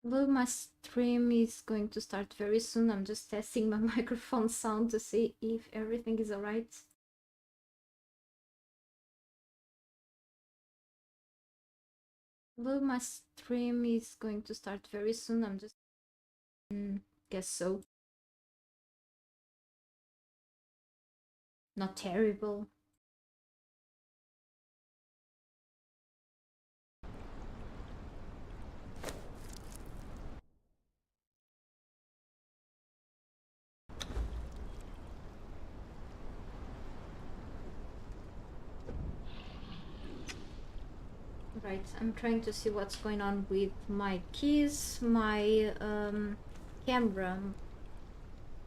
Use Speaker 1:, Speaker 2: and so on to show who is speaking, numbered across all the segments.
Speaker 1: Well, my stream is going to start very soon. I'm just testing my microphone sound to see if everything is alright. Well, my stream is going to start very soon. I'm just guess so. Not terrible. Right, I'm trying to see what's going on with my keys, my camera.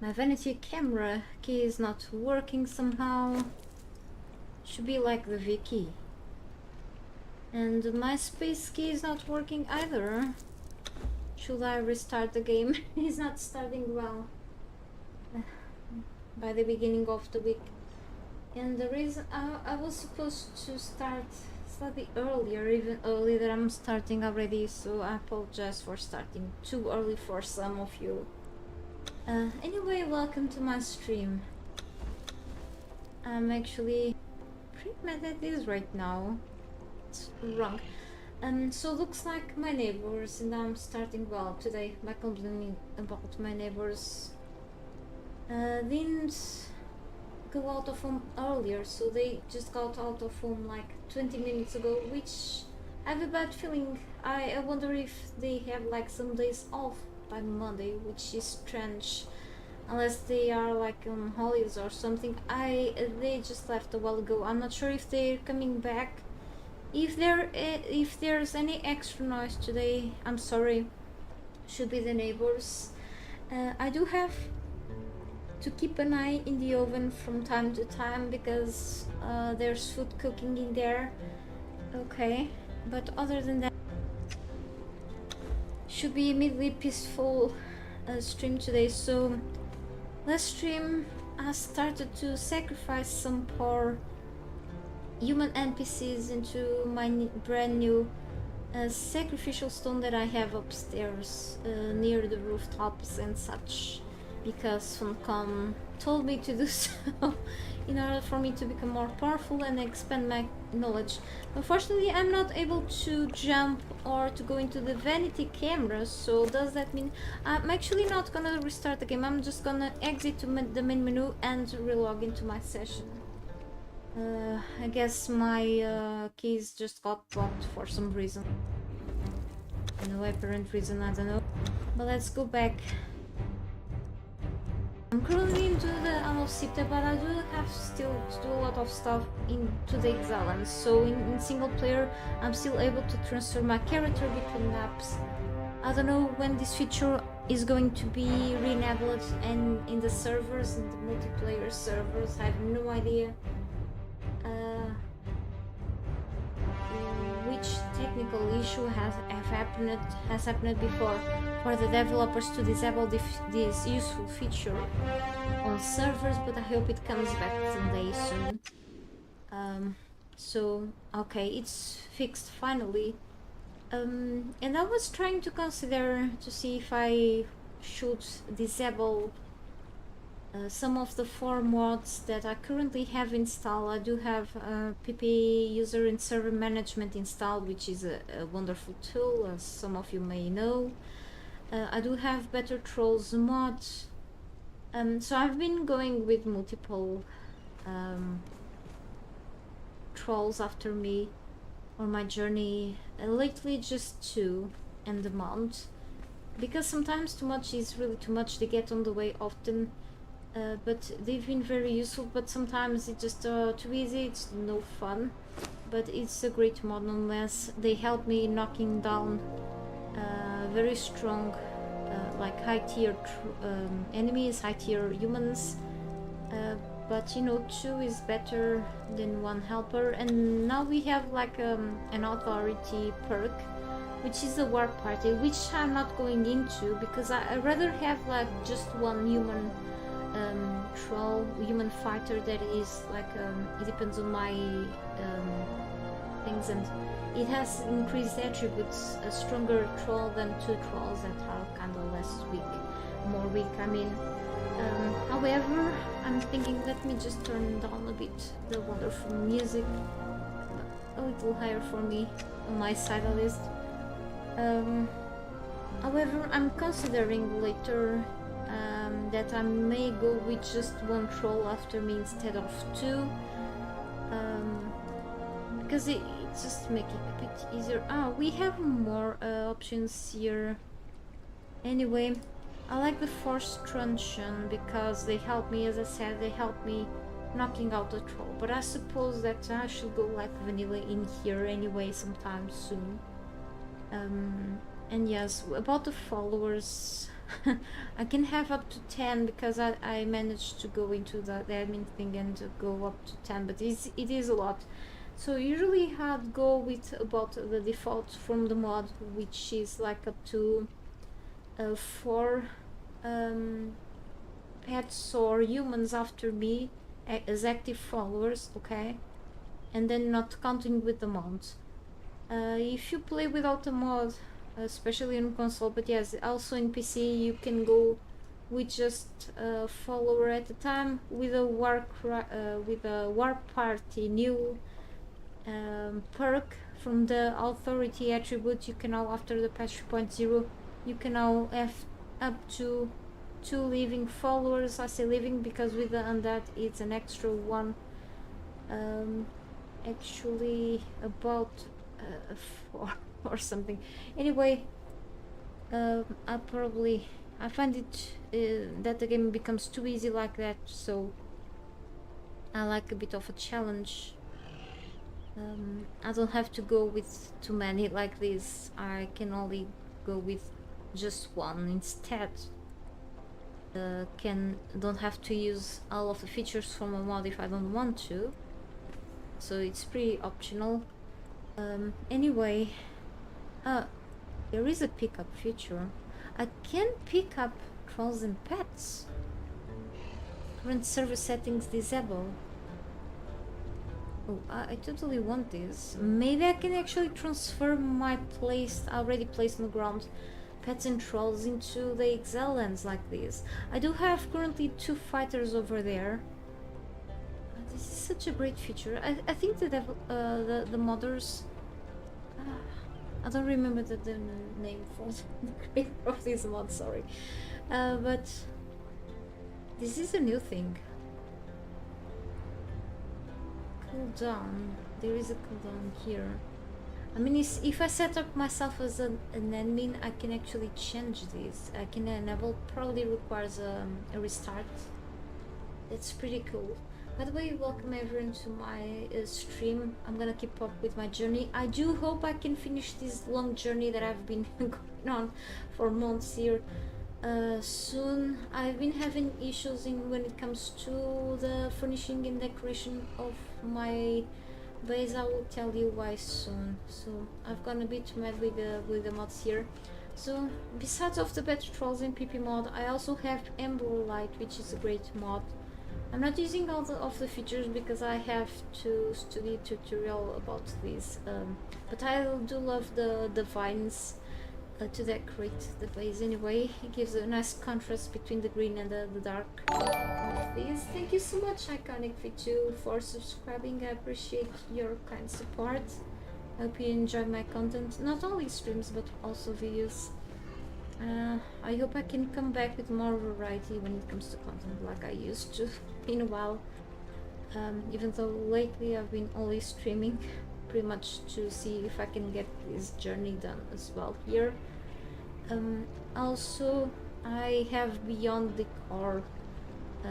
Speaker 1: My vanity camera key is not working somehow. Should be like the V key. And my space key is not working either. Should I restart the game? It's not starting well by the beginning of the week. And the reason I was supposed to start slightly earlier, even earlier than I'm starting already, so I apologize for starting too early for some of you. Anyway, welcome to my stream. I'm actually pretty mad at this right now. It's wrong. So looks like my neighbors, and I'm starting well today by complaining about my neighbors. Didn't go out of home earlier, so they just got out of home like 20 minutes ago, which I have a bad feeling. I wonder if they have like some days off by Monday, which is strange, unless they are like on holidays or something. They just left a while ago. I'm not sure if they're coming back. If there's any extra noise today, I'm sorry. Should be the neighbors. I do have to keep an eye in the oven from time to time because there's food cooking in there. Okay, but other than that, should be immediately peaceful stream today. So last stream I started to sacrifice some poor human NPCs into my brand new sacrificial stone that I have upstairs near the rooftops and such, because Funcom told me to do so in order for me to become more powerful and expand my knowledge. Unfortunately, I'm not able to jump or to go into the vanity camera, so does that mean I'm actually not gonna restart the game? I'm just gonna exit to the main menu and relog into my session. I guess my keys just got blocked for some reason. No apparent reason, I don't know. But let's go back. I'm currently into the Sipte, but I do have still to do a lot of stuff into the Exiles. So in single player, I'm still able to transfer my character between maps. I don't know when this feature is going to be re-enabled and in the servers, in the multiplayer servers. I have no idea which technical issue has happened before for the developers to disable this useful feature on servers, but I hope it comes back someday soon. So okay, it's fixed finally. And I was trying to consider to see if I should disable some of the 4 mods that I currently have installed. I do have PP user and server management installed, which is a wonderful tool, as some of you may know. I do have Better Trolls mod. So I've been going with multiple trolls after me on my journey. Lately just 2 and the mount, because sometimes too much is really too much. They get on the way often. But they've been very useful, but sometimes it's just too easy, it's no fun. But it's a great mod nonetheless. They help me knocking down very strong like high tier enemies, high tier humans, but you know, 2 is better than 1 helper. And now we have like an authority perk, which is a war party, which I'm not going into because I'd rather have like just 1 human human fighter that is like it depends on my thing things, and it has increased attributes, a stronger troll than 2 trolls that are kind of less weak, more weak, I mean. However, I'm thinking, let me just turn down a bit the wonderful music, a little higher for me, on my side at least. However, I'm considering later that I may go with just 1 troll after me instead of 2, because it just makes it a bit easier. We have more options here. Anyway, I like the Force Truncheon because they help me, as I said, they help me knocking out the troll. But I suppose that I should go like vanilla in here anyway sometime soon. And yes, about the followers, I can have up to 10 because I managed to go into the admin thing and go up to 10, but it is a lot. So usually I'd go with about the default from the mod, which is like up to 4 pets or humans after me as active followers, okay? And then not counting with the mods. If you play without a mod, especially on console, but yes, also in PC, you can go with just a follower at a time with a war party new perk from the authority attribute. You can now, after the patch 3.0, you can now have up to 2 living followers. I say living because with the undead it's an extra 1, actually about 4 or something. Anyway, I find it that the game becomes too easy like that, so I like a bit of a challenge. I don't have to go with too many like this. I can only go with just 1 instead. Don't have to use all of the features from a mod if I don't want to, so it's pretty optional. Anyway, there is a pickup feature. I can pick up trolls and pets. Current server settings disabled. Oh, I totally want this. Maybe I can actually transfer my already placed on the ground pets and trolls into the Exile lands like this. I do have currently 2 fighters over there. This is such a great feature. I think the modders, I don't remember the name for the creator of this mod, sorry. But this is a new thing. Cooldown. There is a cooldown here. I mean, if I set up myself as an admin, I can actually change this. I can enable, probably requires a restart. That's pretty cool. By the way, welcome everyone to my stream. I'm gonna keep up with my journey. I do hope I can finish this long journey that I've been going on for months here soon. I've been having issues when it comes to the furnishing and decoration of my base. I will tell you why soon. So I've gone a bit mad with the mods here. So besides of the better trolls in PP mod, I also have Ember Light, which is a great mod. I'm not using all of the features because I have to study a tutorial about this, but I do love the vines to decorate the base anyway. It gives a nice contrast between the green and the dark of these. Thank you so much, IconicV2, for subscribing. I appreciate your kind support. I hope you enjoy my content, not only streams but also videos. I hope I can come back with more variety when it comes to content like I used to in a while, even though lately I've been only streaming pretty much to see if I can get this journey done as well here. Also, I have Beyond the Core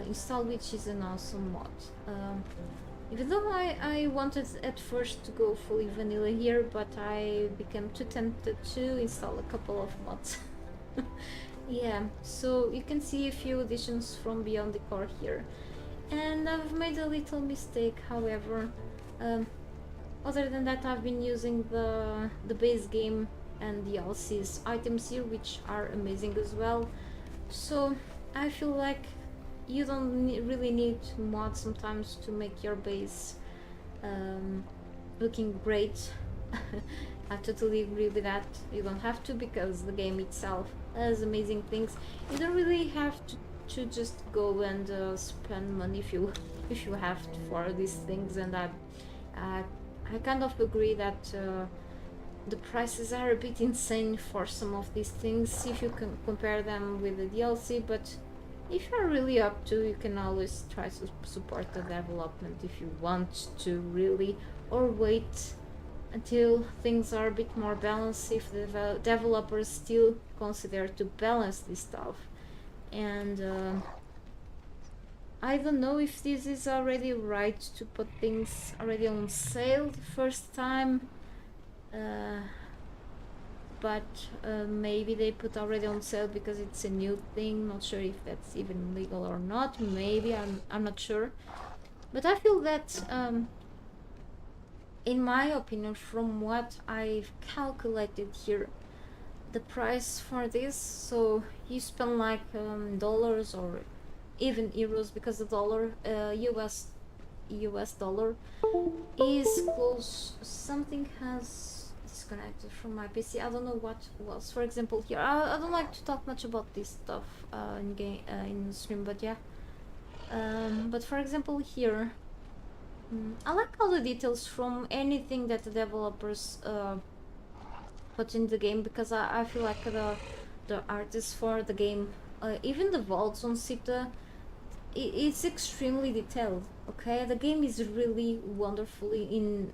Speaker 1: installed, which is an awesome mod. Even though I wanted at first to go fully vanilla here, but I became too tempted to install a couple of mods. Yeah, so you can see a few additions from Beyond the Core here, and I've made a little mistake, however. Other than that, I've been using the base game and the DLC's items here, which are amazing as well. So I feel like you don't really need mods sometimes to make your base looking great. I totally agree with that. You don't have to, because the game itself has amazing things. You don't really have to just go and spend money if you have to for these things. And I, I kind of agree that the prices are a bit insane for some of these things if you can compare them with the DLC. But if you're really up to, you can always try to support the development if you want to really, or wait until things are a bit more balanced if the developers still consider to balance this stuff. And I don't know if this is already right to put things already on sale the first time, but maybe they put already on sale because it's a new thing. Not sure if that's even legal or not. Maybe, I'm not sure. But I feel that in my opinion, from what I've calculated here, the price for this, so you spend like dollars or even euros, because the dollar, US dollar is close. Something has disconnected from my PC. I don't know what was. For example, here, I don't like to talk much about this stuff in game in stream, but yeah. But for example, here, I like all the details from anything that the developers put in the game, because I feel like the artists for the game, even the vaults on Sita, it's extremely detailed. Okay, the game is really wonderfully in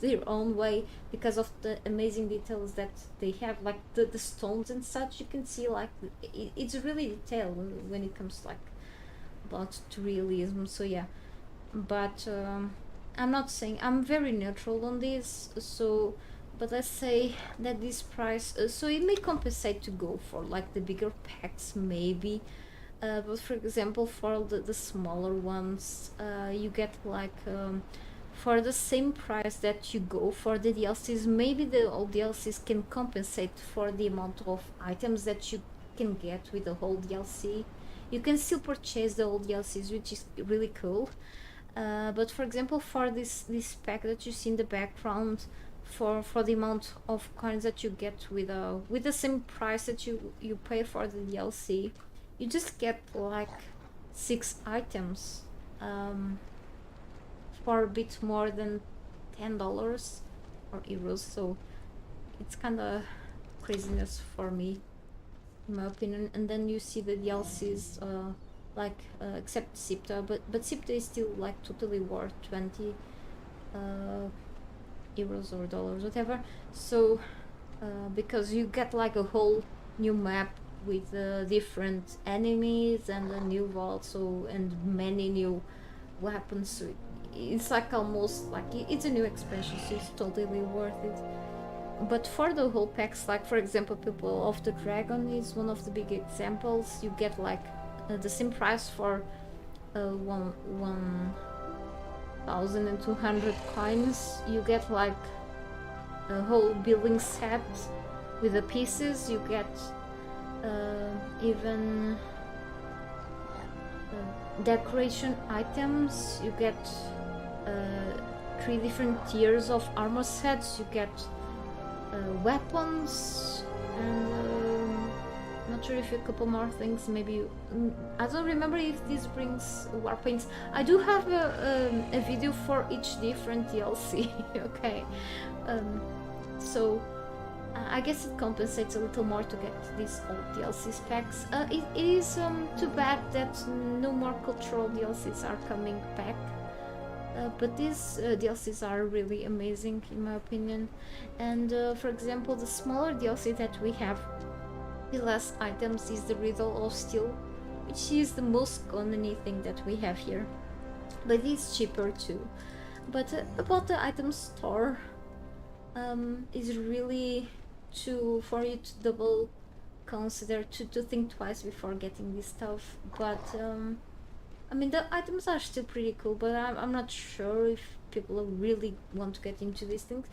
Speaker 1: their own way, because of the amazing details that they have, like the stones and such. You can see like it's really detailed when it comes like about to realism. So yeah, but I'm not saying, I'm very neutral on this. So, but let's say that this price, so it may compensate to go for like the bigger packs maybe, but for example for the smaller ones, you get like for the same price that you go for the DLCs, maybe the old DLCs can compensate for the amount of items that you can get with the whole DLC. You can still purchase the old DLCs, which is really cool. But for example, for this pack that you see in the background, for the amount of coins that you get with the same price that you pay for the DLC, you just get like 6 items for a bit more than $10 or euros. So it's kind of craziness for me, in my opinion. And then you see the DLCs, like except Sipta, but Sipta is still like totally worth 20 euros or dollars, whatever. So because you get like a whole new map with different enemies and a new vault, so, and many new weapons. So it's like almost like it's a new expansion, so it's totally worth it. But for the whole packs, like for example, People of the Dragon is one of the big examples. You get like the same price for 1,200 coins. You get like a whole building set with the pieces. You get even decoration items. You get 3 different tiers of armor sets. You get weapons, and not sure if a couple more things. Maybe I don't remember if this brings warpaints. I do have a video for each different DLC. Okay, so I guess it compensates a little more to get these old DLC packs. It is too bad that no more cultural DLCs are coming back. But these DLCs are really amazing, in my opinion. And for example, the smaller DLC that we have, the last items, is the Riddle of Steel, which is the most common thing that we have here. But it's cheaper too. But about the item store, is really for you to double consider, to think twice before getting this stuff. But I mean, the items are still pretty cool, but I'm not sure if people really want to get into these things.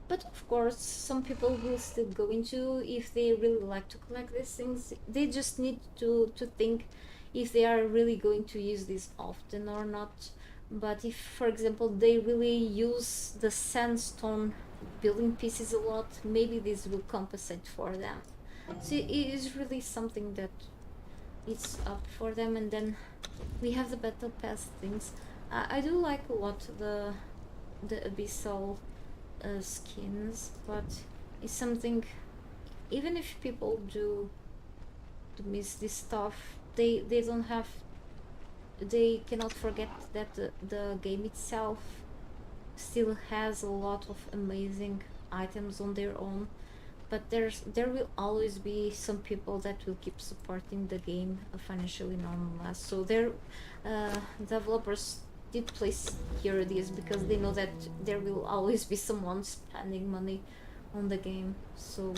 Speaker 1: But of course, some people will still go into, if they really like to collect these things. They just need to think if they are really going to use this often or not. But if, for example, they really use the sandstone building pieces a lot, maybe this will compensate for them. So it is really something that it's up for them. And then we have the battle pass things. I do like a lot the abyssal skins, but it's something, even if people do miss this stuff, they don't have, they cannot forget that the game itself still has a lot of amazing items on their own. But there will always be some people that will keep supporting the game financially nonetheless. So their developers did place here this because they know that there will always be someone spending money on the game. So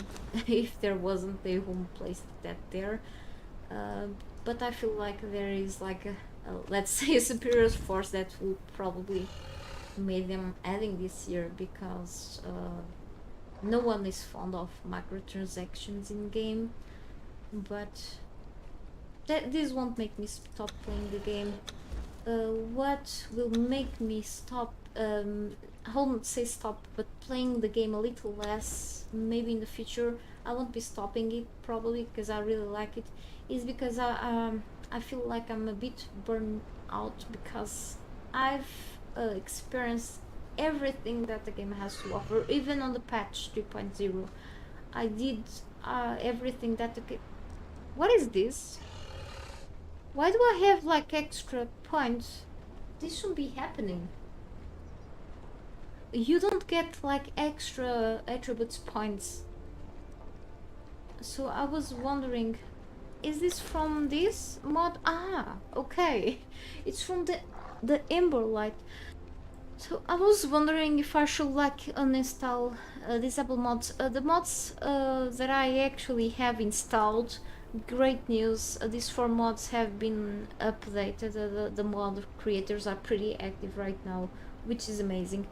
Speaker 1: if there wasn't, they won't place that there. But I feel like there is like a let's say a superior force that will probably make them adding this year, because no one is fond of microtransactions in game. But this won't make me stop playing the game. What will make me stop, I won't say stop, but playing the game a little less, maybe in the future. I won't be stopping it probably because I really like it, is because I feel like I'm a bit burned out, because I've experienced everything that the game has to offer. Even on the patch 3.0 I did everything that the game... What is this? Why do I have like extra points? This shouldn't be happening. You don't get like extra attributes points. So I was wondering, is this from this mod? Ah, okay. It's from the Ember Light. So I was wondering if I should like uninstall disable mods. The mods that I actually have installed, great news, these 4 mods have been updated. The mod creators are pretty active right now, which is amazing.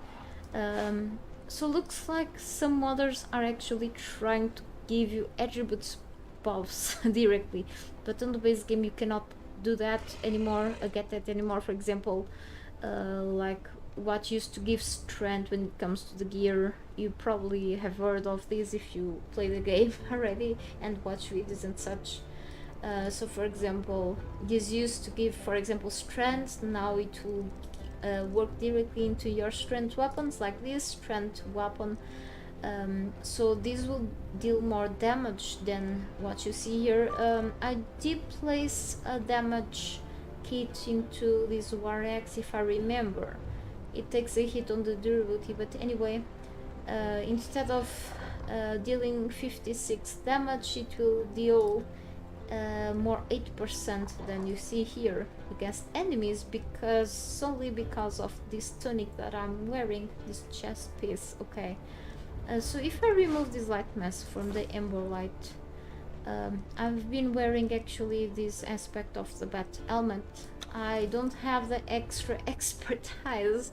Speaker 1: So looks like some modders are actually trying to give you attributes buffs directly, but on the base game you cannot do that anymore, get that anymore. For example, like what used to give strength when it comes to the gear, you probably have heard of this if you play the game already and watch videos and such. So for example, this used to give, for example, strength. Now it will work directly into your strength weapons, like this strength weapon. So this will deal more damage than what you see here. I did place a damage kit into this war axe, if I remember. It takes a hit on the durability, but anyway, instead of dealing 56 damage, it will deal more 8% than you see here against enemies, because solely because of this tunic that I'm wearing, this chest piece. Okay, so if I remove this light mask from the Ember Light, I've been wearing actually this aspect of the bat helmet. I don't have the extra expertise,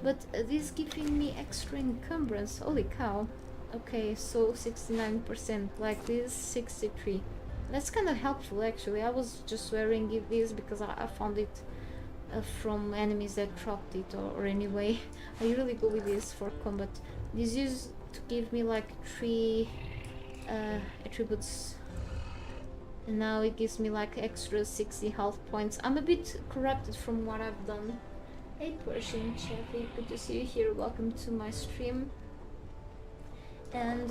Speaker 1: but this giving me extra encumbrance. Holy cow. Okay, so 69%, like this 63. That's kind of helpful actually. I was just wearing this because I found it from enemies that dropped it, or anyway. I usually go with this for combat. This used to give me like 3 attributes, and now it gives me like extra 60 health points. I'm a bit corrupted from what I've done. Hey Persian Chappy, good to see you here, welcome to my stream. And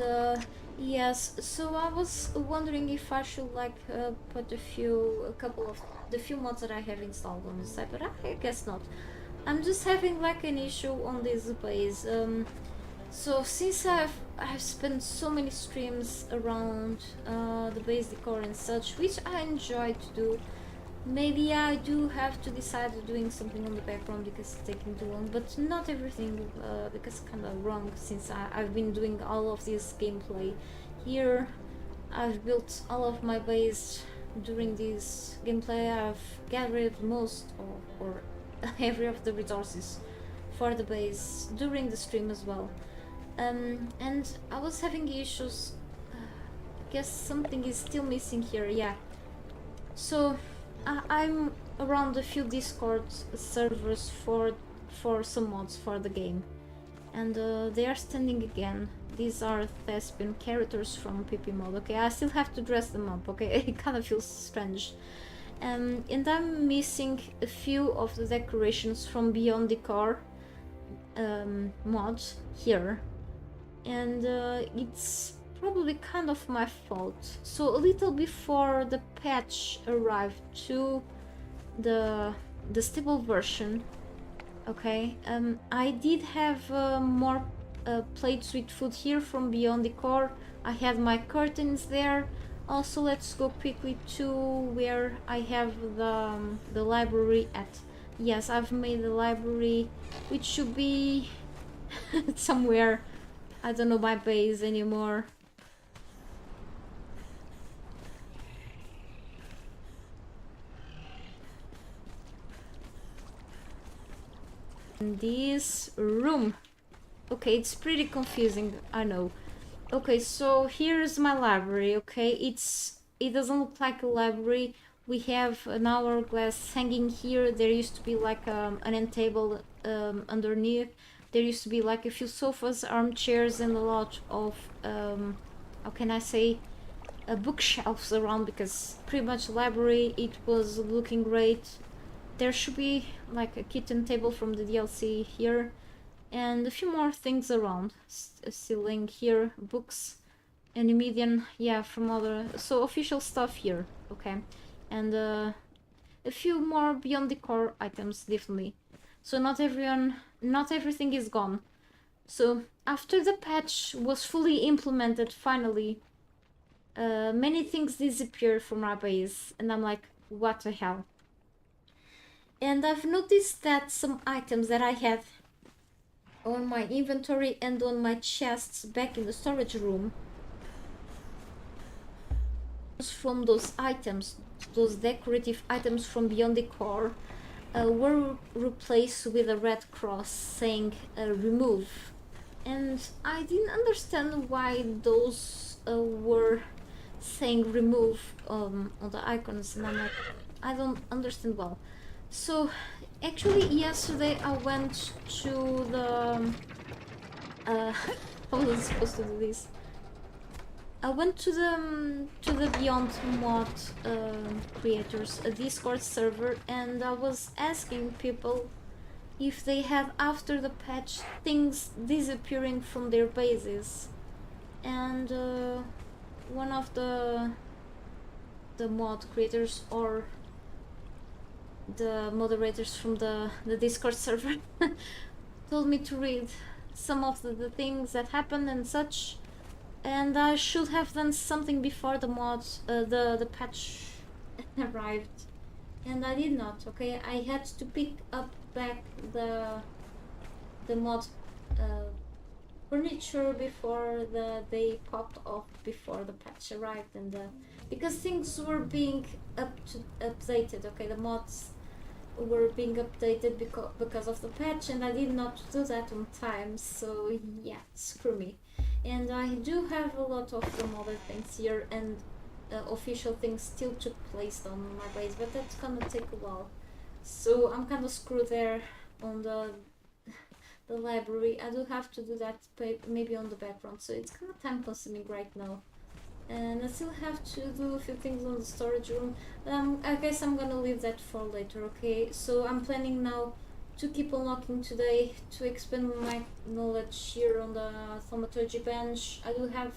Speaker 1: yes, so I was wondering if I should like put a couple of the few mods that I have installed on the site, but I guess not. I'm just having like an issue on this base. So since I've spent so many streams around the base decor and such, which I enjoy to do, maybe I do have to decide doing something on the background because it's taking too long, but not everything, because it's kind of wrong, since I've been doing all of this gameplay here. I've built all of my base during this gameplay. I've gathered most or every of the resources for the base during the stream as well. And I was having issues. I guess something is still missing here. Yeah, so I'm around a few Discord servers for some mods for the game, and they are standing again. These are thespian characters from PP mod. Okay, I still have to dress them up. Okay, it kind of feels strange. And I'm missing a few of the decorations from Beyond Decor mod here, and it's probably kind of my fault. So a little before the patch arrived to the stable version, okay, I did have more plates with food here from Beyond Decor. I had my curtains there. Also, let's go quickly to where I have the library at. Yes, I've made the library, which should be somewhere. I don't know my base anymore. In this room. Okay, it's pretty confusing, I know. Okay, so here's my library. Okay, it doesn't look like a library. We have an hourglass hanging here. There used to be like an end table underneath. There used to be like a few sofas, armchairs, and a lot of how can I say, bookshelves around, because pretty much library, it was looking great. There should be like a kitten table from the DLC here, and a few more things around. Ceiling here, books, and median, yeah, from other, so official stuff here, okay, and a few more Beyond Decor items, definitely. So not everything is gone. So after the patch was fully implemented, finally, many things disappeared from our base, and I'm like, what the hell? And I've noticed that some items that I had on my inventory and on my chests back in the storage room, from those items, those decorative items from Beyond Decor, were replaced with a red cross saying remove. And I didn't understand why those were saying remove on the icons, and I'm like, I don't understand well. So actually yesterday I went to the how was I supposed to do this? I went to the Beyond Mod creators, a Discord server, and I was asking people if they had, after the patch, things disappearing from their bases. And one of the mod creators, or the moderators from the Discord server, told me to read some of the things that happened and such, and I should have done something before the the patch arrived, and I did not. Okay, I had to pick up back the mod furniture before they popped off before the patch arrived, and because things were being updated. Okay, the mods were being updated because of the patch, and I did not do that on time, so yeah, screw me. And I do have a lot of some other things here, and official things still took place on my base, but that's gonna take a while, so I'm kind of screwed there on the library. I do have to do that maybe on the background, so it's kind of time consuming right now. And I still have to do a few things on the storage room. I guess I'm gonna leave that for later, okay? So I'm planning now to keep unlocking today, to expand my knowledge here on the thaumaturgy bench. I do have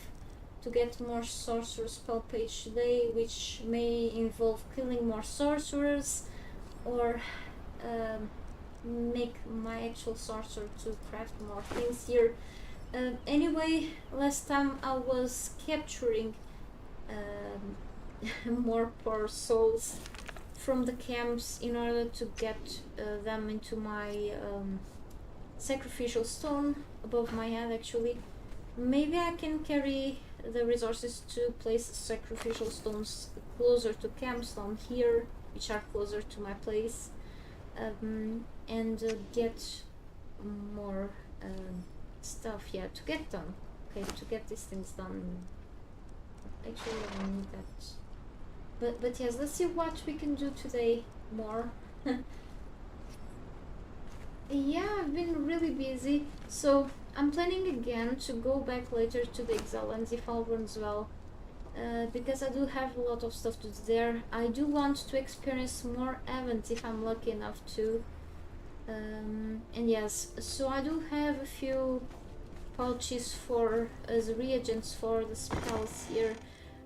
Speaker 1: to get more sorcerer spell page today, which may involve killing more sorcerers, or make my actual sorcerer to craft more things here. Anyway, last time I was capturing more poor souls from the camps in order to get them into my sacrificial stone above my head. Actually, maybe I can carry the resources to place sacrificial stones closer to campstone here, which are closer to my place, and get more stuff, yeah, to get done. Okay, to get these things done. Actually, I need that. But yes, let's see what we can do today more. Yeah, I've been really busy, so I'm planning again to go back later to the Exile Lands if all runs well. Because I do have a lot of stuff to do there. I do want to experience more events if I'm lucky enough to. And yes, so I do have a few pouches for as reagents for the spells here.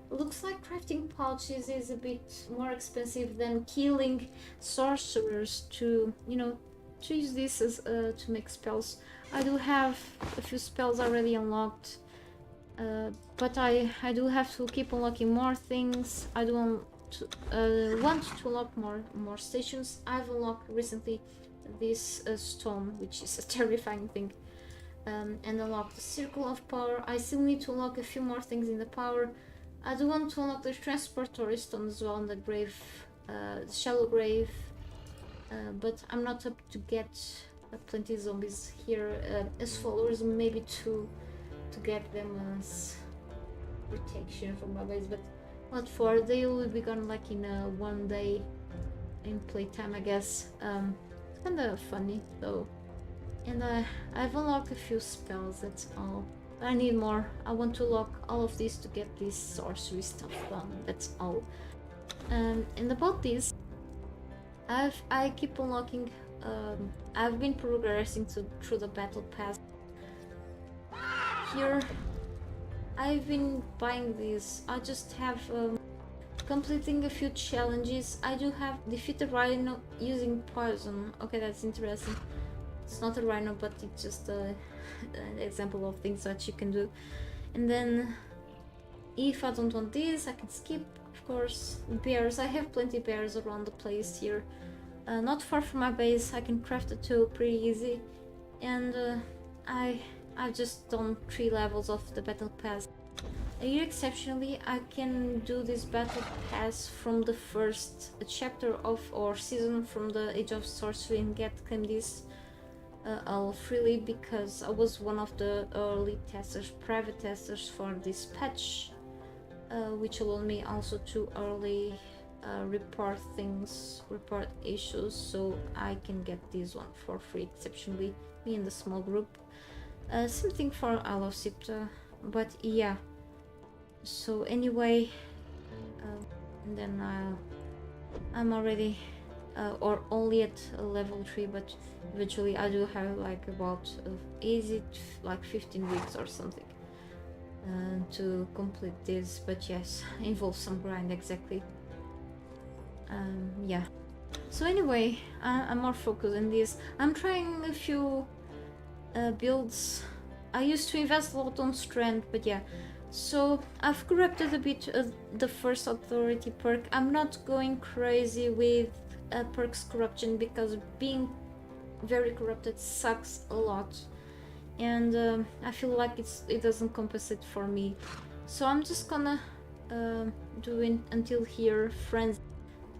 Speaker 1: Looks like crafting pouches is a bit more expensive than killing sorcerers to, you know, to use this as to make spells. I do have a few spells already unlocked, but I do have to keep unlocking more things. I do want to unlock more stations. I've unlocked recently this stone, which is a terrifying thing, and unlock the circle of power. I still need to unlock a few more things in the power. I do want to unlock the transportory stone as well in the grave, the shallow grave, but I'm not up to get plenty of zombies here as followers, maybe to get them as protection from my base, but what for? They will be gone like in one day in playtime, I guess. It's kinda funny though. And I've unlocked a few spells, that's all. I need more. I want to lock all of these to get this sorcery stuff done, that's all. And about this, I keep unlocking, I've been progressing through the battle pass. Here, I've been buying these. I just have completing a few challenges. I do have defeat a rhino using poison. Okay, that's interesting. It's not a rhino, but it's just an example of things that you can do. And then if I don't want this, I can skip, of course. Bears, I have plenty of bears around the place here. Not far from my base, I can craft a tool pretty easy. And I've just done 3 levels of the battle pass. Here exceptionally, I can do this battle pass from the first chapter of or season from the Age of Sorcery and get this all freely because I was one of the early testers, private testers for this patch, which allowed me also to early report issues, so I can get this one for free exceptionally, me and the small group. Same thing for Isle of Sipta, but yeah. So anyway, and then I'm already or only at level 3, but eventually I do have like about easy like 15 weeks or something to complete this, but yes, involves some grind exactly. Yeah, so anyway, I'm more focused on this. I'm trying a few builds. I used to invest a lot on strength, but yeah, so I've corrupted a bit the first authority perk. I'm not going crazy with perks corruption because being very corrupted sucks a lot, and I feel like it doesn't compensate for me. So I'm just gonna do it until here. Friends,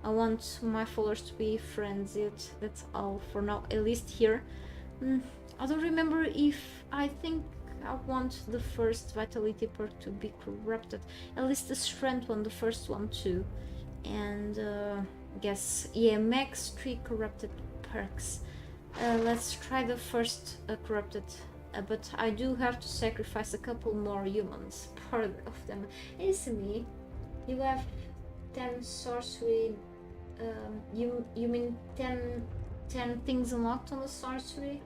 Speaker 1: I want my followers to be frenzied. That's all for now, at least here. I don't remember if I think I want the first vitality perk to be corrupted, at least the strength one, the first one too. And guess, yeah, max 3 corrupted perks. Let's try the first corrupted, but I do have to sacrifice a couple more humans. Part of them is me. You have 10 sorcery. You mean 10 things unlocked on the sorcery?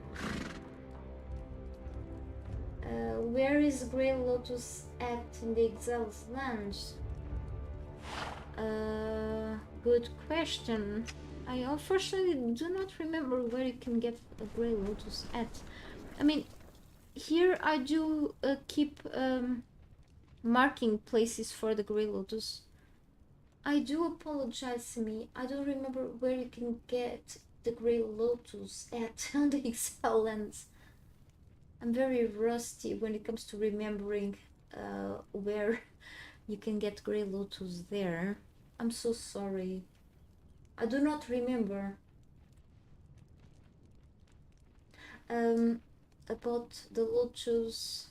Speaker 1: Where is Grey Lotus at in the Exiles lands? Good question. I unfortunately do not remember where you can get a Grey Lotus at. I mean, here I do keep marking places for the Grey Lotus. I do apologize to me. I don't remember where you can get the Grey Lotus at on the Exile lands. I'm very rusty when it comes to remembering where you can get Grey Lotus there. I'm so sorry. I do not remember. About the Lotus,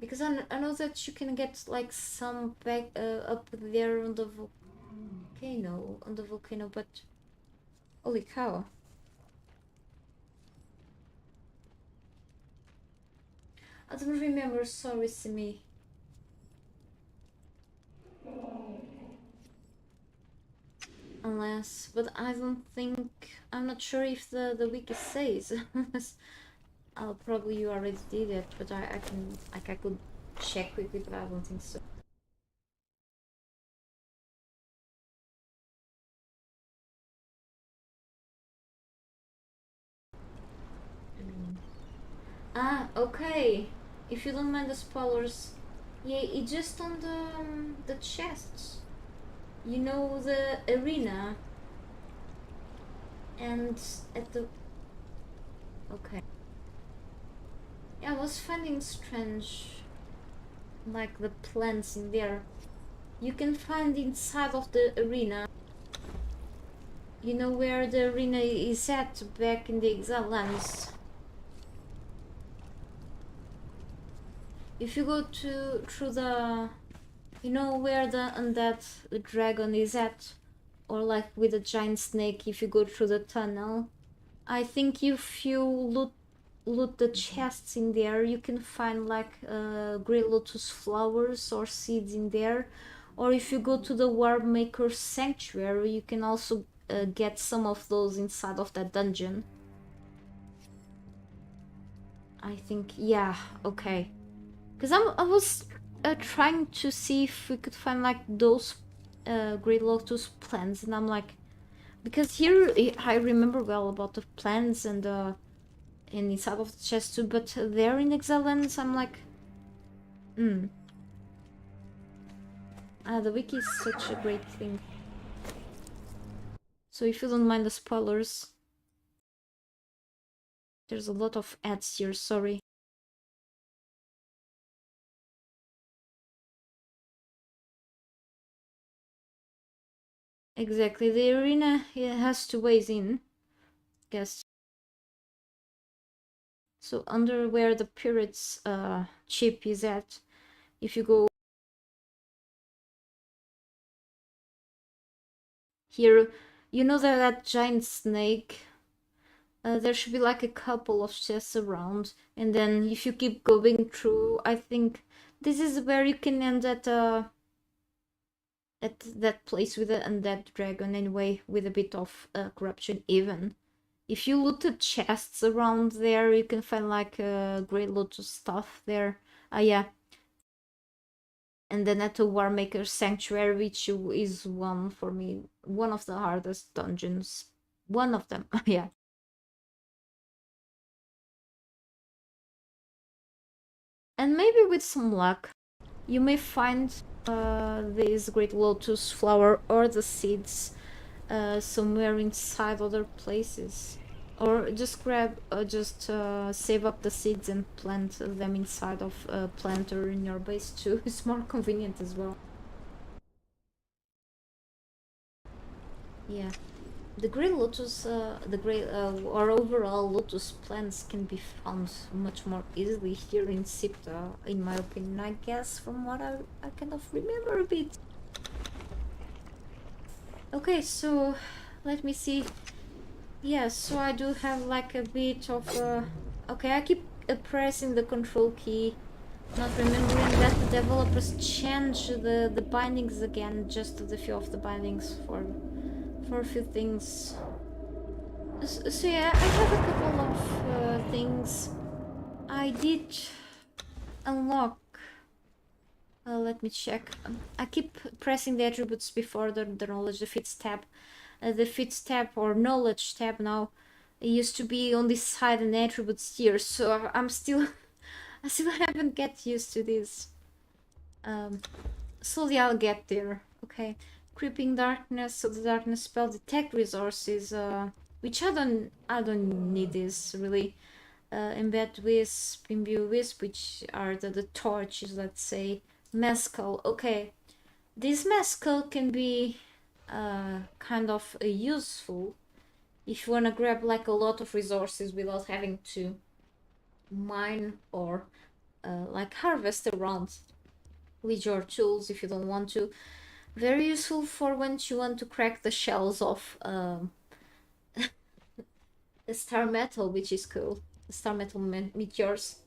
Speaker 1: because I know that you can get like some back up there on the volcano, but holy cow. I don't remember, sorry, Simi. Unless, but I don't think, I'm not sure if the wiki says. Probably you already did it, but I can, like, I could check quickly, but I don't think so. Okay. If you don't mind the spoilers, yeah, it's just on the chests. You know, the arena, and at the. Okay. Yeah, I was finding strange, like the plants in there. You can find inside of the arena. You know where the arena is at back in the Exile lands. If you go through the, you know where the undead dragon is at, or like with a giant snake. If you go through the tunnel, I think if you loot the chests in there, you can find like great lotus flowers or seeds in there. Or if you go to the War Maker Sanctuary, you can also get some of those inside of that dungeon. I think, yeah, okay. Because I was trying to see if we could find like those Great Lotus plants, and I'm like, because here I remember well about the plants and inside of the chest too, but there in Excelens, I'm like, the wiki is such a great thing. So if you don't mind the spoilers, there's a lot of ads here, sorry. Exactly, the arena has two ways in, guess. So under where the pirate's chip is at, if you go here, you know that giant snake? There should be like a couple of chests around, and then if you keep going through, I think this is where you can end at that place with the undead dragon anyway, with a bit of corruption even. If you loot the chests around there, you can find like a great lot of stuff there. Yeah. And then at the War Maker Sanctuary, which is one for me, one of the hardest dungeons. One of them, yeah. And maybe with some luck, you may find this great lotus flower or the seeds somewhere inside other places. Or just grab, save up the seeds and plant them inside of a planter in your base too. It's more convenient as well. Yeah. The grey lotus, or overall lotus plants can be found much more easily here in Sipta, in my opinion, I guess, from what I kind of remember a bit. Okay, so let me see. Yeah, so I do have like a bit of okay, I keep pressing the control key, not remembering that the developers changed the bindings again, just a few of the bindings for a few things. So yeah, I have a couple of things I did unlock. Let me check. I keep pressing the attributes before the knowledge, the feats tab. The feats tab or knowledge tab now, it used to be on this side and the attributes here, so I'm still I still haven't get used to this. Slowly I'll get there. Okay. Creeping darkness, so the darkness spell detect resources, which I don't need this really. Embed wisp, imbue wisp, which are the torches, let's say. Mescal, okay. This mescal can be kind of useful if you want to grab like a lot of resources without having to mine or like harvest around with your tools if you don't want to. Very useful for when you want to crack the shells of star metal, which is cool. Star metal meteors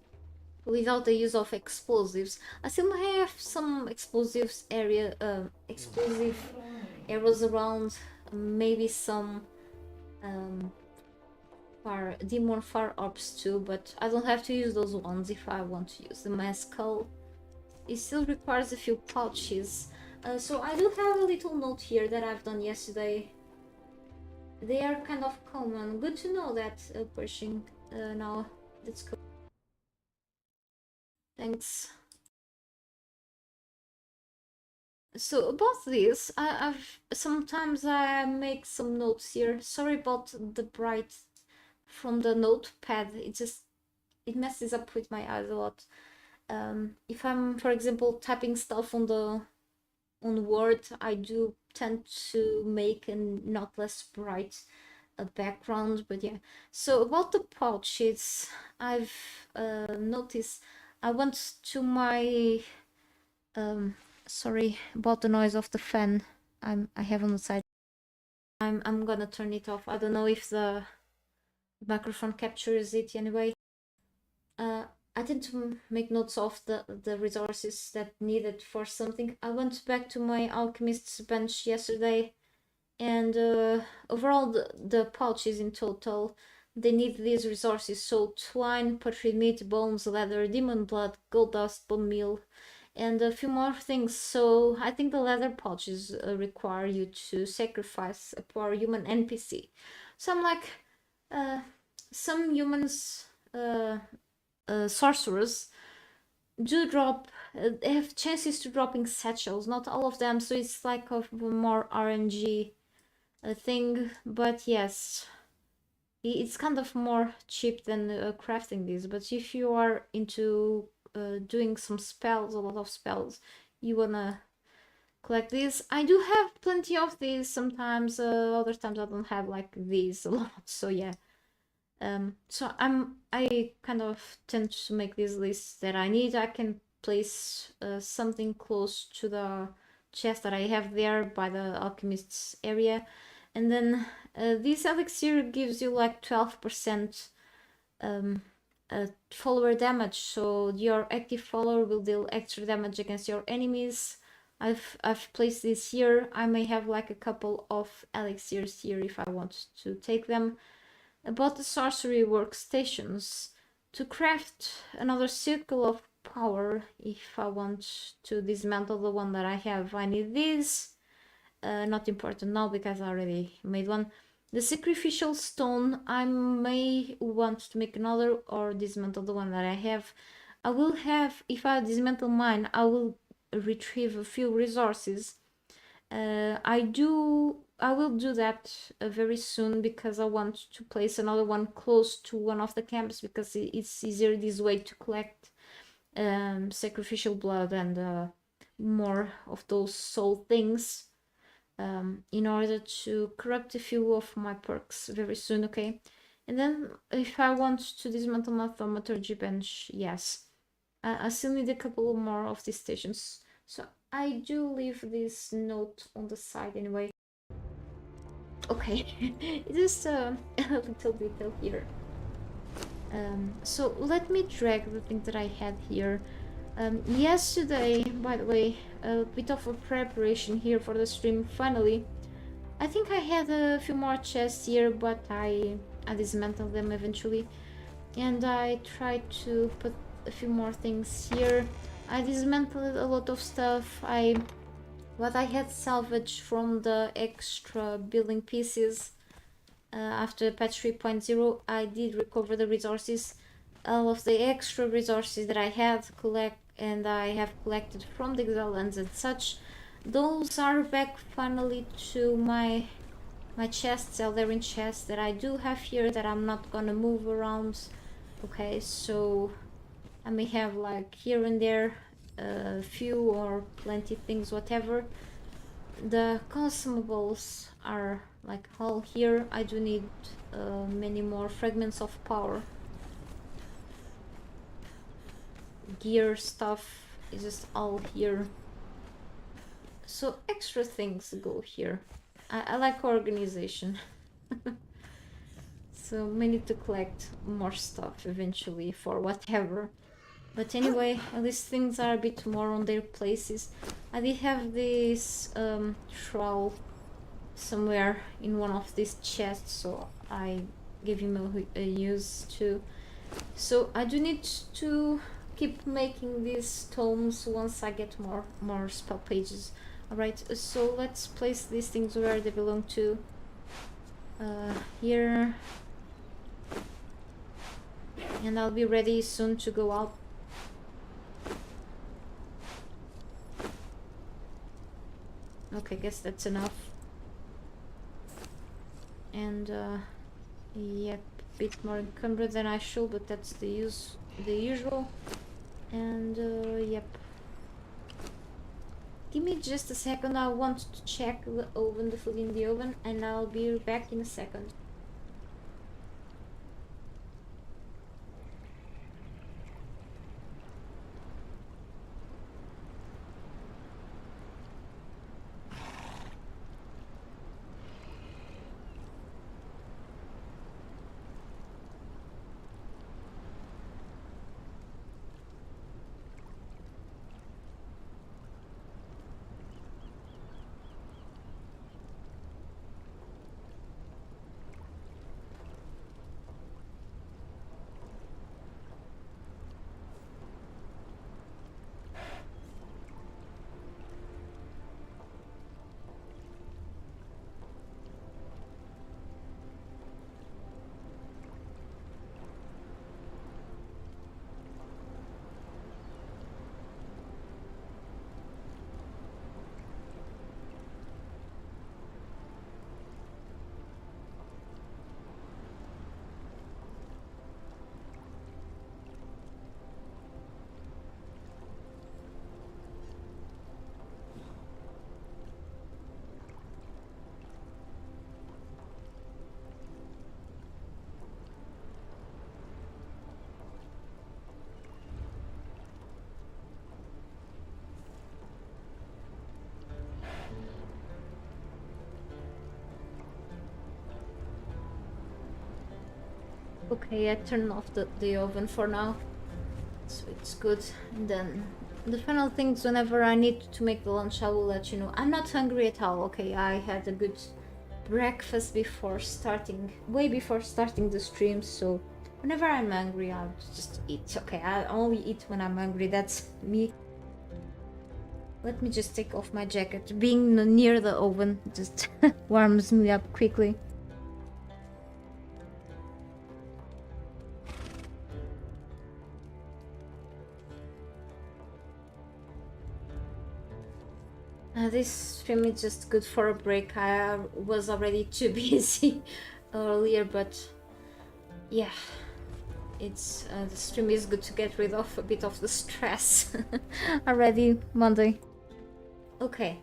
Speaker 1: without the use of explosives. I still have some explosive arrows around, maybe some demon fire orbs too, but I don't have to use those ones if I want to use the mass skull. It still requires a few pouches. So I do have a little note here that I've done yesterday. They are kind of common. Good to know that, Pershing. Now, that's cool. Thanks. So about this, I've sometimes I make some notes here. Sorry about the bright from the notepad. It messes up with my eyes a lot. If I'm, for example, typing stuff on Word, I do tend to make a not less bright background. But yeah. So about the pouches, I've noticed. I went to my sorry about the noise of the fan. I have on the side. I'm gonna turn it off. I don't know if the microphone captures it anyway. I tend to make notes of the resources that needed for something. I went back to my alchemist's bench yesterday, and overall the pouches in total, they need these resources: so twine, putrid meat, bones, leather, demon blood, gold dust, bone meal, and a few more things. So I think the leather pouches require you to sacrifice a poor human NPC. So I'm like, some humans, sorcerers, do drop, they have chances to dropping satchels, not all of them, so it's like a more RNG thing, but yes, it's kind of more cheap than crafting these. But if you are into doing some spells, a lot of spells, you wanna collect these. I do have plenty of these sometimes, other times I don't have like these a lot, so yeah. So I kind of tend to make these lists that I need. I can place something close to the chest that I have there by the alchemist's area, and then this elixir gives you like 12% follower damage, so your active follower will deal extra damage against your enemies. I've placed this here. I may have like a couple of elixirs here if I want to take them. About the sorcery workstations, to craft another circle of power, if I want to dismantle the one that I have, I need this. Not important now because I already made one. The sacrificial stone, I may want to make another or dismantle the one that I have. I will have, if I dismantle mine, I will retrieve a few resources. I will do that very soon because I want to place another one close to one of the camps because it's easier this way to collect sacrificial blood and more of those soul things in order to corrupt a few of my perks very soon, okay? And then if I want to dismantle my thaumaturgy bench, yes. I still need a couple more of these stations. So I do leave this note on the side anyway. Okay, just a little detail here. So let me drag the thing that I had here. Yesterday, by the way, a bit of a preparation here for the stream. Finally, I think I had a few more chests here, but I dismantled them eventually, and I tried to put a few more things here. I dismantled a lot of stuff. What I had salvaged from the extra building pieces after patch 3.0, I did recover the resources. All of the extra resources that I had and I have collected from the Exile lands and such, those are back finally to my chests, Eldarin chests that I do have here that I'm not gonna move around. Okay, so I may have like here and there a few or plenty things, whatever. The consumables are like all here. I do need many more fragments of power. Gear stuff is just all here. so extra things go here. I like organization. So we need to collect more stuff eventually for whatever. But anyway, at least things are a bit more on their places. I did have this trowel somewhere in one of these chests, so I gave him a use too. So I do need to keep making these tomes once I get more spell pages. Alright, so let's place these things where they belong to. Here. And I'll be ready soon to go out. Okay, guess that's enough. And yep, a bit more encumbered than I should, but that's the usual. And yep. Give me just a second. I want to check the oven, the food in the oven, and I'll be back in a second. Okay, I turned off the oven for now, so it's good. And then the final things, whenever I need to make the lunch, I will let you know. I'm not hungry at all, okay? I had a good breakfast before starting, way before starting the stream, so whenever I'm hungry, I'll just eat, okay? I only eat when I'm hungry, that's me. Let me just take off my jacket. Being near the oven just warms me up quickly. This stream is just good for a break. I was already too busy earlier, but yeah, it's the stream is good to get rid of a bit of the stress. Already Monday. Okay,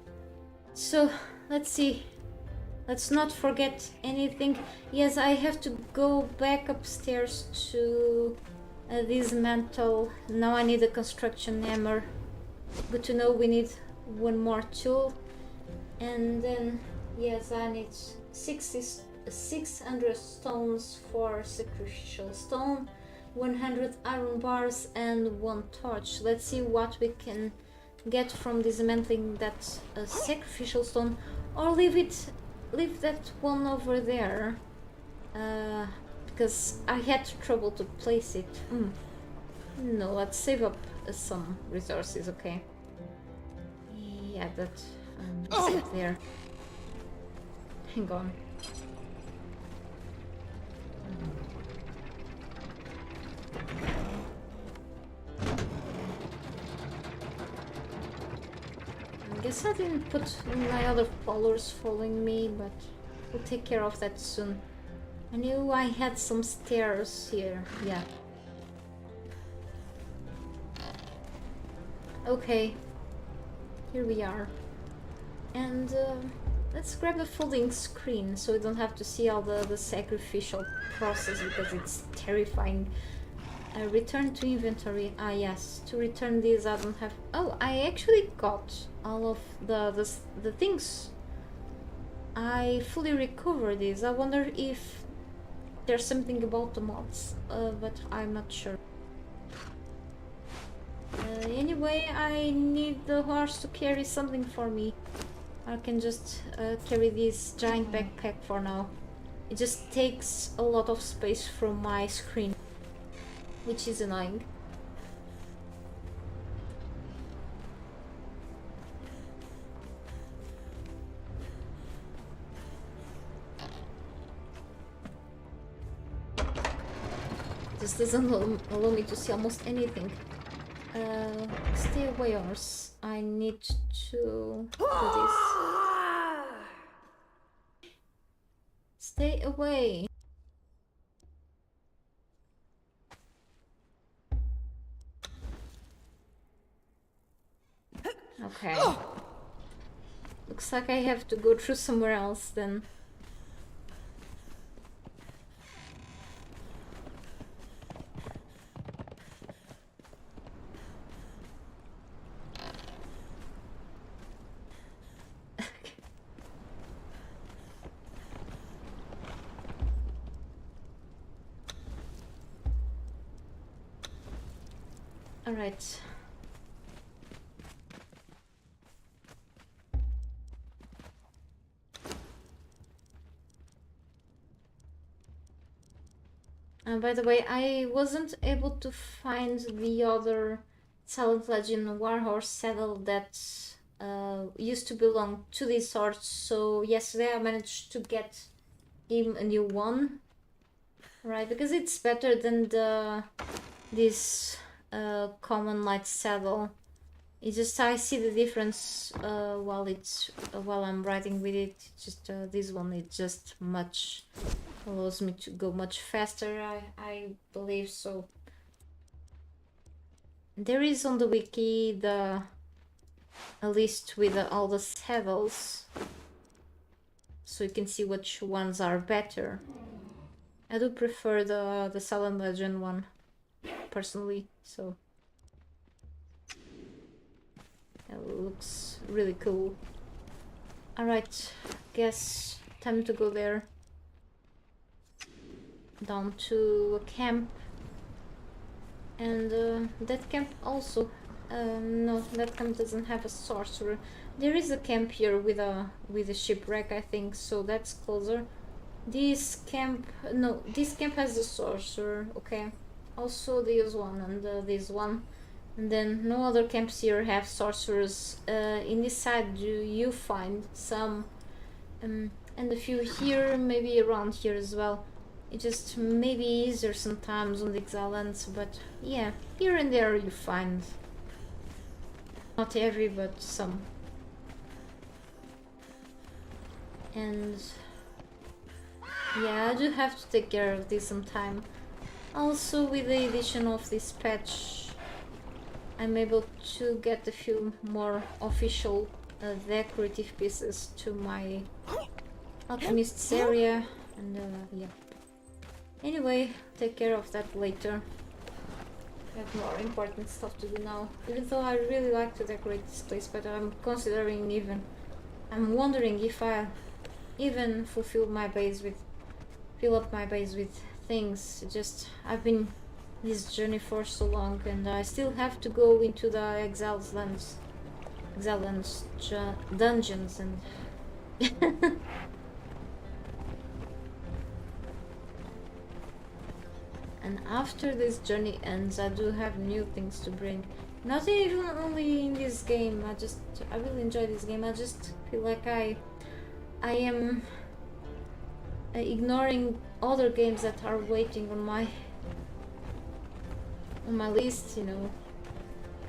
Speaker 1: so let's see. Let's not forget anything. Yes, I have to go back upstairs to dismantle. Now I need a construction hammer. Good to know we need one more tool, and then yes, I need 600 stones for sacrificial stone, 100 iron bars, and 1 torch. Let's see what we can get from dismantling that sacrificial stone, or leave that one over there, because I had trouble to place it. No, let's save up some resources, okay? Yeah, that is it there. Hang on. I guess I didn't put my other followers following me, but we'll take care of that soon. I knew I had some stairs here, yeah. Okay. Here we are, and let's grab a folding screen so we don't have to see all the sacrificial process, because it's terrifying. Return to inventory. Ah, yes. To return these, I don't have. Oh, I actually got all of the things. I fully recovered these. I wonder if there's something about the mods, but I'm not sure. Anyway, I need the horse to carry something for me. I can just carry this giant backpack for now. It just takes a lot of space from my screen, which is annoying. This doesn't allow me to see almost anything. Stay away, horse. I need to do this. Stay away. Okay. Looks like I have to go through somewhere else then. All right. By the way, I wasn't able to find the other Silent Legend Warhorse saddle that used to belong to this horse, so yesterday I managed to get him a new one, right? Because it's better than this common light saddle. It's just I see the difference while I'm riding with it. It's just this one, it just allows me to go much faster. I believe so. There is on the wiki a list with all the saddles, so you can see which ones are better. I do prefer the Silent Legend one personally, so it looks really cool. Alright, guess time to go there. Down to a camp. And that camp also, no, that camp doesn't have a sorcerer. There is a camp here with a shipwreck, I think, so that's closer. This camp has a sorcerer, okay. Also this one and this one. And then no other camps here have sorcerers. In this side you find some, and a few here, maybe around here as well. It just may be easier sometimes on the Exile lands, but yeah, here and there you find. Not every, but some. And yeah, I do have to take care of this sometime. Also, with the addition of this patch, I'm able to get a few more official decorative pieces to my alchemist's area, and yeah. Anyway, take care of that later. I have more important stuff to do now. Even though I really like to decorate this place, but I'm wondering if I even fill up my base with things. I've been this journey for so long, and I still have to go into the Exile lands dungeons and and after this journey ends, I do have new things to bring. Not even only in this game. I really enjoy this game. I just feel like I am ignoring other games that are waiting on my list, you know.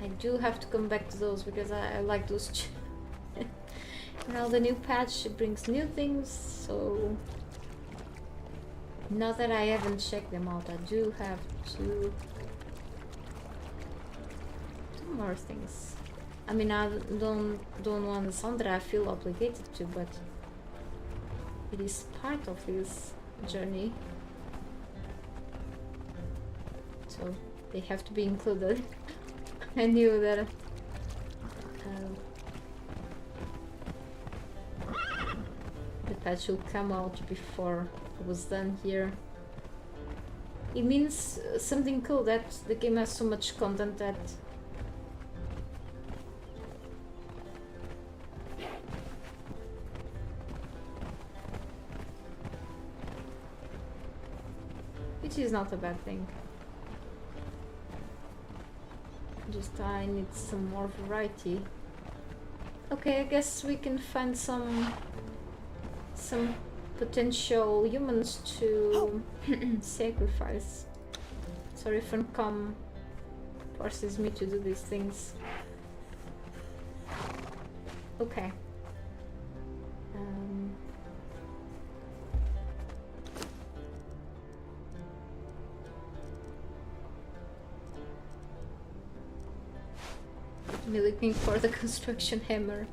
Speaker 1: I do have to come back to those because I like those. Now the new patch brings new things, so now that I haven't checked them out, I do have to do more things. I mean, I don't want to sound that I feel obligated to, but it is part of this journey. So They have to be included. I knew that the patch will come out before it was done here. It means something cool that the game has so much content that which is not a bad thing. Just I need some more variety. Okay, I guess we can find some potential humans to sacrifice. Sorry, Funcom forces me to do these things. Okay. I'm looking for the construction hammer.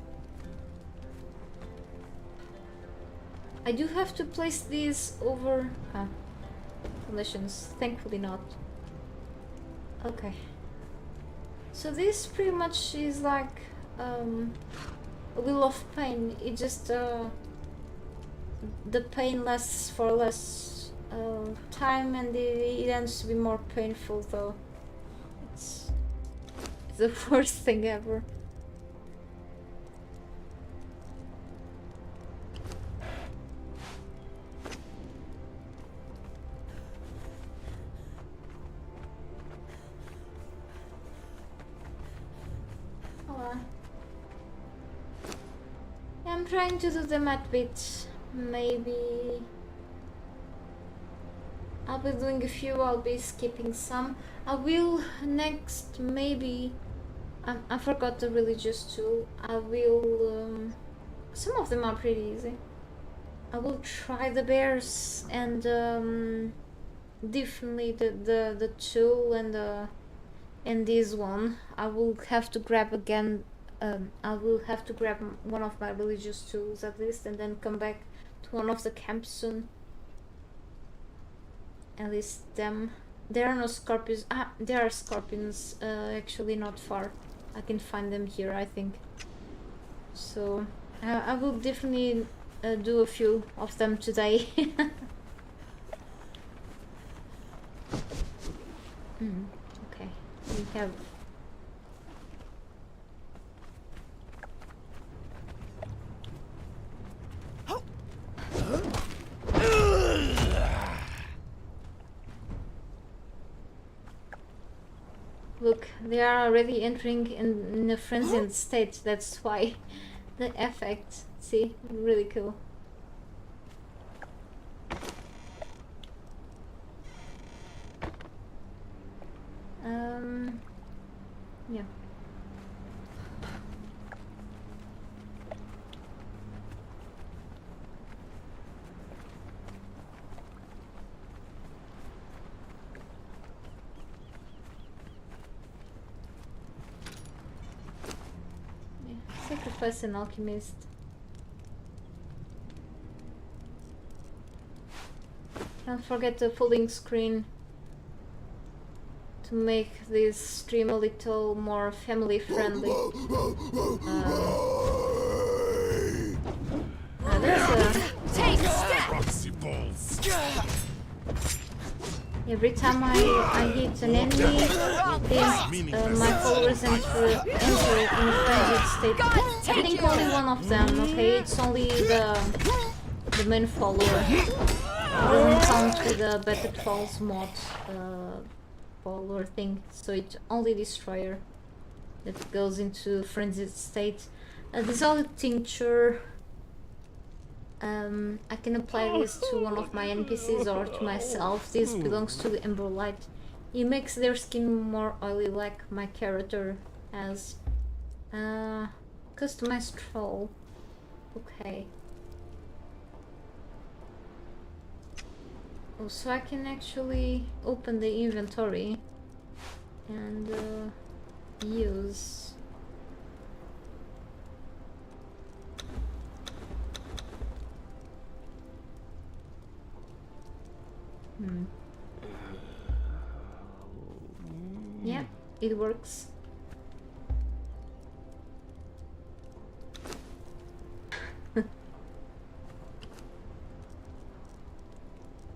Speaker 1: I do have to place these over foundations. Thankfully not. Okay. So this pretty much is like a wheel of pain. It just the pain lasts for less time, and it ends to be more painful though. It's the worst thing ever. I'm trying to do them at bits. Maybe I'll be doing a few, I'll be skipping some. I will next, maybe I forgot the religious tool. I will some of them are pretty easy. I will try the bears and definitely the tool and this one. I will have to grab again. I will have to grab one of my religious tools at least, and then come back to one of the camps soon. At least them. There are no scorpions. Ah, there are scorpions. Actually, not far. I can find them here, I think. So I will definitely do a few of them today. Okay, we have. Look, they are already entering in a frenzied state. That's why the effect. See, really cool. Yeah. Sacrifice an alchemist. Don't forget the folding screen to make this stream a little more family friendly.
Speaker 2: Take steps.
Speaker 1: Every time I hit an enemy, my followers enter in a frenzied state. I think only one of them, okay? It's only the main follower. It doesn't count with the Battered Falls mod follower thing, so it's only Destroyer that goes into frenzied state. Dissolved tincture. I can apply this to one of my NPCs or to myself. This belongs to the Ember Light. It makes their skin more oily like my character has. Customized troll. Okay. Oh, so I can actually open the inventory and use. it works.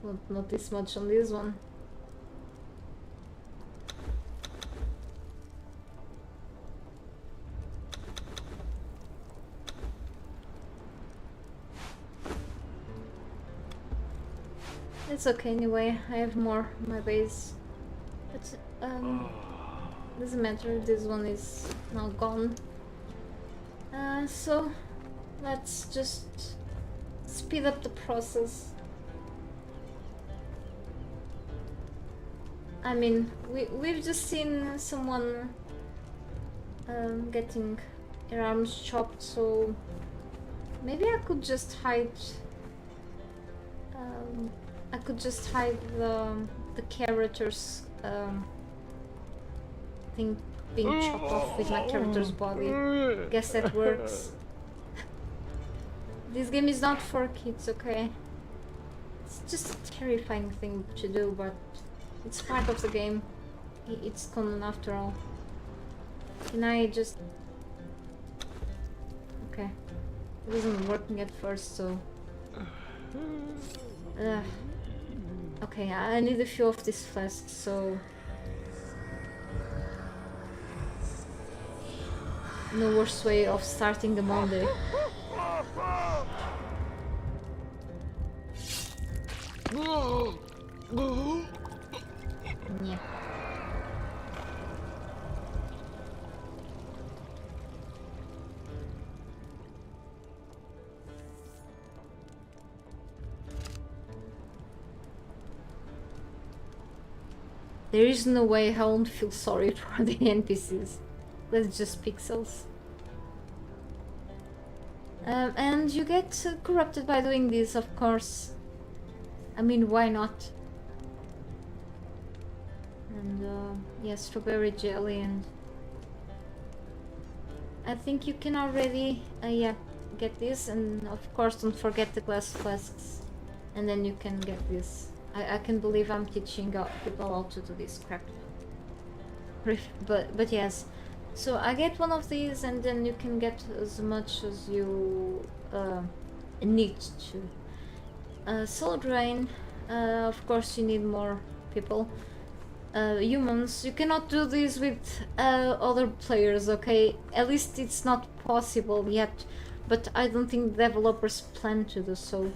Speaker 1: Won't notice much on this one. It's okay anyway, I have more on my base. But doesn't matter, this one is now gone. So let's just speed up the process. I mean, we've just seen someone getting their arms chopped, so maybe I could just hide. I could just hide the character's thing being chopped off with my character's body. Guess that works. This game is not for kids, okay? It's just a terrifying thing to do, but it's part of the game. It's Conan after all. Can I just... Okay. It wasn't working at first, so... Okay, I need a few of these flasks, so... No worse way of starting the Monday. Yeah. There is no way I won't feel sorry for the NPCs. That's just pixels. And you get corrupted by doing this, of course. I mean, why not? And yeah, strawberry jelly, and I think you can already yeah, get this, and of course don't forget the glass flasks, and then you can get this. I can't believe I'm teaching people how to do this crap. But yes, so I get one of these, and then you can get as much as you need to. Soul drain, of course you need more people. Humans, you cannot do this with other players, okay? At least it's not possible yet, but I don't think developers plan to do so.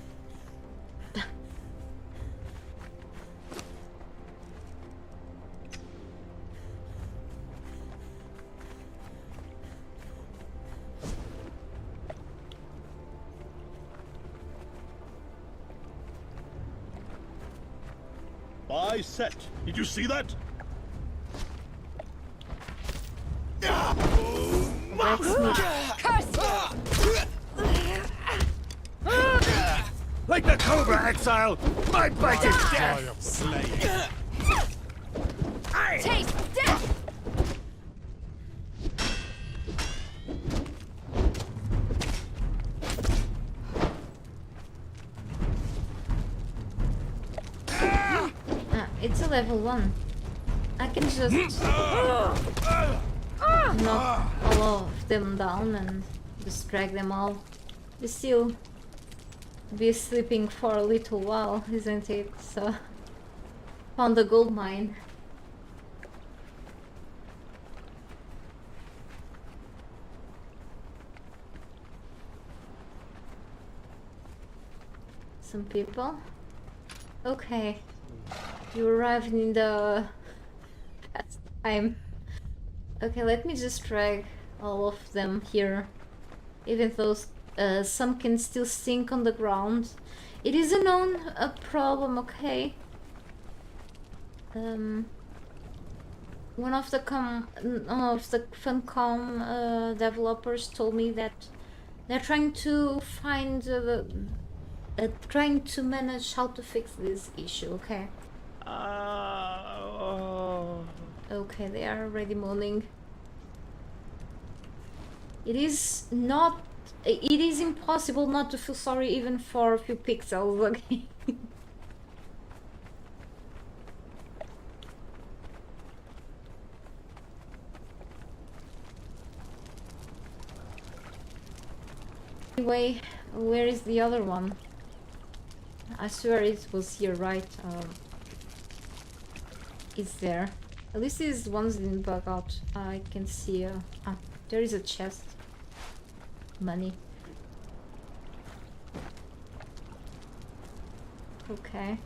Speaker 3: Buy set. Did you see that?
Speaker 1: That's
Speaker 3: Like the Cobra Exile, my bite is death.
Speaker 4: I am slain.
Speaker 2: Taste death!
Speaker 1: It's a level 1. I can just knock all of them down and just drag them all. We still be sleeping for a little while, isn't it? So, found the gold mine. Some people. Okay. You arrived in the past time. Okay, let me just drag all of them here. Even though some can still sink on the ground. It is a known problem, okay? One of the Funcom developers told me that they're trying to find trying to manage how to fix this issue, okay? Okay, they are already moaning. It is impossible not to feel sorry even for a few pixels, okay? Anyway, where is the other one? I swear it was here, right? It's there. At least these ones didn't bug out. I can see. There is a chest. Money. Okay.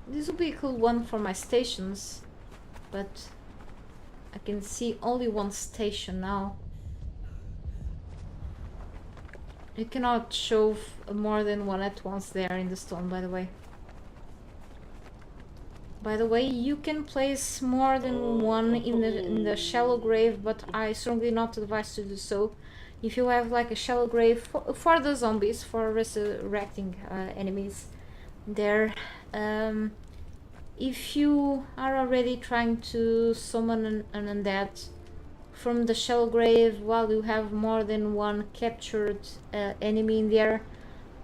Speaker 1: This will be a cool one for my stations, but I can see only one station now. You cannot show more than one at once there in the stone, by the way. By the way, you can place more than one in the shallow grave, but I strongly not advise to do so. If you have like a shallow grave for the zombies, for resurrecting enemies there, if you are already trying to summon an undead from the shallow grave while you have more than one captured enemy in there,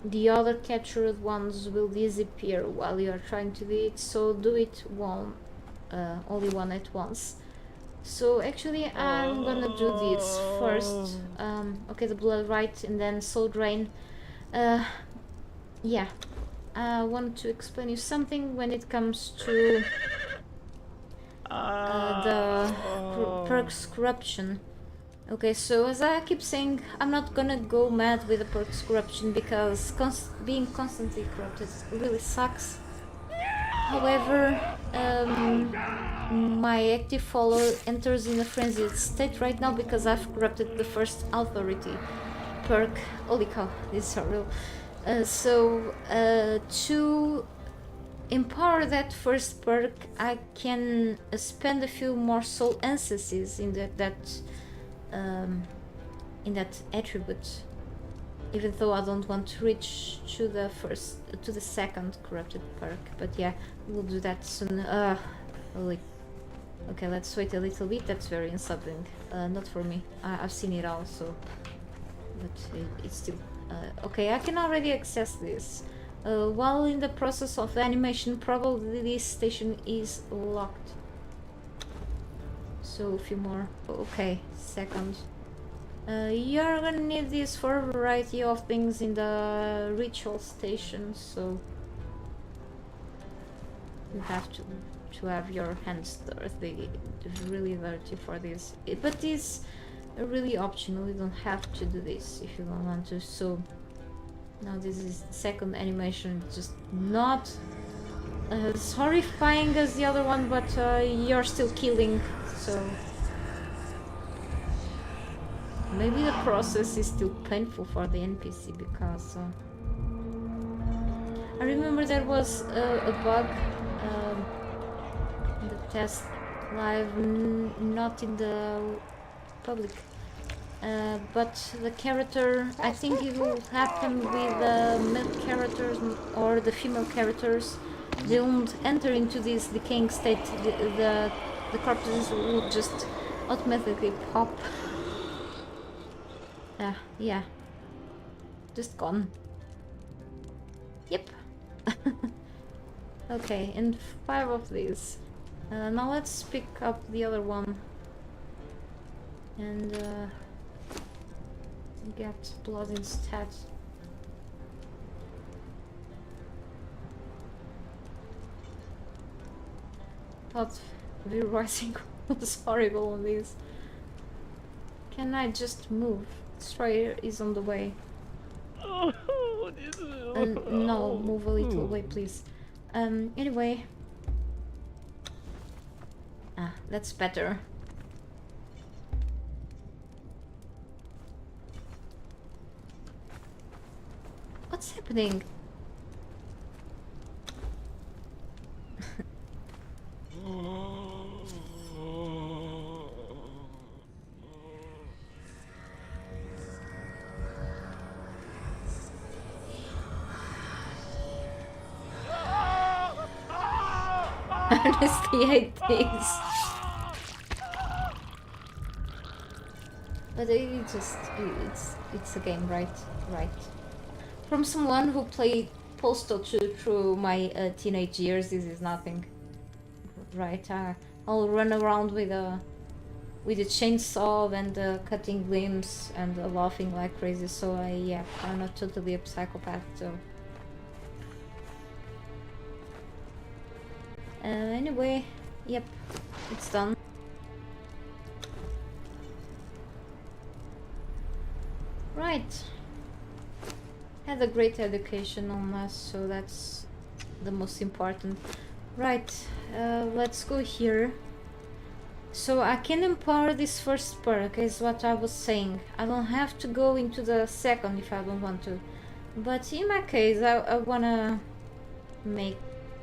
Speaker 1: the other captured ones will disappear while you are trying to do it, so do it only one at once. So actually I'm gonna do this first. Okay, the blood right, and then soul drain. Yeah, I want to explain you something when it comes to the perks corruption. Okay, so as I keep saying, I'm not gonna go mad with the perks corruption because being constantly corrupted really sucks. However, my active follower enters in a frenzied state right now because I've corrupted the first authority perk. Holy cow, this is real. So to empower that first perk, I can spend a few more soul essences in that attribute, even though I don't want to reach to the second corrupted perk. But yeah, we'll do that soon. Holy. Okay, let's wait a little bit. That's very unsettling. Not for me. I've seen it all, so. But it's still. Okay, I can already access this. While in the process of the animation, probably this station is locked. So a few more. Okay, second. You're gonna need this for a variety of things in the ritual station, so you have to have your hands dirty, really dirty for this. But it's really optional. You don't have to do this if you don't want to. So now this is the second animation, just not as horrifying as the other one, but you're still killing, so maybe the process is still painful for the NPC because I remember there was a bug in the test live, not in the public, but the character, I think it will happen with the male characters or the female characters. They won't enter into this decaying state. The corpses will just automatically pop. Yeah, just gone. Yep. Okay, and 5 of these. Now let's pick up the other one and get blood instead. Thought revising was horrible on this. Can I just move? Destroyer is on the way. No, move a little away, please. Anyway. That's better. What's happening? Honestly, I think. But it's a game, right? Right. From someone who played Postal 2 through my teenage years, this is nothing. Right? I'll run around with a with the chainsaw and cutting limbs and laughing like crazy. So yeah, I'm not totally a psychopath. So anyway, yep, it's done. Right. Had a great education on us, so that's the most important. Right, let's go here. So I can empower this first perk, is what I was saying. I don't have to go into the second if I don't want to. But in my case, I wanna make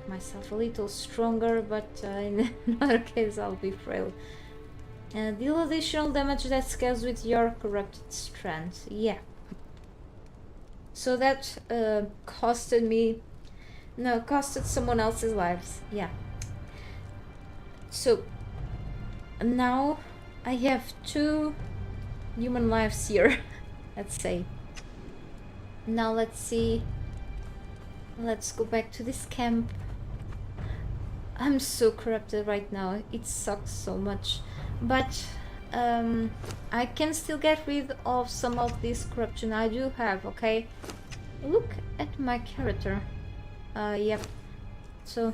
Speaker 1: myself a little stronger, but in another case I'll be frail. Deal additional damage that scales with your corrupted strength. Yeah. So that costed someone else's lives. Yeah. So now I have 2 human lives here. Let's say. Now let's see. Let's go back to this camp. I'm so corrupted right now. It sucks so much. But I can still get rid of some of this corruption I do have, okay? Look at my character. Yep. So,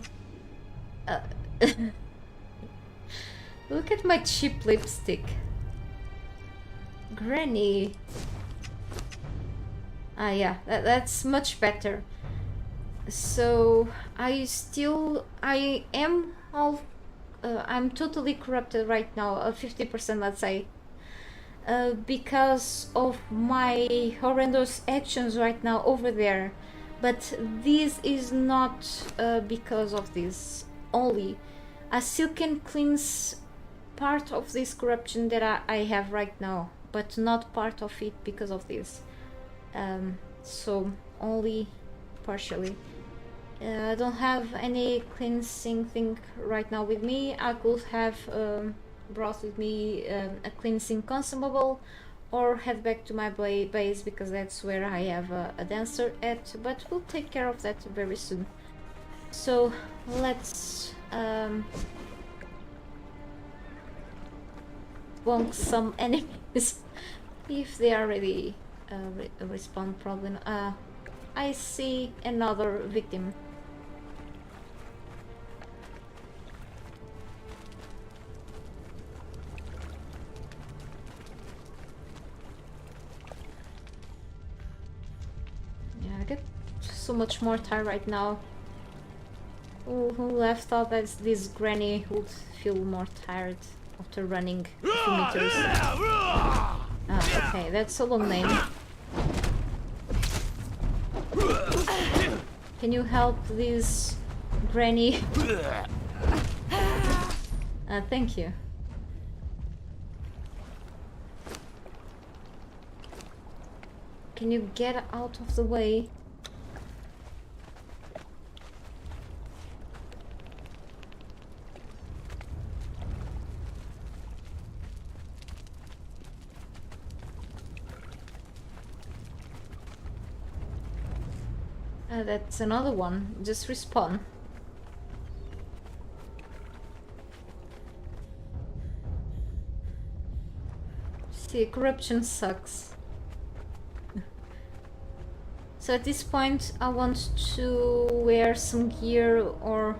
Speaker 1: look at my cheap lipstick. Granny. Yeah, that's much better. So, I'm totally corrupted right now, 50% let's say, because of my horrendous actions right now over there. But this is not because of this only. I still can cleanse part of this corruption that I have right now, but not part of it because of this. So only partially. I don't have any cleansing thing right now with me. I could have brought with me a cleansing consumable or head back to my base, because that's where I have a dancer at, but we'll take care of that very soon. So let's bonk some enemies if they are ready. Respawn problem. I see another victim. Yeah, I get so much more tired right now. Who left thought that this granny would feel more tired after running a few meters? Okay, that's a long name. Can you help this granny? Thank you. Can you get out of the way? That's another one. Just respawn. See, corruption sucks. So at this point I want to wear some gear or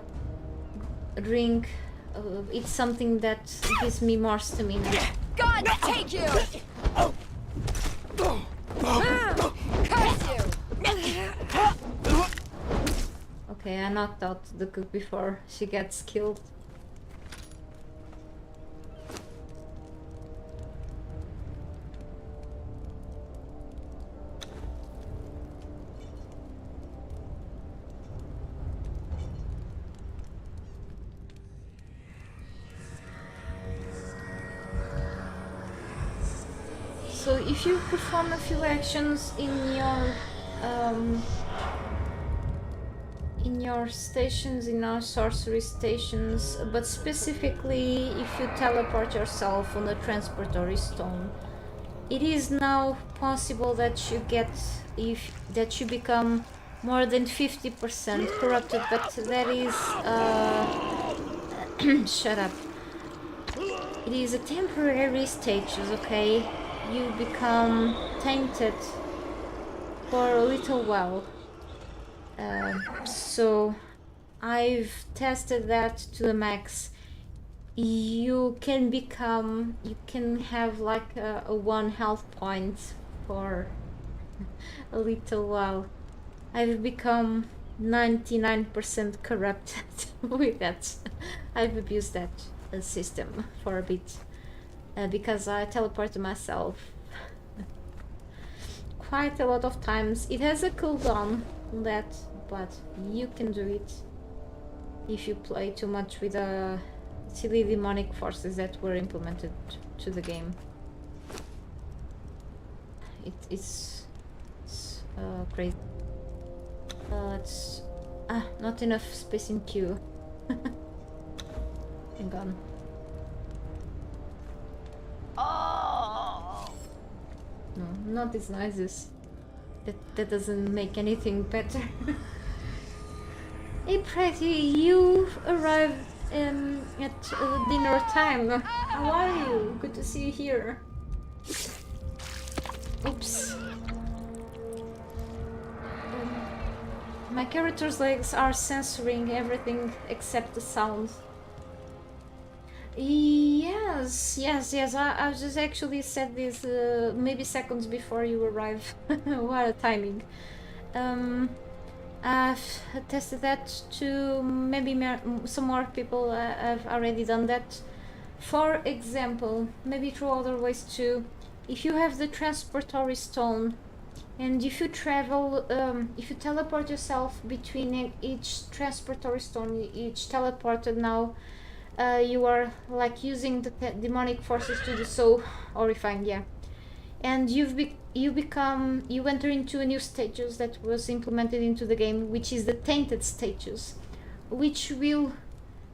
Speaker 1: drink, eat something that gives me more stamina.
Speaker 2: God take you! Curse you!
Speaker 1: Okay, I knocked out the cook before she gets killed. So if you perform a few actions in your stations, in our sorcery stations, but specifically if you teleport yourself on a transportory stone, it is now possible that you become more than 50% corrupted, but that is shut up. it is a temporary status, okay? You become tainted for a little while. So I've tested that to the max. You can have like a 1 health point for a little while. I've become 99% corrupted with that. I've abused that system for a bit because I teleported myself quite a lot of times. It has a cooldown on that, but you can do it if you play too much with the silly demonic forces that were implemented to the game. It's crazy. It's not enough space in queue. Hang on.
Speaker 2: Oh!
Speaker 1: No, not these noises. That doesn't make anything better. Hey Pretty, you arrived at dinner time. How are you? Good to see you here. Oops. My character's legs are censoring everything except the sound. Yes. I just actually said this maybe seconds before you arrive. What a timing. I've tested that to maybe some more people have already done that. For example, maybe through other ways too. If you have the transportory stone, and if you travel, if you teleport yourself between each transportory stone, each teleported now, you are like using the demonic forces to do so. Horrifying, yeah. And you enter into a new status that was implemented into the game, which is the tainted status, which will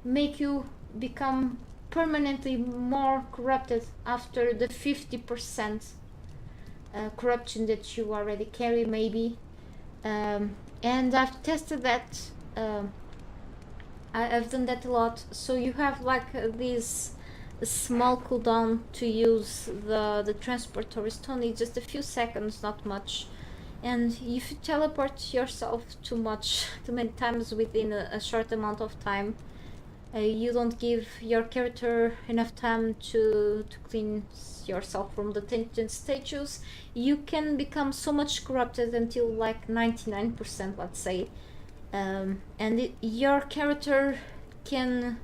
Speaker 1: make you become permanently more corrupted after the 50% corruption that you already carry, maybe. And I've tested that. I've done that a lot. So you have like this small cooldown to use the transportory stone. It's just a few seconds, not much. And if you teleport yourself too many times within a short amount of time, you don't give your character enough time to clean yourself from the tainted status, you can become so much corrupted until like 99%, let's say. And your character can,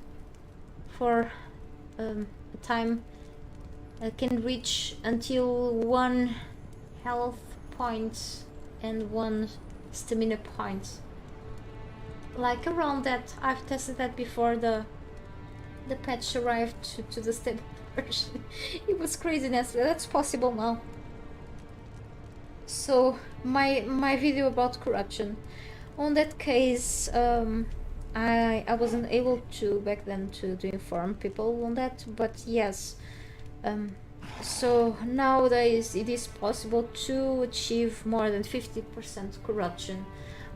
Speaker 1: for a time, can reach until 1 health point and 1 stamina point. Like around that. I've tested that before the patch arrived to the stable version. It was craziness. That's possible now. So my video about corruption. On that case, I wasn't able to back then to inform people on that, but yes. So nowadays it is possible to achieve more than 50% corruption.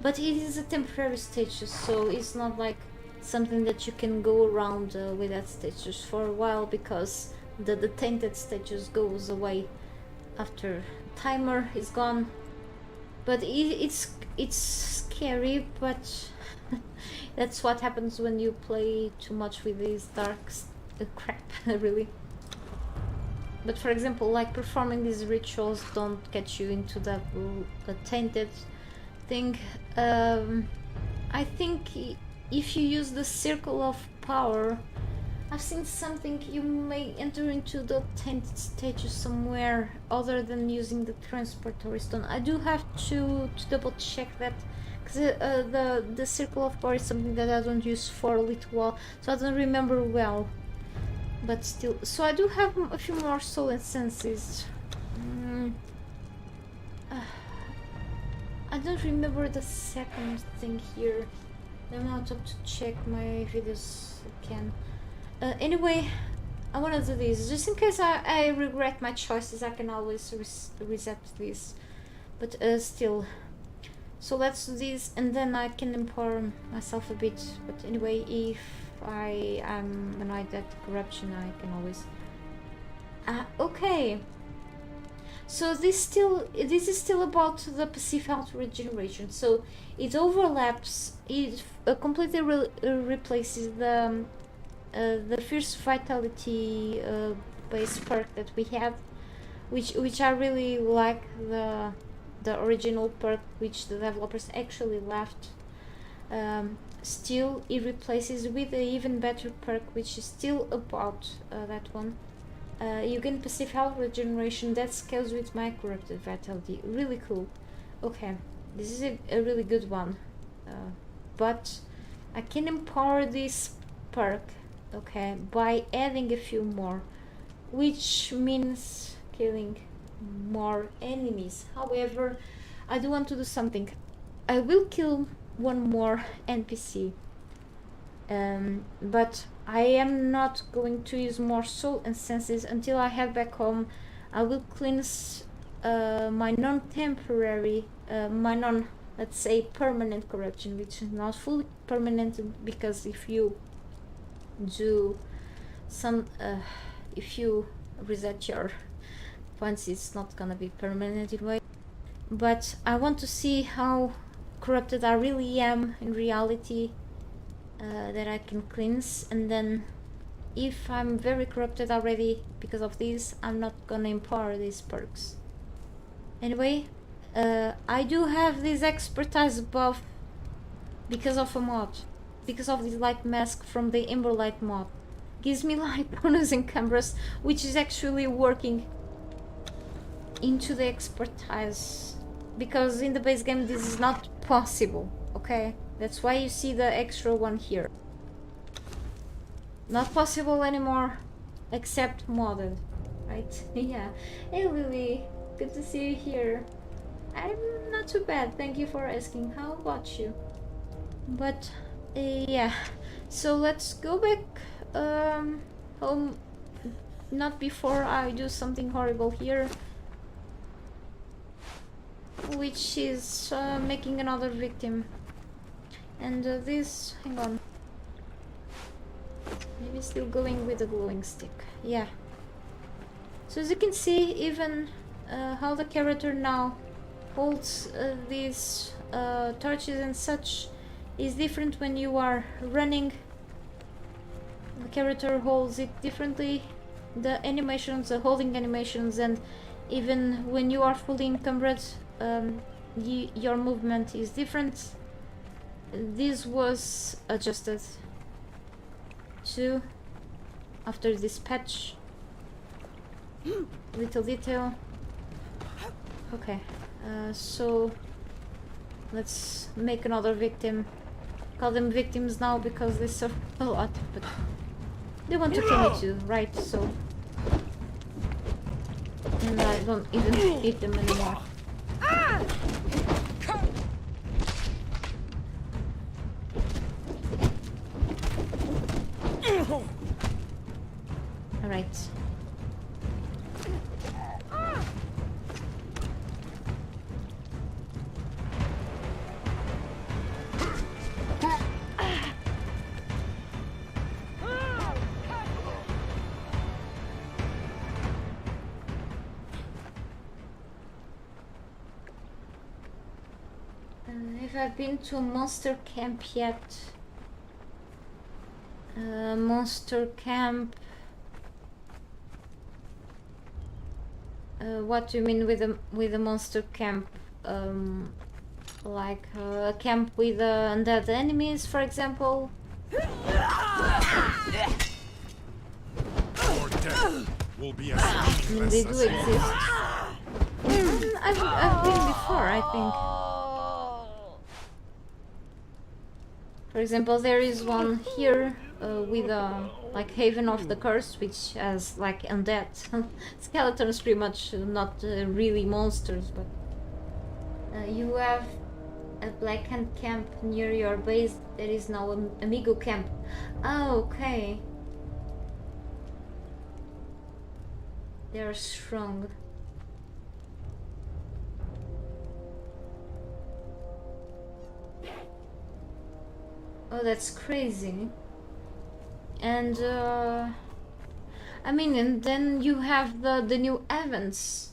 Speaker 1: But it is a temporary status, so it's not like something that you can go around with that status for a while, because the tainted status goes away after timer is gone. But it's scary, but that's what happens when you play too much with these dark crap, really. But for example, like performing these rituals don't get you into the tainted thing. I think if you use the circle of power, I've seen something, you may enter into the tainted status somewhere other than using the transportory stone. I do have to double check that, because the circle of power is something that I don't use for a little while, so I don't remember well. But still, so I do have a few more soul essences. I don't remember the second thing here. I'm not up to check my videos again. Anyway, I want to do this just in case I regret my choices. I can always reset this, but still. So let's do this, and then I can empower myself a bit. But anyway, if I'm annoyed at corruption, I can always Okay. So this is still about the passive health regeneration. So it overlaps. It completely replaces the fierce vitality base perk that we had, which I really like the original perk which the developers actually left. Still, it replaces with an even better perk which is still about that one. You gain passive health regeneration that scales with my corrupted vitality. Really cool. Okay, this is a really good one. But I can empower this perk, okay, by adding a few more, which means killing more enemies. However, I do want to do something. I will kill one more NPC. But I am not going to use more soul and senses until I head back home. I will cleanse my non-temporary, let's say, permanent corruption, which is not fully permanent, because if you do some, if you reset your points, it's not gonna be permanent anyway. But I want to see how corrupted I really am in reality. That I can cleanse, and then if I'm very corrupted already because of this, I'm not gonna empower these perks. Anyway, I do have this expertise buff because of a mod, because of this light mask from the Ember Light mod. Gives me light bonus and cameras, which is actually working into the expertise, because in the base game this is not possible, okay? That's why you see the extra one here. Not possible anymore, except modded, right? Yeah. Hey Lily, good to see you here. I'm not too bad, thank you for asking. How about you? But yeah, so let's go back home. Not before I do something horrible here, which is making another victim. And this, hang on, maybe still going with the glowing stick. Yeah. So as you can see, even how the character now holds these torches and such is different when you are running. The character holds it differently. The animations, the holding animations, and even when you are fully encumbered, your movement is different. This was adjusted too after this patch. Little detail. Okay, so let's make another victim. Call them victims now because they suffer a lot, but they want to kill me too, right? So, and I don't even hate them anymore. Alright. Have I been to a monster camp yet? Monster camp. What do you mean with a monster camp? Like a camp with undead enemies, for example?
Speaker 3: Your death will be as meaningless
Speaker 1: They do
Speaker 3: as
Speaker 1: exist. I've been before, I think. For example, there is one here with like Haven of the Curse, which has like undead skeletons, pretty much, not really monsters, but you have a Black Hand camp near your base. There is now an Amigo camp. Oh, okay. They are strong. Oh, that's crazy. And I mean, and then you have the new events.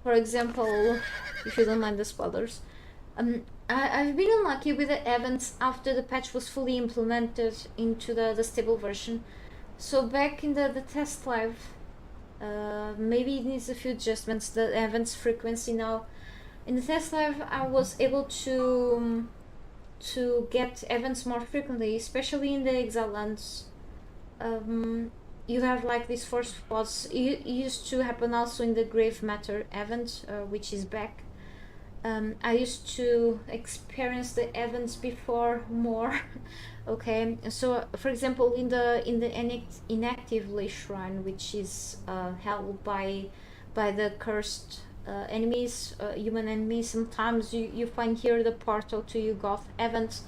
Speaker 1: For example, if you don't mind the spoilers, I've been unlucky with the events after the patch was fully implemented into the stable version. So back in the test live, maybe it needs a few adjustments, the events frequency now. In the test live, I was able to get events more frequently, especially in the Exile lands. You have like these force spots. It used to happen also in the Grave Matter event, which is back. I used to experience the events before more. Okay, so for example, in the inactive Lay Shrine, which is held by the cursed enemies, human enemies, sometimes you find here the portal to Yugoth event.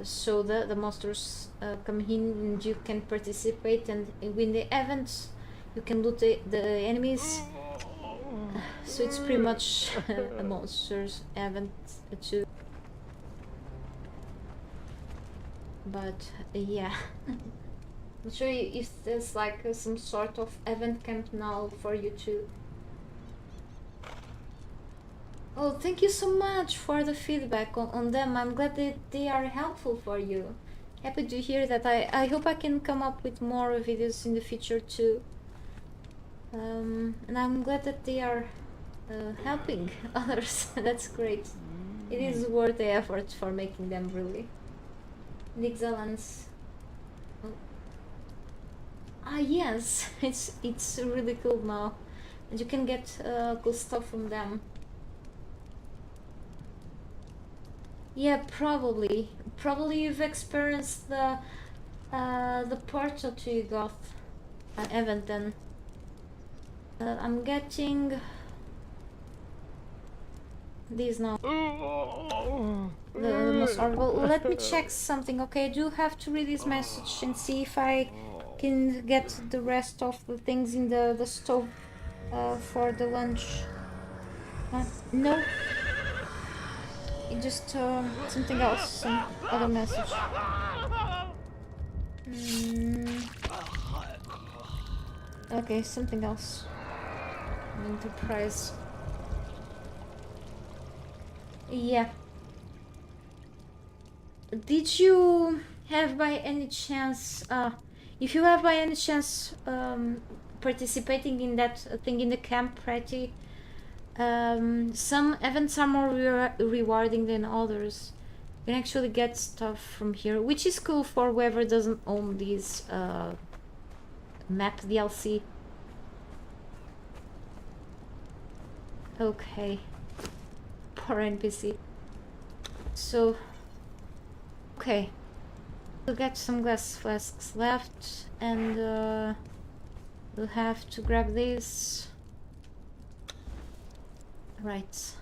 Speaker 1: So the monsters come in and you can participate and win the events. You can loot the enemies. So it's pretty much a monsters event too. But yeah, I'm sure if there's like some sort of event camp now for you too. Oh, thank you so much for the feedback on them. I'm glad that they are helpful for you. Happy to hear that. I hope I can come up with more videos in the future too. And I'm glad that they are helping others. That's great. It is worth the effort for making them, really. The excellence. Oh. Ah yes, it's really cool now, and you can get cool stuff from them. Yeah, probably you've experienced the portal to Yugoth event then. I'm getting these now. The most horrible. Let me check something. Okay, I do have to read this message and see if I can get the rest of the things in the stove for the lunch. No. It just something else, some other message. Okay, something else. Enterprise. Yeah. Did you have by any chance, if you have by any chance participating in that thing in the camp party, some events are more rewarding than others. You can actually get stuff from here, which is cool for whoever doesn't own these map DLC. Okay. Poor NPC. So, okay. We'll get some glass flasks left, and we'll have to grab this. Right.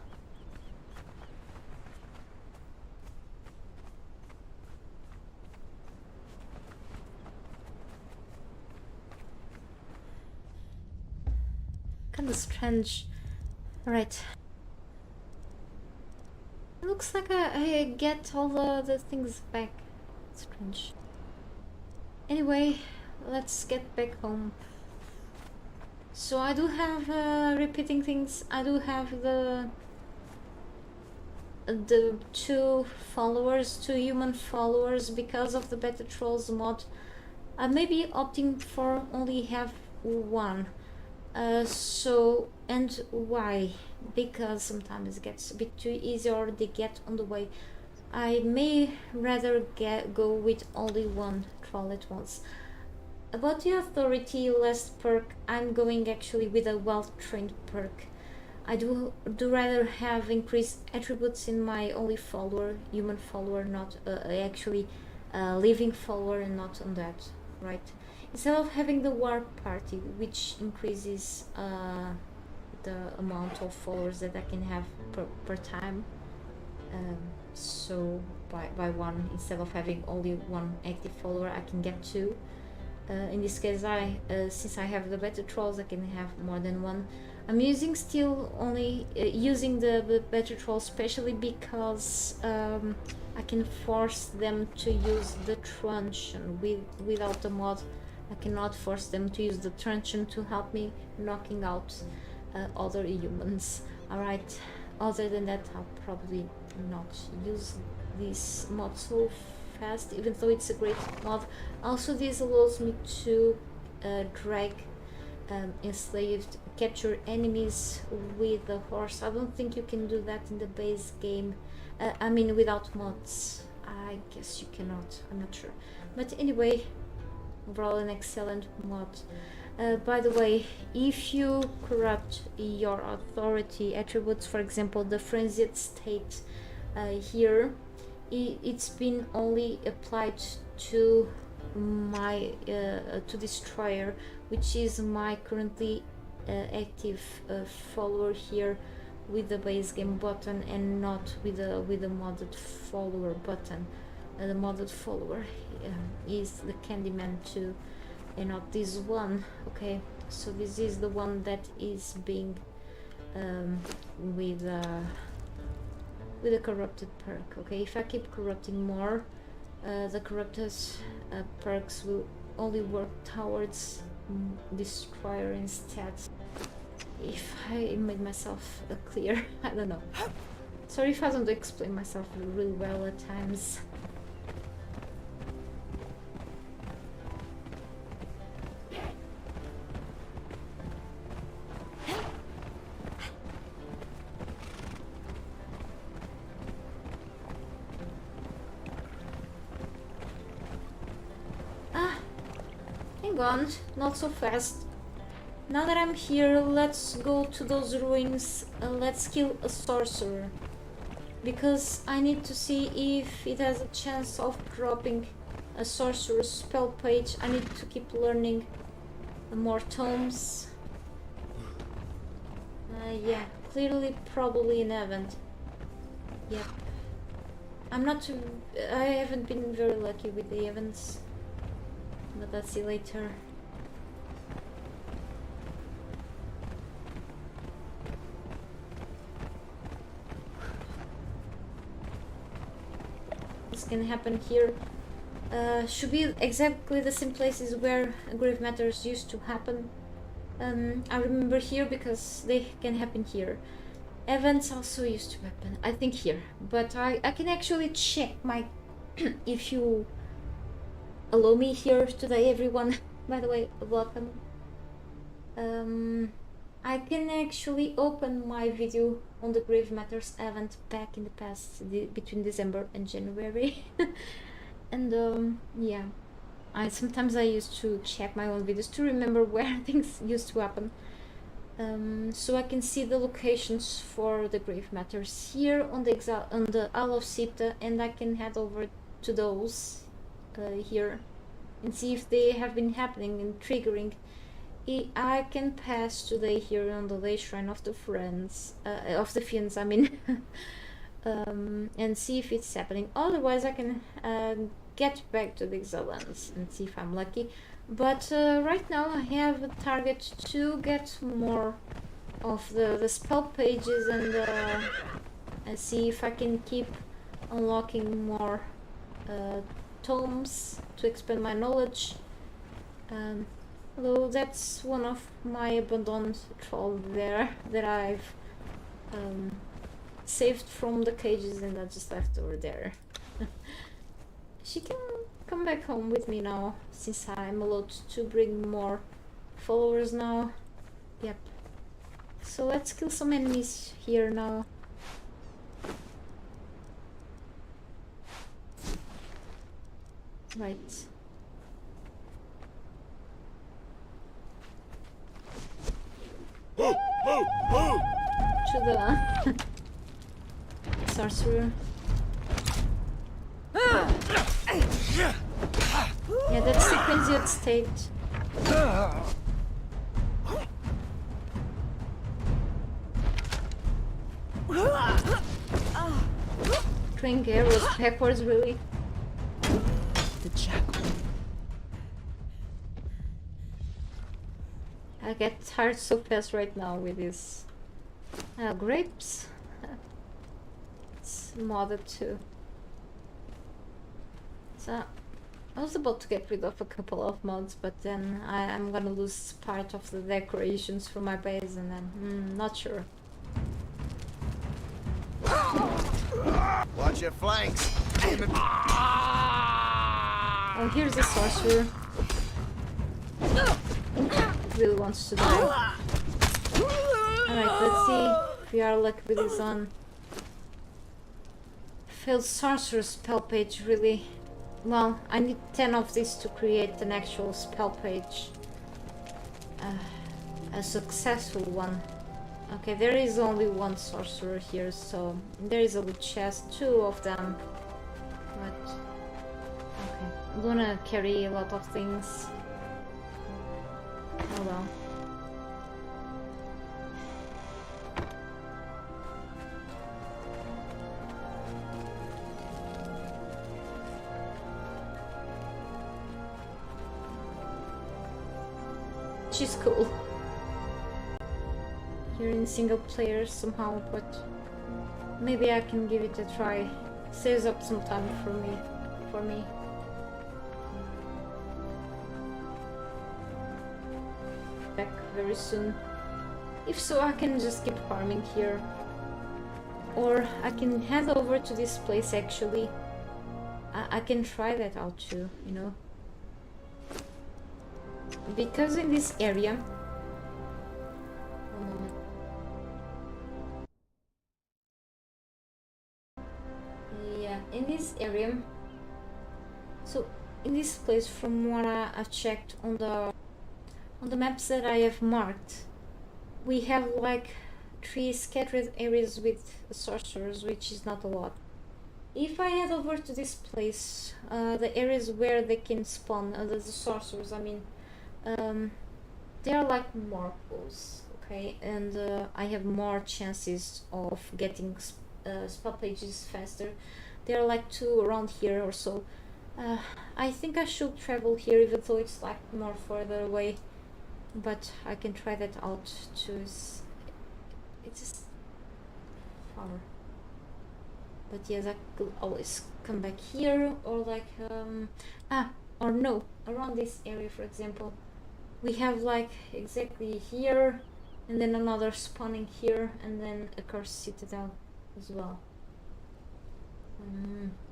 Speaker 1: Kinda strange. Right. Looks like I get all the things back. Strange. Anyway, let's get back home. So I do have repeating things. I do have the 2 followers, 2 human followers because of the Better Trolls mod. I may be opting for only have 1. So, and why? Because sometimes it gets a bit too easy or they get on the way. I may rather go with only 1 troll at once. About the authority last perk, I'm going actually with a well-trained perk. I do rather have increased attributes in my only follower, human follower, not actually living follower, and not on that, right? Instead of having the war party, which increases the amount of followers that I can have per time. So by 1, instead of having only 1 active follower, I can get 2. In this case, since I have the better trolls, I can have more than 1. I'm using still only using the better trolls, especially because I can force them to use the truncheon without the mod. I cannot force them to use the truncheon to help me knocking out other humans. Alright, other than that, I'll probably not use this mod so fast, even though it's a great mod. Also, this allows me to drag enslaved, capture enemies with a horse. I don't think you can do that in the base game. I mean, without mods. I guess you cannot, I'm not sure. But anyway, overall an excellent mod. By the way, if you corrupt your authority attributes, for example the frenzied state here, it's been only applied to my to destroyer, which is my currently active follower here with the base game button, and not with the modded follower button. The modded follower is the Candyman 2 and not this one. Okay, so this is the one that is being with a corrupted perk. Okay, if I keep corrupting more, the corrupted perks will only work towards destroyer instead. If I made myself clear, I don't know. Sorry if I don't explain myself really well at times. Hang on, not so fast. Now that I'm here, let's go to those ruins. Let's kill a sorcerer, because I need to see if it has a chance of dropping a sorcerer's spell page. I need to keep learning more tomes. Yeah, clearly probably an event. Yep. I haven't been very lucky with the events, but I'll see later. This can happen here. Should be exactly the same places where grave matters used to happen. I remember here because they can happen here. Events also used to happen, I think, here, but I can actually check my if you allow me here today, everyone. By the way, welcome. I can actually open my video on the Grave Matters event back in the past, between December and January. And yeah, sometimes I used to check my own videos to remember where things used to happen. So I can see the locations for the Grave Matters here on the Isle of Sipta, and I can head over to those here and see if they have been happening and triggering. I can pass today here on the Lay Shrine of the Fiends, I mean, and see if it's happening. Otherwise, I can get back to the Exillands and see if I'm lucky. But right now I have a target to get more of the spell pages and see if I can keep unlocking more tomes to expand my knowledge. Although that's one of my abandoned trolls there that I've saved from the cages and I just left over there. She can come back home with me now, since I'm allowed to bring more followers now. Yep. So let's kill some enemies here now. Right. To the sorcerer. Yeah, that's the frenzied state. Throwing arrows backwards, really?
Speaker 4: The jackal.
Speaker 1: I get tired so fast right now with these grapes. It's modded too. So I was about to get rid of a couple of mods, but then I'm gonna lose part of the decorations for my base, and then not sure.
Speaker 3: Watch your flanks.
Speaker 1: Oh, here's the sorcerer. Really wants to die. Alright, let's see if we are lucky with this on. Failed sorcerer spell page, really. Well, I need 10 of these to create an actual spell page. A successful one. Okay, there is only one sorcerer here, so there is a loot chest, 2 of them. But okay, I'm gonna carry a lot of things. Oh well. She's cool. You're in single player somehow, but maybe I can give it a try. Saves up some time for me. Back very soon. If so, I can just keep farming here. Or I can head over to this place actually. I can try that out too, you know. Because in this area... One moment. Yeah, in this area... So, in this place, from what I've checked on the maps that I have marked, we have like 3 scattered areas with sorcerers, which is not a lot. If I head over to this place, the areas where they can spawn, the sorcerers, I mean, they are like marbles, okay, and I have more chances of getting spell pages faster. There are like 2 around here or so. I think I should travel here, even though it's like more further away, but I can try that out too. It's just far. But yes, I could always come back here, or like or no, around this area, for example, we have like exactly here, and then another spawning here, and then a cursed citadel as well.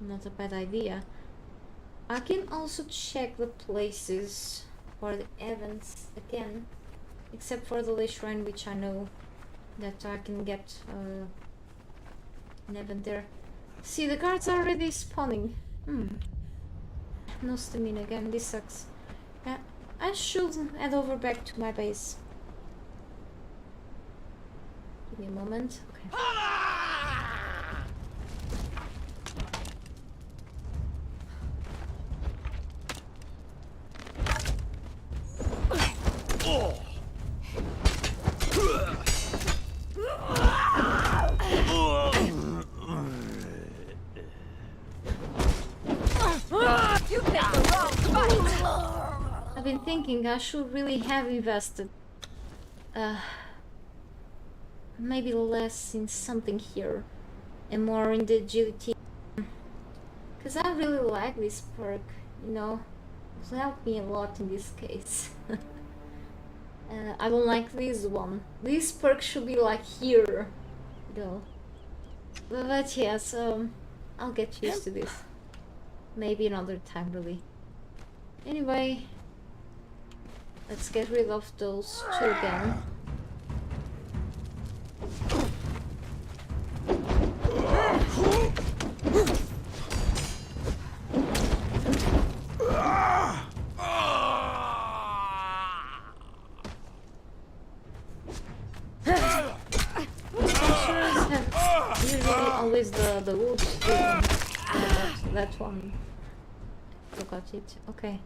Speaker 1: Not a bad idea. I can also check the places for the events again, except for the Lich Shrine, which I know that I can get an event there. See, the guards are already spawning. No stamina again, this sucks. Yeah, I should head over back to my base. Give me a moment. Okay. I've been thinking I should really have invested maybe less in something here and more in the agility, because I really like this perk, you know. It's helped me a lot in this case. I don't like this one. This perk should be like here, you know. But yes, I'll get used to this. Maybe another time, really. Anyway, let's get rid of those 2 again. Always the wood that one. Forgot it. Okay.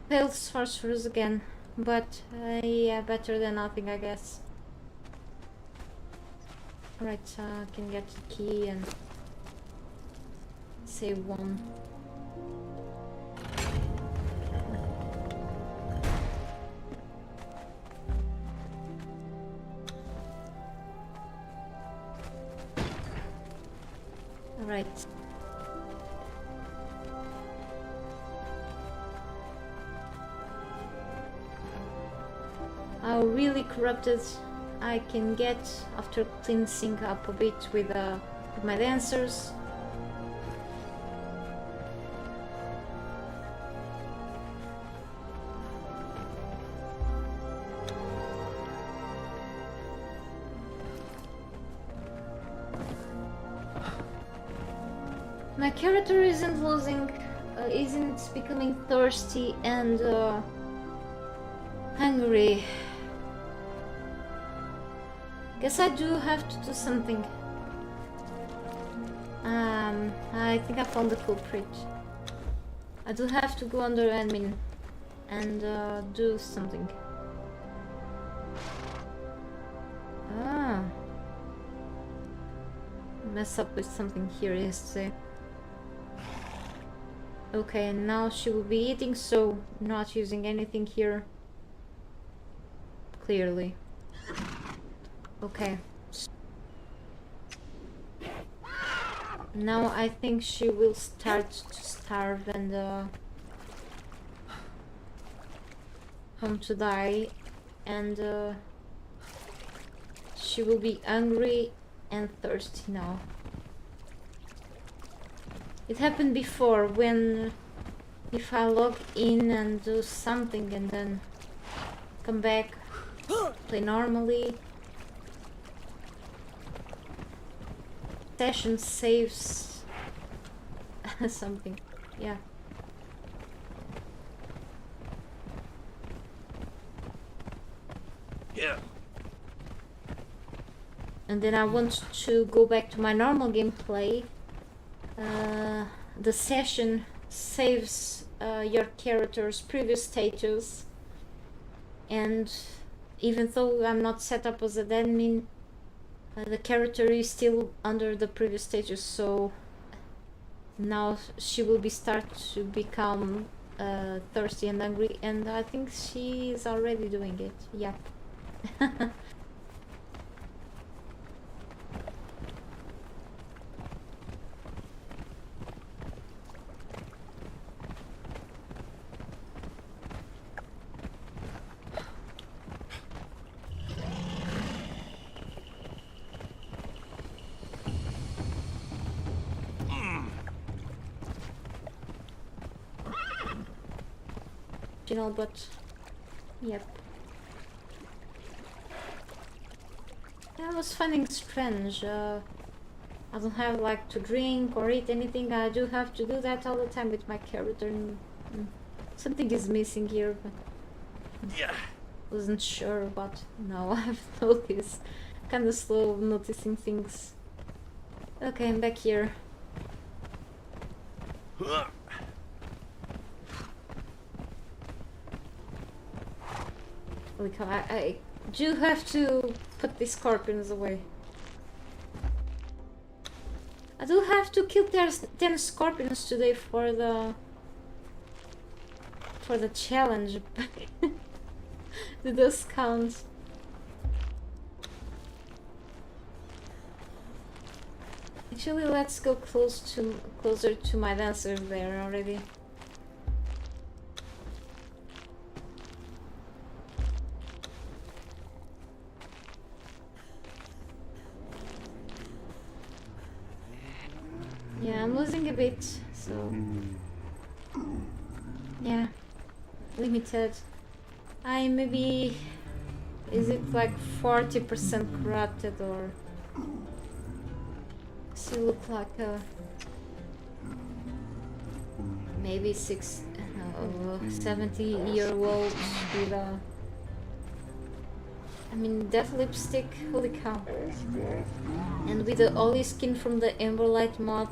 Speaker 1: Failed sorcerers again, but yeah, better than nothing, I guess. Alright, I can get the key and save 1. Alright. how really corrupted I can get after cleansing up a bit with my dancers. My character isn't isn't becoming thirsty and hungry. Guess I do have to do something. I think I found the culprit. I do have to go under admin and do something. Ah. Mess up with something here yesterday. Okay, now she will be eating, so not using anything here. Clearly. Okay. Now I think she will start to starve and come to die, and she will be hungry and thirsty now. It happened before when if I log in and do something and then come back, play normally, session saves something. Yeah.
Speaker 3: Yeah.
Speaker 1: And then I want to go back to my normal gameplay. The session saves your character's previous status, and even though I'm not set up as an admin, the character is still under the previous status, so now she will be start to become thirsty and hungry, and I think she is already doing it. Yep. But yep. I was finding strange. I don't have like to drink or eat anything. I do have to do that all the time with my character. And something is missing here, but
Speaker 3: Yeah.
Speaker 1: wasn't sure what. Now I've noticed. Kind of slow noticing things. Okay, I'm back here. Like I do have to put these scorpions away. I do have to kill 10 scorpions today for the challenge. Do those count? Actually, let's go closer to my dancers there already. Yeah, I'm losing a bit, so yeah, limited. I maybe, is it like 40% corrupted, or still look like a maybe 70-year-old with a, I mean, death lipstick, holy cow, and with the olive skin from the Emberlight mod.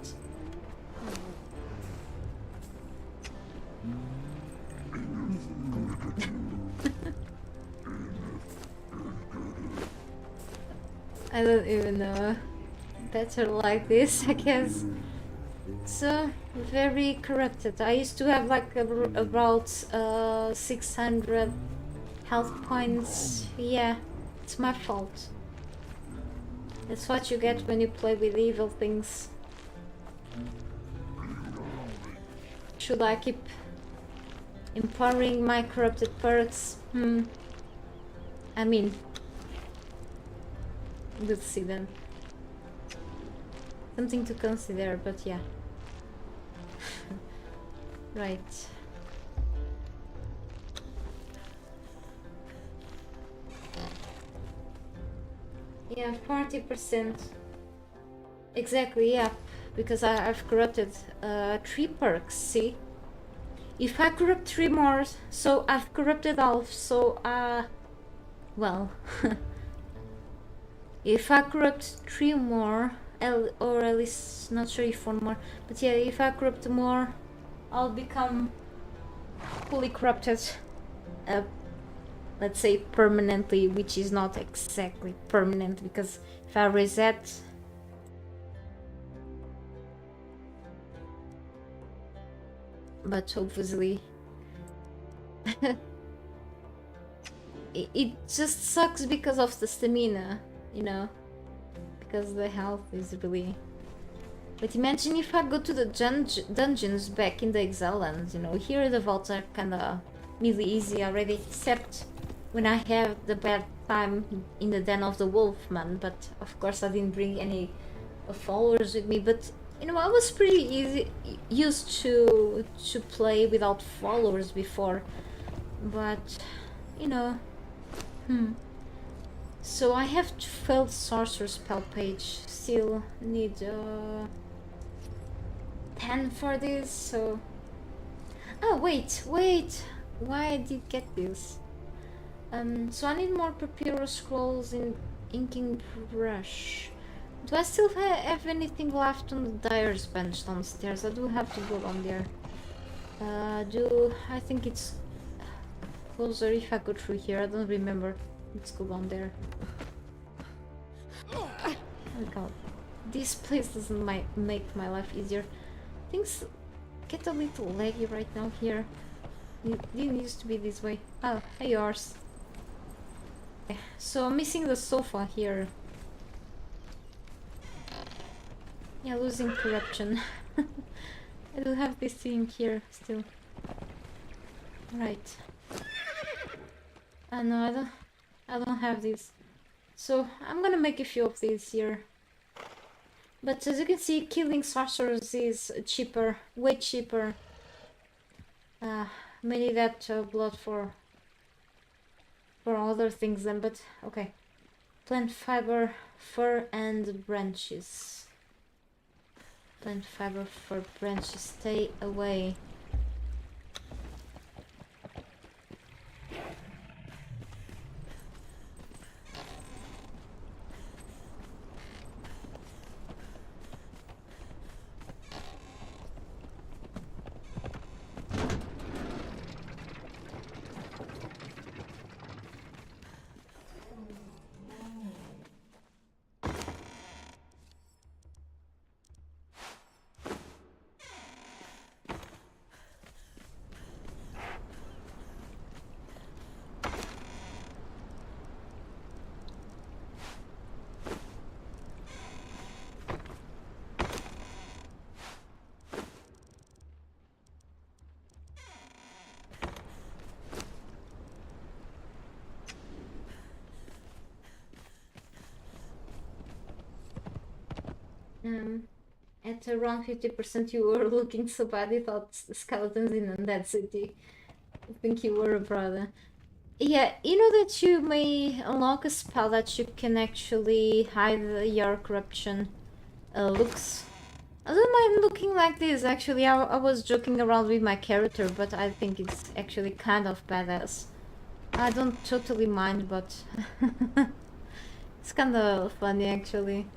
Speaker 1: I don't even know. Better like this, I guess. So very corrupted. I used to have like about 600 health points. Yeah, it's my fault. That's what you get when you play with evil things. Should I keep empowering my corrupted perks? I mean, we'll see then. Something to consider, but yeah. Right. Yeah, 40%. Exactly, yeah. Because I've corrupted 3 perks, see? If I corrupt 3 more, so I've corrupted half, so well. If I corrupt 3 more, or at least not sure if 1 more, but yeah, if I corrupt more, I'll become fully corrupted. Let's say permanently, which is not exactly permanent, because if I reset, but obviously it just sucks because of the stamina, you know, because the health is really. But imagine if I go to the dungeons back in the Exile lands, you know, here the vaults are kinda really easy already, except when I have the bad time in the Den of the Wolfman. But of course I didn't bring any followers with me, but you know, I was pretty used to play without followers before, but you know, so I have failed sorcerer spell page, still need 10 for this, so oh wait, why I did get this? So I need more papyrus scrolls in inking brush. Do I still have anything left on the dyer's bench downstairs? I do have to go down there. I think it's closer if I go through here. I don't remember. Let's go down there. Oh my god. This place doesn't make my life easier. Things get a little laggy right now here. It didn't used to be this way. Oh, hey yours. So I'm missing the sofa here. Yeah, losing corruption. I do have this thing here still. Right. No, I don't have this. So I'm gonna make a few of these here. But as you can see, killing sorcerers is cheaper, way cheaper. May need that blood for other things then, but okay. Plant fiber, fur, and branches. Plant fiber, fur, branches, stay away. At around 50% you were looking so bad you thought skeletons in Undead City. I think you were a brother. Yeah, you know that you may unlock a spell that you can actually hide your corruption looks. I don't mind looking like this, actually. I was joking around with my character, but I think it's actually kind of badass. I don't totally mind, but it's kind of funny actually.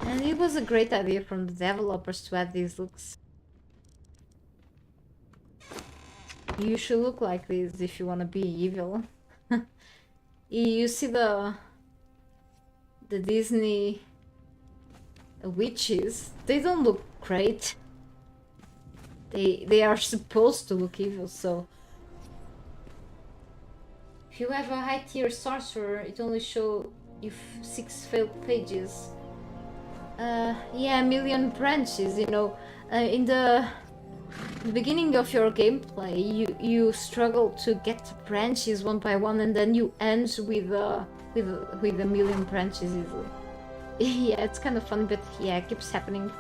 Speaker 1: And it was a great idea from the developers to add these looks. You should look like this if you want to be evil. You see the Disney witches, they don't look great. They are supposed to look evil, so if you have a high tier sorcerer, it only shows you 6 failed pages. Yeah, a million branches, you know. In the the beginning of your gameplay, you struggle to get branches one by one, and then you end with a million branches easily. Yeah, it's kind of fun, but yeah, it keeps happening.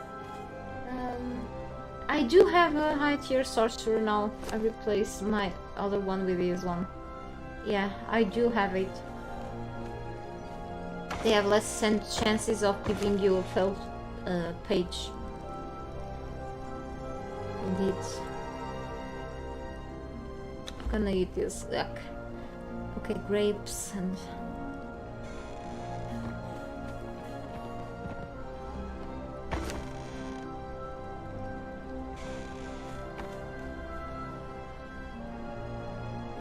Speaker 1: I do have a high tier sorcerer now. I replaced my other one with this one. Yeah, I do have it. They have less chances of giving you a failed page. Indeed. I'm gonna eat this. Yuck. Okay, grapes and...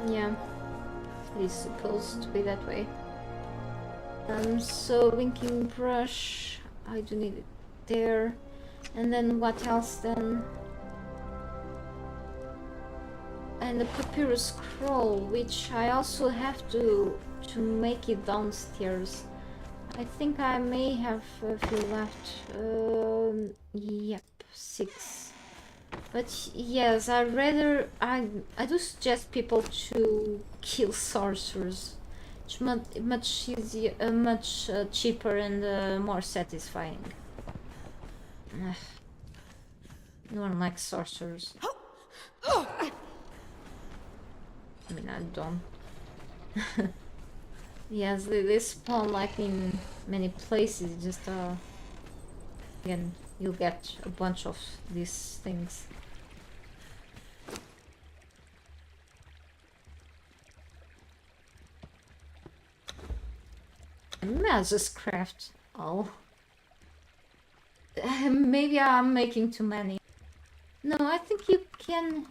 Speaker 1: yeah, it is supposed to be that way. So winking brush, I do need it there. And then what else then? And the papyrus scroll, which I also have to make it downstairs. I think I may have a few left. Yep, 6. But yes, I do suggest people to kill sorcerers. It's much easier, much cheaper and more satisfying. No one likes sorcerers. I mean, I don't. Yes, they spawn like in many places. Just again, you'll get a bunch of these things. I'll just craft all. Maybe I'm making too many. No, I think you can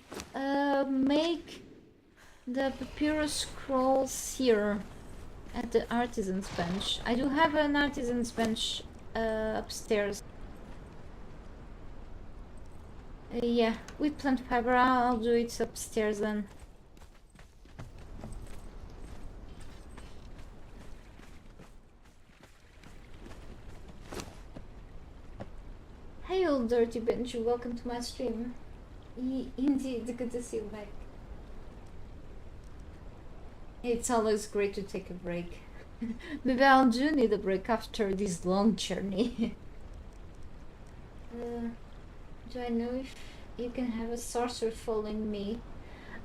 Speaker 1: make the papyrus scrolls here at the artisan's bench. I do have an artisan's bench upstairs. Yeah, with plant fiber, I'll do it upstairs then. Hey old dirty bench, welcome to my stream. Indeed, good to see you back. It's always great to take a break. Maybe I do need a break after this long journey. Do I know if you can have a sorcerer following me?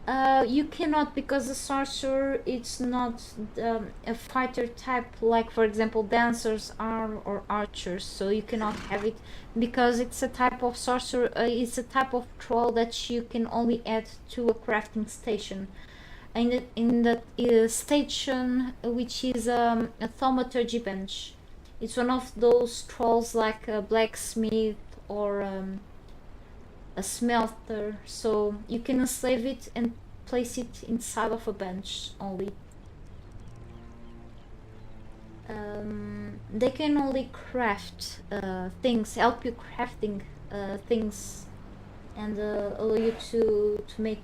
Speaker 1: You cannot, because the sorcerer it's not a fighter type like, for example, dancers are or archers, so you cannot have it because it's a type of sorcerer. It's a type of troll that you can only add to a crafting station. In the station, which is a thaumaturgy bench, it's one of those trolls like a blacksmith or a smelter, so you can enslave it and place it inside of a bench only. They can only craft things, help you crafting things, and allow you to make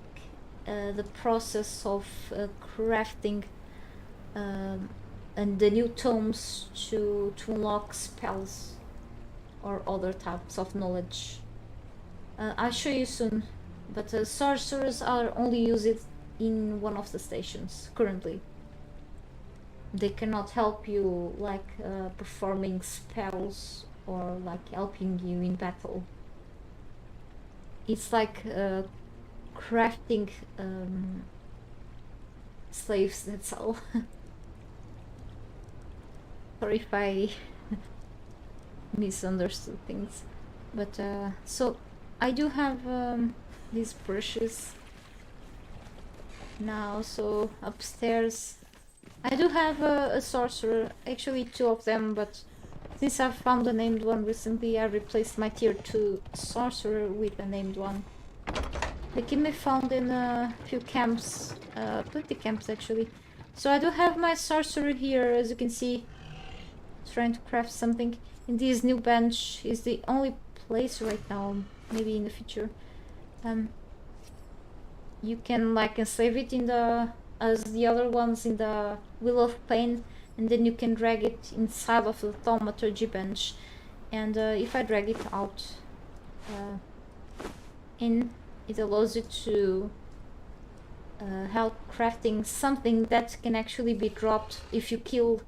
Speaker 1: the process of crafting and the new tomes to unlock spells or other types of knowledge. I'll show you soon, but sorcerers are only used in one of the stations currently. They cannot help you like performing spells or like helping you in battle. It's like crafting slaves, that's all. Sorry if I misunderstood things, but so I do have these brushes now. So upstairs I do have a sorcerer, actually 2 of them, but since I've found a named one recently, I replaced my tier 2 sorcerer with a named one. They can be found in a few camps, plenty camps actually. So I do have my sorcerer here, as you can see, trying to craft something. And this new bench is the only place right now, maybe in the future. You can like enslave it in the, as the other ones in the Wheel of Pain, and then you can drag it inside of the thaumaturgy bench. And if I drag it out it allows you to help crafting something that can actually be dropped if you kill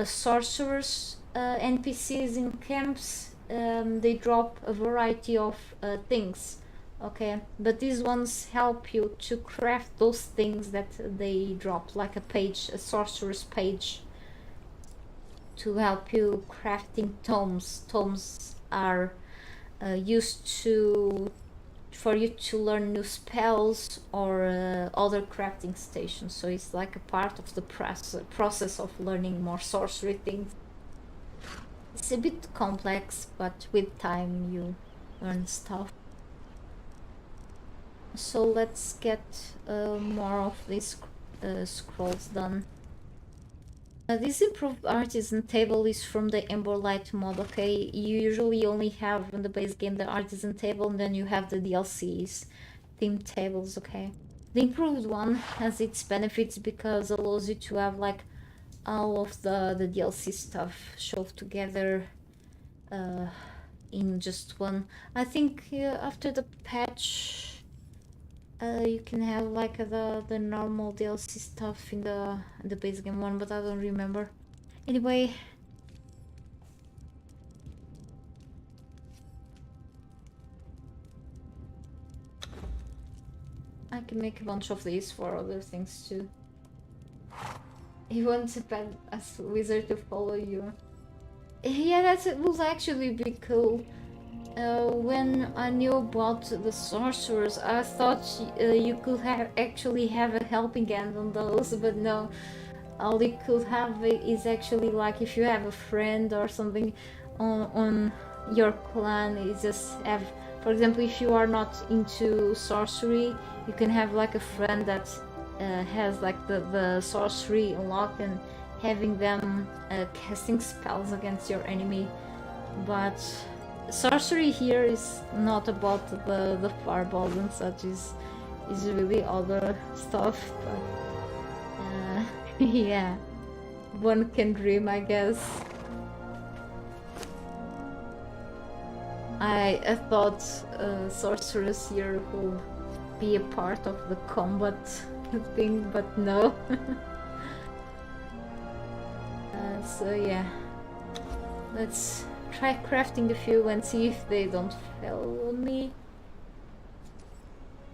Speaker 1: sorcerers. NPCs in camps, they drop a variety of things, okay, but these ones help you to craft those things that they drop, like a page, a sorcerer's page, to help you crafting tomes. Tomes are used to for you to learn new spells or other crafting stations, so it's like a part of the process of learning more sorcery things. It's a bit complex, but with time you learn stuff. So let's get more of these scrolls done. This improved artisan table is from the Ember Light mod, okay? You usually only have in the base game the artisan table, and then you have the DLCs, themed tables, okay? The improved one has its benefits because it allows you to have like all of the DLC stuff shoved together in just one. I think after the patch you can have like the normal DLC stuff in the base game one, but I don't remember. Anyway, I can make a bunch of these for other things too. You want a wizard to follow you? Yeah, that would actually be cool. When I knew about the sorcerers, I thought you could actually have a helping hand on those, but no. All you could have is actually like if you have a friend or something on your clan, is just have, for example, if you are not into sorcery, you can have like a friend that has like the sorcery unlocked and having them casting spells against your enemy. But sorcery here is not about the fireballs and such, is really other stuff, but yeah, one can dream, I guess. I thought sorcerers here would be a part of the combat thing, but no. So yeah, let's try crafting a few and see if they don't fail on me.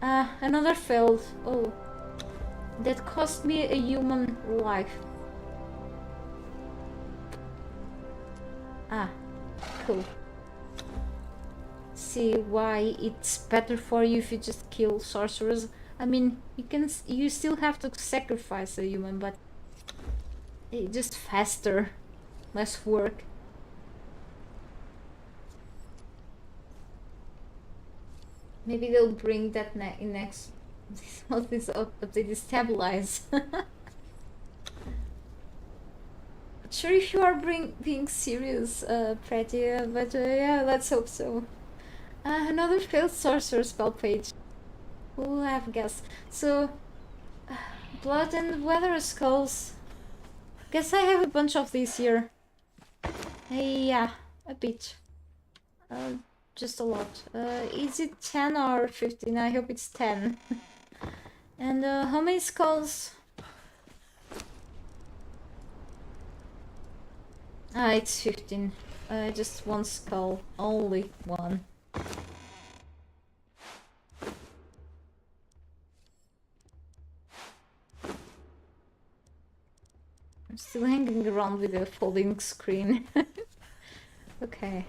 Speaker 1: Another failed. Oh, that cost me a human life. Cool. See why it's better for you if you just kill sorcerers. I mean, you still have to sacrifice a human, but it's just faster, less work. Maybe they'll bring that in next. This update is stabilize. Sure, if you are being serious, Pretty, but yeah, let's hope so. Another failed sorcerer spell page. Who have guessed? So, blood and weather skulls. Guess I have a bunch of these here. Yeah, a bit. Just a lot. Is it 10 or 15? I hope it's 10. And how many skulls? It's 15. Just one skull. Only one. I'm still hanging around with a folding screen. Okay.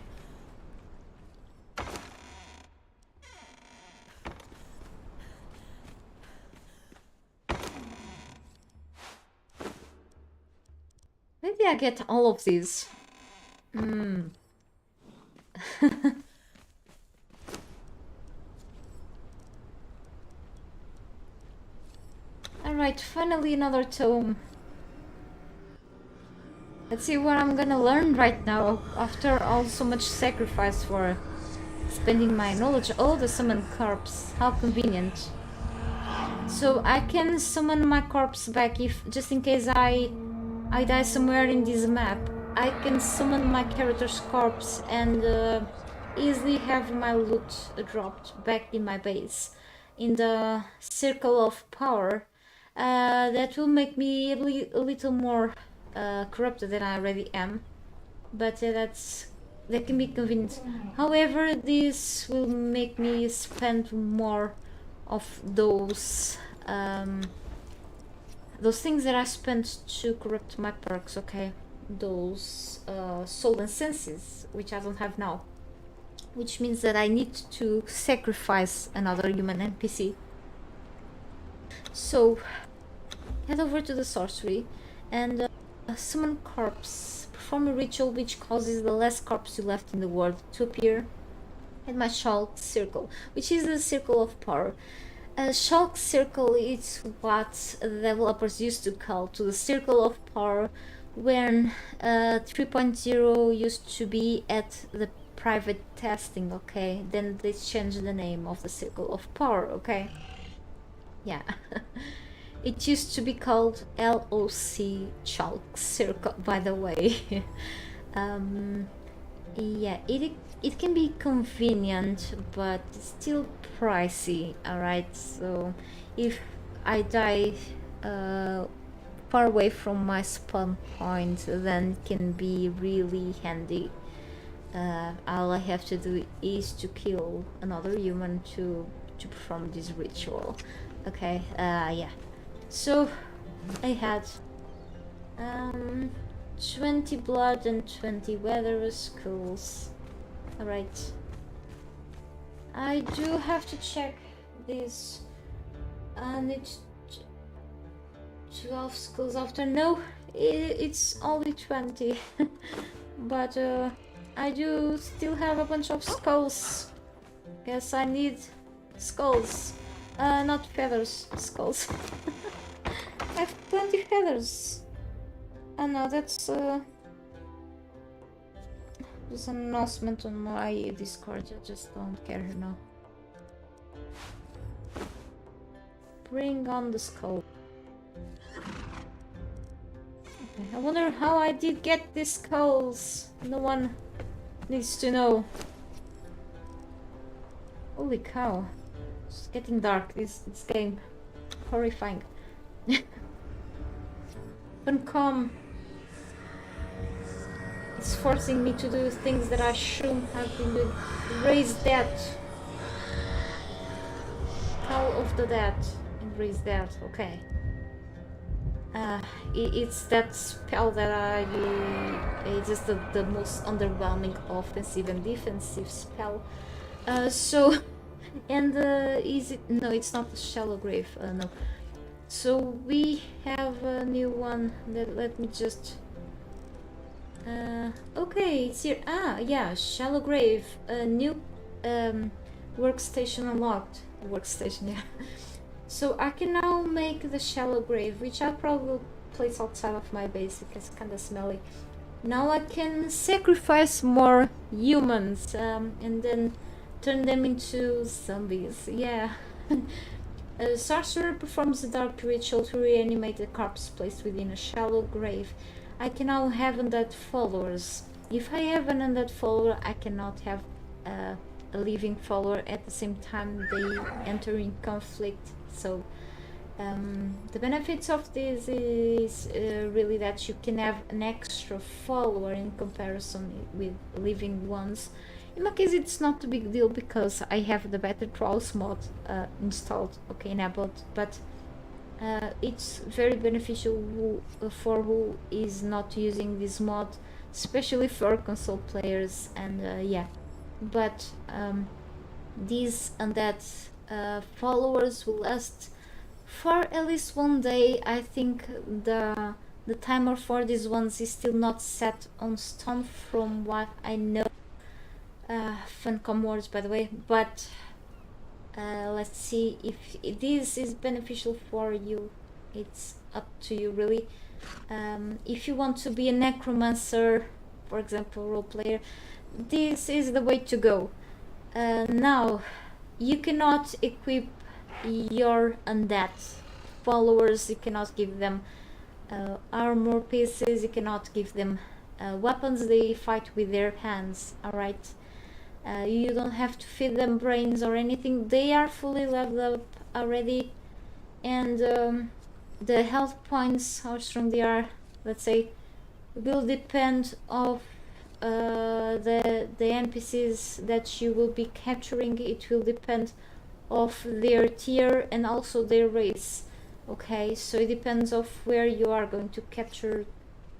Speaker 1: Maybe I get all of these. Alright, finally another tome. Let's see what I'm gonna learn right now after all so much sacrifice for spending my knowledge. Oh, the summon corpse. How convenient. So I can summon my corpse back if, just in case I die somewhere in this map. I can summon my character's corpse and easily have my loot dropped back in my base. in the circle of power, that will make me a little more corrupted than I already am. But that can be convenient. However, this will make me spend more of those things that I spent to corrupt my perks, okay? Those soul and senses, which I don't have now. Which means that I need to sacrifice another human NPC. So, head over to the sorcery and summon corpse. Perform a ritual which causes the last corpse you left in the world to appear at my Shulk circle, which is the circle of power. Shulk circle is what developers used to call to the circle of power when 3.0 used to be at the private testing, okay? Then they changed the name of the circle of power, okay? Yeah. It used to be called LOC Chalk Circle, by the way. Yeah, it can be convenient, but still pricey, alright? So if I die far away from my spawn point, then it can be really handy. All I have to do is to kill another human to perform this ritual. Okay, yeah. So I had 20 blood and 20 weather skulls. Alright. I do have to check this. And it's 12 skulls after. No, it's only 20. But I do still have a bunch of skulls. Yes, I need skulls. Not feathers, skulls. I have 20 feathers. Oh no, that's there's an announcement on my Discord. I just don't care now. Bring on the skull. Okay, I wonder how I did get these skulls. No one needs to know. Holy cow. It's getting dark, this game. Horrifying. Funcom. It's forcing me to do things that I shouldn't have been doing. Raise that. Call of the dead. And raise that. Okay. It's that spell that I do. It's just the most underwhelming offensive and defensive spell. So, and is it? No, it's not the shallow grave. No. So we have a new one. Let me just. Okay, it's here. Ah, yeah, shallow grave. A new workstation unlocked. Workstation, yeah. So I can now make the shallow grave, which I'll probably place outside of my base because it's kind of smelly. Now I can sacrifice more humans and then turn them into zombies. Yeah. A sorcerer performs a dark ritual to reanimate a corpse placed within a shallow grave. I can now have undead followers. If I have an undead follower, I cannot have a living follower at the same time they enter in conflict. So the benefits of this is really that you can have an extra follower in comparison with living ones. In my case, it's not a big deal because I have the Battle Trolls mod installed, okay, enabled, but it's very beneficial for who is not using this mod, especially for console players, and yeah. But these and that followers will last for at least one day. I think the timer for these ones is still not set on stone from what I know. Funcom words, by the way, but let's see if this is beneficial for you. It's up to you, really. If you want to be a necromancer, for example, role player, this is the way to go. Now, you cannot equip your undead followers. You cannot give them armor pieces. You cannot give them weapons. They fight with their hands. All right. You don't have to feed them brains or anything. They are fully leveled up already, and the health points, how strong they are, let's say, will depend of the NPCs that you will be capturing. It will depend of their tier and also their race. Okay, so it depends of where you are going to capture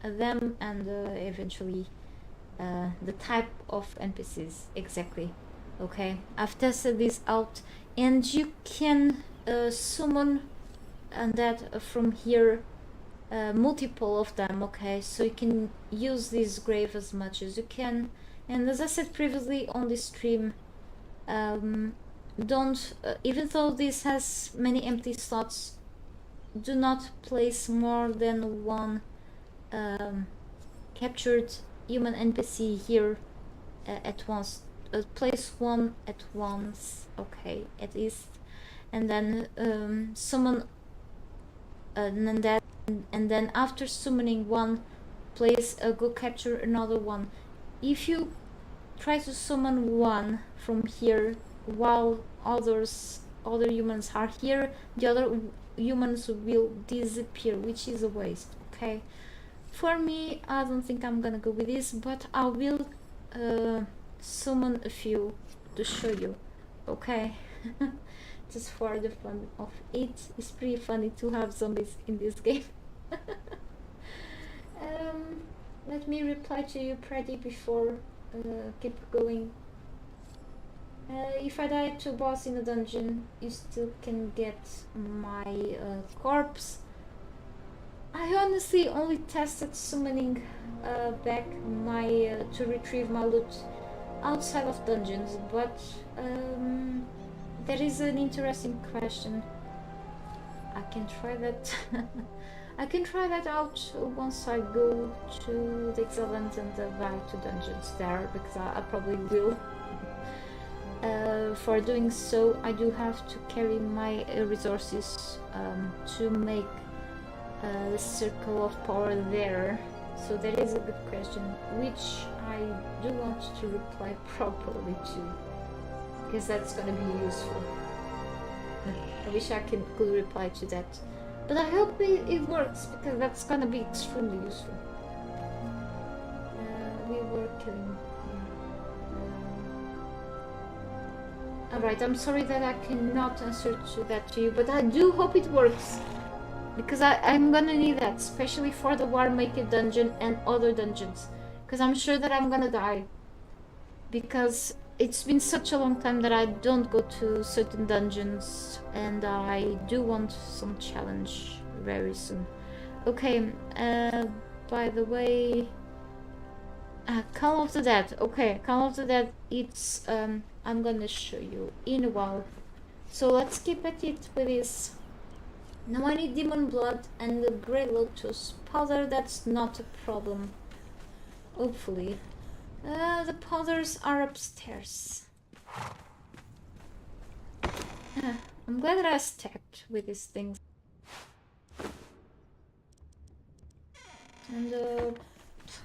Speaker 1: them, and eventually the type of NPCs exactly. Okay, I've tested this out, and you can summon and that from here, multiple of them. Okay, so you can use this grave as much as you can, and as I said previously on this stream, don't even though this has many empty slots, do not place more than one captured human NPC here at once. Place one at once, okay, at least, and then summon and then after summoning one, go capture another one. If you try to summon one from here while other humans are here, the other humans will disappear, which is a waste. Okay, for me, I don't think I'm gonna go with this, but I will summon a few to show you. Okay. Just for the fun of it. It's pretty funny to have zombies in this game. Let me reply to you pretty before keep going. If I die to a boss in a dungeon, you still can get my corpse. I honestly only tested summoning back my to retrieve my loot outside of dungeons, but there is an interesting question. I can try that. I can try that out once I go to the Excellent and back to dungeons there, because I probably will. For doing so, I do have to carry my resources to make the circle of power there. So that is a good question, which I do want to reply properly to, because that's gonna be useful. I wish I could reply to that, but I hope it works, because that's gonna be extremely useful. We were killing. Alright, I'm sorry that I cannot answer to that to you, but I do hope it works, because I'm gonna need that, especially for the War Maker dungeon and other dungeons, because I'm sure that I'm gonna die, because it's been such a long time that I don't go to certain dungeons, and I do want some challenge very soon. Okay, by the way, Call of the Dead. Okay, Call of the Dead, it's, I'm gonna show you in a while. So let's keep at it with this. Now I need Demon Blood and the Grey Lotus powder. That's not a problem, hopefully. The powders are upstairs. I'm glad that I stacked with these things. And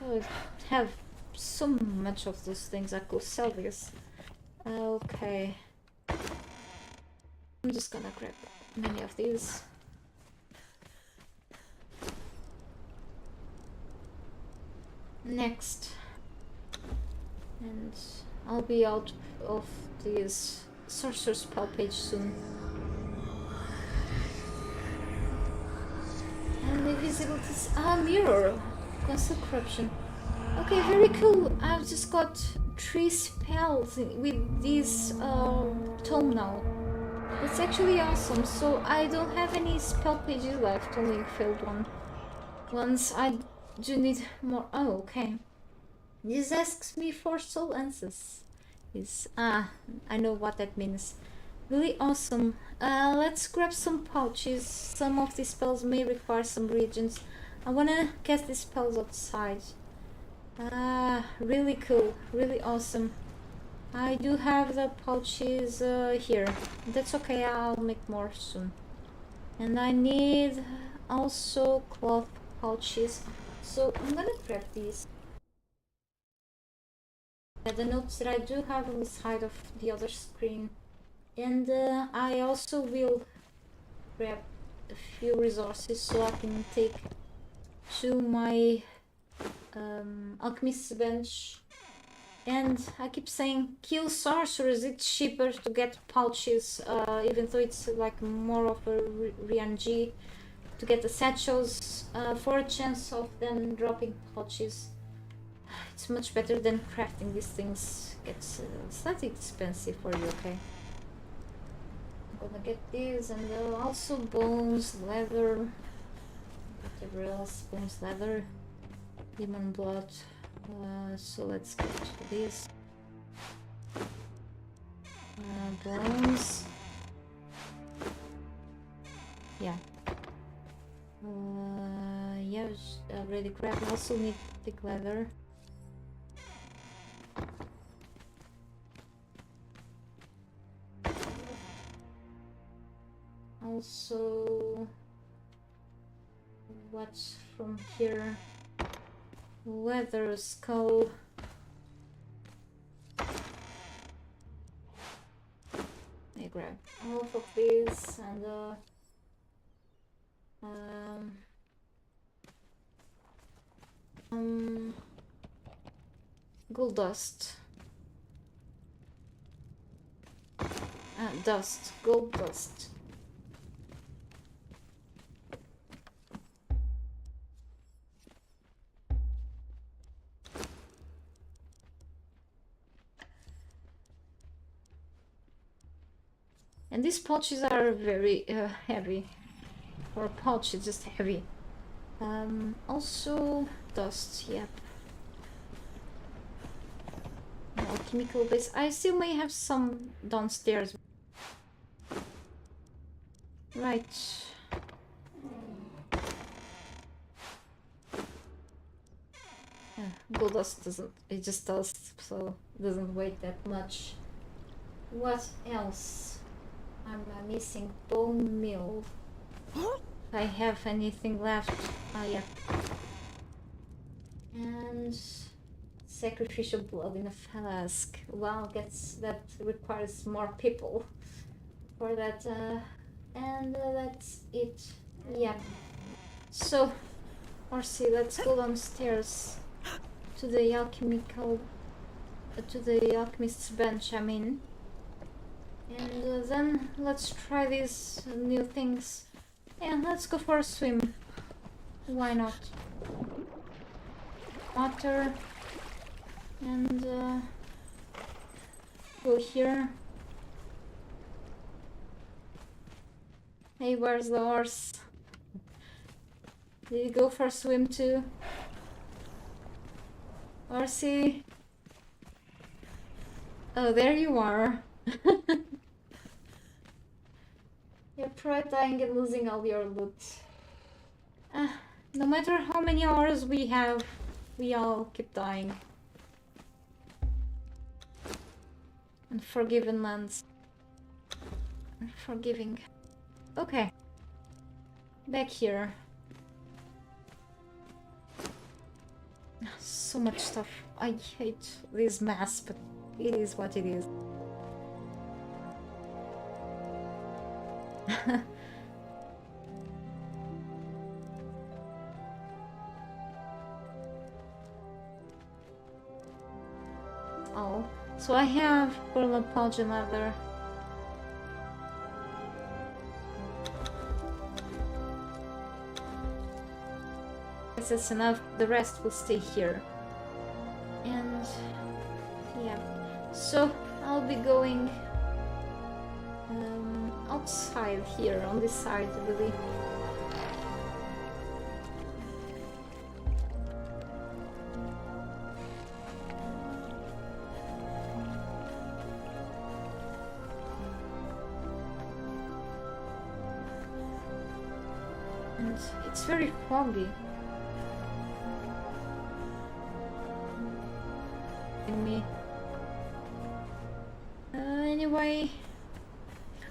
Speaker 1: I have so much of those things, I could sell this. Okay. I'm just gonna grab many of these. Next. And I'll be out of this sorcerer's spell page soon. And invisibilities. Mirror. Constant corruption. Okay, very cool. I've just got 3 spells with this tome now. It's actually awesome. So I don't have any spell pages left, only a failed one. Once I do need more. Oh, okay. This asks me for soul answers. I know what that means. Really awesome. Let's grab some pouches. Some of these spells may require some reagents. I wanna cast these spells outside. Really cool. Really awesome. I do have the pouches here. That's okay, I'll make more soon. And I need also cloth pouches. So I'm gonna grab these. the notes that I do have on the side of the other screen. And I also will grab a few resources so I can take to my alchemist's bench. And I keep saying kill sorcerers, it's cheaper to get pouches, even though it's like more of a RNG to get the satchels for a chance of them dropping pouches. It's much better than crafting these things. It's slightly expensive for you, okay? I'm gonna get these and also bones, leather, whatever else, bones, leather, demon blood. So let's get to this. Bones. Yeah. Yeah, already grabbed. Also need thick leather. Also, what's from here? Leather skull. I grab half of this and gold dust. Gold dust. And these pouches are very heavy. For a pouch, it's just heavy. Also, dust, yep. Alchemical base. I still may have some downstairs. Right. Gold dust doesn't, it just dust, so it doesn't weigh that much. What else? I'm missing bone meal. If I have anything left. Yeah. And sacrificial blood in a flask. Wow, that requires more people for that. And that's it. Yeah. So, Orsi, let's go downstairs to the alchemist's bench. I mean. And then let's try these new things. Yeah, let's go for a swim. Why not? Water. And go here. Hey, where's the horse? Did you go for a swim too? Horsey? Oh, there you are. You're probably dying and losing all your loot. No matter how many hours we have, we all keep dying. Unforgiven lands. Unforgiving. Okay. Back here. So much stuff. I hate this mess, but it is what it is. Oh, so I have Perla pouch and leather. Guess that's enough. The rest will stay here. And yeah, so I'll be going outside here on this side, really. And it's very foggy. In me. Anyway.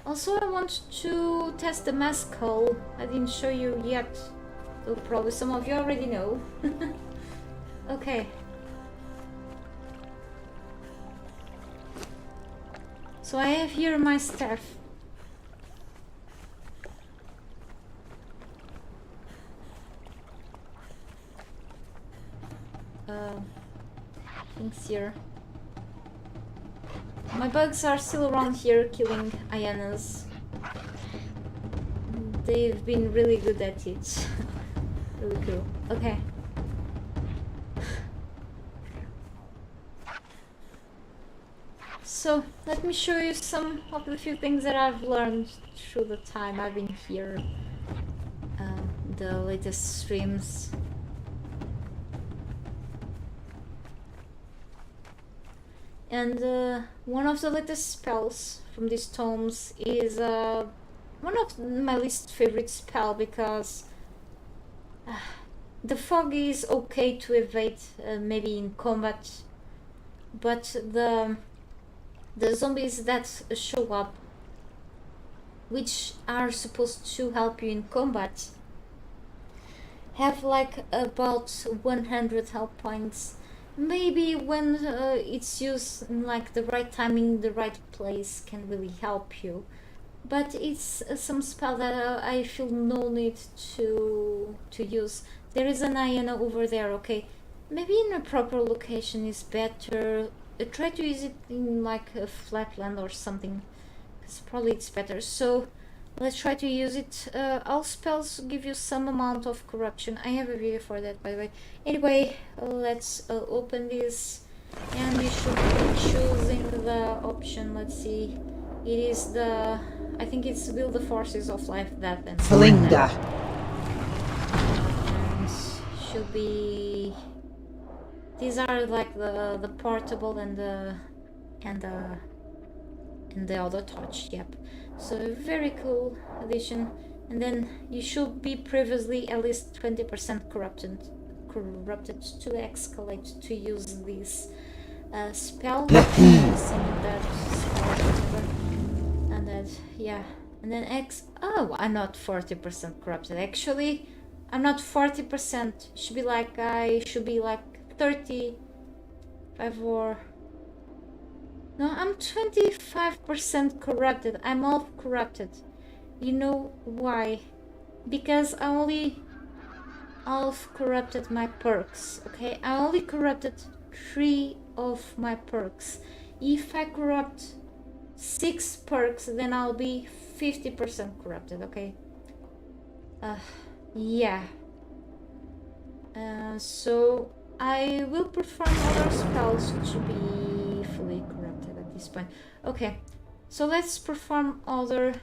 Speaker 1: Also, I want to test the mescal. I didn't show you yet. Though probably some of you already know. Okay. So I have here my staff. Things here. My bugs are still around here killing hyenas. They've been really good at it. Really cool. Okay. So let me show you some of the few things that I've learned through the time I've been here. The latest streams. And one of the latest spells from these tomes is one of my least favorite spell because the fog is okay to evade maybe in combat, but the zombies that show up, which are supposed to help you in combat, have like about 100 health points. Maybe when it's used in like the right timing, the right place can really help you. But it's some spell that I feel no need to use. There is an hyena over there, okay? Maybe in a proper location is better. Try to use it in like a flat land or something, because probably it's better. So let's try to use it. All spells give you some amount of corruption. I have a video for that, by the way. Anyway, let's open this, and you should be choosing the option. Let's see. It is the, I think it's Build the Forces of Life, that and
Speaker 4: Flinda.
Speaker 1: And should be. These are like the portable and the other touch. Yep. So very cool addition. And then you should be previously at least 20% corrupted to escalate to use this spell. And that, yeah. And then oh, I'm not 40% corrupted. Actually, I'm not 40%. Should be like, I should be like 35 or... No, I'm 25% corrupted. I'm all corrupted. You know why? Because I only half corrupted my perks, okay? I only corrupted 3 of my perks. If I corrupt 6 perks, then I'll be 50% corrupted, okay? Yeah. So I will perform other spells to be fully corrupted at this point. Okay, so let's perform other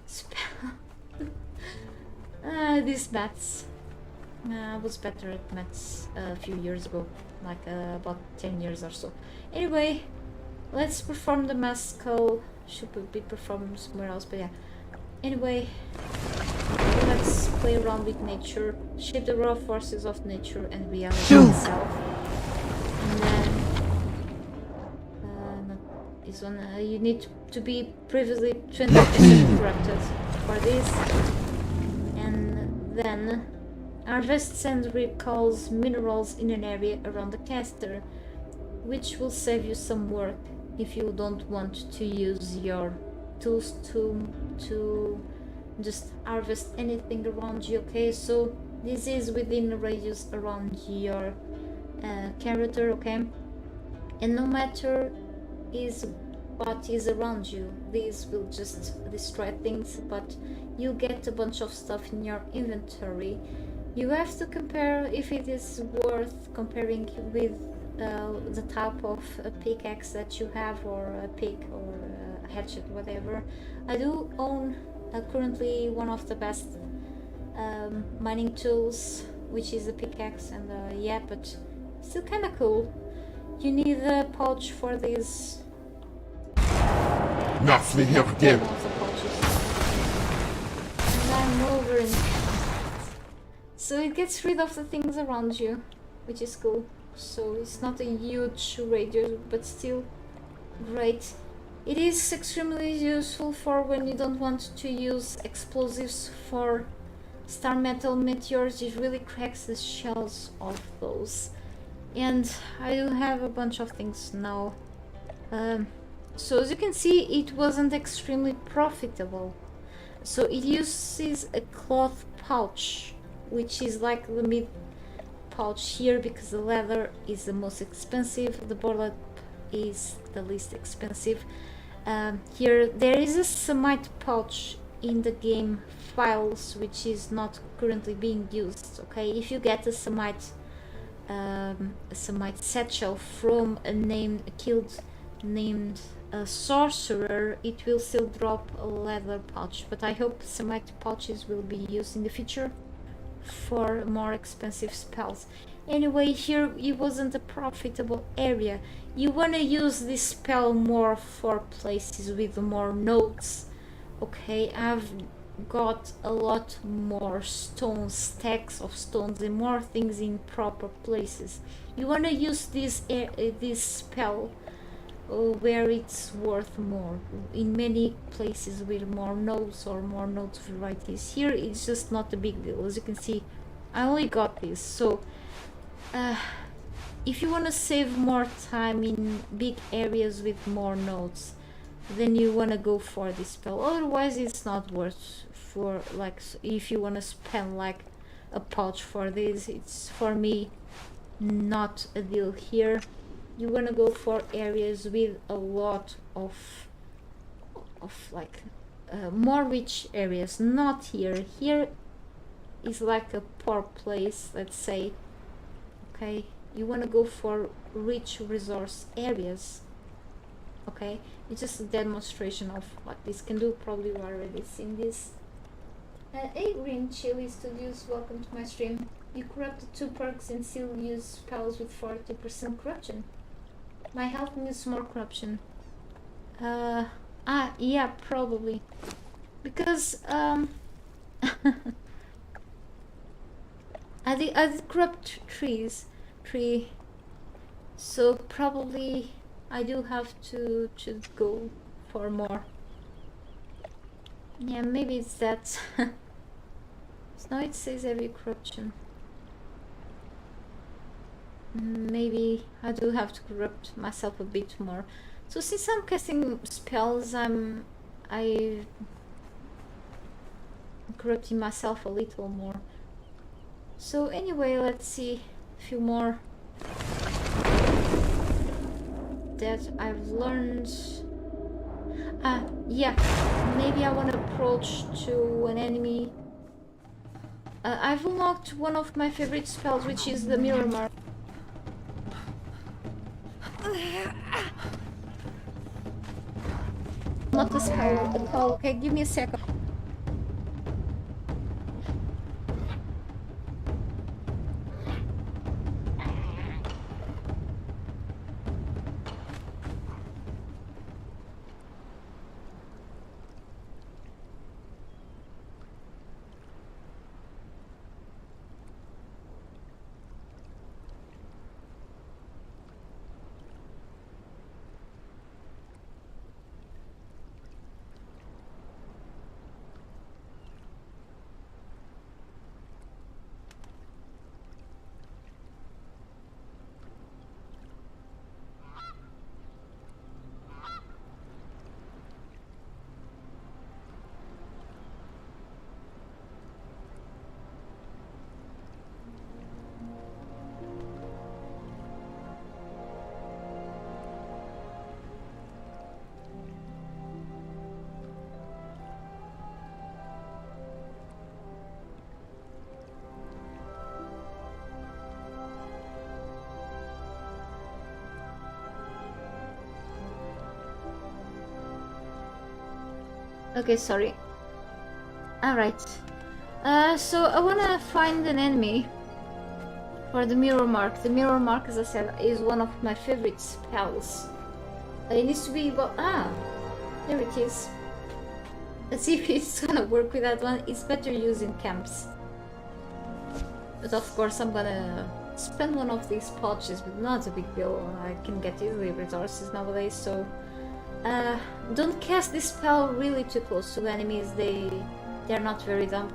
Speaker 1: spell. These maths. I was better at maths a few years ago, like about 10 years or so. Anyway, let's perform the mass skull. Should be performed somewhere else, but yeah. Anyway, let's play around with nature, shape the raw forces of nature and reality itself. And then, not this one, you need to be previously 20% corrupted for this. And then, harvests and recalls minerals in an area around the caster, which will save you some work if you don't want to use your tools to just harvest anything around you. Okay, so this is within the radius around your character, okay, and no matter what is around you, these will just destroy things, but you get a bunch of stuff in your inventory. You have to compare if it is worth comparing with the type of a pickaxe that you have, or a pick, or a hatchet, whatever. I do own currently one of the best mining tools, which is a pickaxe, and yeah, but still kind of cool. You need a pouch for this.
Speaker 3: Nothing of them.
Speaker 1: And I'm over in. So it gets rid of the things around you, which is cool. So it's not a huge radius, but still great. It is extremely useful for when you don't want to use explosives for star metal meteors. It really cracks the shells of those. And I do have a bunch of things now. So as you can see, it wasn't extremely profitable. So it uses a cloth pouch, which is like the mid pouch here, because the leather is the most expensive, the burlap is the least expensive. Here there is a Semite pouch in the game files, which is not currently being used. Okay, if you get a Semite satchel from a killed named sorcerer, it will still drop a leather pouch, but I hope Semite pouches will be used in the future for more expensive spells. Anyway, here it wasn't a profitable area. You want to use this spell more for places with more nodes. Okay, I've got a lot more stones, stacks of stones and more things in proper places. You want to use this spell where it's worth more, in many places with more nodes or more nodes varieties. Here it's just not a big deal. As you can see, I only got this. So if you want to save more time in big areas with more nodes, then you want to go for this spell. Otherwise it's not worth, for like, if you want to spend like a pouch for this, it's for me not a deal. Here you want to go for areas with a lot of like more rich areas. Not here. Here is like a poor place, let's say. Okay, you want to go for rich resource areas. Okay, it's just a demonstration of what this can do. Probably you already seen this. Hey Green Chili Studios, welcome to my stream. You corrupted 2 perks and still use spells with 40% corruption. My health needs more corruption. Yeah, probably. Because, I did corrupt 3, so probably I do have to go for more. Yeah, maybe it's that. So now it says every corruption. Maybe I do have to corrupt myself a bit more. So since I'm casting spells, I'm corrupting myself a little more. So anyway, let's see a few more that I've learned. Yeah, maybe I want to approach to an enemy. I've unlocked one of my favorite spells, which is the mirror mark. Not a spell, a call. Okay, give me a second. Okay, sorry. Alright. So I wanna find an enemy for the mirror mark. The mirror mark, as I said, is one of my favorite spells. It needs to be about... there it is. Let's see if it's gonna work with that one. It's better used in camps. But of course I'm gonna spend one of these pouches, but not a big deal. I can get easily resources nowadays, so... don't cast this spell really too close to enemies, they're not very dumb.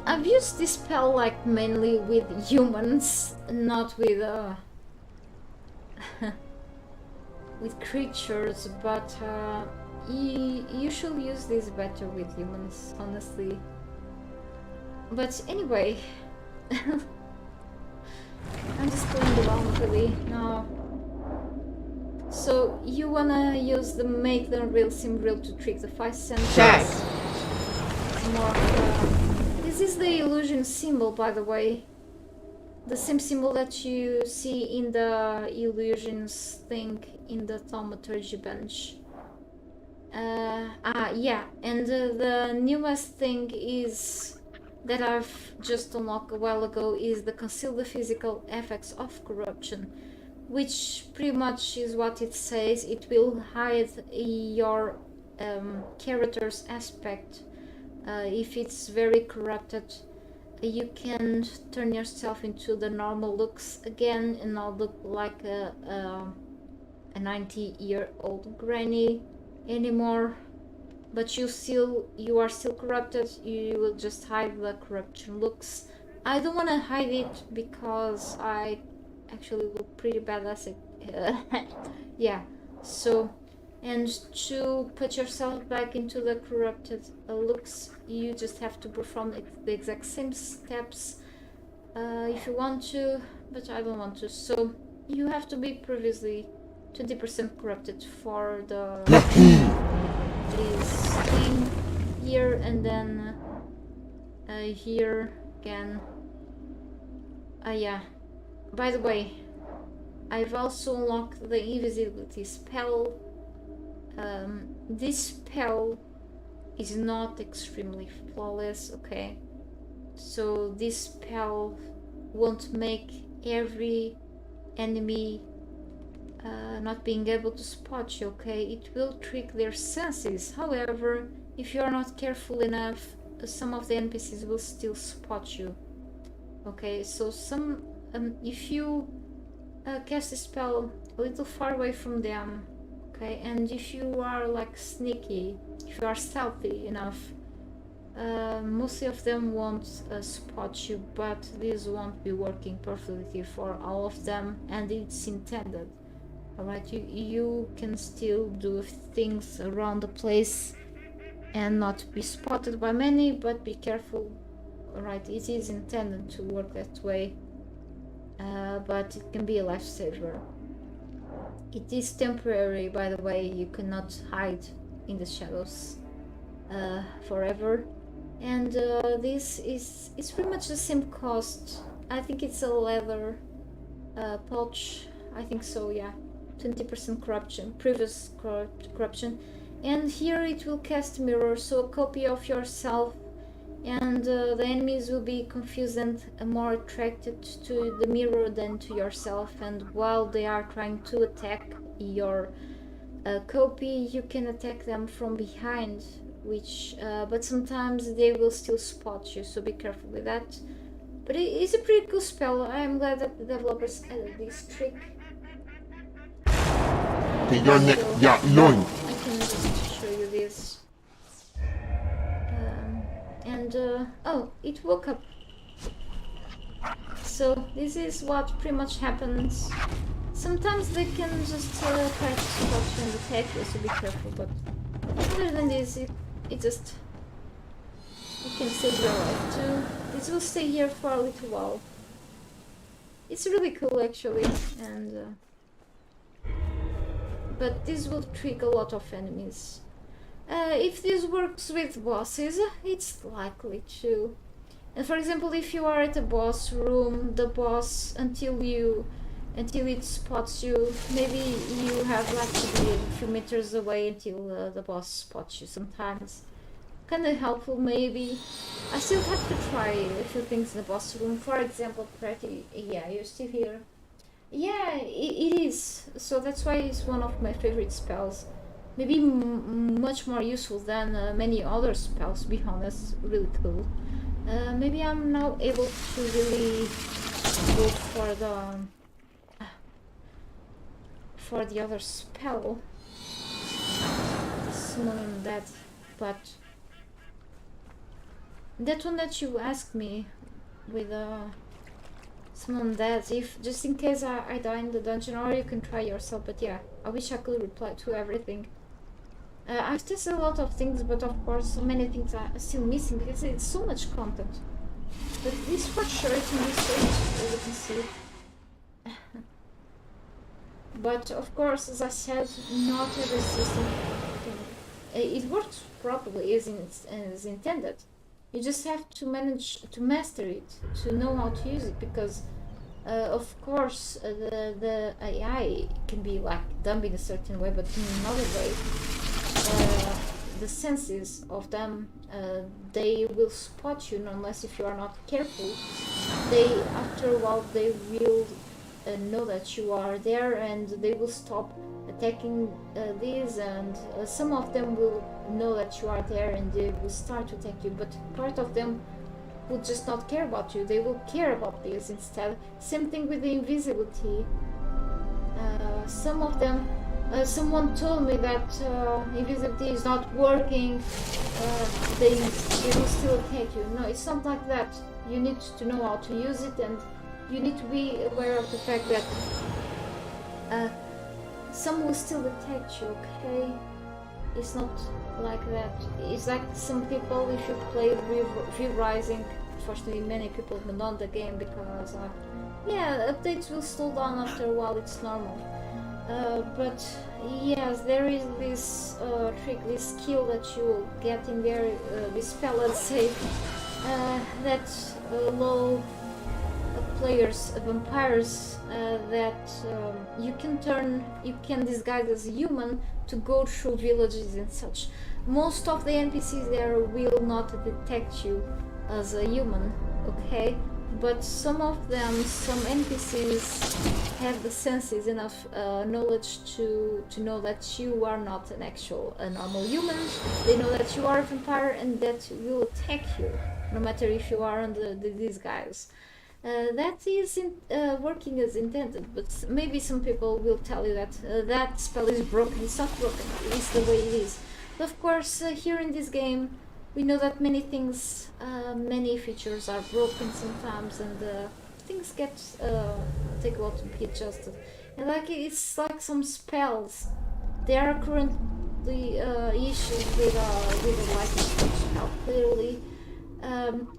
Speaker 1: I've used this spell like mainly with humans, not with with creatures, but you should use this better with humans, honestly. But anyway, I'm just playing around really now. So you wanna use the make the real seem real to trick the 5 senses.
Speaker 4: Check.
Speaker 1: It's more this is the illusion symbol, by the way. The same symbol that you see in the illusions thing in the thaumaturgy bench. Yeah, and the newest thing is that I've just unlocked a while ago is the conceal the physical effects of corruption, which pretty much is what it says. It will hide your character's aspect. If it's very corrupted, you can turn yourself into the normal looks again and not look like a 90-year-old granny anymore. But you are still corrupted. You will just hide the corruption looks. I don't want to hide it because I actually look pretty badass. Yeah, so, and to put yourself back into the corrupted looks, you just have to perform the exact same steps if you want to, but I don't want to. So you have to be previously 20% corrupted for the this thing here, and then here again. Yeah, by the way, I've also unlocked the invisibility spell. This spell is not extremely flawless, okay? So this spell won't make every enemy not being able to spot you, okay? It will trick their senses. However, if you are not careful enough, some of the NPCs will still spot you, okay? So some if you cast a spell a little far away from them, okay, and if you are like sneaky, if you are stealthy enough, most of them won't spot you, but this won't be working perfectly for all of them, and it's intended. Alright, you can still do things around the place and not be spotted by many, but be careful. Alright, it is intended to work that way, but it can be a lifesaver. It is temporary, by the way. You cannot hide in the shadows forever. And this is, it's pretty much the same cost. I think it's a leather pouch. I think so, yeah. 20% corruption, previous corruption. And here it will cast mirror, so a copy of yourself, and the enemies will be confused and more attracted to the mirror than to yourself. And while they are trying to attack your copy, you can attack them from behind, which but sometimes they will still spot you, so be careful with that. But it is a pretty cool spell. I am glad that the developers added this trick. I can just show you this. Oh, it woke up. So this is what pretty much happens. Sometimes they can just try to spot you and attack you, so be careful. But other than this, it just, you can save your life too. This will stay here for a little while. It's really cool actually, and but this will trick a lot of enemies. If this works with bosses, it's likely to. And for example, if you are at a boss room, the boss, until it spots you, maybe you have like to be a few meters away until the boss spots you sometimes. Kinda helpful maybe. I still have to try a few things in the boss room. For example, yeah, you're still here. Yeah, it is. So that's why it's one of my favorite spells. Maybe much more useful than many other spells, to be honest. Really cool. Maybe I'm now able to really go for the other spell. Summon that, but that one that you asked me with Someone that, if just in case I die in the dungeon, or you can try yourself. But yeah, I wish I could reply to everything. I've tested a lot of things, but of course many things are still missing because it's so much content. But this for sure it can be saved, as you can see. But of course, as I said, not every system it works properly as intended. You just have to manage to master it, to know how to use it, because of course the AI can be like dumb in a certain way, but in another way the senses of them, they will spot you unless if you are not careful. They, after a while, they will know that you are there, and they will stop attacking these, and some of them will know that you are there and they will start to attack you, but part of them will just not care about you. They will care about this instead. Same thing with the invisibility. Some of them, someone told me that invisibility is not working, they will still attack you. No, it's not like that. You need to know how to use it, and you need to be aware of the fact that some will still attack you, okay? It's not like that. It's like some people, if you play V-Rising, unfortunately many people abandon the game because yeah, updates will slow down after a while, it's normal. But yes, there is this trick, this skill that you will get in there, this spell, let's say, that low players, vampires, that you can disguise as a human to go through villages and such. Most of the NPCs there will not detect you as a human, okay? But some of them, some NPCs have the senses, enough knowledge to know that you are not an actual normal human. They know that you are a vampire and that will attack you, no matter if you are under the disguise. That isn't working as intended, but maybe some people will tell you that that spell is broken. It's not broken, it's the way it is. But of course, here in this game, we know that many things, many features are broken sometimes, and things get take a while to be adjusted. And like it's like some spells, there are currently issues with the lightning spell. Clearly,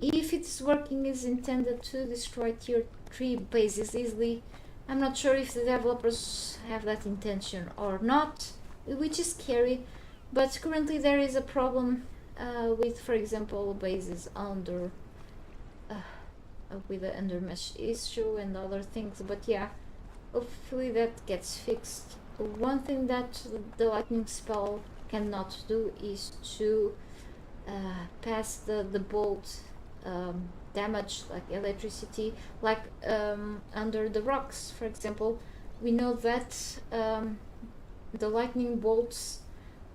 Speaker 1: if it's working as intended to destroy tier 3 bases easily, I'm not sure if the developers have that intention or not, which is scary. But currently there is a problem with, for example, bases under with the undermesh issue and other things. But yeah, hopefully that gets fixed. One thing that the lightning spell cannot do is to pass the bolt damage, like electricity, like under the rocks, for example. We know that the lightning bolts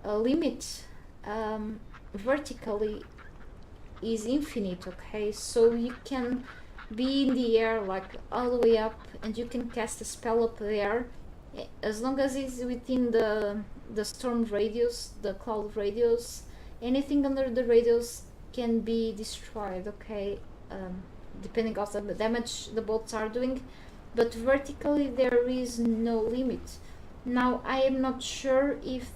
Speaker 1: limit vertically is infinite, okay? So you can be in the air, like all the way up, and you can cast a spell up there as long as it's within the storm radius, the cloud radius. Anything under the radius can be destroyed, okay? Depending on the damage the bolts are doing, but vertically there is no limit. Now I am not sure if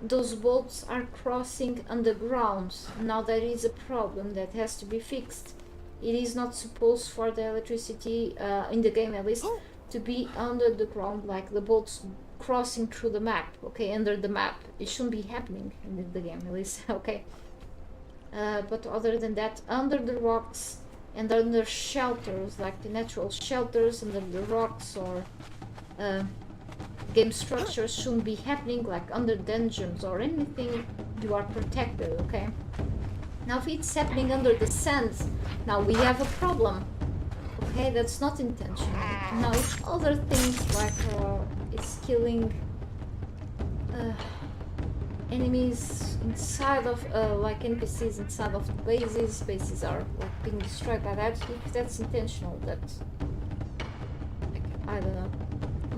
Speaker 1: those bolts are crossing underground. Now there is a problem that has to be fixed. It is not supposed for the electricity, in the game at least, to be under the ground, like the bolts crossing through the map, okay, under the map. It shouldn't be happening in the game at least, okay. But other than that, under the rocks and under shelters, like the natural shelters under the rocks, or game structures shouldn't be happening, like under dungeons or anything. You are protected, okay. Now if it's happening under the sands, now we have a problem, okay. That's not intentional. Now it's other things, like it's killing enemies inside of like NPCs inside of the bases. Bases are like being destroyed by that. If that's intentional, that I don't know.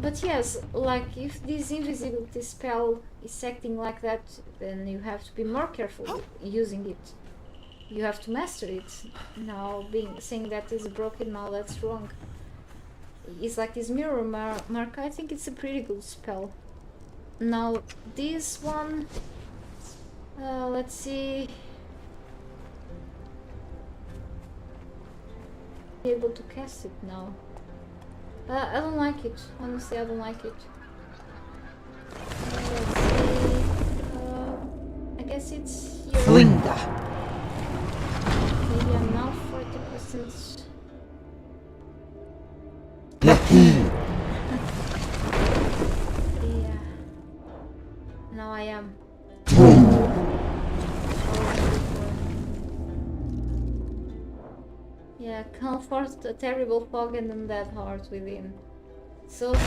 Speaker 1: But yes, like if this invisibility spell is acting like that, then you have to be more careful using it. you have to master it. Now saying that is broken, now that's wrong. It's like this mirror mark. I think it's a pretty good spell. Now this one, let's see. Be able to cast it now. I don't like it. Honestly, I don't like it. Let's see. I guess it's here.
Speaker 4: Linda.
Speaker 1: Maybe I'm now 40%.
Speaker 4: Lucky.
Speaker 1: Yeah. Now I am. Yeah, comfort, a terrible fog and undead heart within. So as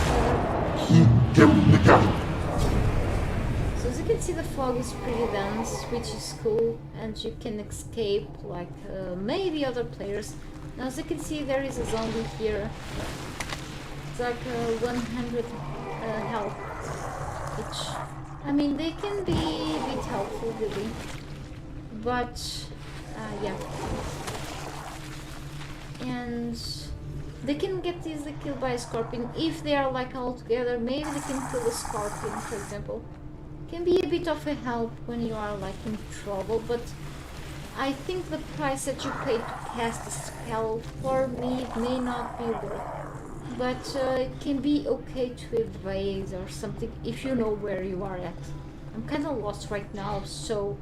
Speaker 1: you can see, the fog is pretty dense, which is cool, and you can escape like maybe other players. Now as you can see, there is a zombie here. It's like 100 health each. I mean, they can be a bit helpful really, but yeah. And they can get easily killed by a scorpion if they are like all together. Maybe they can kill a scorpion, for example. Can be a bit of a help when you are like in trouble, but I think the price that you pay to cast a spell for me may not be worth. But it can be okay to evade or something if you know where you are at. I'm kind of lost right now, so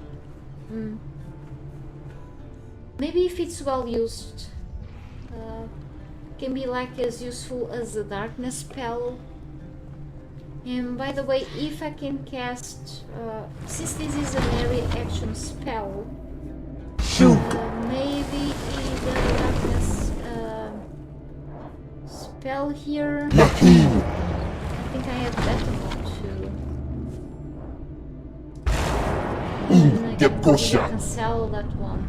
Speaker 1: maybe if it's well used. Can be like as useful as a darkness spell. And by the way, if I can cast, since this is an area action spell, maybe the darkness spell here. I think I have that one too. It will cancel that one.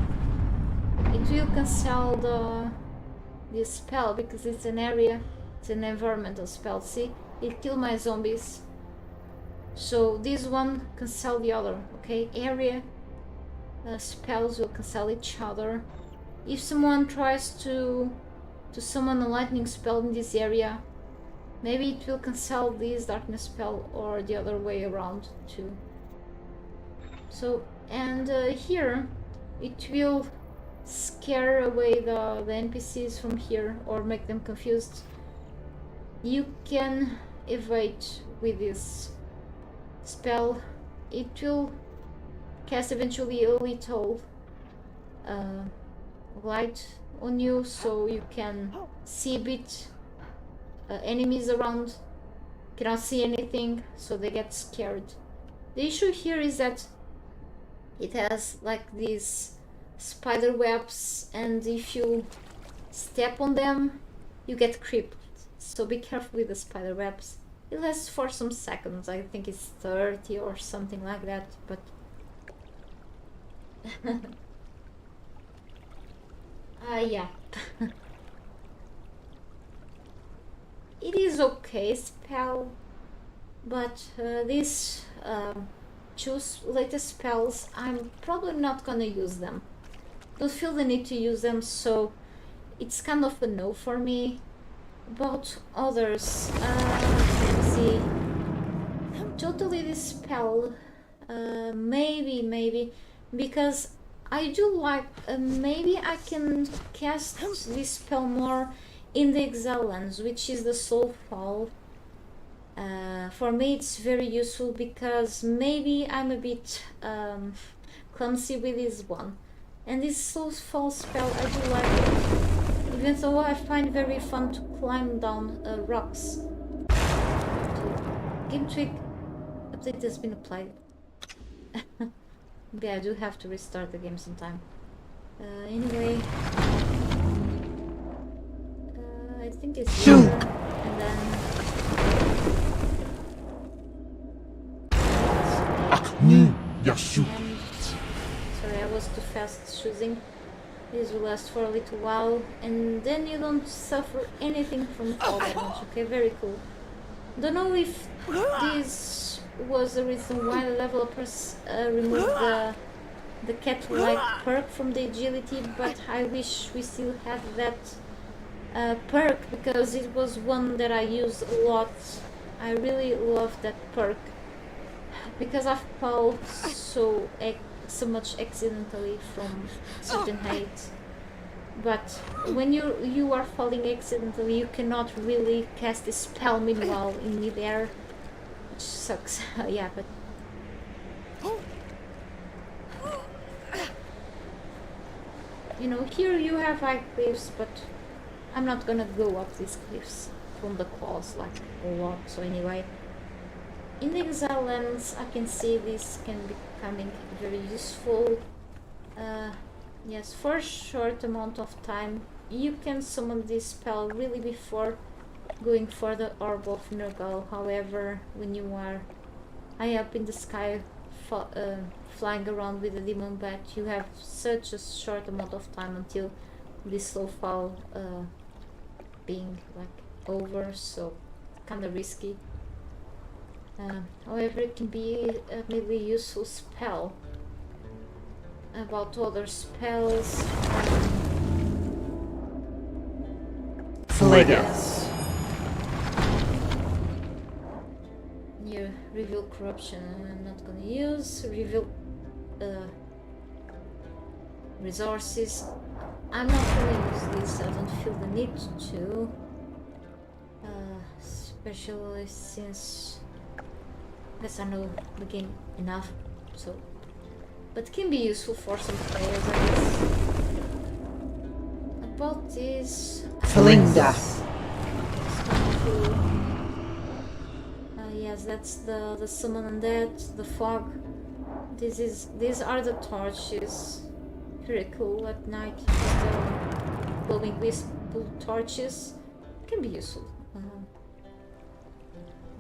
Speaker 1: It will cancel this spell because it's an area, it's an environmental spell. See, it killed my zombies. So this one cancel the other. Okay, area spells will cancel each other. If someone tries to summon a lightning spell in this area, maybe it will cancel this darkness spell or the other way around too. So and here it will scare away the NPCs from here or make them confused. You can evade with this spell. It will cast eventually a little light on you, so you can see a bit enemies around. Cannot see anything, so they get scared. The issue here is that it has like these spider webs, and if you step on them you get creeped, so be careful with the spider webs. It lasts for some seconds, I think it's 30 or something like that, but yeah. It is okay spell, but these two latest spells, I'm probably not gonna use them. Don't feel the need to use them, so it's kind of a no for me. About others, let's see. Totally this spell, maybe because I do like. Maybe I can cast this spell more in the Exile lands, which is the Soul Fall. For me, it's very useful because maybe I'm a bit clumsy with this one. And this Soul Fall spell, I do like it, even though I find it very fun to climb down rocks. Game Tweak update has been applied. Yeah, I do have to restart the game sometime. Anyway, I think it's here, and then... Sorry, I was too fast choosing. This will last for a little while, and then you don't suffer anything from fall damage. Okay, very cool. Don't know if this was the reason why the developers removed the cat-like perk from the agility, but I wish we still had that perk because it was one that I used a lot. I really love that perk because I've fallen so much accidentally from certain heights. But when you are falling accidentally, you cannot really cast a spell meanwhile in midair, which sucks. Yeah, but you know, here you have high cliffs, but I'm not gonna go up these cliffs from the claws like a lot. So anyway, in the Exile lands, I can see this can be becoming very useful. Yes, for a short amount of time, you can summon this spell really before going for the Orb of Nurgle. However, when you are high up in the sky, flying around with a demon bat, you have such a short amount of time until this slow fall being like over, so kind of risky. However, it can be a really useful spell. About other spells,
Speaker 4: Yes.
Speaker 1: yeah, reveal corruption. I'm not gonna use reveal resources. I'm not gonna use this. I don't feel the need to, especially since I guess I know the game enough. So. But can be useful for some players, I guess. About this...
Speaker 4: Flinga.
Speaker 1: Yes, that's the summon undead, the fog. These are the torches. Very cool at night. The glowing wisp torches can be useful.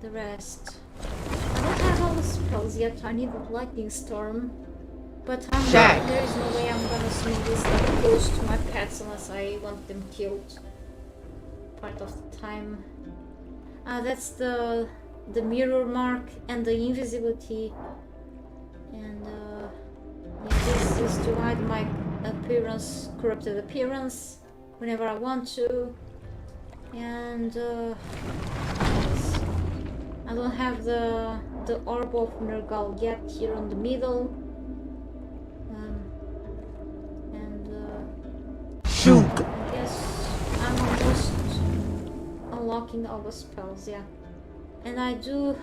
Speaker 1: The rest... I don't have all the spells yet. I need the lightning storm. But there is no way I'm gonna swing this like close to my pets unless I want them killed. Part of the time. That's the mirror mark and the invisibility. And yeah, this is to hide my appearance, corrupted appearance, whenever I want to. And I don't have the Orb of Nurgle yet here on the middle.
Speaker 4: Shoot!
Speaker 1: I guess I'm almost unlocking all the spells, yeah. And I do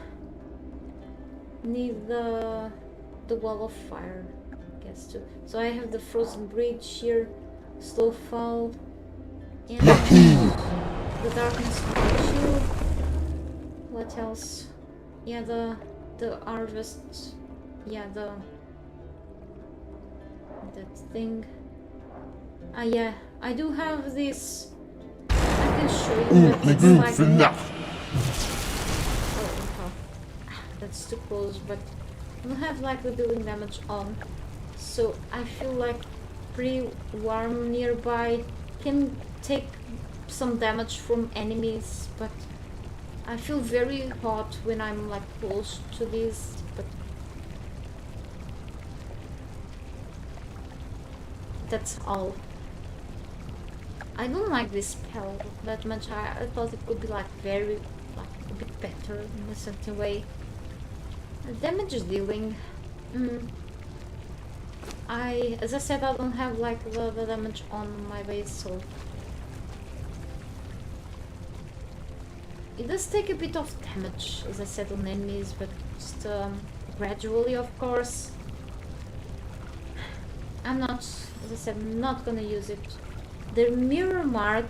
Speaker 1: need the Wall of Fire, I guess too. So I have the Frozen Bridge here, Slow Fall, and the Darkness Shield. What else? Yeah, the Harvest, yeah, that thing. Yeah, I do have this. I can show you, but it's like that's too close. But I don't have like the building damage on, so I feel like pretty warm nearby. Can take some damage from enemies, but I feel very hot when I'm like close to this. But that's all. I don't like this spell that much. I thought it could be like very, like a bit better in a certain way. Damage dealing. As I said, I don't have like the damage on my base, so it does take a bit of damage, as I said, on enemies, but just gradually, of course. I'm not, as I said, not gonna use it. The mirror mark,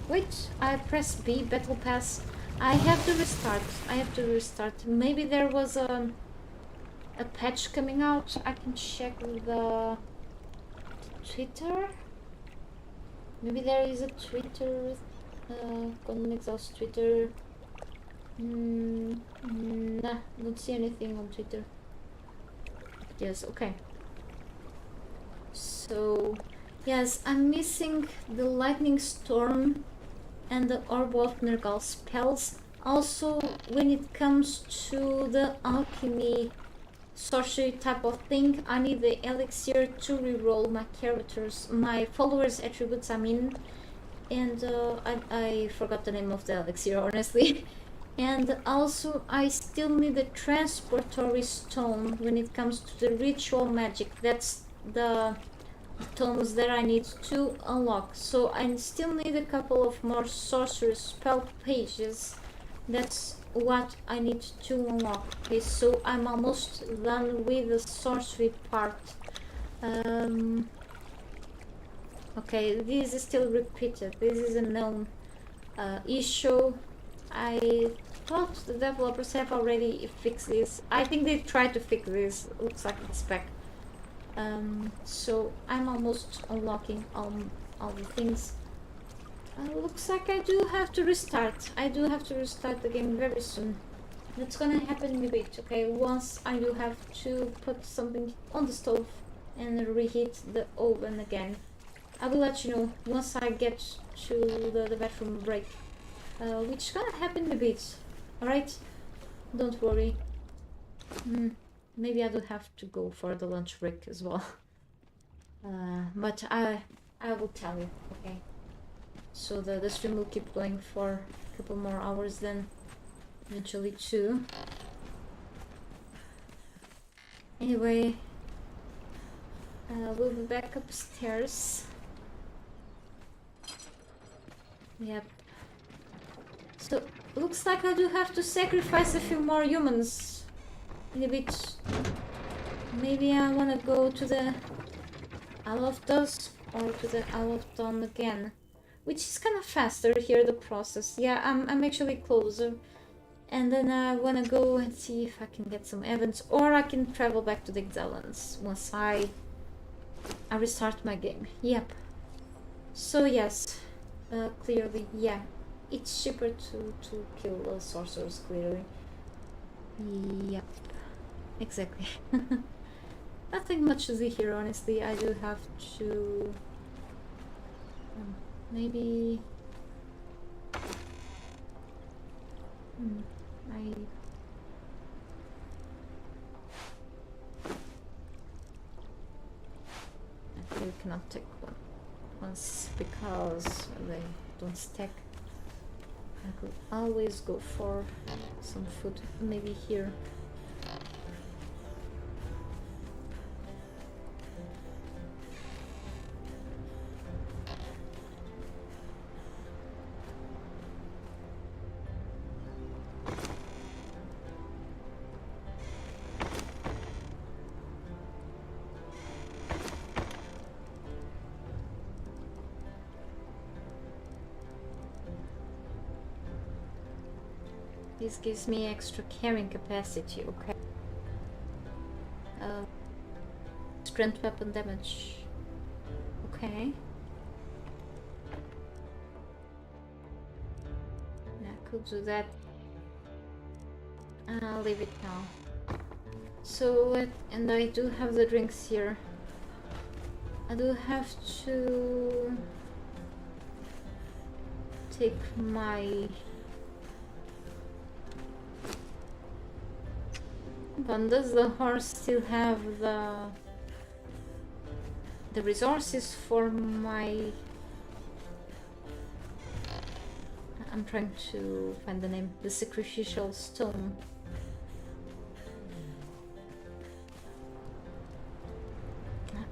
Speaker 1: wait, I press B, battle pass. I have to restart. Maybe there was a patch coming out. I can check the Twitter. Maybe there is a Twitter, Conan Exiles Twitter. Nah, don't see anything on Twitter. Yes, okay. So... yes, I'm missing the Lightning Storm and the Orb of Nurgle spells. Also, when it comes to the Alchemy sorcery type of thing. I need the elixir to reroll my characters, my followers' attributes, I mean. And I forgot the name of the elixir, honestly. And also I still need the transportory stone when it comes to the ritual magic. That's the tomes that I need to unlock. So I still need a couple of more sorcery spell pages. That's what I need to unlock. Okay, so I'm almost done with the sorcery part. Okay, this is still repeated. This is a known issue. I thought the developers have already fixed this. I think they tried to fix this. Looks like it's back. So I'm almost unlocking all the things. Looks like I do have to restart. I do have to restart the game very soon. That's gonna happen in a bit, okay? Once I do have to put something on the stove and reheat the oven again. I will let you know once I get to the bathroom break, which is gonna happen in a bit, alright? Don't worry. Maybe I do have to go for the lunch break as well. But I will tell you, okay? So the stream will keep going for a couple more hours then, eventually 2. Anyway, we'll be back upstairs. Yep. So, looks like I do have to sacrifice a few more humans in a bit. Maybe I wanna go to the Isle of Dusk or to the Isle of Dawn again, which is kind of faster here, the process. Yeah, I'm actually closer. And then I wanna go and see if I can get some events, or I can travel back to the Exillands once I restart my game. Yep. So yes. Clearly, yeah, it's cheaper to kill sorcerers, clearly. Yep, exactly. Nothing much to see here, honestly. I do have to... maybe... I really cannot take one. Once because they don't stack. I could always go for some food, maybe here. This gives me extra carrying capacity, okay. Strength weapon damage. Okay. I could do that. I'll leave it now. So, and I do have the drinks here. I do have to take my... But does the horse still have the resources for my... I'm trying to find the name. The sacrificial stone.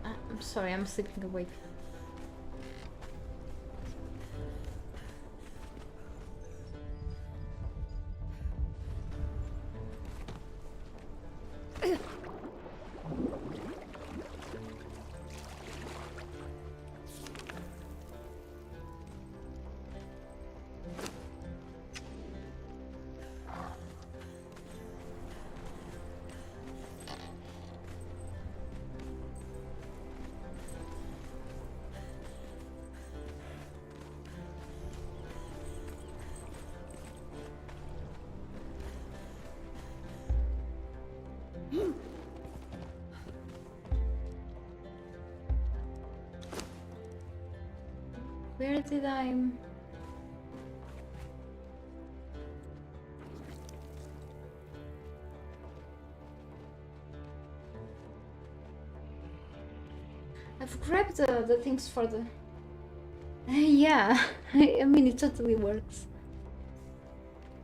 Speaker 1: I'm sorry, I'm sleeping awake. Where did I... I've grabbed the things for the... Yeah, I mean, it totally works.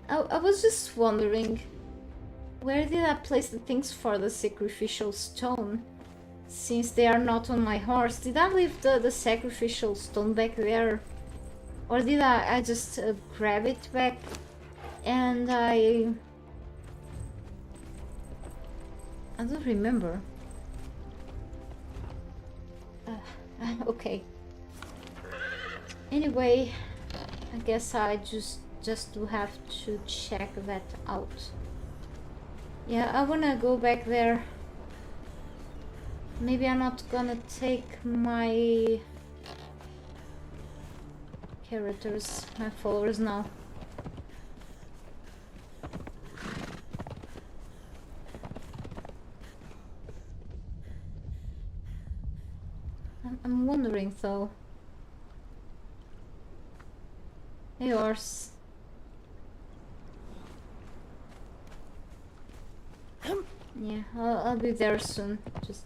Speaker 1: I was just wondering, where did I place the things for the sacrificial stone? Since they are not on my horse, did I leave the sacrificial stone back there? Or did I just grab it back and I don't remember. Okay. Anyway, I guess I just do have to check that out. Yeah, I wanna go back there. Maybe I'm not gonna take my characters, my followers now. I'm wondering though. Hey horse. Yeah, I'll be there soon. Just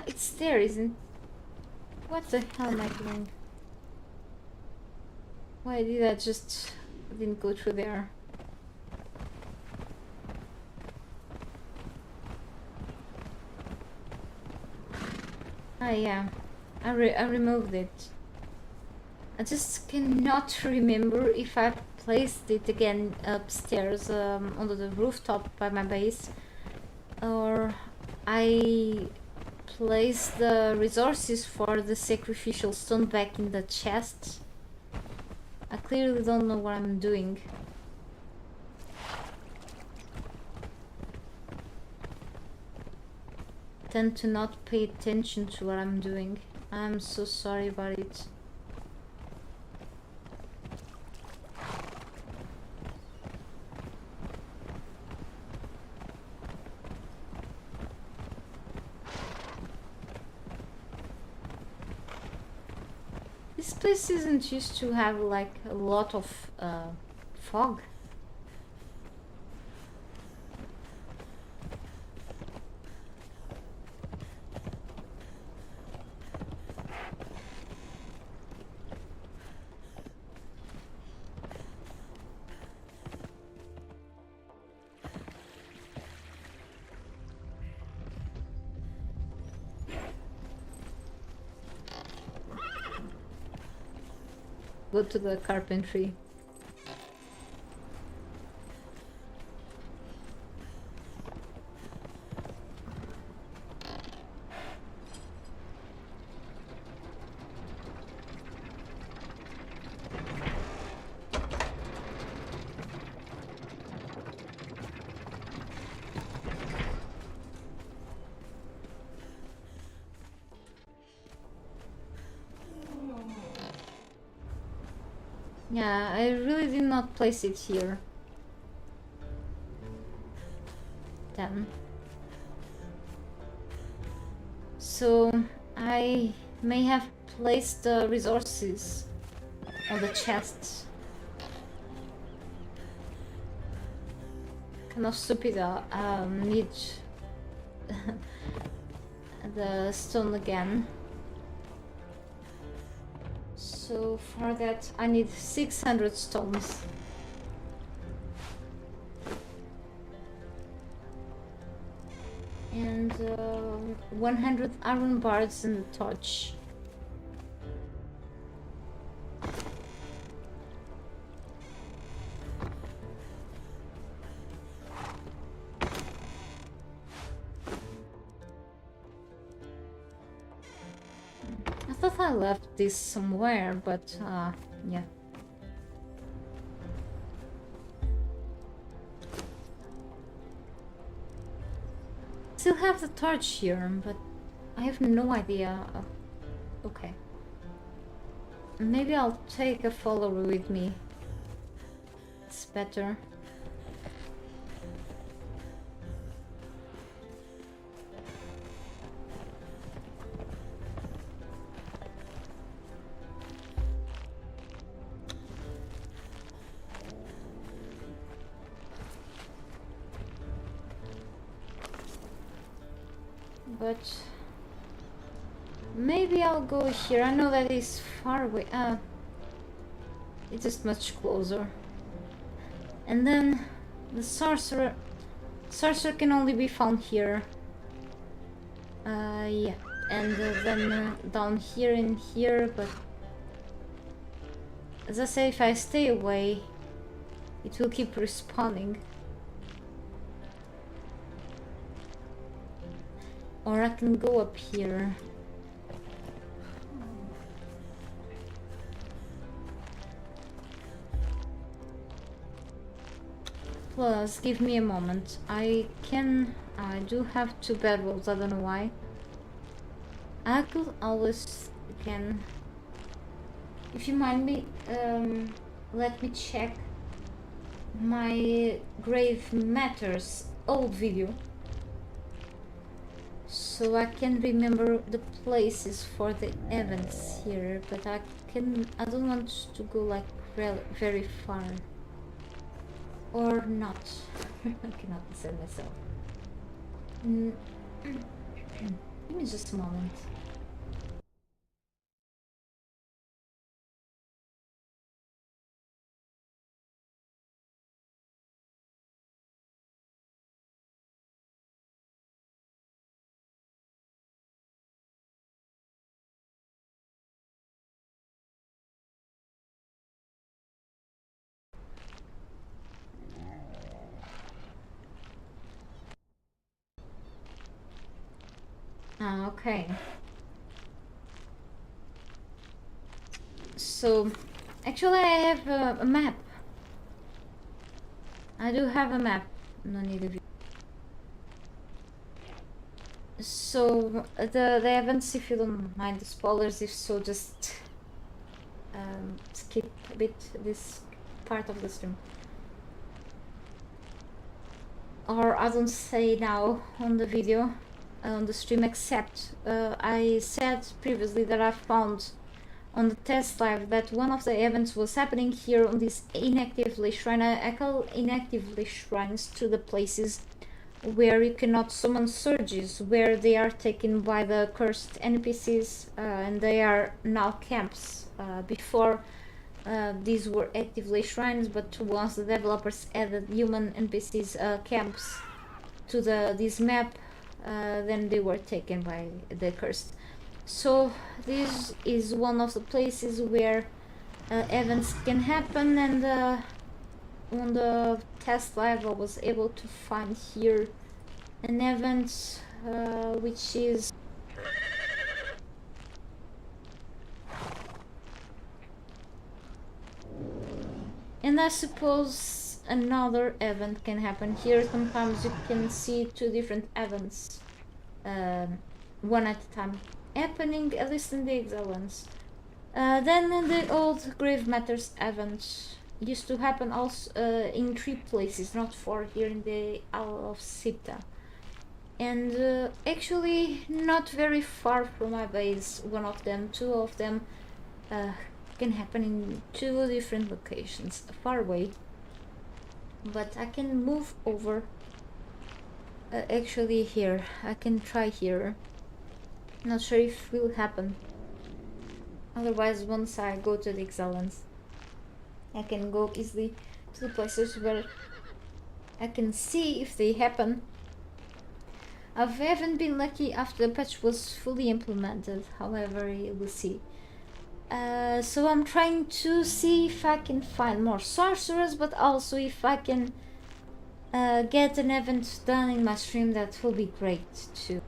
Speaker 1: it's there, isn't? What the hell am I doing? Why did I just didn't go through there? Ah, yeah, I removed it. I just cannot remember if I placed it again upstairs under the rooftop by my base, or I place the resources for the sacrificial stone back in the chest. I clearly don't know what I'm doing. Tend to not pay attention to what I'm doing. I'm so sorry about it. This place isn't used to have like a lot of fog. Go to the carpentry. Yeah, I really did not place it here. Then. So I may have placed the resources on the chest. Kind of stupid. Need the stone again. So for that I need 600 stones. And 100 iron bars and a torch. I thought I left this somewhere, but yeah. have the torch here, but I have no idea. Okay. Maybe I'll take a follower with me. It's better. But maybe I'll go here. I know that is far away. It's just much closer. And then the sorcerer can only be found here. Yeah. And then down here and here, but as I say, if I stay away, it will keep respawning. Or I can go up here. Plus, give me a moment. I do have 2 bedrolls, I don't know why. I could always, again, if you mind me, let me check my Grave Matters old video. So I can remember the places for the events here, but I don't want to go like very far. Or not. I cannot decide myself. Give me just a moment. Okay. So, actually I have a map. I do have a map. No need of you. So, the events, if you don't mind the spoilers, if so, just skip a bit this part of the stream. Or I don't say now on the video, on the stream, except I said previously that I found on the test live that one of the events was happening here on this inactively shrine. I call inactively shrines to the places where you cannot summon surges, where they are taken by the cursed NPCs, and they are now camps. Before these were actively shrines, but once the developers added human NPCs camps to this map, then they were taken by the cursed. So this is one of the places where events can happen, and on the test live I was able to find here an event which is and I suppose another event can happen here. Sometimes you can see 2 different events one at a time happening, at least in the Exile ones. Then in the old Grave Matters event used to happen also in 3 places, not 4, here in the Isle of Sipta. And actually not very far from my base, one of them, 2 of them can happen in 2 different locations, far away. But I can move over, actually here, I can try here. Not sure if it will happen. Otherwise, once I go to the Exiles, I can go easily to the places where I can see if they happen. I haven't been lucky after the patch was fully implemented, however, we'll see. So I'm trying to see if I can find more sorcerers, but also if I can get an event done in my stream, that will be great too.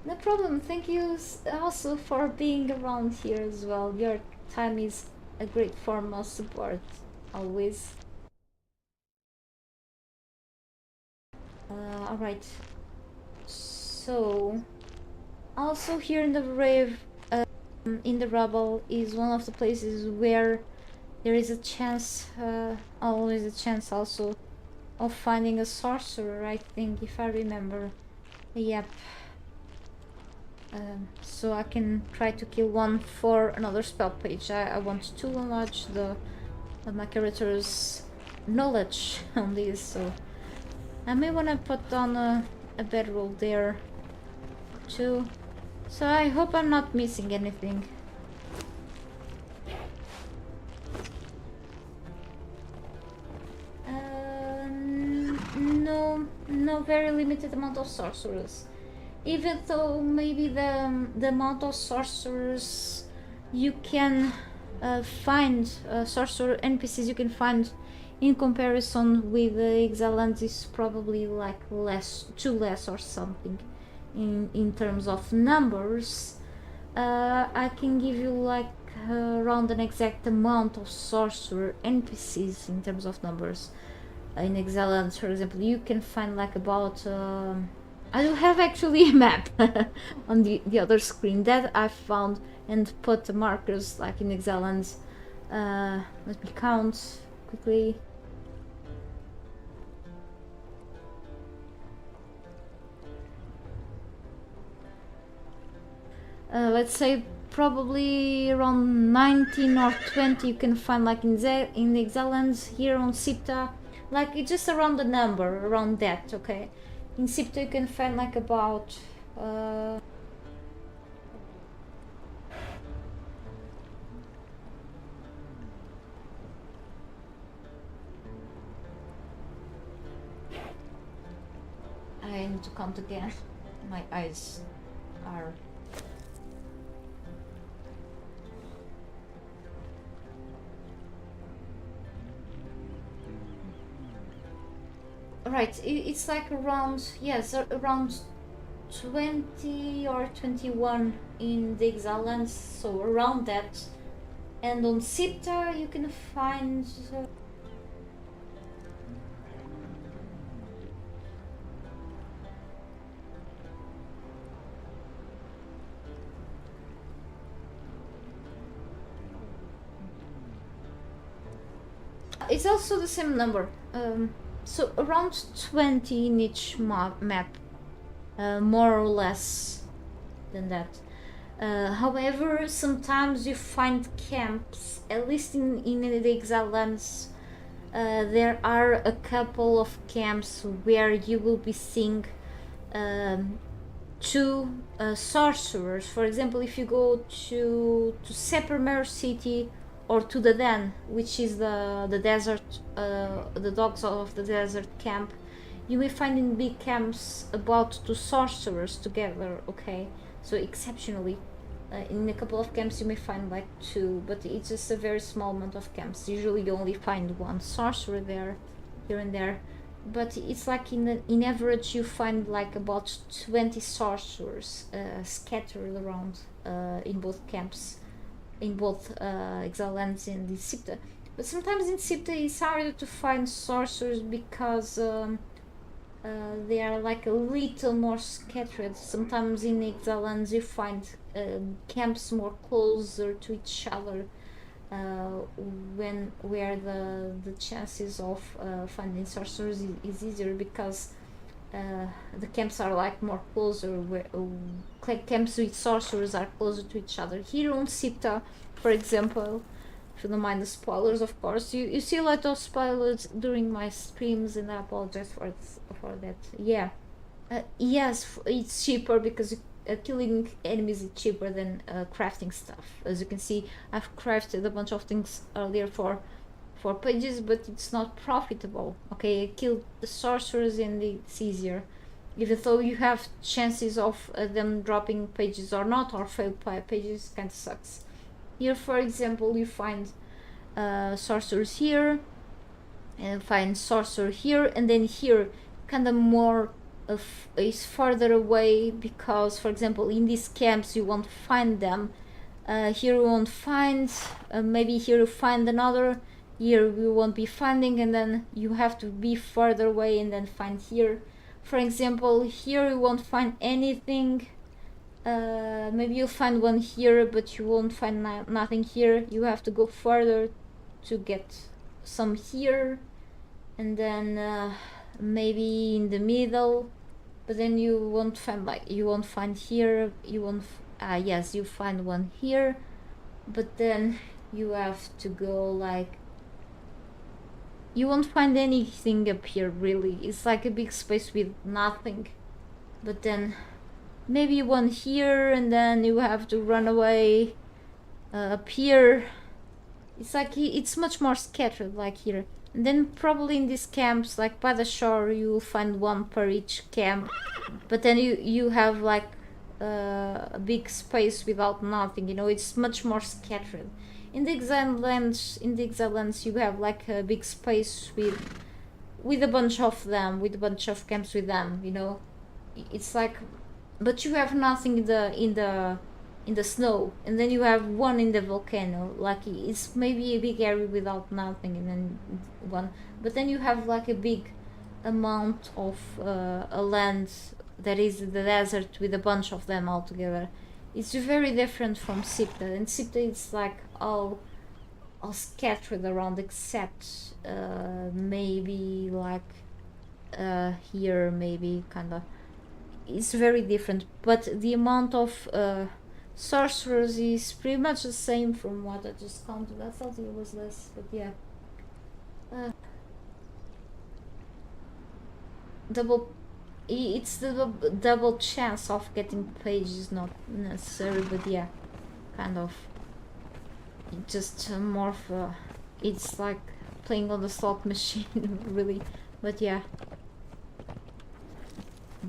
Speaker 1: No problem, thank you also for being around here as well. Your time is a great form of support, always. Alright. So, also here in the rave, in the rubble, is one of the places where there is a chance, always a chance also, of finding a sorcerer, I think, if I remember. Yep. So I can try to kill one for another spell page. I want to enlarge my character's knowledge on this, so I may want to put on a bedroll there too. So I hope I'm not missing anything. No very limited amount of sorcerers. Even though maybe the amount of sorcerers you can find, sorcerer NPCs you can find in comparison with the Exiles is probably like too less or something in terms of numbers. I can give you like around an exact amount of sorcerer NPCs in terms of numbers. In Exiles, for example, you can find like about I do have actually a map on the other screen that I found and put the markers like in Exiles. Let me count quickly. Let's say probably around 19 or 20 you can find like in the Exiles. Here on Sipta, like it's just around the number, around that, okay? In Sipta you can find like about I need to count again. My eyes are right. It's like around, yes, around 20 or 21 in the Exiles, so around that. And on Sipta you can find it's also the same number, so around 20 in each map, more or less than that. However, sometimes you find camps, at least in the Exiles, there are a couple of camps where you will be seeing two sorcerers. For example, if you go to Seppermere City or to the Den, which is the desert, the dogs of the desert camp, you may find in big camps about two sorcerers together, okay? So exceptionally, in a couple of camps you may find like two, but it's just a very small amount of camps. Usually you only find one sorcerer there, here and there. But it's like in average you find like about 20 sorcerers scattered around in both camps, in both Exiles and in Sipta. But sometimes in Sipta it's harder to find sorcerers because they are like a little more scattered. Sometimes in Exiles you find camps more closer to each other, where the chances of finding sorcerers is easier because the camps are like more closer, where camps with sorcerers are closer to each other. Here on Sipta, for example, if you don't mind the spoilers, of course, you see a lot of spoilers during my streams, and I apologize for that. Yeah, yes, it's cheaper because killing enemies is cheaper than crafting stuff. As you can see, I've crafted a bunch of things earlier for pages, but it's not profitable. Okay, I killed the sorcerers and it's easier, even though you have chances of them dropping pages or not, or failed pages. Kind of sucks. Here, for example, you find sorcerers here, and find sorcerer here, and then here kind of more is further away, because for example in these camps you won't find them. Here you won't find, maybe here you find another, here we won't be finding, and then you have to be further away and then find here. For example, here you won't find anything. Maybe you'll find one here, but you won't find nothing here. You have to go further to get some here, and then maybe in the middle, but then you won't find here. You won't. Yes, you find one here, but then you have to go like. You won't find anything up here really. It's like a big space with nothing, but then. Maybe one here, and then you have to run away up here. It's like it's much more scattered like here. And then probably in these camps, like by the shore, you will find one per each camp. But then you have like a big space without nothing. You know, it's much more scattered. In the exile lands, you have like a big space with a bunch of them, with a bunch of camps with them. You know, it's like. But you have nothing in the snow, and then you have one in the volcano. Like it's maybe a big area without nothing, and then one. But then you have like a big amount of a land that is the desert with a bunch of them all together. It's very different from Sipta, and Sipta it's like all scattered around, except maybe like here, maybe kind of. It's very different, but the amount of sorcerers is pretty much the same from what I just counted. I thought it was less, but yeah. It's the double chance of getting pages, not necessary, but yeah, kind of. Just more of a, it's like playing on the slot machine, really, but yeah.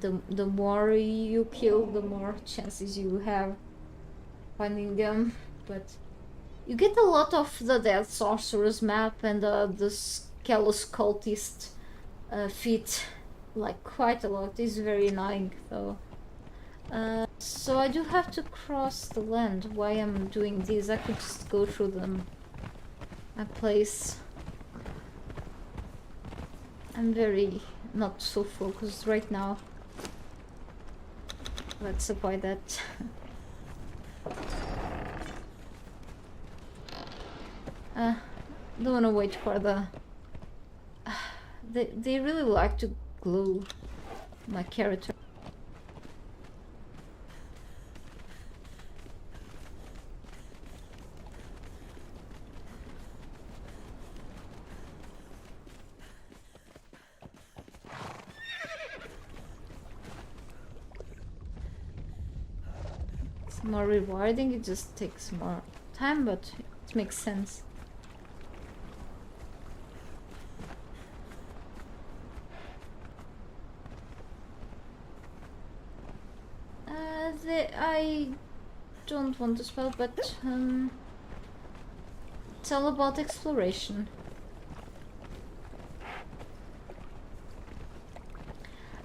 Speaker 1: The more you kill, the more chances you have finding them. But you get a lot of the Dead Sorcerer's map and the Callous Cultist feat, like quite a lot. It's very annoying though. So I do have to cross the land. Why I'm doing this? I could just go through my place. I'm very not so focused right now. Let's avoid that. Don't wanna wait for the. They really like to glue my character. More rewarding, it just takes more time, but it makes sense. I don't want to spell, but it's all about exploration.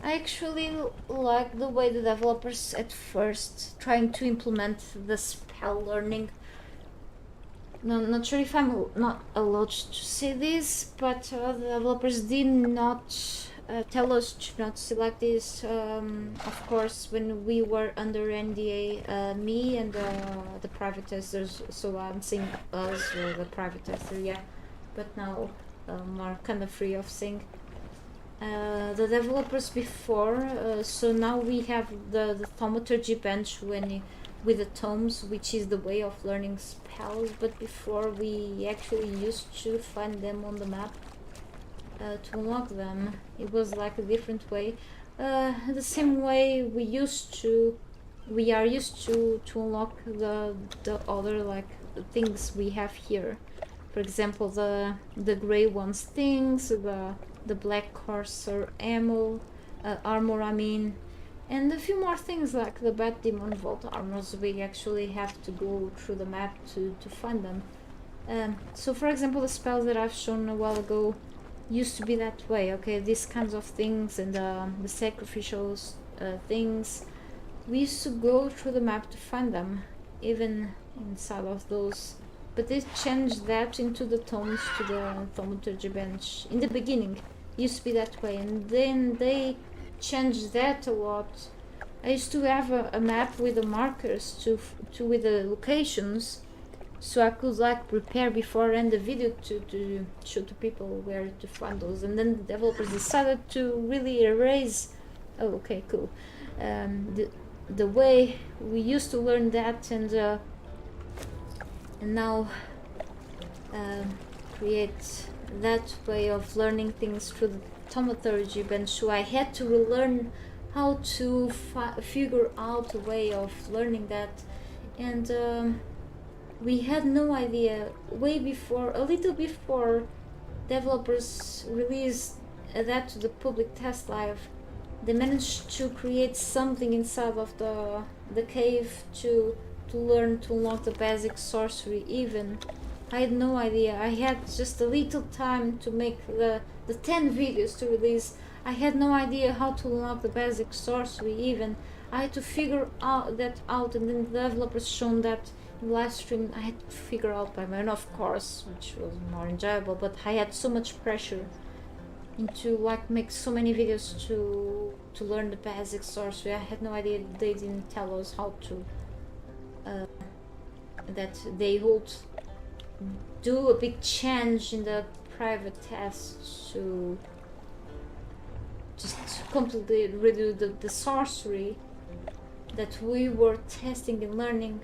Speaker 1: I actually like the way the developers at first trying to implement the spell learning. No, not sure if I'm not allowed to say this, but the developers did not tell us to not select this. Of course, when we were under NDA, me and the private testers, so I'm saying us or the private tester, yeah, but now are kind of free of saying. The developers before, so now we have the thaumaturgy bench with the tomes, which is the way of learning spells, but before we actually used to find them on the map to unlock them. It was like a different way, the same way we are used to unlock the other like things we have here. For example, the gray ones things, the black courser armor, I mean, and a few more things like the Bat Demon Vault armors. We actually have to go through the map to find them. So for example, the spells that I've shown a while ago used to be that way, okay, these kinds of things and the sacrificial things. We used to go through the map to find them, even inside of those. But they changed that into the tomes to the thaumaturgy bench. In the beginning, it used to be that way, and then they changed that a lot. I used to have a map with the markers with the locations, so I could like prepare before end the video to show to people where to find those. And then the developers decided to really erase. Oh, okay, cool. The way we used to learn that, and now create that way of learning things through the thaumaturgy bench. So I had to relearn how to figure out a way of learning that, and we had no idea way before, a little before developers released that to the public test live. They managed to create something inside of the cave to learn to unlock the basic sorcery. Even I had no idea. I had just a little time to make the 10 videos to release. I had no idea how to unlock the basic sorcery. Even I had to figure that out, and then the developers shown that in live stream. I had to figure out by my own, of course, which was more enjoyable, but I had so much pressure into like make so many videos to learn the basic sorcery. I had no idea they didn't tell us how to that they would do a big change in the private tests to just completely redo the sorcery that we were testing and learning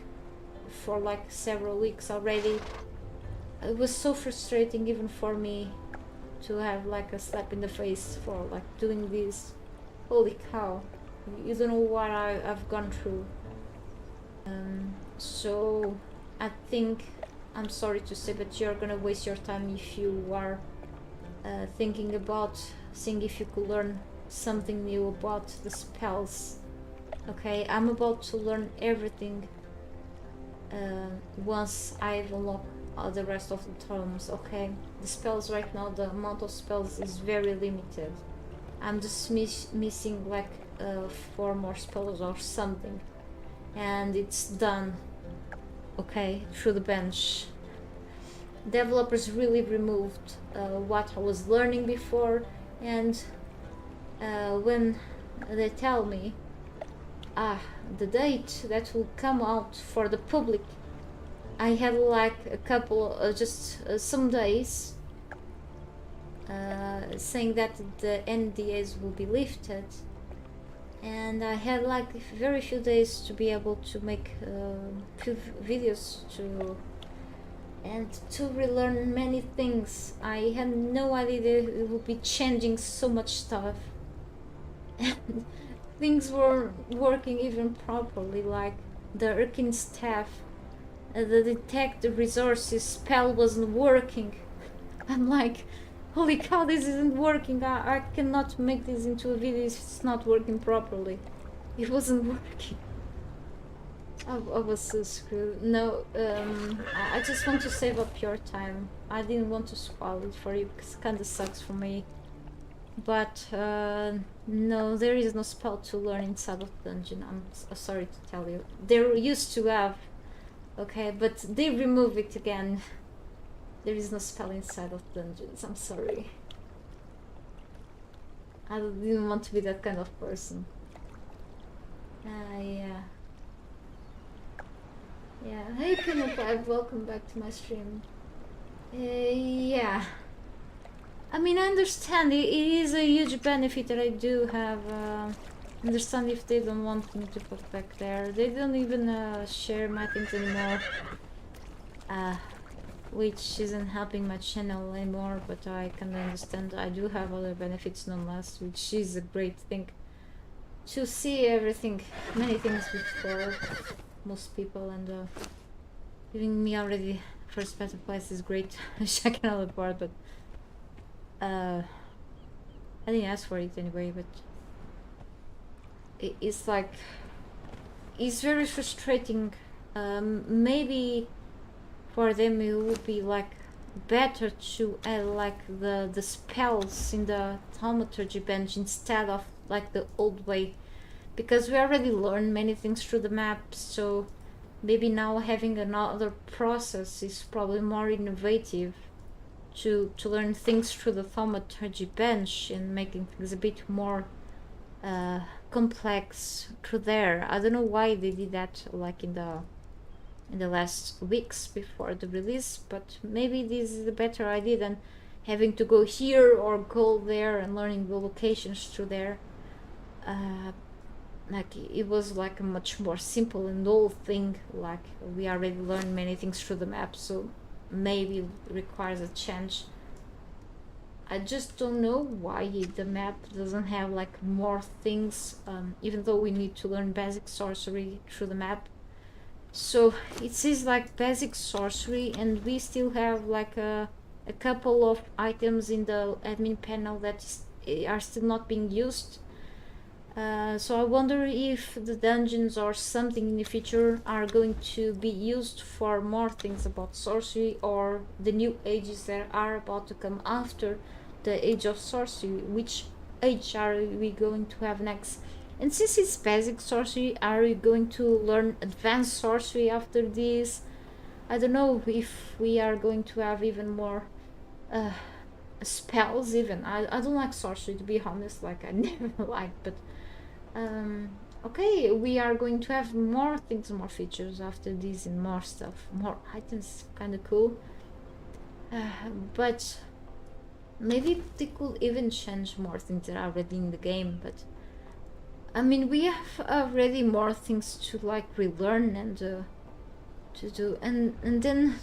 Speaker 1: for like several weeks already. It was so frustrating even for me to have like a slap in the face for like doing this. Holy cow, you don't know what I've gone through. So I think, I'm sorry to say, but you're gonna waste your time if you are thinking about seeing if you could learn something new about the spells. Okay, I'm about to learn everything once I've unlocked the rest of the terms. Okay, the spells right now, the amount of spells is very limited. I'm just missing like 4 more spells or something, and it's done. Okay, through the bench. Developers really removed what I was learning before, and when they tell me the date that will come out for the public, I had like a couple, some days saying that the NDAs will be lifted, and I had like very few days to be able to make few videos to relearn many things. I had no idea that it would be changing so much stuff. And things were working even properly, like the arcane staff, the detect the resources spell wasn't working. I'm like, holy cow, this isn't working. I cannot make this into a video if it's not working properly. It wasn't working. I was so screwed. No, I just want to save up your time. I didn't want to spoil it for you because it kinda sucks for me. But no, there is no spell to learn inside of the dungeon. I'm sorry to tell you. There used to have, okay, but they remove it again. There is no spell inside of dungeons. I'm sorry. I didn't want to be that kind of person. Yeah. Yeah. Hey, Pinnacle, welcome back to my stream. Yeah. I mean, I understand. It is a huge benefit that I do have. Understand if they don't want me to put back there. They don't even share my things anymore. Which isn't helping my channel anymore, but I can understand. I do have other benefits nonetheless, which is a great thing. To see everything, many things before most people, and giving me already first better place is great. Checking out the part, but I didn't ask for it anyway, but it's like, it's very frustrating. Maybe for them it would be like better to add like the spells in the thaumaturgy bench instead of like the old way, because we already learned many things through the map. So maybe now having another process is probably more innovative to learn things through the thaumaturgy bench and making things a bit more complex through there. I don't know why they did that like in the last weeks before the release, but maybe this is a better idea than having to go here or go there and learning the locations through there. Like it was like a much more simple and old thing. Like we already learned many things through the map, so maybe it requires a change. I just don't know why the map doesn't have like more things, even though we need to learn basic sorcery through the map. So it says like basic sorcery, and we still have like a couple of items in the admin panel that are still not being used. So I wonder if the dungeons or something in the future are going to be used for more things about sorcery, or the new ages that are about to come after the age of sorcery. Which age are we going to have next? And since it's basic sorcery, are we going to learn advanced sorcery after this? I don't know if we are going to have even more spells even. I don't like sorcery, to be honest, like I never liked, but okay, we are going to have more things, more features after this, and more stuff, more items, kind of cool. But maybe they could even change more things that are already in the game. But I mean, we have already more things to like relearn and to do, and then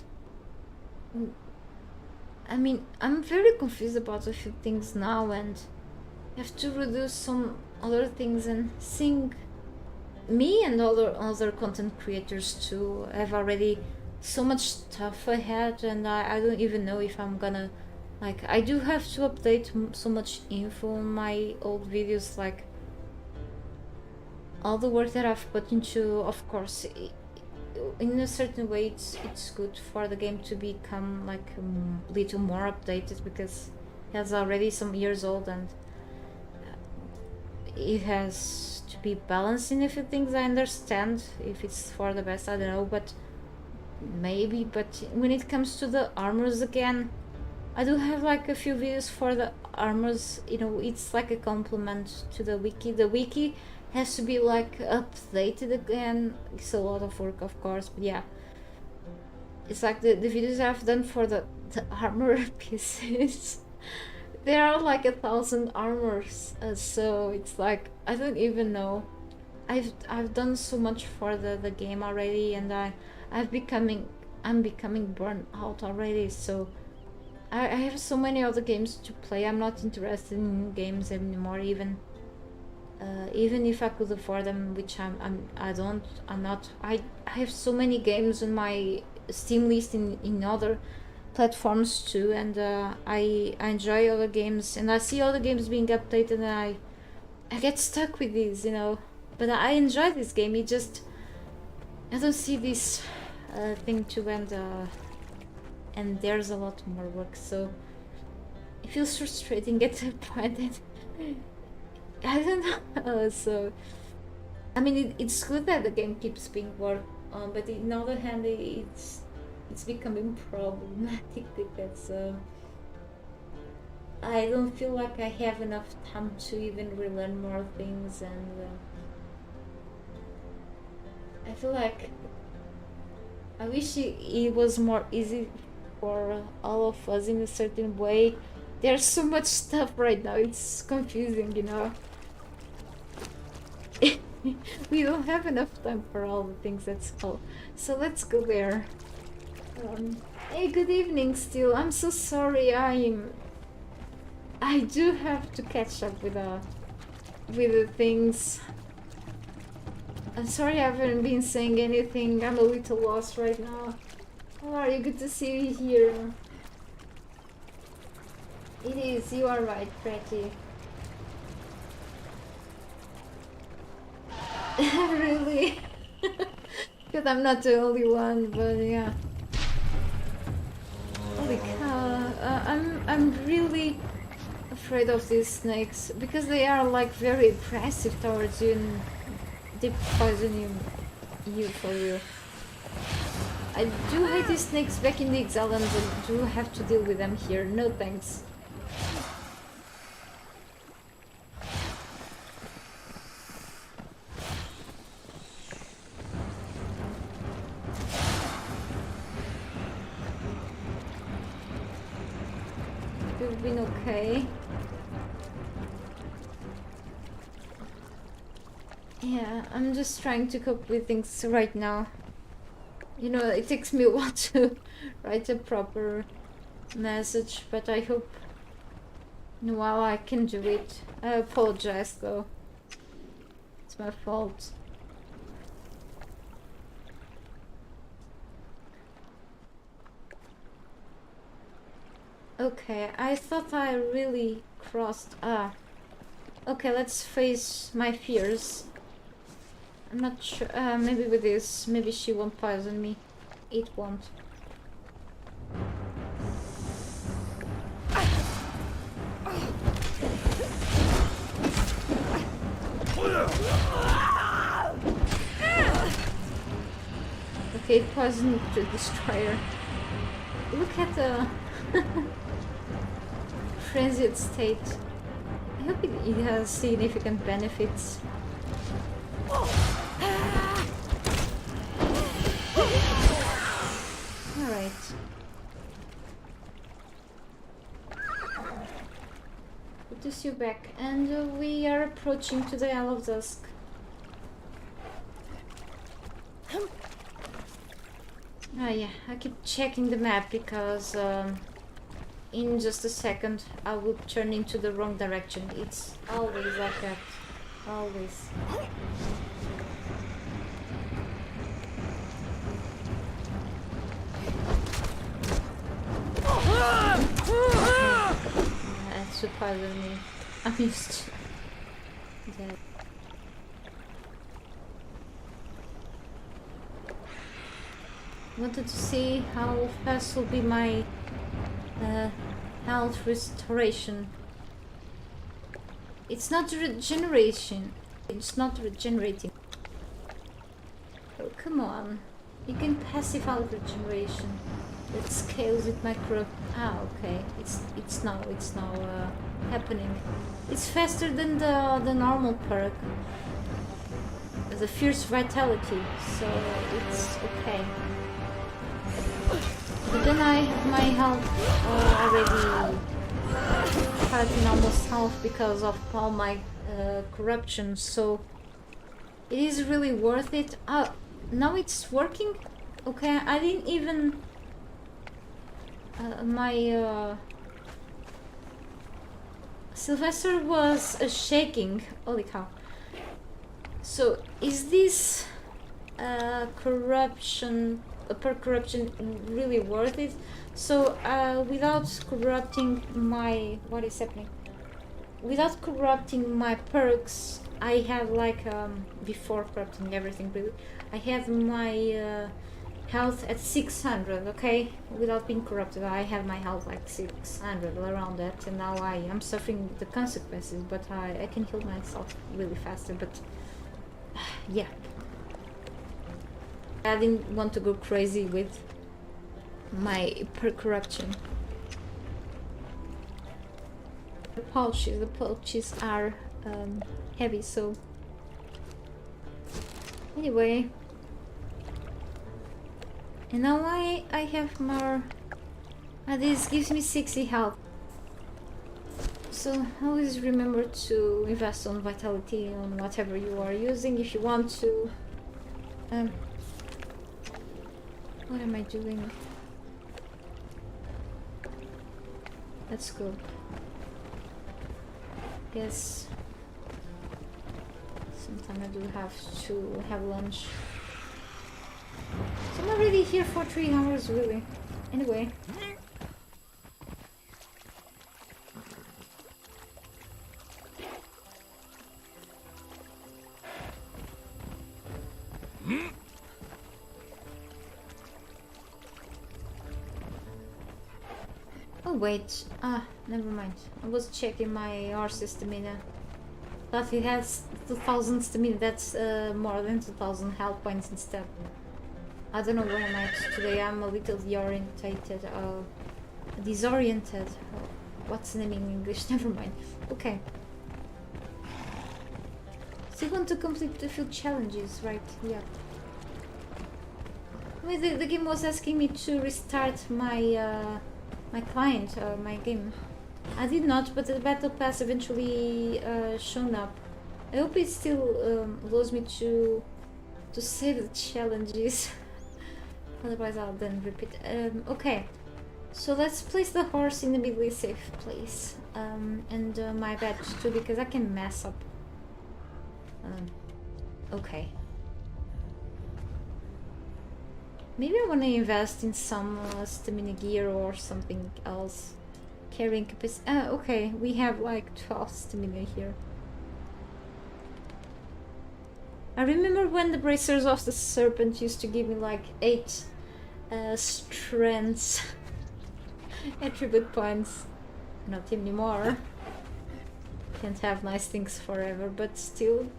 Speaker 1: I mean, I'm very confused about a few things now, and have to reduce some other things, and seeing me and other content creators too have already so much stuff ahead, and I don't even know if I'm gonna, like, I do have to update so much info on my old videos, like all the work that I've put into. Of course, in a certain way it's good for the game to become like a little more updated, because it's already some years old, and it has to be balanced in a few things. I understand if it's for the best, I don't know, but maybe. But when it comes to the armors again, I do have like a few videos for the armors, you know. It's like a complement to the wiki. The wiki has to be like updated again. It's a lot of work, of course, but yeah, it's like the videos I've done for the armor pieces. There are like 1,000 armors, so it's like I don't even know. I've done so much for the game already, and I'm becoming burnt out already. So I have so many other games to play. I'm not interested in games anymore, even if I could afford them, which I don't. I'm not. I have so many games on my Steam list in other platforms too, and I enjoy other games, and I see other games being updated, and I get stuck with these, you know. But I enjoy this game. It just, I don't see this thing to end, and there's a lot more work, so it feels frustrating at the point that I don't know. So I mean, it's good that the game keeps being worked on, but on the other hand, it's becoming problematic, because I don't feel like I have enough time to even relearn more things, and I feel like I wish it was more easy for all of us in a certain way. There's so much stuff right now, it's confusing, you know. We don't have enough time for all the things, that's all. So let's go there. Hey, good evening still. I'm so sorry, I do have to catch up with the things. I'm sorry I haven't been saying anything. I'm a little lost right now. How are you? Good to see you here. It is, you are right, Pretty. Really? Because I'm not the only one, but yeah. Holy cow, I'm really afraid of these snakes, because they are like very aggressive towards you, and they poison you for real. I do hate these snakes back in the Exile, and I do have to deal with them here. No thanks. been okay. Yeah, I'm just trying to cope with things right now. You know, it takes me a while to write a proper message, but I hope now I can do it. I apologize though. It's my fault. Okay, I thought I really crossed. Okay, let's face my fears. I'm not sure. Maybe with this, maybe she won't poison me. It won't. Okay, it poisoned the destroyer. Look at the frenzied state. I hope it has significant benefits. Alright. Good to see you back. And we are approaching to the Isle of Dusk. Ah yeah, I keep checking the map because in just a second I will turn into the wrong direction. It's always like that. Always. That surprises me. I'm used to that. Wanted to see how fast will be my health restoration. It's not regeneration. It's not regenerating. Oh, come on. You can passive health regeneration. That scales with micro. Ah, okay. It's now happening. It's faster than the normal perk, the fierce vitality. So it's okay. But then I have my health already cut in almost half because of all my corruption, so it is really worth it. Now it's working? Okay, I didn't even... my Sylvester was shaking. Holy cow. So is this corruption... per corruption really worth it? So without corrupting my... what is happening? Without corrupting my perks, I have like before corrupting everything really, I have my health at 600, okay? Without being corrupted, I have my health like 600, around that, and now I am suffering the consequences, but I can heal myself really faster, but yeah. I didn't want to go crazy with my per-corruption. The pouches are heavy, so... Anyway. And now I have more... this gives me 60 health. So always remember to invest on vitality on whatever you are using if you want to... what am I doing? Let's go. Guess sometime I do have to have lunch. So I'm already here for 3 hours, really. Anyway. Oh wait, never mind. I was checking my horse's stamina. But it has 2000 stamina, that's more than 2000 health points instead. I don't know where I'm at today, I'm a little disoriented. What's the name in English? Never mind. Okay. Still want to complete a few challenges, right? Yeah. I mean, the game was asking me to restart my my client, my game. I did not, but the battle pass eventually shown up. I hope it still allows me to save the challenges. Otherwise I'll then repeat. Okay, so let's place the horse in the immediately safe place. And my badge too, because I can mess up. Okay. Maybe I want to invest in some stamina gear or something else. Carrying capacity. Okay, we have like 12 stamina here. I remember when the bracers of the serpent used to give me like 8 strengths attribute points. Not anymore. Can't have nice things forever, but still,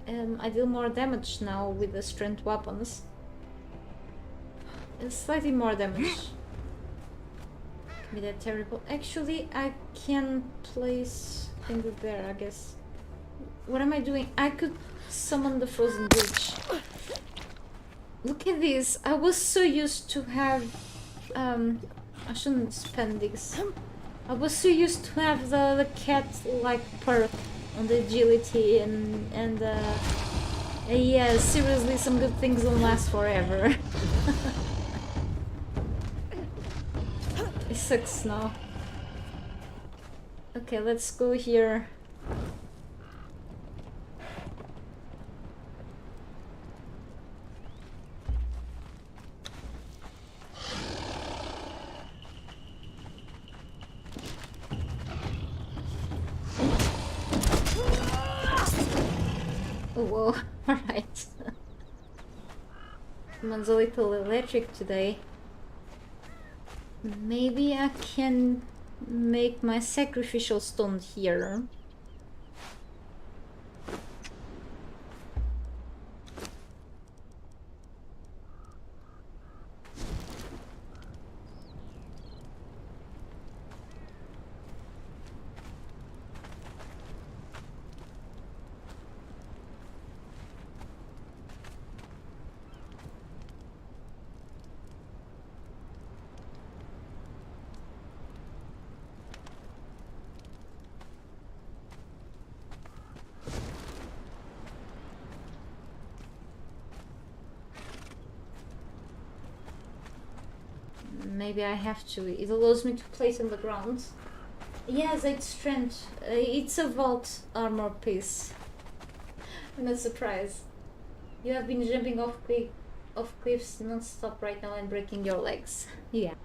Speaker 1: I deal more damage now with the strength weapons. Slightly more damage. Can be that terrible. Actually, I can place things there, I guess. What am I doing? I could summon the frozen bridge. Look at this. I was so used to have... I shouldn't spend this. I was so used to have the cat-like perk on the agility and yeah, seriously, some good things don't last forever. It sucks now. Okay, let's go here. Oh, whoa, alright. Someone's a little electric today. Maybe I can make my sacrificial stone here. Maybe I have to. It allows me to place on the ground. Yes, it's strength. It's a vault armor piece. I'm not surprised. You have been jumping off cliffs non-stop right now and breaking your legs. Yeah.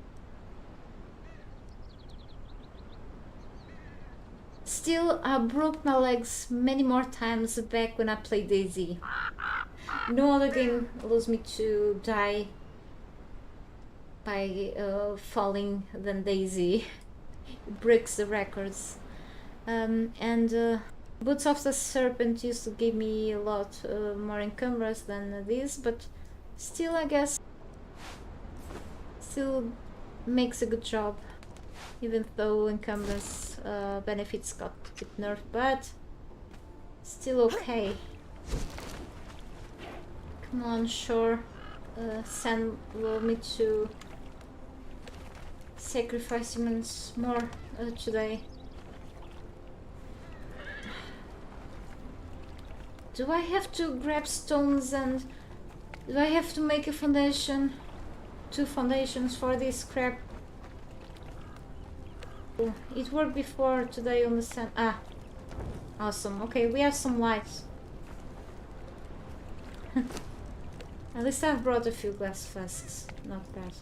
Speaker 1: Still, I broke my legs many more times back when I played DayZ. No other game allows me to die by falling than DayZ. It breaks the records. Boots of the Serpent used to give me a lot more encumbrance than this, but still, I guess, still makes a good job, even though encumbrance benefits got a bit nerfed, but still okay. Come on, sure. Sam will me to sacrifice humans more today. Do I have to grab stones and do I have to make a foundation? 2 foundations for this crap? Oh, it worked before today on the sand. Ah, awesome. Okay, we have some lights. At least I've brought a few glass flasks. Not bad.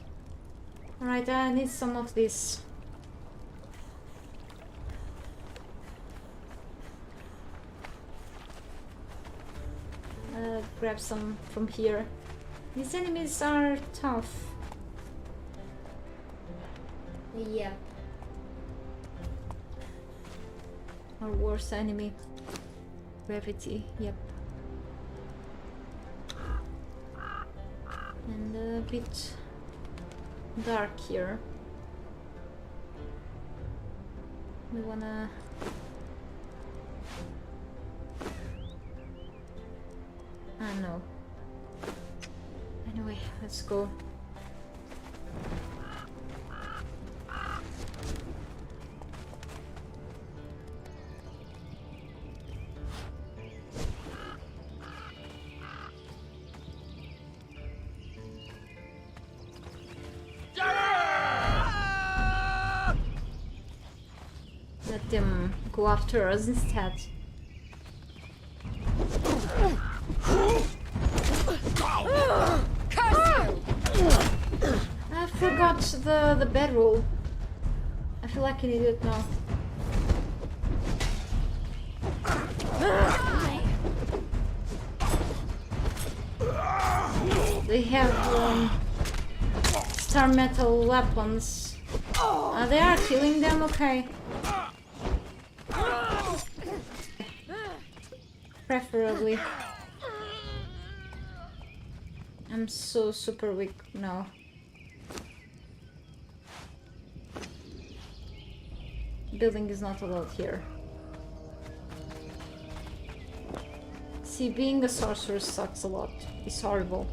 Speaker 1: Alright, I need some of this. Grab some from here. These enemies are tough. Yeah. Our worst enemy. Gravity, yep. And a bit dark here. We wanna... Ah, no. Anyway, let's go. them go after us instead. I forgot the bedroll. I feel like an idiot now. They have star metal weapons. They are killing them, okay. Preferably. I'm so super weak now. Building is not allowed here. See, being a sorcerer sucks a lot. It's horrible.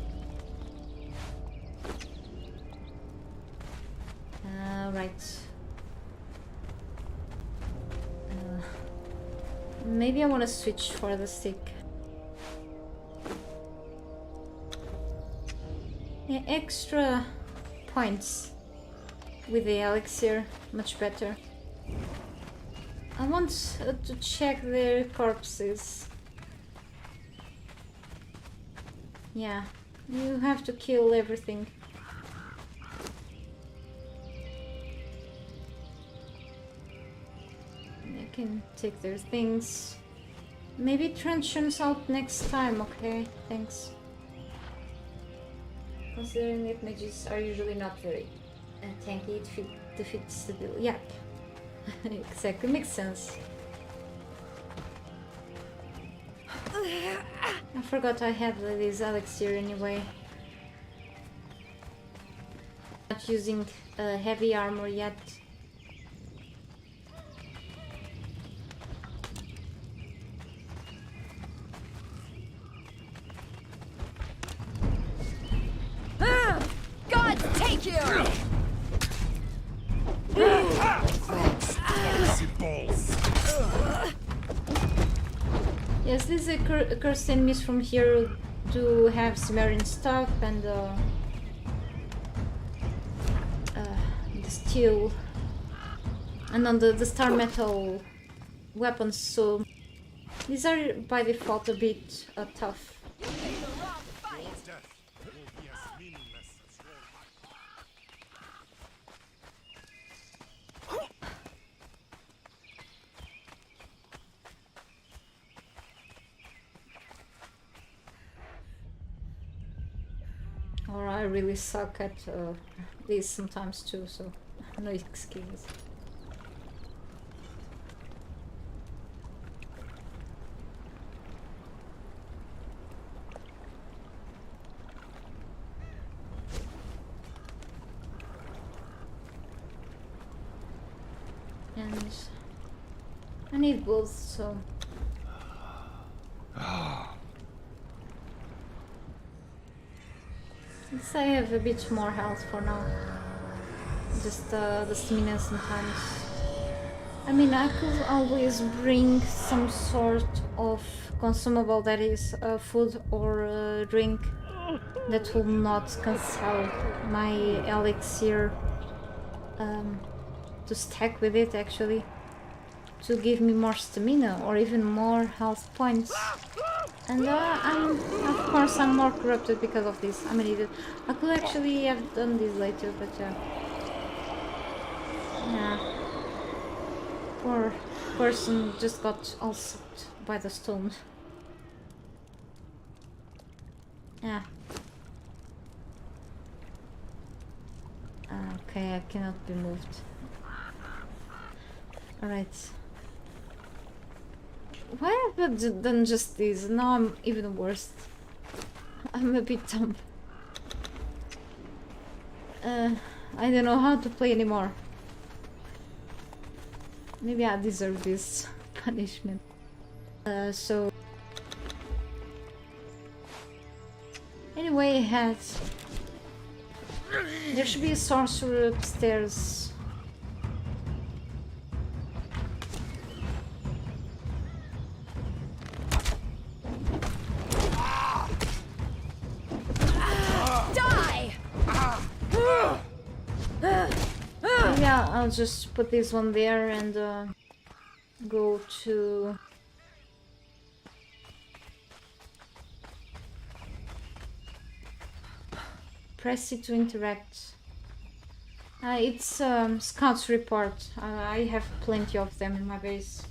Speaker 1: Right. Maybe I want to switch for the stick. Yeah, extra points with the elixir, much better. I want to check their corpses. Yeah, you have to kill everything. I can take their things. Maybe truncheons out next time, okay? Thanks. Considering that mages are usually not very tanky, it defeats the bill. Yep. Exactly, makes sense. I forgot I had this elixir anyway. Not using heavy armor yet.
Speaker 2: God take you!
Speaker 1: Yes, these cursed enemies from here do have Sumerian stuff and the steel and on the star metal weapons, so these are by default a bit tough. Or I really suck at these sometimes too, so no excuse. And I need both, so... Since I have a bit more health for now. Just the stamina sometimes. I mean, I could always bring some sort of consumable, that is food or drink, that will not cancel my elixir, to stack with it actually, to give me more stamina or even more health points. And of course I'm more corrupted because of this. I'm an idiot. I could actually have done this later, but yeah. Poor person just got all sucked by the stone. Yeah. Okay, I cannot be moved. Alright. Why have I done just this? Now I'm even worse. I'm a bit dumb. I don't know how to play anymore. Maybe I deserve this punishment. So... Anyway, there should be a sorcerer upstairs. Maybe I'll just put this one there and go to press it to interact. It's Scout's report. I have plenty of them in my base.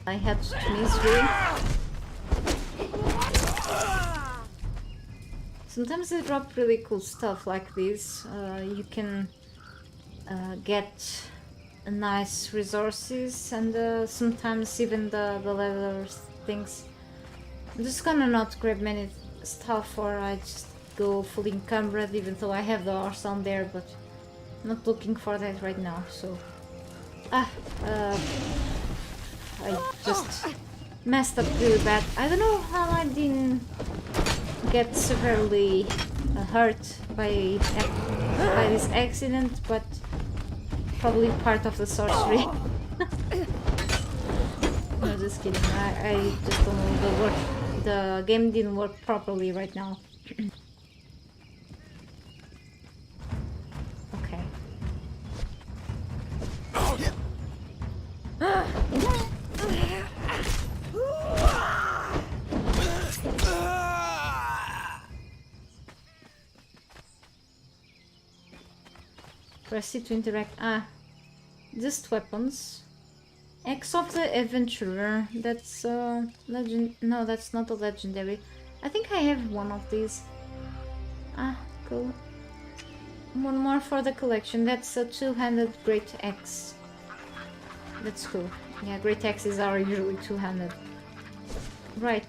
Speaker 1: I had to misery. Sometimes they drop really cool stuff like this. You can get nice resources and sometimes even the leather things. I'm just gonna not grab many stuff, or I just go fully encumbered, even though I have the horse on there, but I'm not looking for that right now, so... I just messed up really bad. I don't know how I didn't get severely hurt by this accident, but probably part of the sorcery. No, just kidding. I just don't know, the game didn't work properly right now. Okay. Press it to interact. Just weapons. Axe of the Adventurer. That's legend. No, that's not a legendary. I think I have one of these. Cool. One more for the collection. That's a two-handed great axe. That's cool. Yeah, great axes are usually two-handed. Right.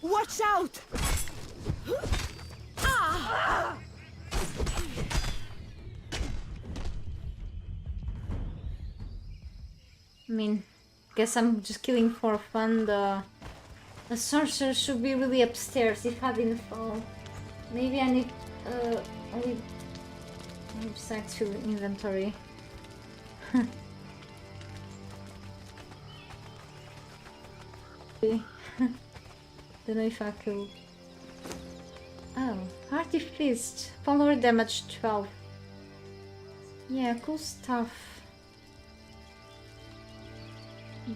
Speaker 4: Watch out!
Speaker 1: I mean, guess I'm just killing for fun. The sorcerer should be really upstairs if I didn't fall. Maybe I need only side to inventory. Don't know if I could. Oh, Hearty Fist. Follower damage 12. Yeah, cool stuff.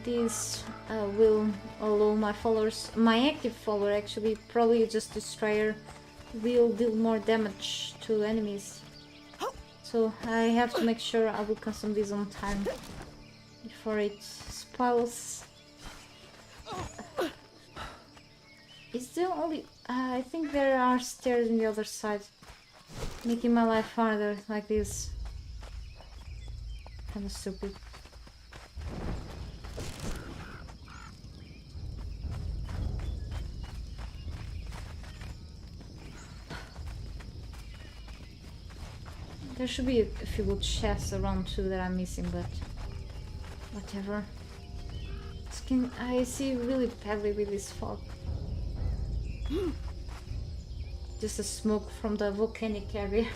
Speaker 1: This will allow my followers, my active follower actually, probably just Destroyer, will deal more damage to enemies. So I have to make sure I will consume this on time before it spoils. Is there only... I think there are stairs on the other side, making my life harder like this. Kinda stupid. There should be a few good chests around too that I'm missing, but whatever. I see really badly with this fog. Just the smoke from the volcanic area.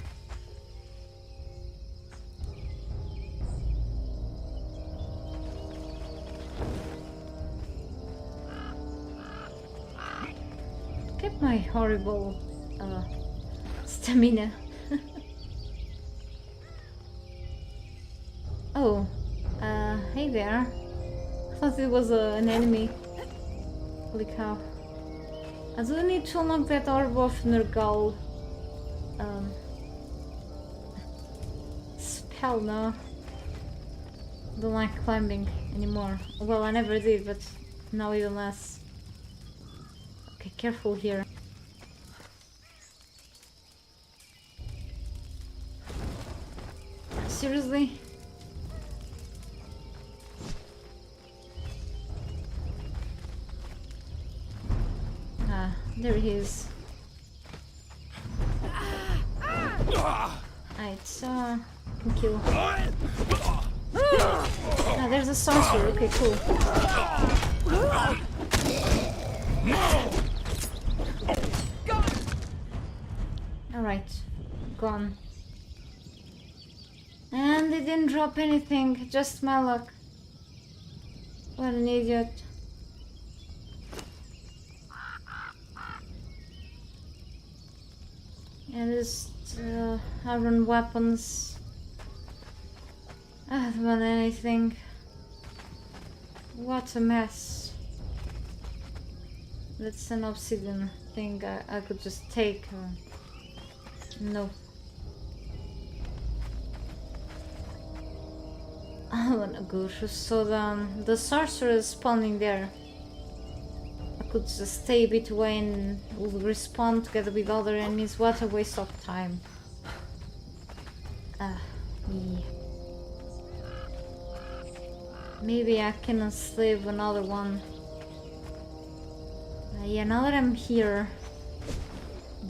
Speaker 1: Kept my horrible stamina. Oh, hey there. I thought it was an enemy. Holy cow. I do need to unlock that orb of Nergal spell now. Don't like climbing. anymore. Well, I never did, but now even less. Okay, careful here. Seriously? Ah, there he is. Alright, can kill. Ah, there's a sorcerer. Okay, cool. Alright, gone. And they didn't drop anything, just my luck. What an idiot. And just iron weapons. I don't want anything. What a mess. That's an obsidian thing I could just take. No. I wanna go through. So the sorcerer is spawning there. I could just stay a bit away and will respawn together with other enemies. What a waste of time. Yeah. Maybe I can enslave another one. Yeah, now that I'm here,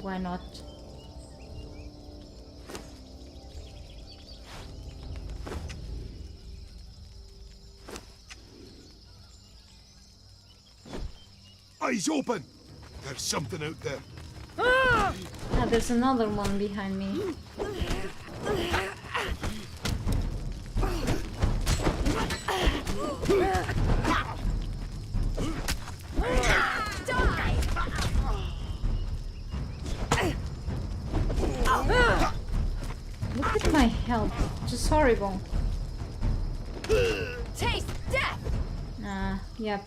Speaker 1: why not?
Speaker 3: Eyes open! There's something out there.
Speaker 1: Ah, there's another one behind me. Look at my health, just horrible.
Speaker 2: Taste death.
Speaker 1: Yep.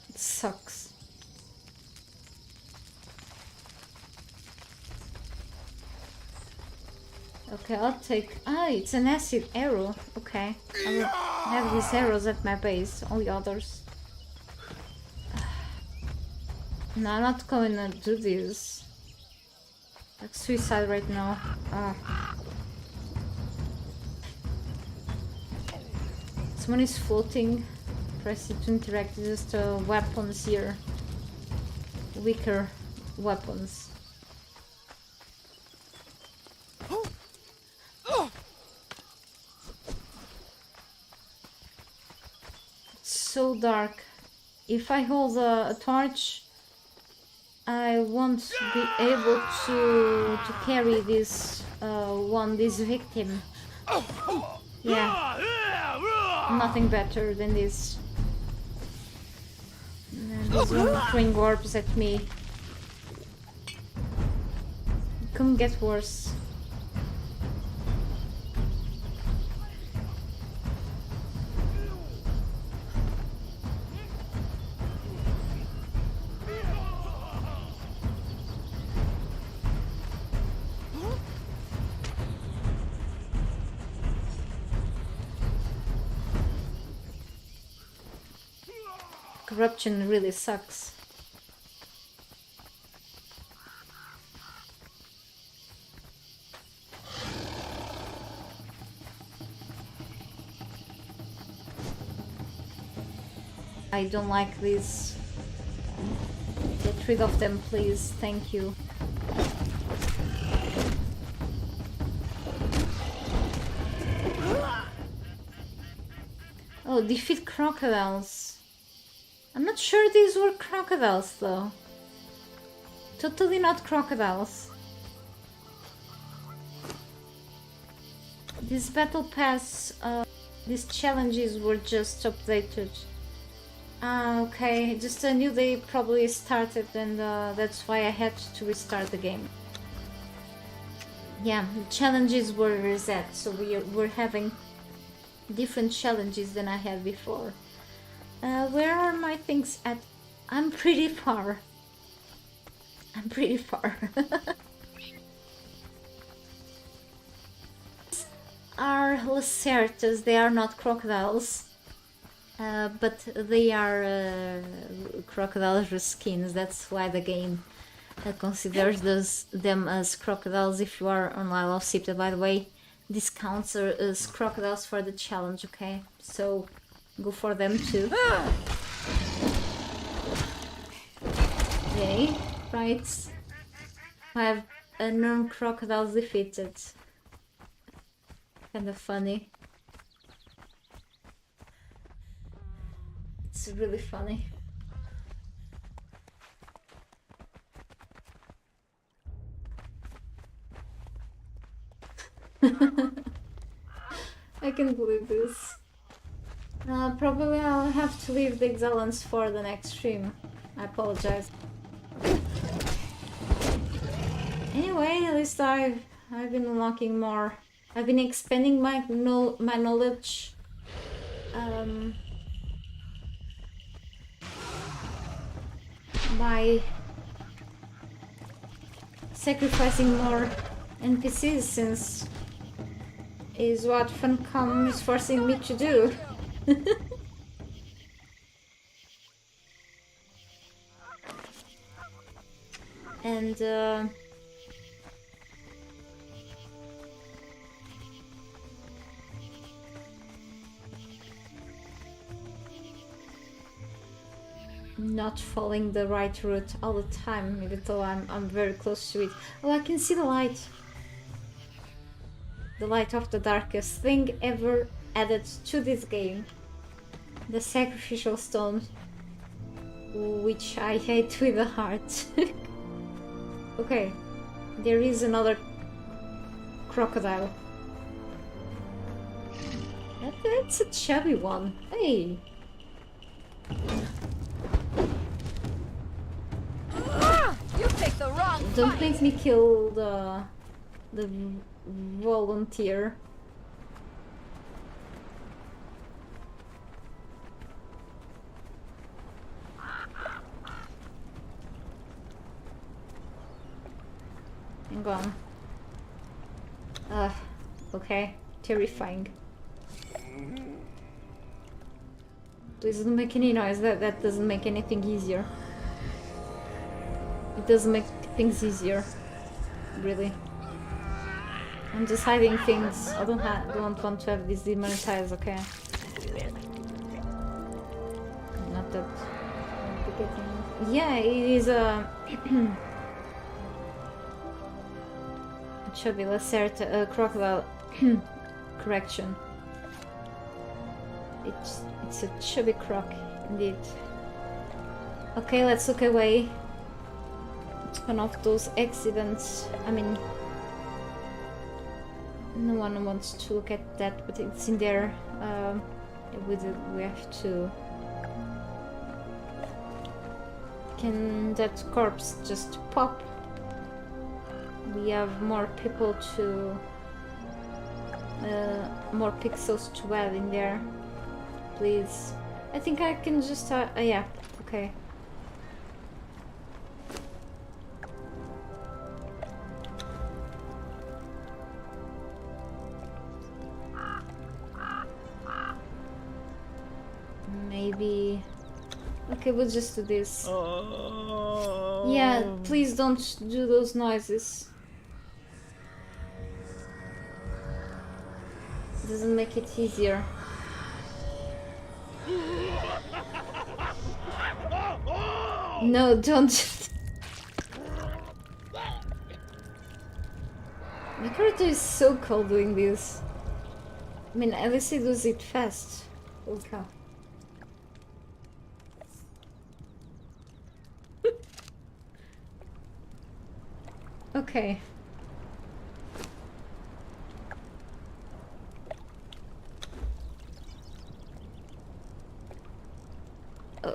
Speaker 1: It sucks. Okay, I'll take... Ah, it's an acid arrow. Okay. I will have these arrows at my base. Only others. No, I'm not going to do this. Like suicide right now. Someone is floating. Press it to interact. Just weapons here. Weaker weapons. So dark. If I hold a torch, I won't be able to carry this this victim. Yeah, nothing better than this. And there's one throwing orbs at me. It couldn't get worse. Corruption really sucks. I don't like this. Get rid of them, please. Thank you. Oh, defeat crocodiles. I'm not sure these were crocodiles though. Totally not crocodiles. This battle pass, these challenges were just updated. Okay, just a new day probably started and that's why I had to restart the game. Yeah, the challenges were reset, so we're having different challenges than I had before. Where are my things at? I'm pretty far. I'm pretty far. are lacertas, they are not crocodiles. But they are crocodile skins, that's why the game considers them as crocodiles if you are on Isle of Sipta. By the way, this counts as crocodiles for the challenge, okay? So go for them too. Okay, right. 5 unknown crocodiles defeated. Kinda funny. It's really funny. I can't believe this. Probably I'll have to leave the Exilance for the next stream. I apologize. Anyway, at least I've been unlocking more. I've been expanding my knowledge. By sacrificing more NPCs, since is what Funcom is forcing me to do. And not following the right route all the time, even though I'm very close to it. Oh, I can see the light. The light of the darkest thing ever added to this game. The sacrificial stone, which I hate with a heart. Okay, there is another crocodile. That's a chubby one. Hey!
Speaker 2: You picked the wrong
Speaker 1: Don't
Speaker 2: fight.
Speaker 1: make me kill the volunteer. Hang on. Okay. Terrifying. Please don't make any noise. That doesn't make anything easier. It doesn't make things easier. Really. I'm just hiding things. I don't want to have this demonetized, okay? Not that... Yeah, it is a... chubby lacerta, crocodile. Correction. It's a chubby croc, indeed. Okay, let's look away. It's one of those accidents. I mean, no one wants to look at that, but it's in there. We have to. Can that corpse just pop? We have more people to. More pixels to add in there. Please. I think I can just. Yeah, okay. Maybe. Okay, we'll just do this. Yeah, please don't do those noises. Doesn't make it easier. No, don't. My character is so cold doing this. I mean, at least he does it fast. Okay. Okay.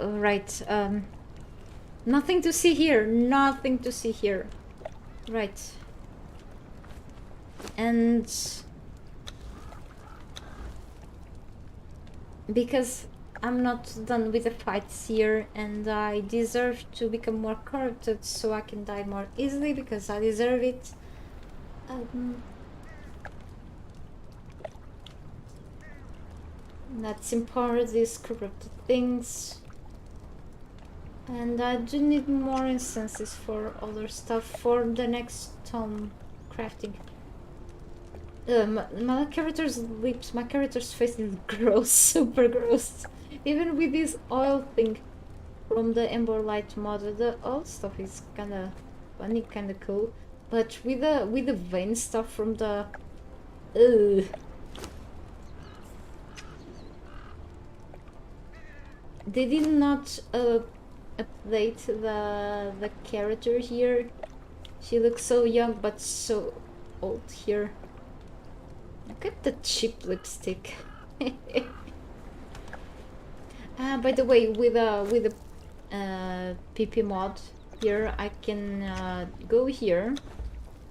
Speaker 1: Right. Nothing to see here. Nothing to see here. Right. And because I'm not done with the fights here, and I deserve to become more corrupted so I can die more easily because I deserve it. Let's import these corrupted things. And I do need more instances for other stuff for the next crafting. My character's lips, my character's face is gross, super gross. Even with this oil thing from the Ember Light mod, the oil stuff is kinda funny, kinda cool. But with the vein stuff from the they did not update the character here. She looks so young but so old here. Look at the cheap lipstick. By the way, with the PP mod here, I can go here,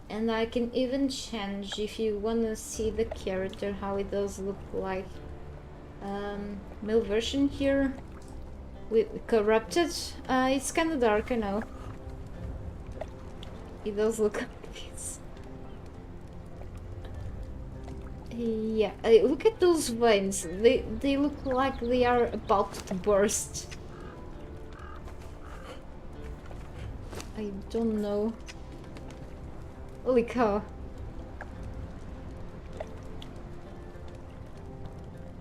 Speaker 1: and I can even change if you want to see the character how it does look like. Male version here with corrupted. It's kind of dark, I know. It does look like this. Yeah, look at those veins. They look like they are about to burst. I don't know. Holy cow.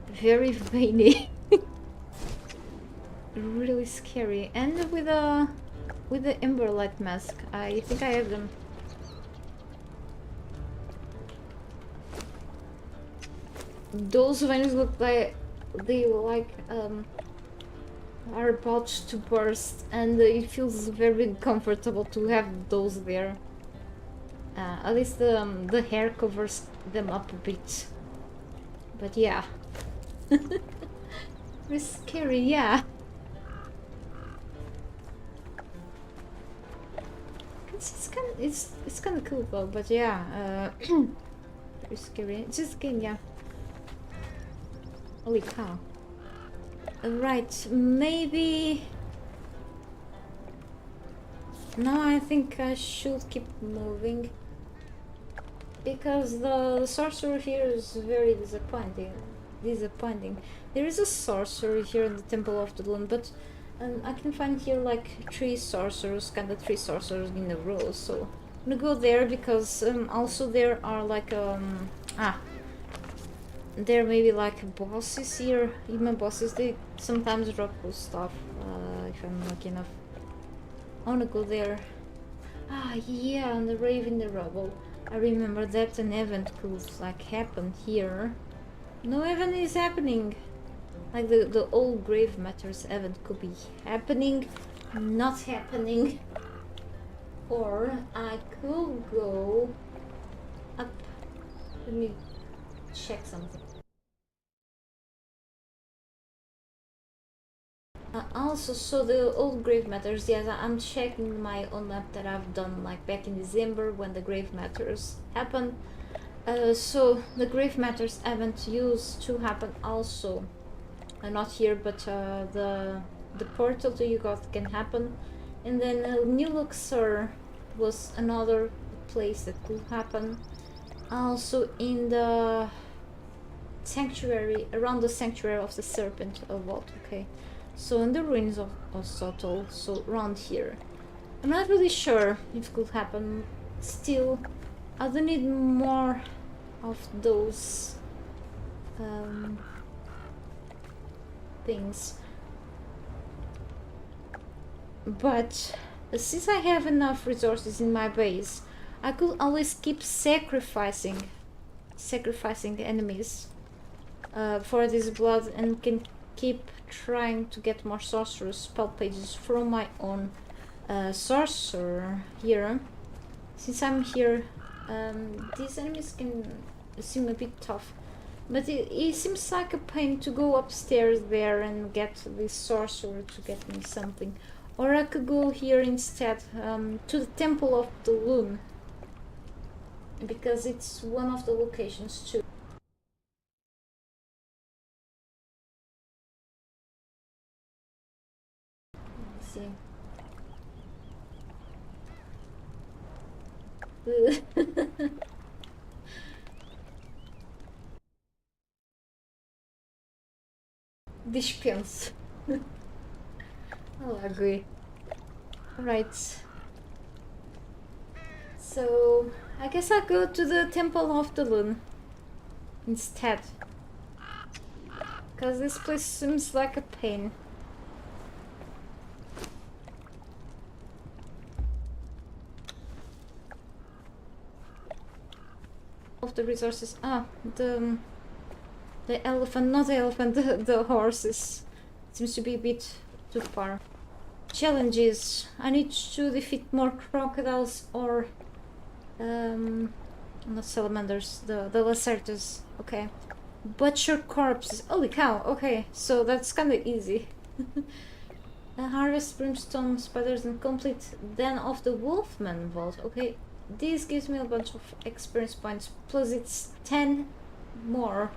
Speaker 1: Very veiny. Really scary. And with the Emberlight mask. I think I have them. Those veins look like they are about to burst, and it feels very comfortable to have those there. At least the hair covers them up a bit. But yeah. It's scary, yeah. It's kind of cool though, but yeah, very scary. It's just a game, yeah. Holy cow. Right, maybe... No, I think I should keep moving. Because the sorcerer here is very disappointing. There is a sorcerer here in the Temple of the Loon, but I can find here like three sorcerers in a row, so I'm gonna go there because also there are like there may be like bosses here, human bosses. They sometimes drop cool stuff if I'm lucky enough. I wanna go there. Ah yeah, on the Rave in the Rubble. I remember that an event could like happen here. No event is happening. Like the old Grave Matters event could be happening, not happening. Or I could go up. Let me check something. Also, so the old Grave Matters, yes, I'm checking my own map that I've done like back in December when the Grave Matters happened. So the Grave Matters event used to happen also. Not here, but the portal to Yugoth can happen. And then New Luxor was another place that could happen. Also in the sanctuary, around the sanctuary of the Serpent of Vault, okay. So in the ruins of Sotol, so around here. I'm not really sure if it could happen. Still, I do need more of those things. But since I have enough resources in my base, I could always keep sacrificing enemies for this blood, and can keep trying to get more sorcerer's spell pages from my own sorcerer here. Since I'm here, these enemies can seem a bit tough, but it seems like a pain to go upstairs there and get this sorcerer to get me something. Or I could go here instead to the Temple of the Loon, because it's one of the locations too. Let's see. Dispense. I'll agree. Alright. So, I guess I'll go to the Temple of the Loon instead. Because this place seems like a pain. Of the resources. Ah, the elephant, not the elephant, the horses. Seems to be a bit too far. Challenges. I need to defeat more crocodiles or not salamanders, the lacertus. Okay. Butcher corpses. Holy cow, okay, so that's kinda easy. Harvest brimstone spiders and complete Den of the Wolfman vault. Okay, this gives me a bunch of experience points, plus it's 10 more.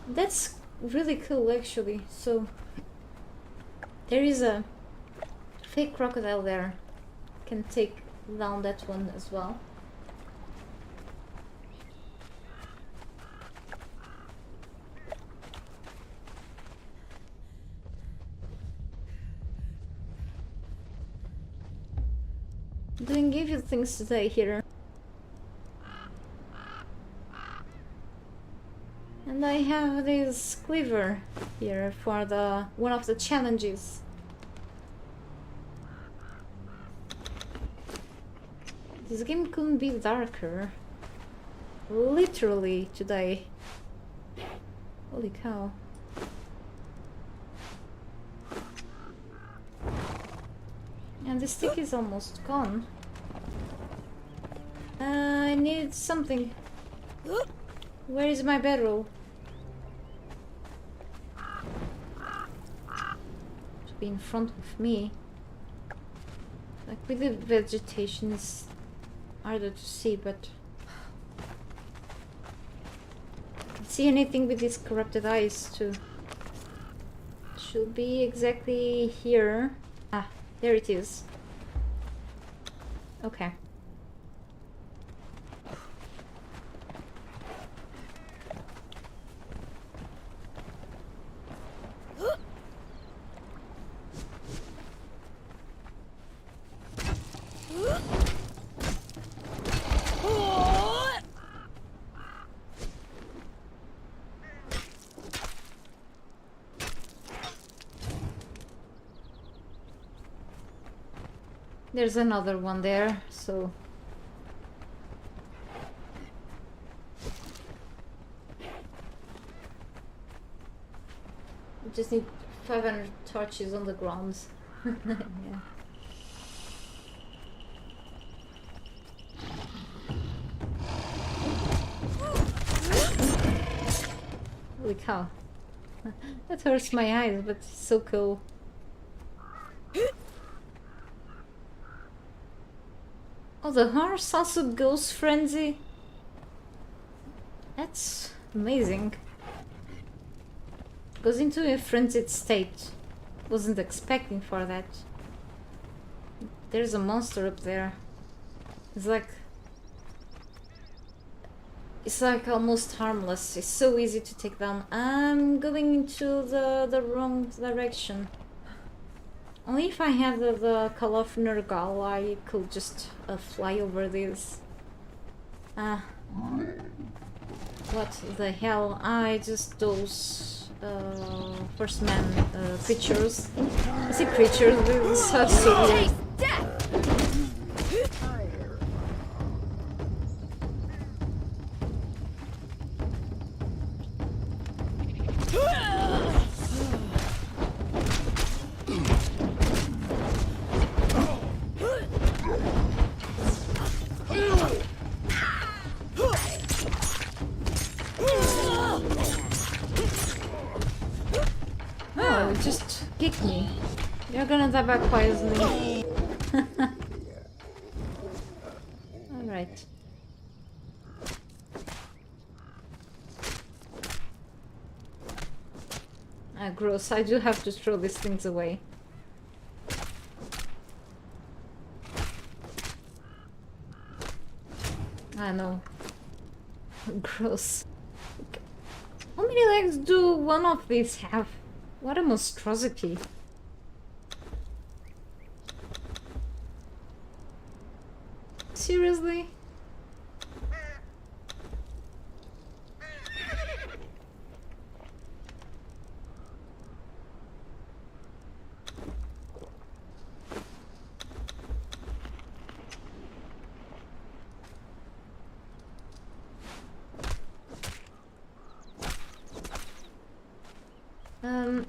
Speaker 1: That's really cool actually. So there is a fake crocodile there. Can take down that one as well. Doing give you things today here. And I have this cleaver here for the one of the challenges. This game couldn't be darker. Literally today. Holy cow. And the stick is almost gone. I need something. Where is my bedroll? To be in front of me. Like with the vegetation is harder to see, but I can't see anything with these corrupted eyes too. Should be exactly here. Ah, there it is. Okay. There's another one there, so we just need 500 torches on the ground. Yeah. Holy cow. That hurts my eyes, but it's so cool. Oh, the horse also goes frenzy. That's amazing. Goes into a frenzied state. Wasn't expecting for that. There's a monster up there. It's like almost harmless. It's so easy to take down. I'm going into the wrong direction. Only if I had the Call of Nergal, I could just fly over this. What the hell? Just those first man creatures. I see creatures, these are so weird. Just kick me. You're gonna die by poisoning. Alright. Ah, gross. I do have to throw these things away. I know. Gross. How many legs do one of these have? What a monstrosity. Seriously?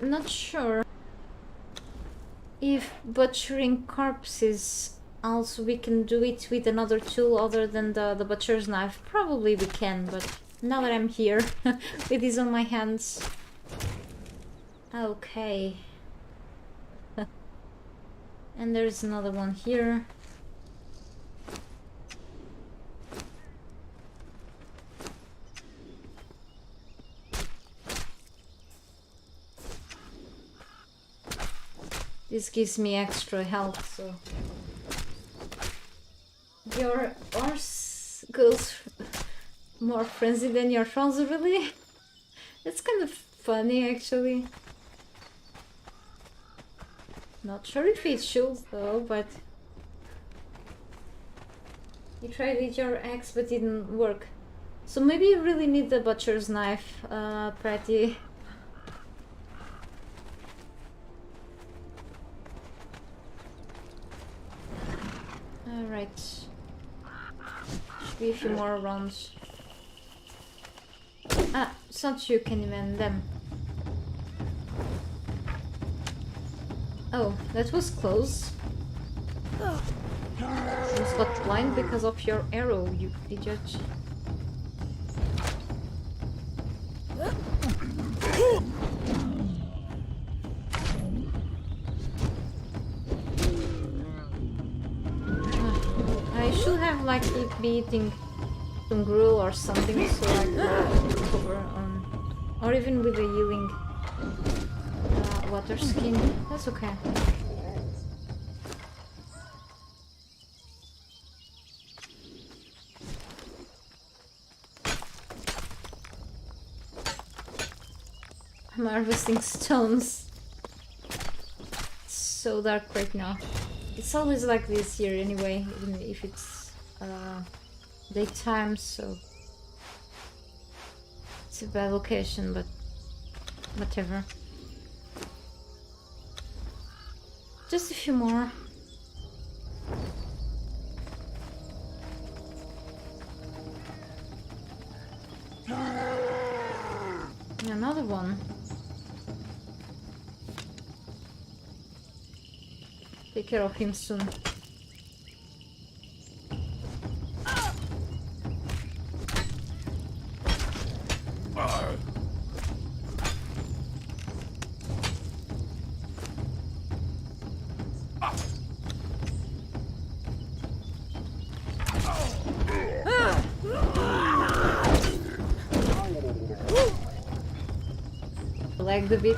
Speaker 1: Not sure if butchering corpses also we can do it with another tool other than the butcher's knife. Probably we can, but now that I'm here with this on my hands. Okay. And there's another one here. This gives me extra health, so... Your horse goes more frenzy than your trouser, really? That's kind of funny, actually. Not sure if it shows, though, but... You tried with your axe, but didn't work. So maybe you really need the butcher's knife, Pretty. Alright. Should be a few more rounds. Ah, it's not you, Candyman, them. Oh, that was close. Almost got blind because of your arrow, you idiot. I should have like be eating some gruel or something so I could recover or even with a healing water skin. That's okay. I'm harvesting stones. It's so dark right now. It's always like this here anyway, even if it's daytime, so it's a bad location, but whatever. Just a few more. Another one. Take care of him soon. Lagged a bit.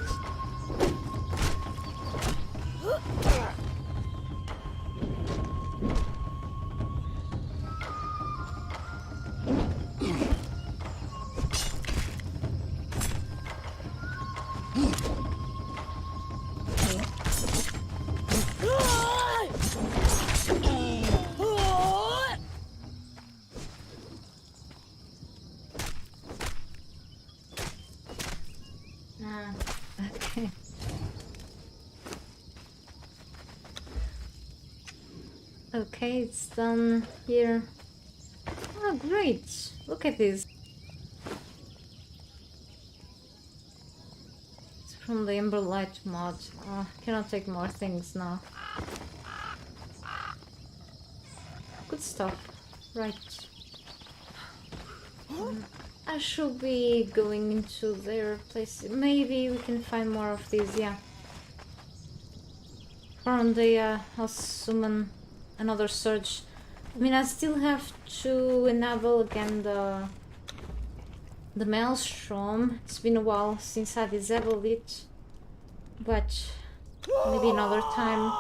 Speaker 1: Okay. Okay, it's done here. Oh, great! Look at this. It's from the Emberlight mod. Oh, cannot take more things now. Good stuff. Right. I should be going into their place. Maybe we can find more of these, yeah. From the I'll summon another surge. I mean, I still have to enable again the Maelstrom. It's been a while since I disabled it, but maybe another time.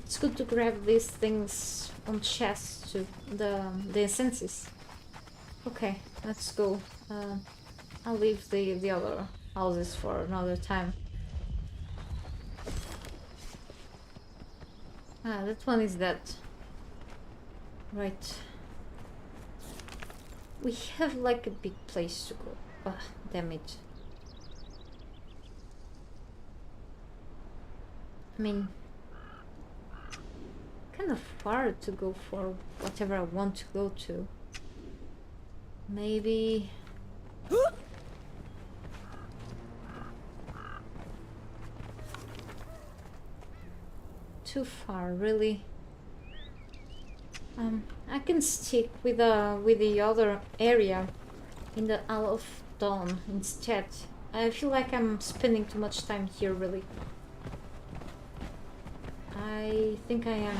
Speaker 1: It's good to grab these things on chests too, the essences. Okay, let's go. I'll leave the other houses for another time. Ah, that one is dead. Right. We have like a big place to go. Ah, damn it. I mean, kind of far to go for whatever I want to go to. Maybe... too far, really. I can stick with the other area in the Isle of Dawn instead. I feel like I'm spending too much time here, really. I think I am.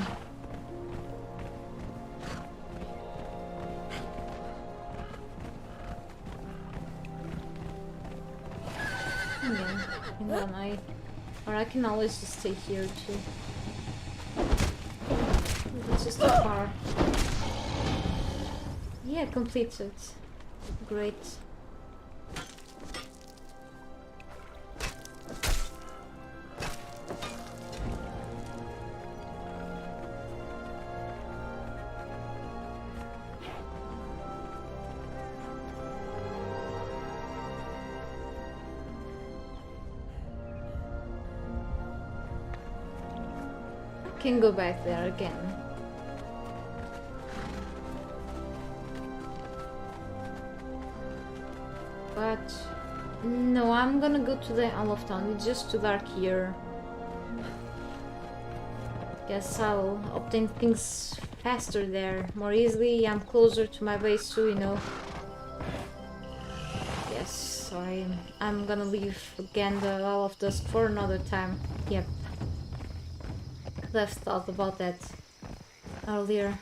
Speaker 1: And then I can always just stay here too. It's just too far. Yeah, completed. Great. Can go back there again. But no, I'm gonna go to the Isle of Town. It's just too dark here. Guess I'll obtain things faster there, more easily. I'm closer to my base too, you know. Yes, so I'm gonna leave again the Isle of Dusk for another time. Yep. I've thought about that earlier.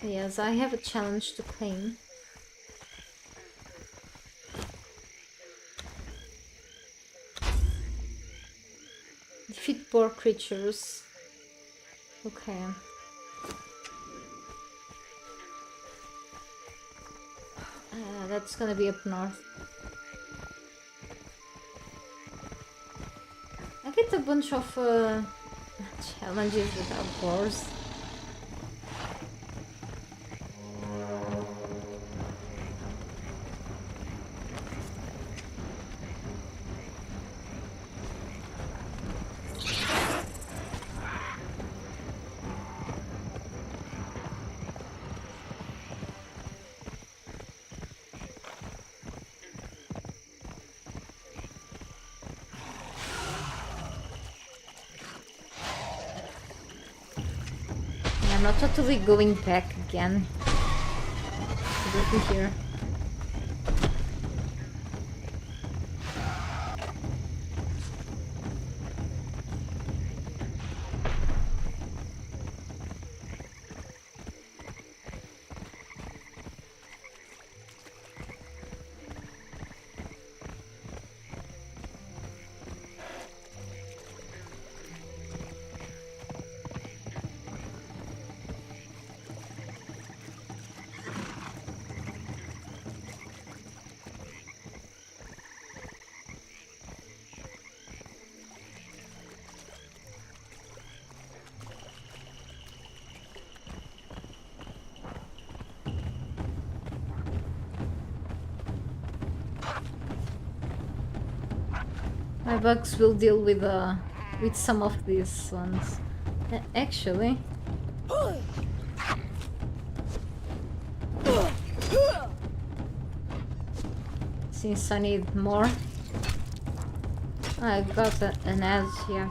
Speaker 1: Yes, I have a challenge to claim. Defeat boar creatures. Okay. That's gonna be up north. I get a bunch of challenges without boars. I'm not totally going back again. Looking here. My bugs will deal with some of these ones. Actually, since I need more, I got an edge, yeah.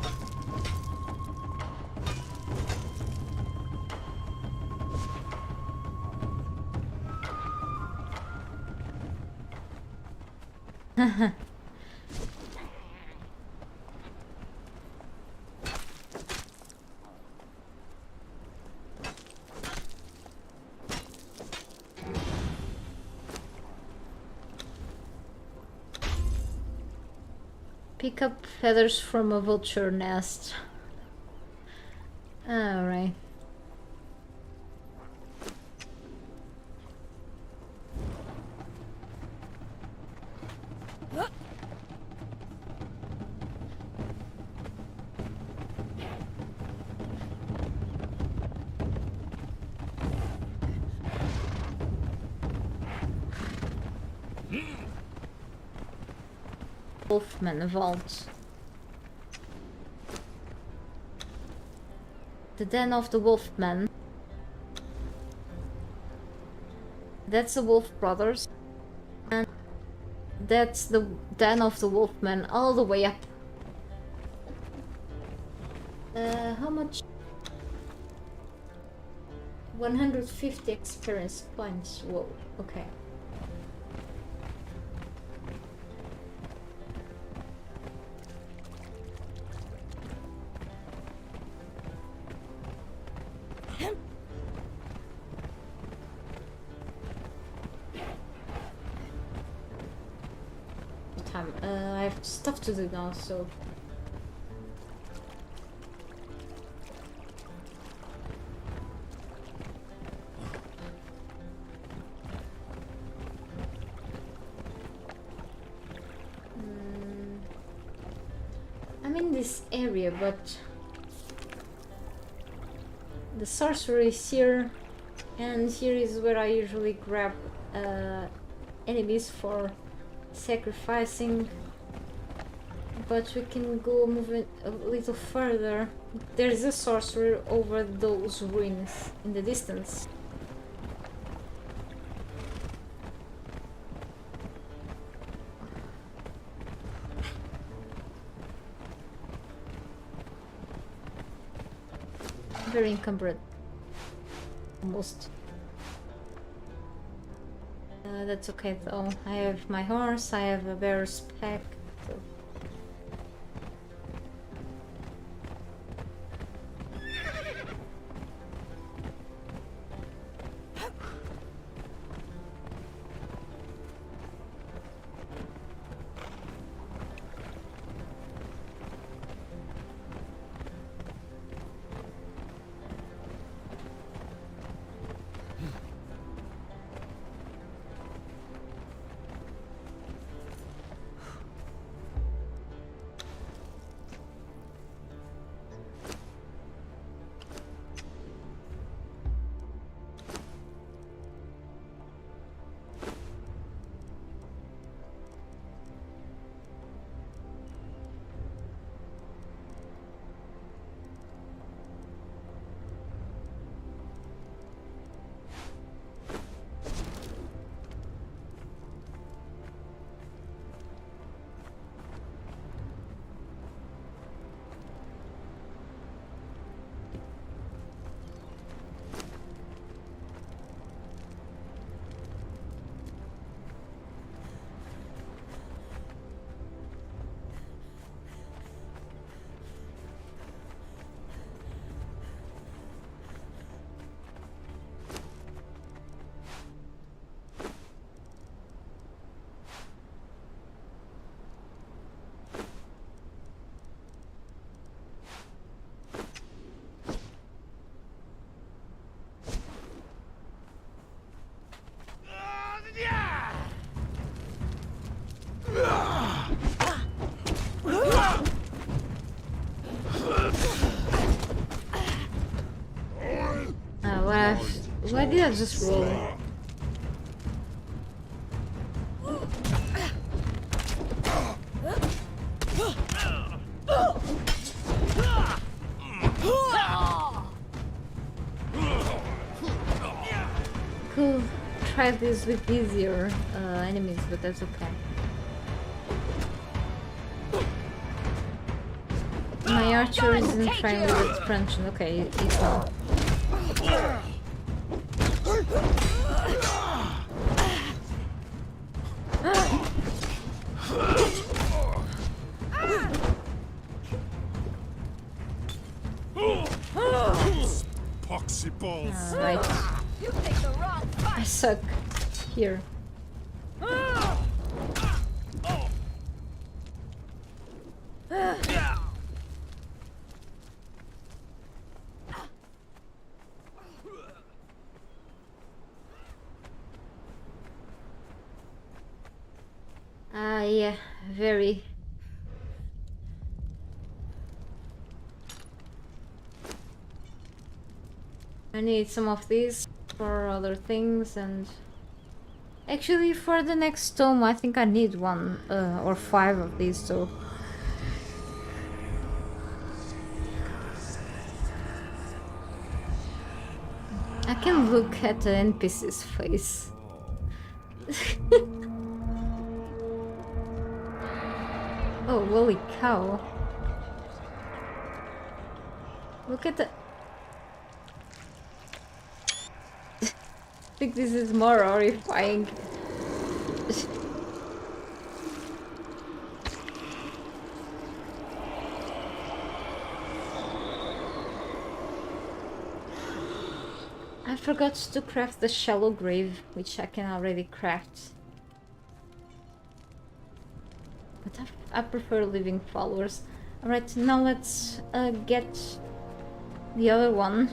Speaker 1: Pick up feathers from a vulture nest. Alright. Wolfman Vault. The Den of the Wolfmen. That's the Wolf Brothers. And that's the Den of the Wolfmen all the way up. How much? 150 experience points. Whoa, okay. I have stuff to do now, so... I'm in this area, but... the sorcery is here, and here is where I usually grab enemies for sacrificing, but we can go moving a little further. There's a sorcerer over those ruins in the distance. Very encumbered. Almost. That's okay though. I have my horse, I have a bear's pack. So. Why did I just roll? Could try this with easier enemies, but that's okay. My archer isn't trying with expansion. Okay, it's not.
Speaker 3: Poxy balls.
Speaker 1: Right.
Speaker 2: You picked the wrong fight.
Speaker 1: I suck here. Yeah, very. I need some of these for other things, and actually for the next tome I think I need one or 5 of these too. I can look at the NPC's face. Oh, holy cow. Look at the... I think this is more horrifying. I forgot to craft the shallow grave, which I can already craft. But I prefer living followers. Alright, now let's get the other one.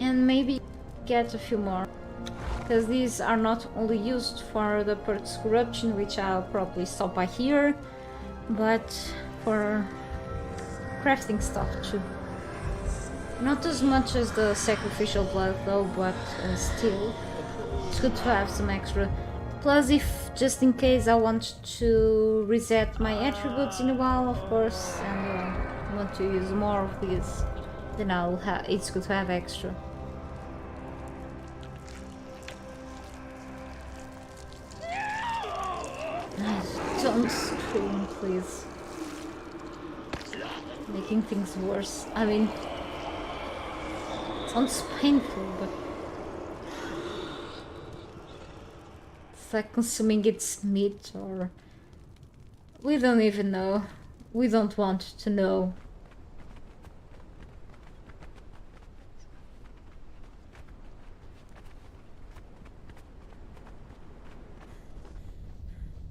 Speaker 1: And maybe get a few more, because these are not only used for the perks corruption, which I'll probably stop by here, but for crafting stuff too. Not as much as the sacrificial blood though, but still it's good to have some extra. Plus, if just in case I want to reset my attributes in a while, of course, and want to use more of these, then it's good to have extra. Don't scream, please. Making things worse. I mean, it sounds painful, but it's like consuming its meat, or we don't even know. We don't want to know.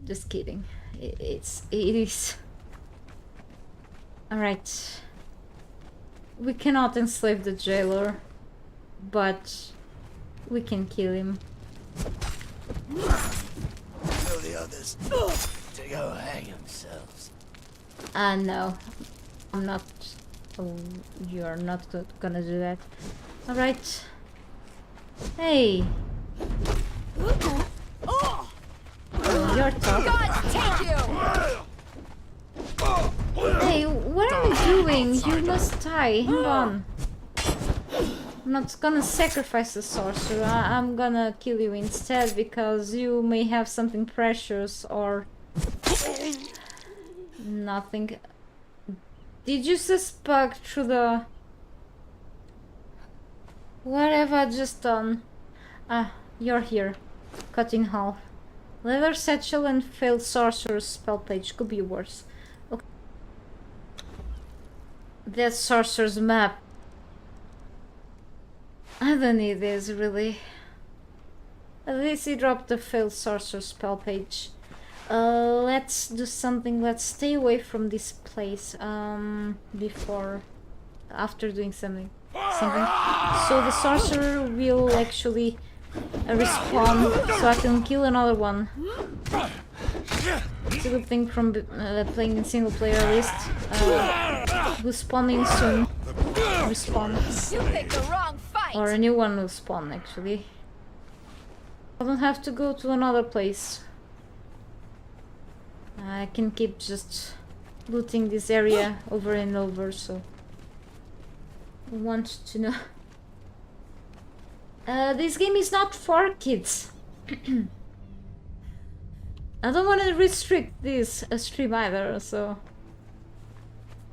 Speaker 1: Just kidding. It is. Alright. We cannot enslave the jailer, but we can kill him.
Speaker 3: Tell the others to go hang themselves.
Speaker 1: No. I'm not. Oh, you're not gonna do that. Alright. Hey! Your top.
Speaker 2: God take you!
Speaker 1: Hey, what are you doing? You must die. Hang on. I'm not gonna sacrifice the sorcerer. I'm gonna kill you instead, because you may have something precious or nothing. Did you suspect through the... What have I just done? Ah, you're here. Cut in half. Leather satchel and failed sorcerer's spell page. Could be worse. Okay. That sorcerer's map. I don't need this, really. At least he dropped the failed sorcerer's spell page. Let's do something. Let's stay away from this place after doing something. So the sorcerer will actually respawn, so I can kill another one. It's a good thing from playing in single player at least. Who's spawning soon. Respawn.
Speaker 2: You picked the wrong fight!
Speaker 1: Or a new one will spawn, actually. I don't have to go to another place. I can keep just looting this area over and over, so I want to know. This game is not for kids. I don't want to restrict this stream either, so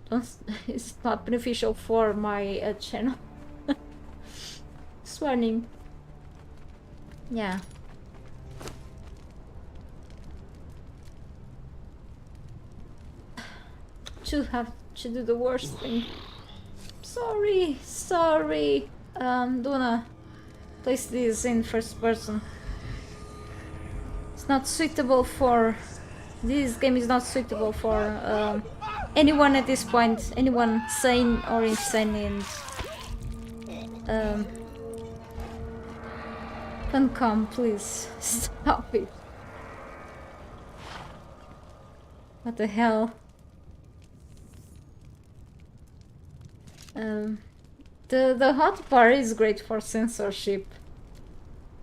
Speaker 1: don't, it's not beneficial for my channel. Just warning. Yeah. To have to do the worst thing. Sorry. Don't wanna place this in first person. It's not suitable for. This game is not suitable for anyone at this point. Anyone sane or insane and Funcom, please stop it. What the hell? The hot bar is great for censorship.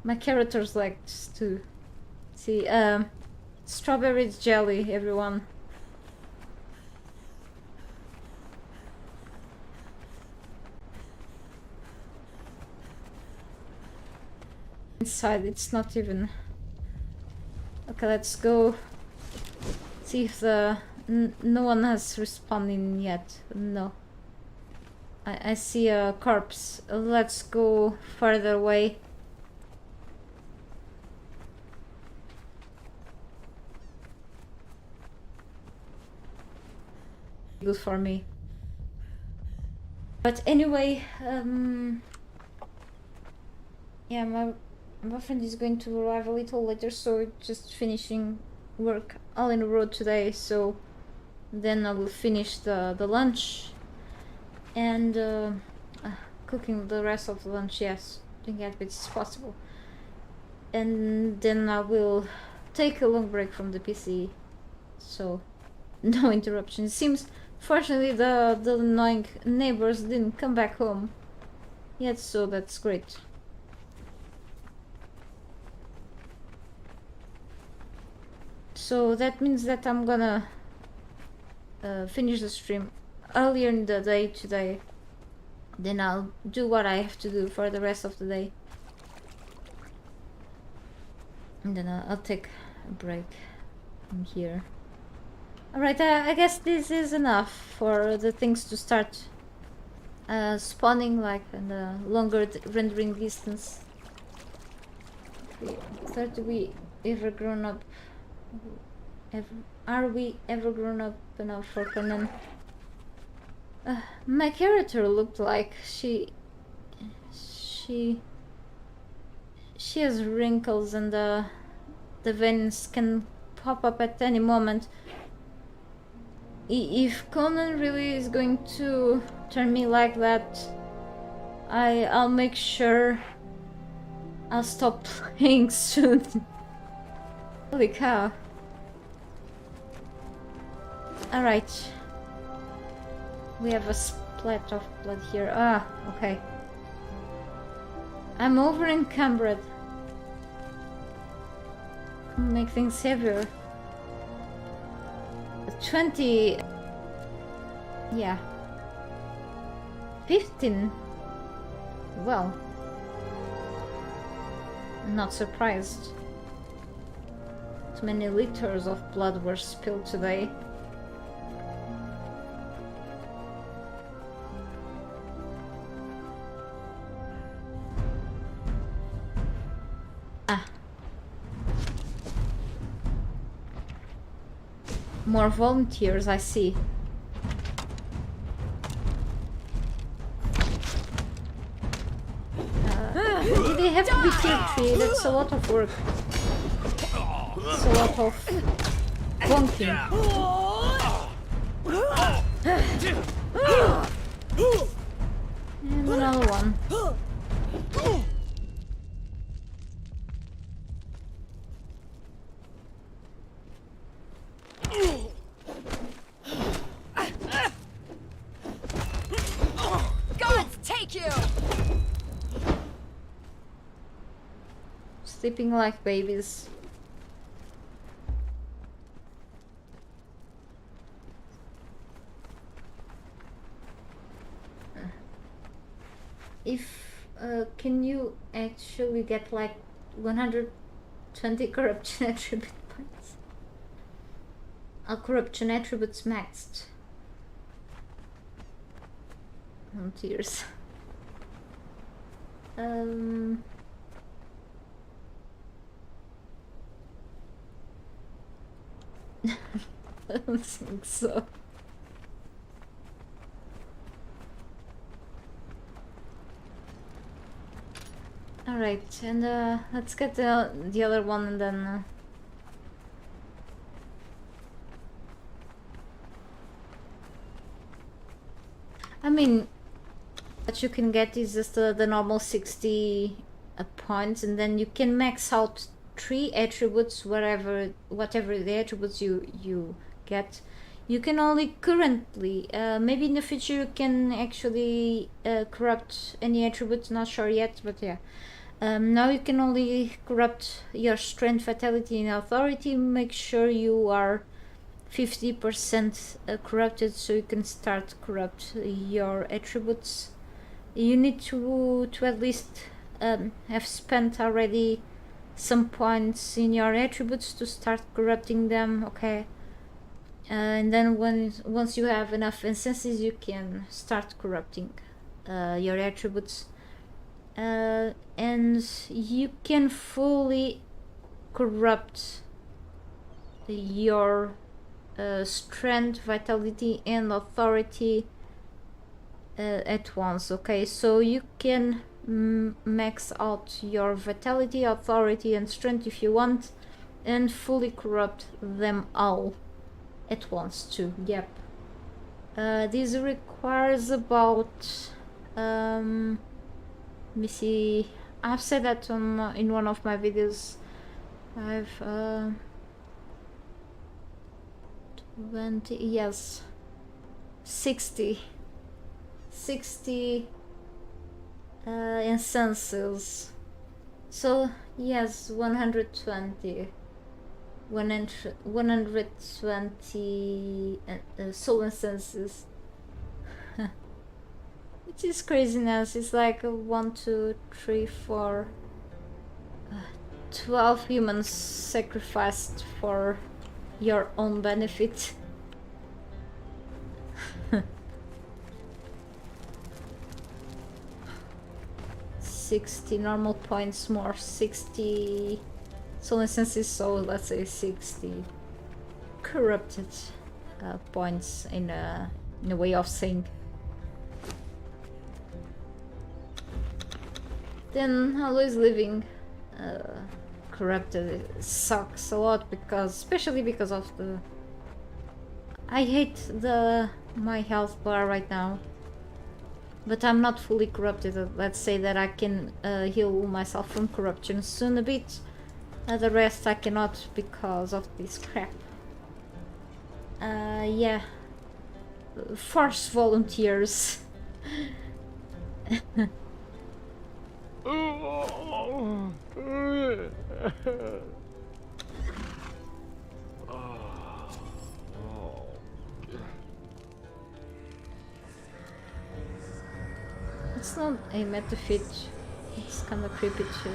Speaker 1: My characters like to see strawberry jelly, everyone. Inside it's not even. Okay, let's go see if the no one has respawned yet. No. I see a corpse. Let's go further away. Good for me. But anyway, yeah, my friend is going to arrive a little later, so just finishing work all in a row today. So then I will finish the lunch. And cooking the rest of the lunch, yes, doing as best as possible. And then I will take a long break from the PC, so no interruption. It seems, fortunately, the annoying neighbors didn't come back home yet, so that's great. So that means that I'm gonna finish the stream earlier in the day today. Then I'll do what I have to do for the rest of the day. And then I'll take a break from here. Alright, I guess this is enough for the things to start spawning, like in the longer rendering distance. Are we ever grown up? Are we ever grown up enough for Conan? My character looked like she has wrinkles and the veins can pop up at any moment. If Conan really is going to turn me like that, I'll make sure I'll stop playing soon. Holy cow. Alright. We have a splat of blood here. Ah, okay. I'm over encumbered. Make things heavier. 20. Yeah. 15. Well. Not surprised. Too many liters of blood were spilled today. More volunteers, I see. Do they have to be tier 3? That's a lot of work. That's a lot of bonking. And another one. Sleeping like babies. If can you actually get like 120 corruption attribute points? corruption attributes maxed. Oh, tears. I don't think so. Alright, and let's get the other one and then... I mean, what you can get is just the normal 60 points, and then you can max out 3 attributes, whatever the attributes you get. You can only currently, maybe in the future you can actually corrupt any attributes, not sure yet, but yeah. Now you can only corrupt your strength, vitality and authority. Make sure you are 50% corrupted so you can start corrupt your attributes. You need to at least have spent already some points in your attributes to start corrupting them, okay? And then once you have enough instances, you can start corrupting your attributes. And you can fully corrupt your strength, vitality and authority at once, okay? So you can max out your vitality, authority and strength if you want, and fully corrupt them all at once too. Yep. This requires about let me see, I've said that on in one of my videos. I've 20, yes, 60 instances. So yes, 120 soul instances. Which is craziness. It's like 1, 2, 3, 4, 12 humans sacrificed for your own benefit. 60 normal points, more 60 soul instances, so let's say 60 corrupted points in a way of saying. Then always living corrupted sucks a lot, because especially because of the... I hate my health bar right now, but I'm not fully corrupted. Let's say that I can heal myself from corruption soon a bit. The rest I cannot because of this crap. Yeah. Force volunteers. It's not aim at the feet. It's kind of creepy too.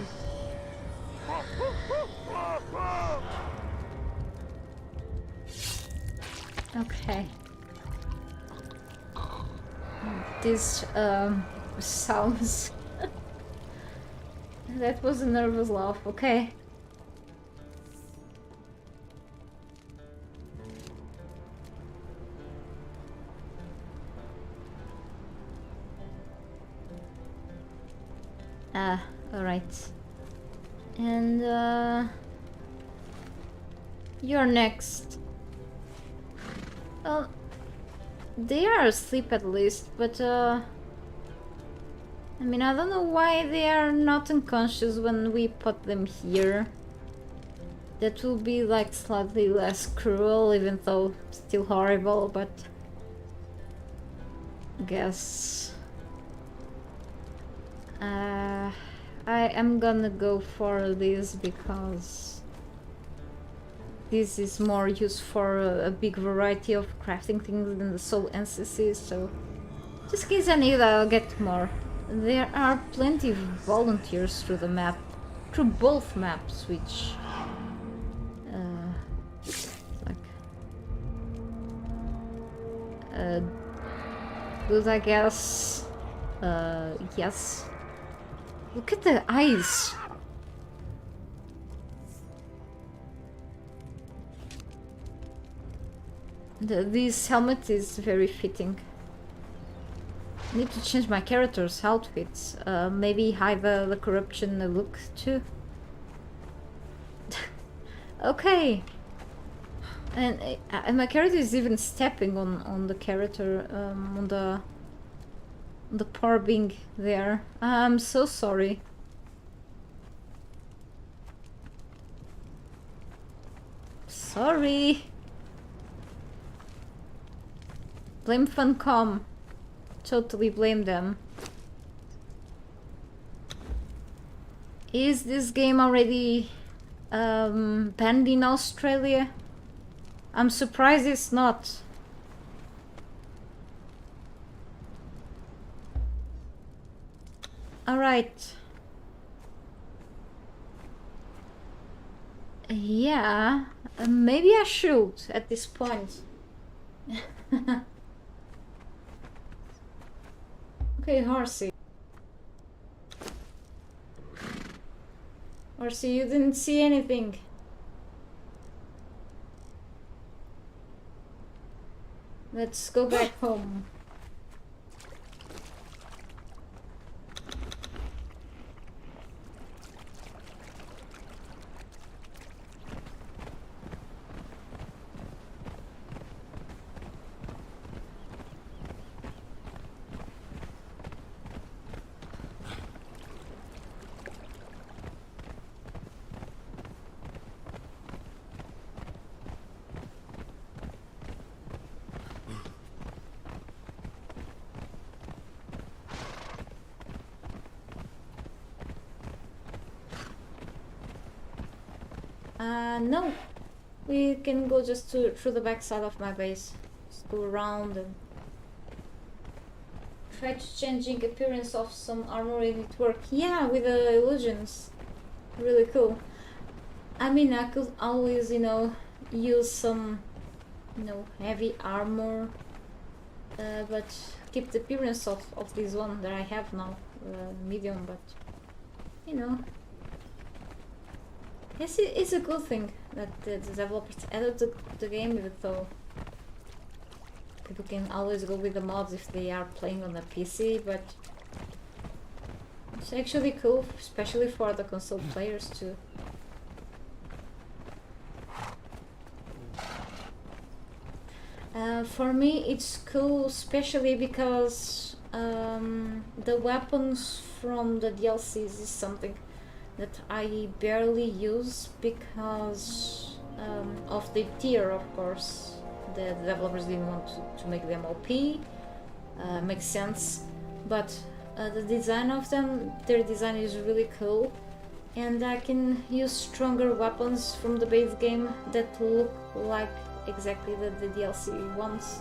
Speaker 1: Okay. This sounds... That was a nervous laugh, okay. Alright. And you're next. Well, they are asleep at least, but I mean, I don't know why they are not unconscious when we put them here. That will be like slightly less cruel, even though still horrible, but I guess I am gonna go for this because this is more used for a big variety of crafting things than the soul NPCs, so just in case I need, I'll get more. There are plenty of volunteers through the map, through both maps, which like Good, I guess. Yes. Look at the eyes. This helmet is very fitting. I need to change my character's outfits. Maybe hide the corruption look too. Okay. And my character is even stepping on the character, on the poor being there. I'm so sorry. Sorry. Blame Funcom. Totally blame them. Is this game already banned in Australia? I'm surprised it's not. Alright. Yeah, maybe I should at this point. Okay, Horsey. Horsey, you didn't see anything. Let's go back home. No. We can go just through the back side of my base. Just go around and try to changing appearance of some armor and it work. Yeah, with the illusions. Really cool. I mean, I could always, use some, heavy armor. But keep the appearance of this one that I have now. Medium, but, it's a good thing that the developers added the game, even though people can always go with the mods if they are playing on a PC, but it's actually cool, especially for the console players too. For me it's cool, especially because the weapons from the DLCs is something that I barely use because of the tier, of course. The developers didn't want to make them OP, makes sense, but the design of them, their design is really cool, and I can use stronger weapons from the base game that look like exactly the DLC wants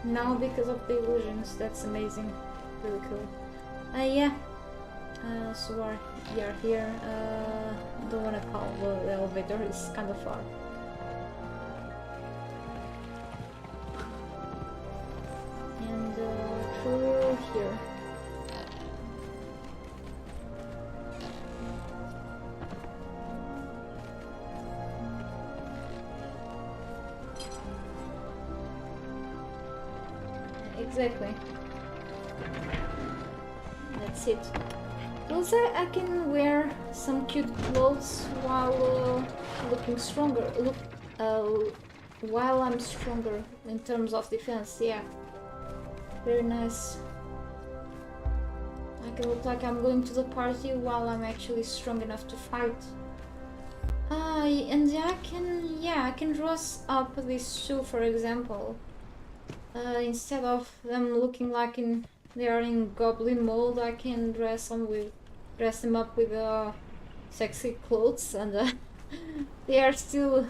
Speaker 1: now because of the illusions. That's amazing, really cool. Yeah. So we are here. Don't want to call the elevator, it's kind of far. And through here. Exactly. That's it. Also, I can wear some cute clothes while looking stronger. While I'm stronger in terms of defense. Yeah, very nice. I can look like I'm going to the party while I'm actually strong enough to fight. And I can dress up these two, for example. Instead of them looking like they are in goblin mode, I can dress them up with sexy clothes, and they are still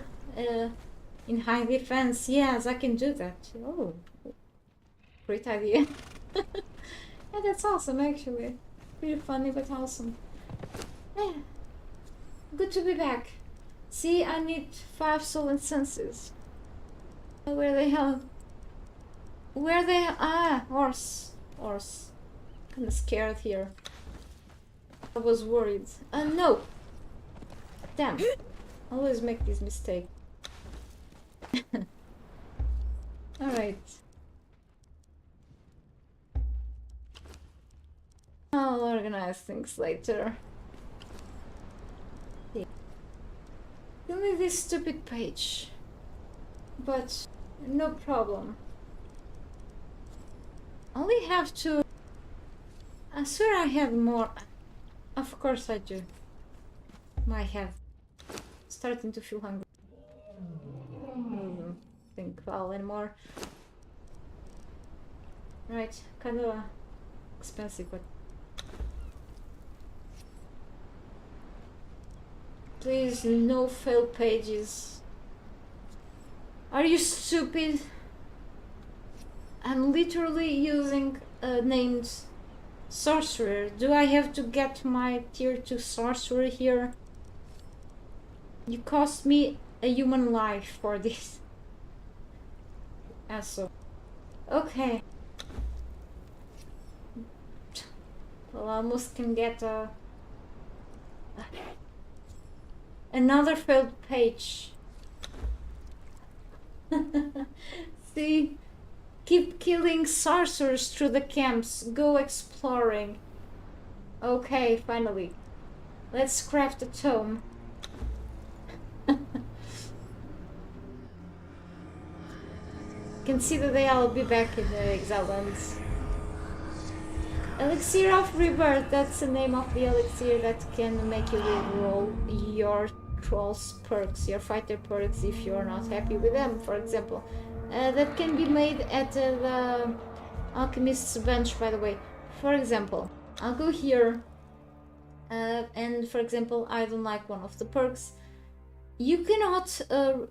Speaker 1: in high defense. Yes, I can do that. Oh, great idea. Yeah, that's awesome, actually. Pretty funny, but awesome. Yeah. Good to be back. See, I need 5 soul and senses. Where the hell? Where they are? Ah, horse. Horse. Kinda scared here. I was worried. No! Damn. Always make this mistake. Alright. I'll organize things later. Only this stupid page. But no problem. Only have to... I swear I have more. Of course I do. I have. Starting to feel hungry. Think well anymore. Right, kinda expensive, but please, no failed pages. Are you stupid? I'm literally using a named sorcerer. Do I have to get my tier 2 sorcerer here? You cost me a human life for this. Asshole. Okay. Well, I almost can get another failed page. See? Keep killing sorcerers through the camps. Go exploring. Okay, finally. Let's craft a tome. Can see that I'll be back in the Exile lands. Elixir of Rebirth, that's the name of the elixir that can make you reroll your troll's perks, your fighter perks, if you're not happy with them, for example. That can be made at the alchemist's bench, by the way. For example, I'll go here and for example I don't like one of the perks. You cannot,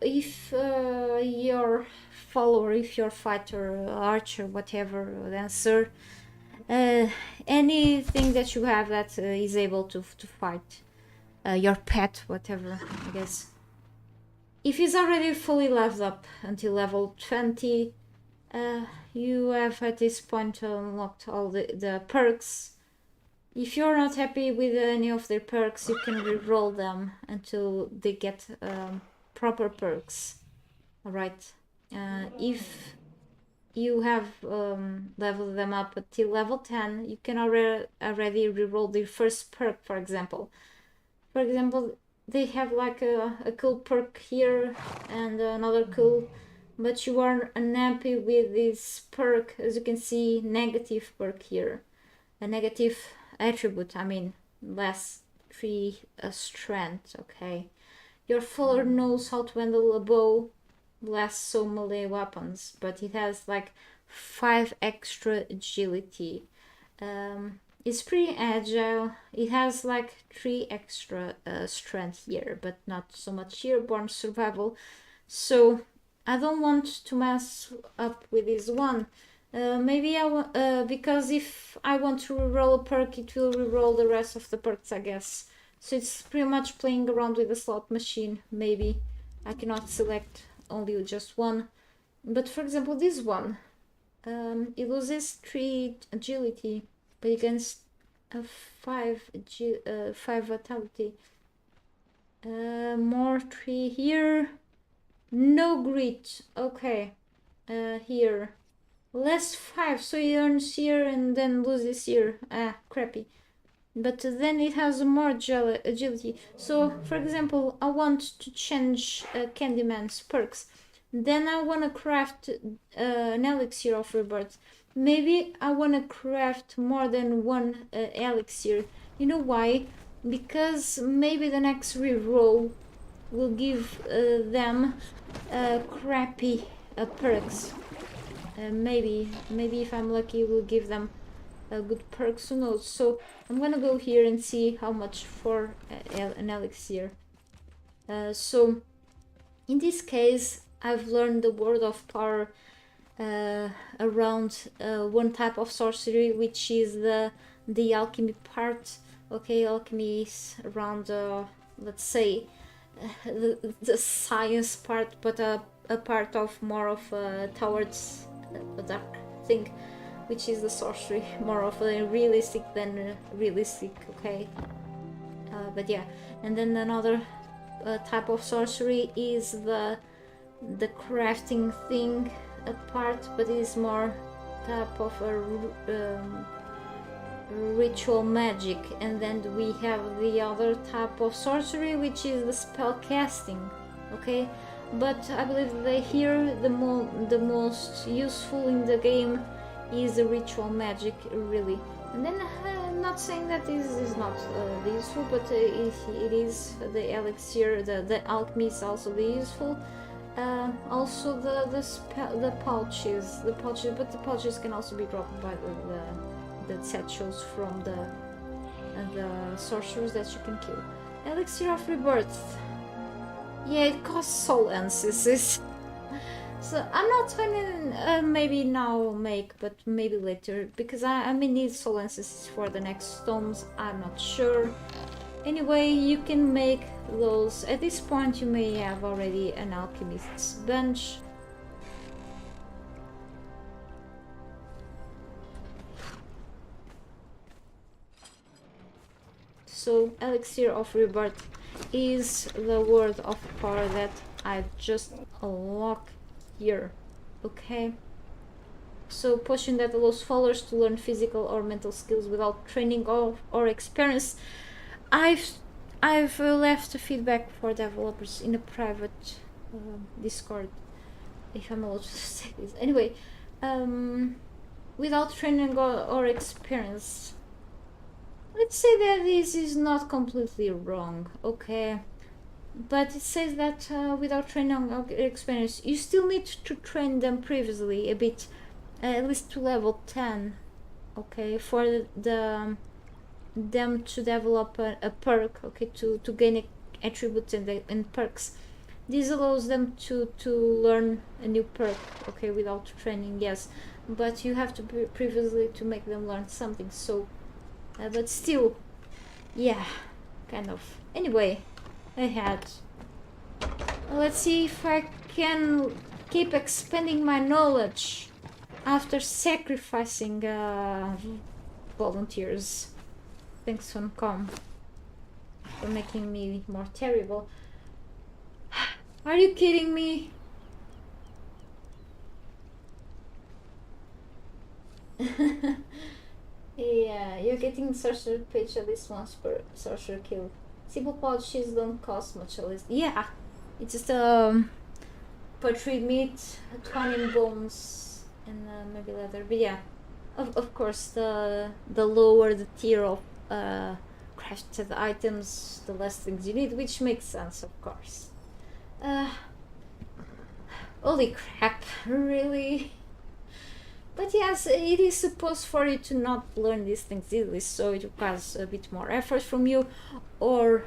Speaker 1: if your follower, if your fighter, archer, whatever, dancer, anything that you have that is able to fight, your pet, whatever, I guess. If he's already fully leveled up until level 20, you have at this point unlocked all the perks. If you're not happy with any of their perks, you can re-roll them until they get proper perks. Alright. If you have leveled them up until level 10, you can already re-roll their first perk, for example. For example, they have like a cool perk here and another cool, but you are unhappy with this perk. As you can see, negative perk here. A negative attribute, I mean, less 3 strength, okay. Your follower knows how to handle a bow, less so melee weapons, but it has like 5 extra agility. It's pretty agile. It has like 3 extra strength here, but not so much here. Born survival. So I don't want to mess up with this one. Maybe because if I want to reroll a perk, it will reroll the rest of the perks, I guess. So it's pretty much playing around with the slot machine. Maybe I cannot select only just one. But for example, this one, it loses 3 agility, but it gains 5 vitality. More 3 here. No grit. Okay. Here. Less 5, so he earns here and then loses here. Ah, crappy. But then it has more agility. So, for example, I want to change Candyman's perks. Then I want to craft an elixir of rebirth. Maybe I want to craft more than one elixir. You know why? Because maybe the next reroll will give them crappy perks. Maybe if I'm lucky, we'll give them good perks, who knows. So I'm gonna go here and see how much for an elixir. So in this case, I've learned the word of power around one type of sorcery, which is the alchemy part. Okay, alchemy is around let's say the science part, but a part of more of towards a dark thing, which is the sorcery, more of a realistic than realistic, okay? But yeah, and then another type of sorcery is the crafting thing part, but it is more type of a ritual magic. And then we have the other type of sorcery, which is the spell casting, okay? But I believe that here the most useful in the game is the ritual magic, really. And then I'm not saying that this is not useful, but it is the elixir, the alchemy is also very useful. Also the pouches, but the pouches can also be dropped by the satchels from the sorcerers that you can kill. Elixir of rebirth. Yeah, it costs soul essences. So I'm not gonna maybe now make, but maybe later, because I may need soul essences for the next stones. I'm not sure. Anyway, you can make those. At this point you may have already an alchemist's bench. So elixir of rebirth is the word of power that I just unlock here, okay? So potion that allows followers to learn physical or mental skills without training or experience. I've left a feedback for developers in a private Discord, if I'm allowed to say this. Anyway, without training or experience. Let's say that this is not completely wrong, okay? But it says that without training or experience, you still need to train them previously a bit, at least to level 10, okay? For them to develop a perk, okay? To gain attributes and perks. This allows them to learn a new perk, okay? Without training, yes. But you have to previously to make them learn something, so... but still, yeah, kind of. Anyway, ahead. Let's see if I can keep expanding my knowledge after sacrificing volunteers. Thanks, Funcom, for making me more terrible. Are you kidding me? Yeah, you're getting sorcerer page at least once per sorcerer kill. Simple pouches don't cost much at least. Yeah, it's just poultry meat, twine bones, and maybe leather. But yeah, of course, the lower the tier of crafted items, the less things you need, which makes sense, of course. Holy crap, really? But yes, it is supposed for you to not learn these things easily, so it requires a bit more effort from you, or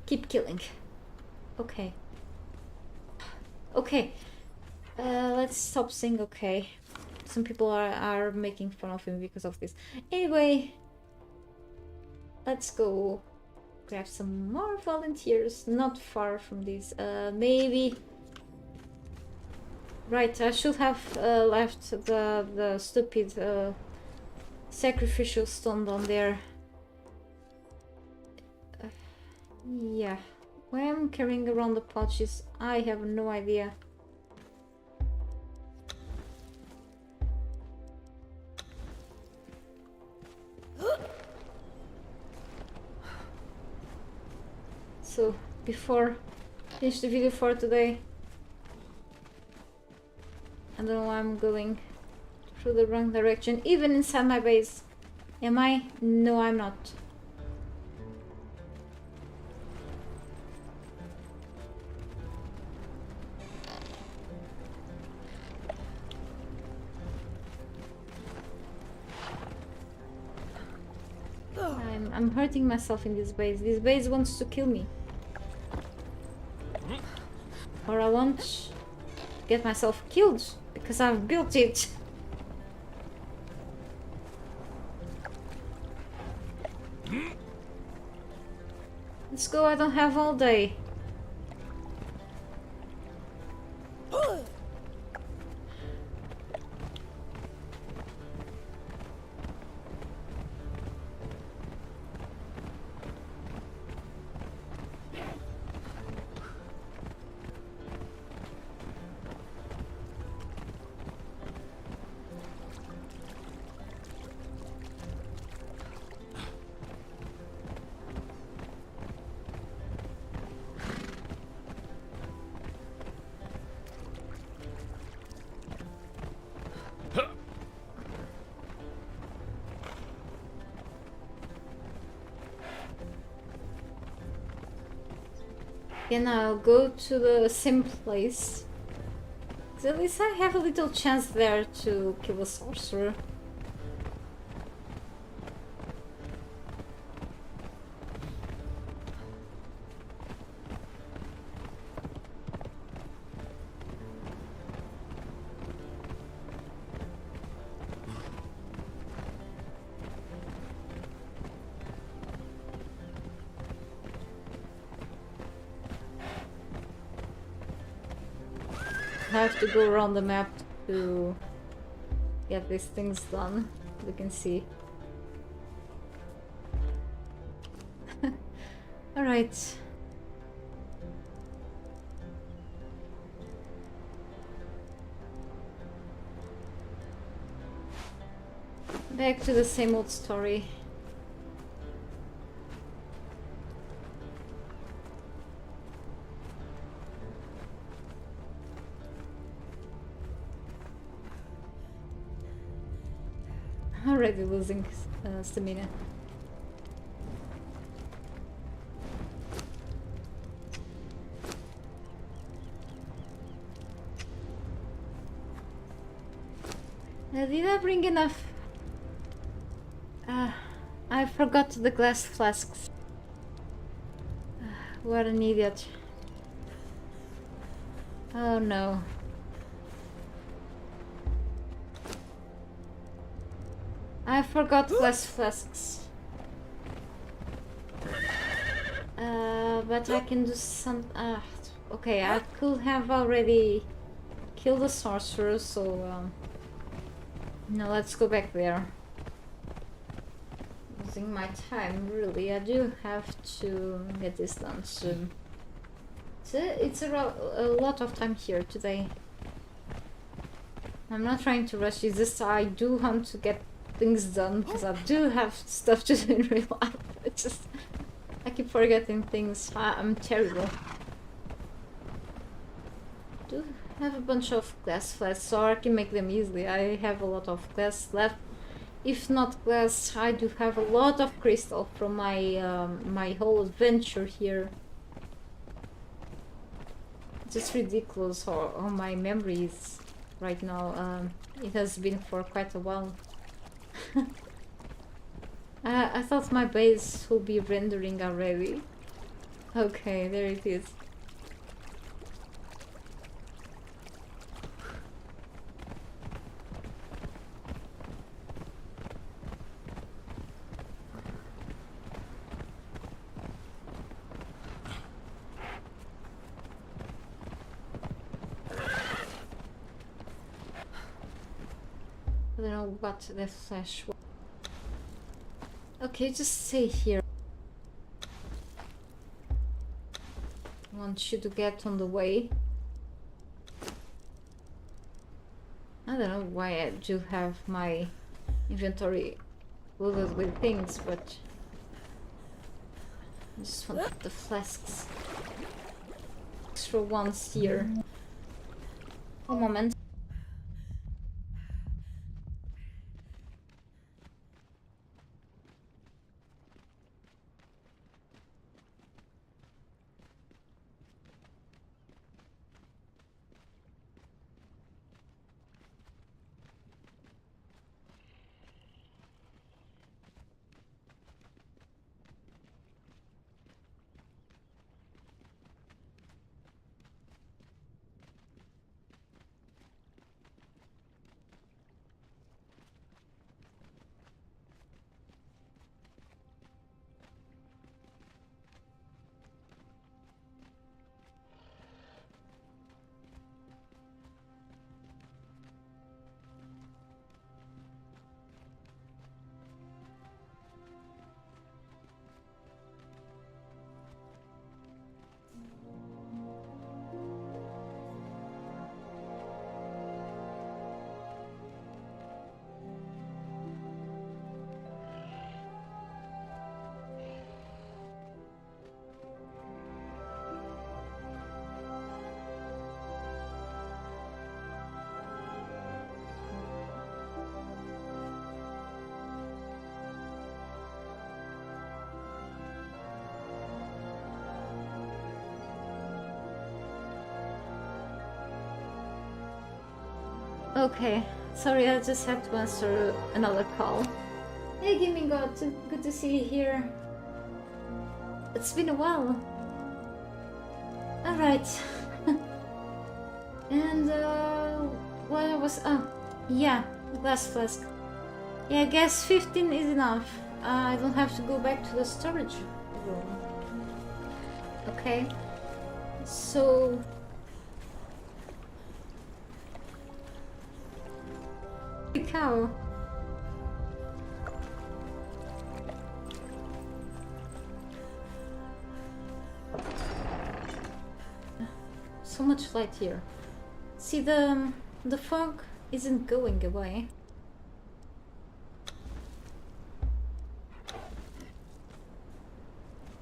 Speaker 1: keep killing. Okay. Okay. Let's stop saying okay. Some people are making fun of him because of this. Anyway, let's go grab some more volunteers, not far from this. Maybe... Right, I should have left the stupid sacrificial stone down there. Yeah, why I'm carrying around the pouches, I have no idea. So, before I finish the video for today, I don't know why I'm going through the wrong direction, even inside my base. Am I? No, I'm not. I'm hurting myself in this base. This base wants to kill me. Or I won't get myself killed because I've built it. Let's go, I don't have all day. Then I'll go to the same place. 'Cause at least I have a little chance there to kill a sorcerer. I have to go around the map to get these things done. You can see. Alright. Back to the same old story. Already losing stamina. Did I bring enough? I forgot the glass flasks. What an idiot. Oh no. I forgot glass flasks. But I can do some... okay, I could have already killed the sorcerer, so... now let's go back there. Losing my time, really. I do have to get this done soon. It's a lot of time here today. I'm not trying to rush, it's just I do want to get things done because I do have stuff to do in real life. It's just I keep forgetting things. I'm terrible. Do have a bunch of glass flasks, so I can make them easily. I have a lot of glass left. If not glass, I do have a lot of crystal from my my whole adventure here. It's just ridiculous how my memory is right now. It has been for quite a while. I thought my base would be rendering already. Okay, there it is. I don't know what the flash was. Okay, just stay here. I want you to get on the way. I don't know why I do have my inventory loaded with things, but I just want the flasks. Extra ones here. A moment. Okay, sorry, I just had to answer another call. Hey, Gaming God, good to see you here. It's been a while. Alright. And, what was... Oh, yeah, glass flask. Yeah, I guess 15 is enough. I don't have to go back to the storage room. Okay. So... cow. So much light here. See, the fog isn't going away.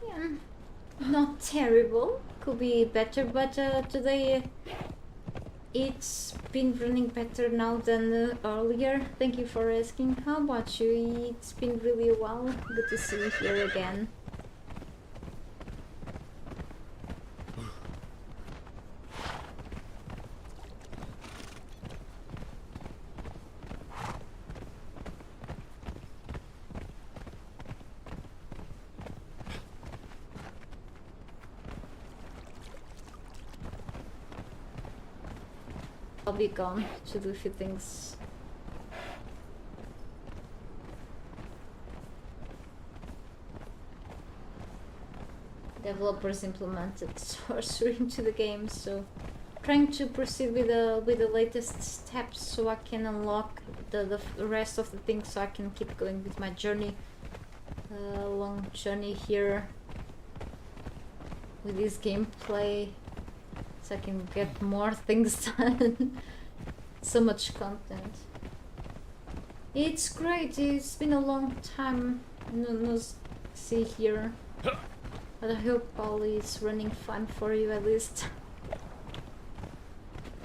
Speaker 1: Yeah, not terrible. Could be better, but today it's been running better now than earlier. Thank you for asking. How about you? It's been really a while. Good to see you here again. I'll be gone to do a few things. Developers implemented sorcery into the game, so trying to proceed with the latest steps so I can unlock the rest of the things, so I can keep going with my journey, long journey here with this gameplay. So I can get more things done. So much content. It's great. It's been a long time no see here. But I hope all is running fine for you at least.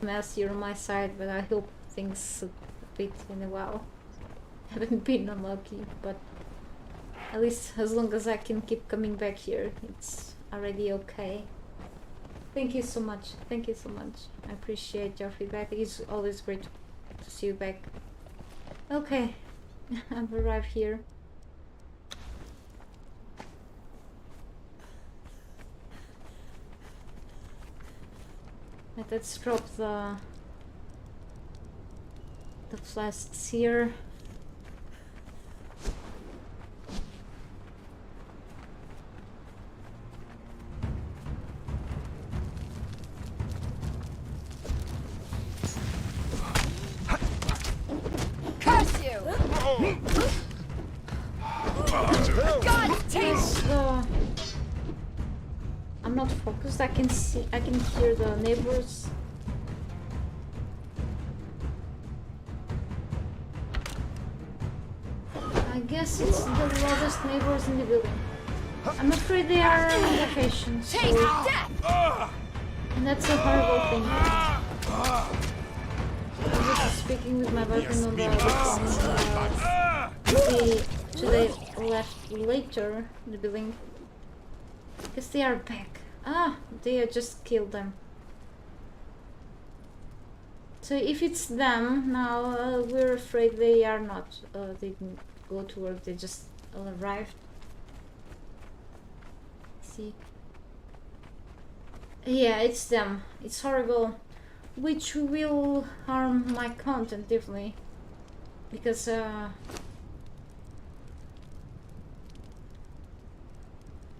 Speaker 1: Mess you're on my side, but I hope things a bit in a while. Haven't been unlucky, but at least as long as I can keep coming back here, it's already okay. Thank you so much. Thank you so much. I appreciate your feedback. It's always great to see you back. Okay, I've arrived here. Let's drop the flasks here. I'm not focused. I can hear the neighbors. I guess it's the loudest neighbors in the building. I'm afraid they are on vacation. So... And that's a horrible thing. I was just speaking with my boyfriend on the phone. They left later in the building. Because they are back. Ah, they just killed them. So if it's them now, we're afraid they are not. They didn't go to work. They just arrived. See. Yeah, it's them. It's horrible, which will harm my content definitely, because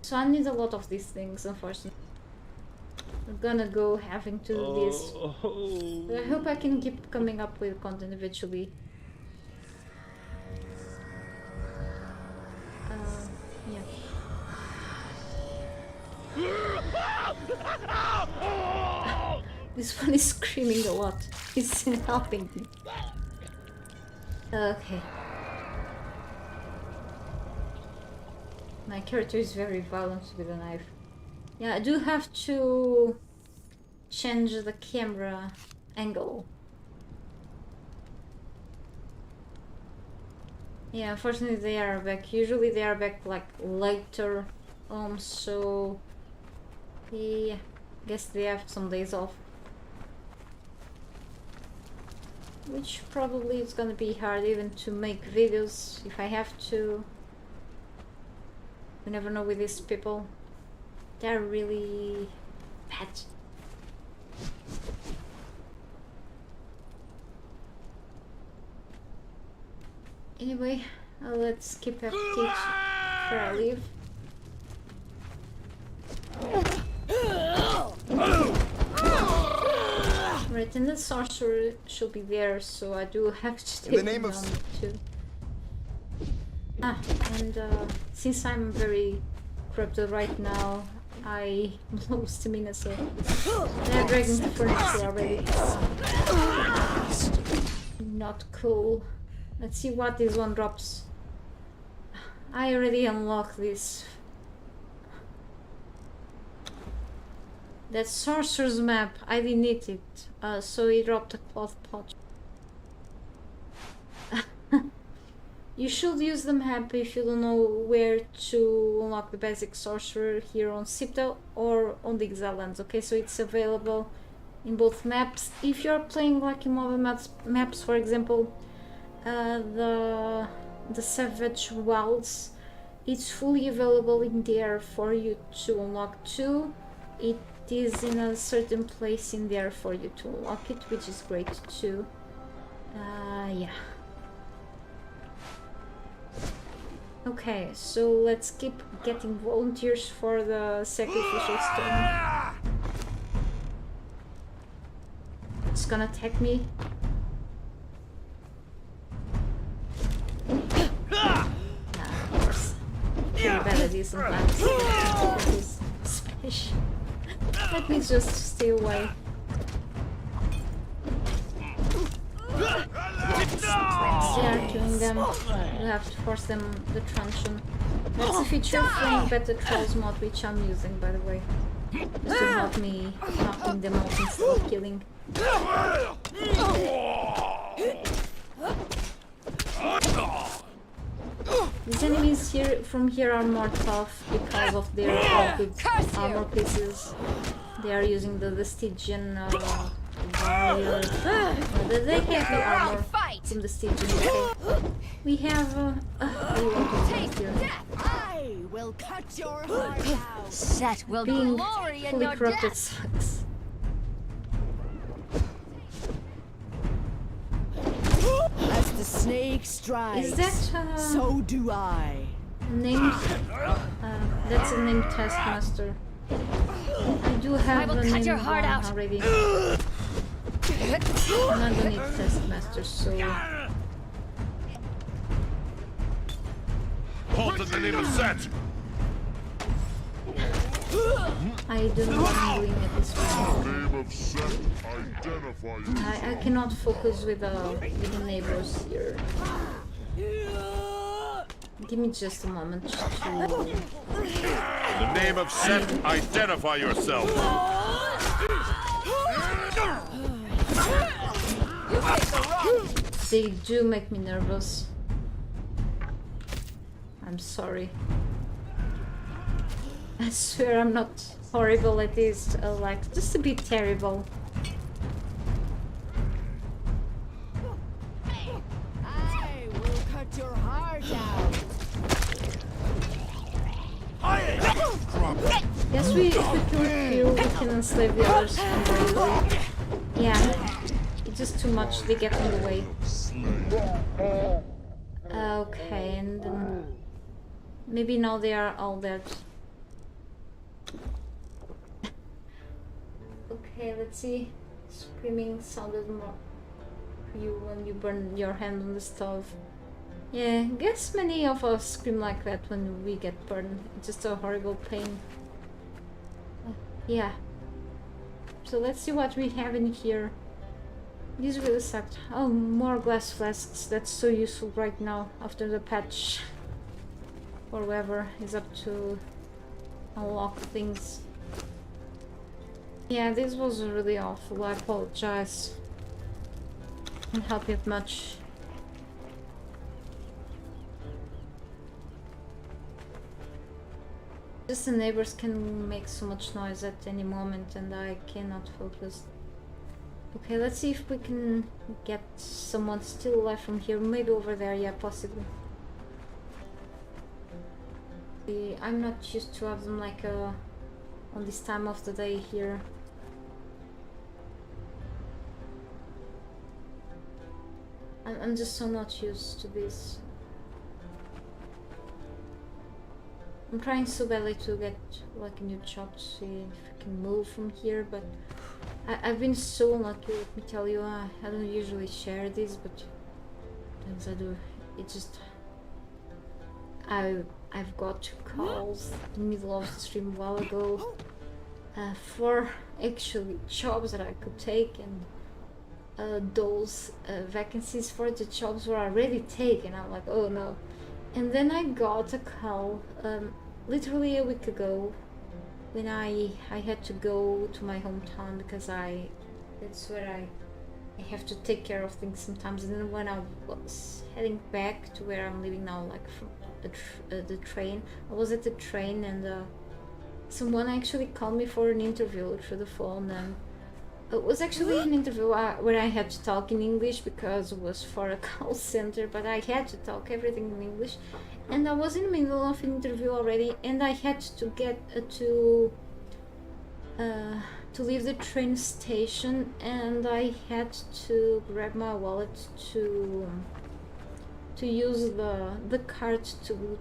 Speaker 1: so I need a lot of these things, unfortunately. I'm gonna go having to do this. But I hope I can keep coming up with content eventually. Yeah. This one is screaming a lot. He's helping me. Okay. My character is very violent with a knife. Yeah, I do have to change the camera angle. Yeah, unfortunately they are back. Usually they are back like later, so yeah, guess they have some days off. which probably is gonna be hard even to make videos if I have to. You never know with these people. They're really bad. Anyway, let's keep up teach before I leave. Right, and the sorcerer should be there, so I do have to take him down too. And since I'm very corrupted right now, I low stamina, so they're dragging the furniture already. Not cool. Let's see what this one drops. I already unlocked this. That sorcerer's map, I didn't need it, so he dropped a cloth pouch. You should use the map if you don't know where to unlock the basic sorcerer here on Sipta or on the Exile lands, okay? So it's available in both maps. If you're playing like in mobile maps, for example, the Savage Wilds, it's fully available in there for you to unlock too. It is in a certain place in there for you to unlock it, which is great too. Yeah. Okay, so let's keep getting volunteers for the sacrificial stone. It's gonna attack me. Of course. Pretty bad at this sometimes. Special. Let me just stay away. They are killing them. You have to force them the truncheon. That's a feature of playing Better Trolls mod, which I'm using, by the way. Just to help me knocking them out instead of killing. These enemies here from here are more tough because of their good armor pieces. They are using the Stygian warrior. They have the armor from the Stygian. Okay. We have here.
Speaker 4: I will cut your heart out.
Speaker 2: Set will
Speaker 1: Being
Speaker 2: glory in
Speaker 1: fully
Speaker 2: your
Speaker 1: corrupted
Speaker 2: death.
Speaker 1: sucks.
Speaker 4: As the snake strikes,
Speaker 1: Is that
Speaker 4: so do I.
Speaker 1: named? That's a named Taskmaster. I do have
Speaker 2: will
Speaker 1: a
Speaker 2: cut
Speaker 1: named
Speaker 2: your heart
Speaker 1: one
Speaker 2: out.
Speaker 1: already. I'm not gonna need Taskmaster, so
Speaker 3: Halt in the name of Set!
Speaker 1: I don't know what I'm doing at this point.
Speaker 3: Name of Set, identify yourself.
Speaker 1: I cannot focus with the neighbors here. Give me just a moment to...
Speaker 3: In the name of Set, identify yourself.
Speaker 1: They do make me nervous. I'm sorry. I swear I'm not horrible at this, like, just a bit terrible.
Speaker 4: I will cut your heart out.
Speaker 1: Yes, we kill here, we can enslave the others temporarily. Yeah, it's just too much, they get in the way. Okay, and then maybe now they are all dead. Okay, let's see. Screaming sounded more you when you burn your hand on the stove. Yeah, guess many of us scream like that when we get burned. It's just a horrible pain. Yeah. So let's see what we have in here. This really sucked. Oh, more glass flasks. That's so useful right now after the patch. Or whoever is up to unlock things. Yeah, this was really awful. I apologize. Can't help it much. Just the neighbors can make so much noise at any moment and I cannot focus. Okay, let's see if we can get someone still alive from here. Maybe over there, yeah, possibly. I'm not used to have them like on this time of the day here. I'm just so not used to this. I'm trying so badly to get like a new job to see if I can move from here, but I've been so unlucky, let me tell you. I don't usually share this, but as I do, it just... I've got calls in the middle of the stream a while ago for actually jobs that I could take, and those vacancies for the jobs were already taken. I'm like, oh no. And then I got a call literally a week ago when I had to go to my hometown because that's where I have to take care of things sometimes. And then when I was heading back to where I'm living now, like from the train, I was at the train, and someone actually called me for an interview through the phone, and it was actually an interview where I had to talk in English because it was for a call center, but I had to talk everything in English. And I was in the middle of an interview already, and I had to get to leave the train station, and I had to grab my wallet to use the card to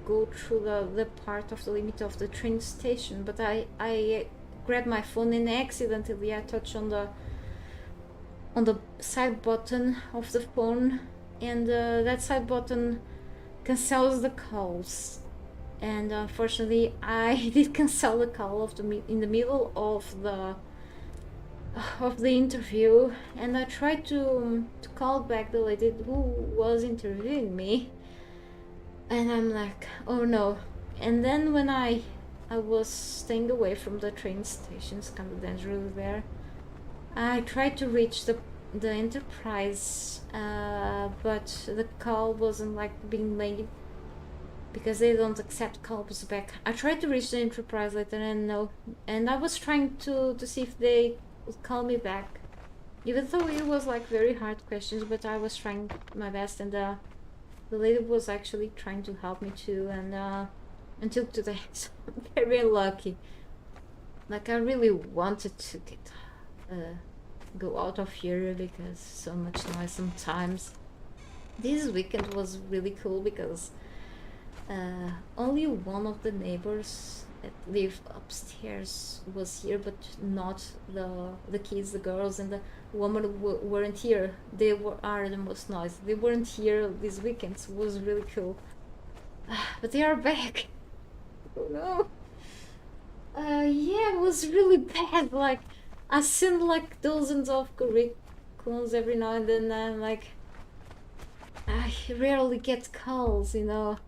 Speaker 1: go through the part of the limit of the train station. But I grabbed my phone and accidentally I touched on the side button of the phone, and that side button cancels the calls. And unfortunately I did cancel the call in the middle of the interview, and I tried to call back the lady who was interviewing me, and I'm like, oh no. And then when I was staying away from the train station, it's kind of dangerous there, I tried to reach the Enterprise, but the call wasn't like being made because they don't accept calls back. I tried to reach the Enterprise later, and no, and I was trying to see if they would call me back, even though it was like very hard questions, but I was trying my best, and the lady was actually trying to help me too, and until today. So I'm very lucky. Like I really wanted to get go out of here because so much noise sometimes. This weekend was really cool because only one of the neighbors that live upstairs was here, but not the kids, the girls, and the woman weren't here. They are the most noisy. They weren't here this weekend, so it was really cool. But they are back. Oh no. Yeah, it was really bad. Like I send like dozens of curriculums every now and then, and like I rarely get calls, you know.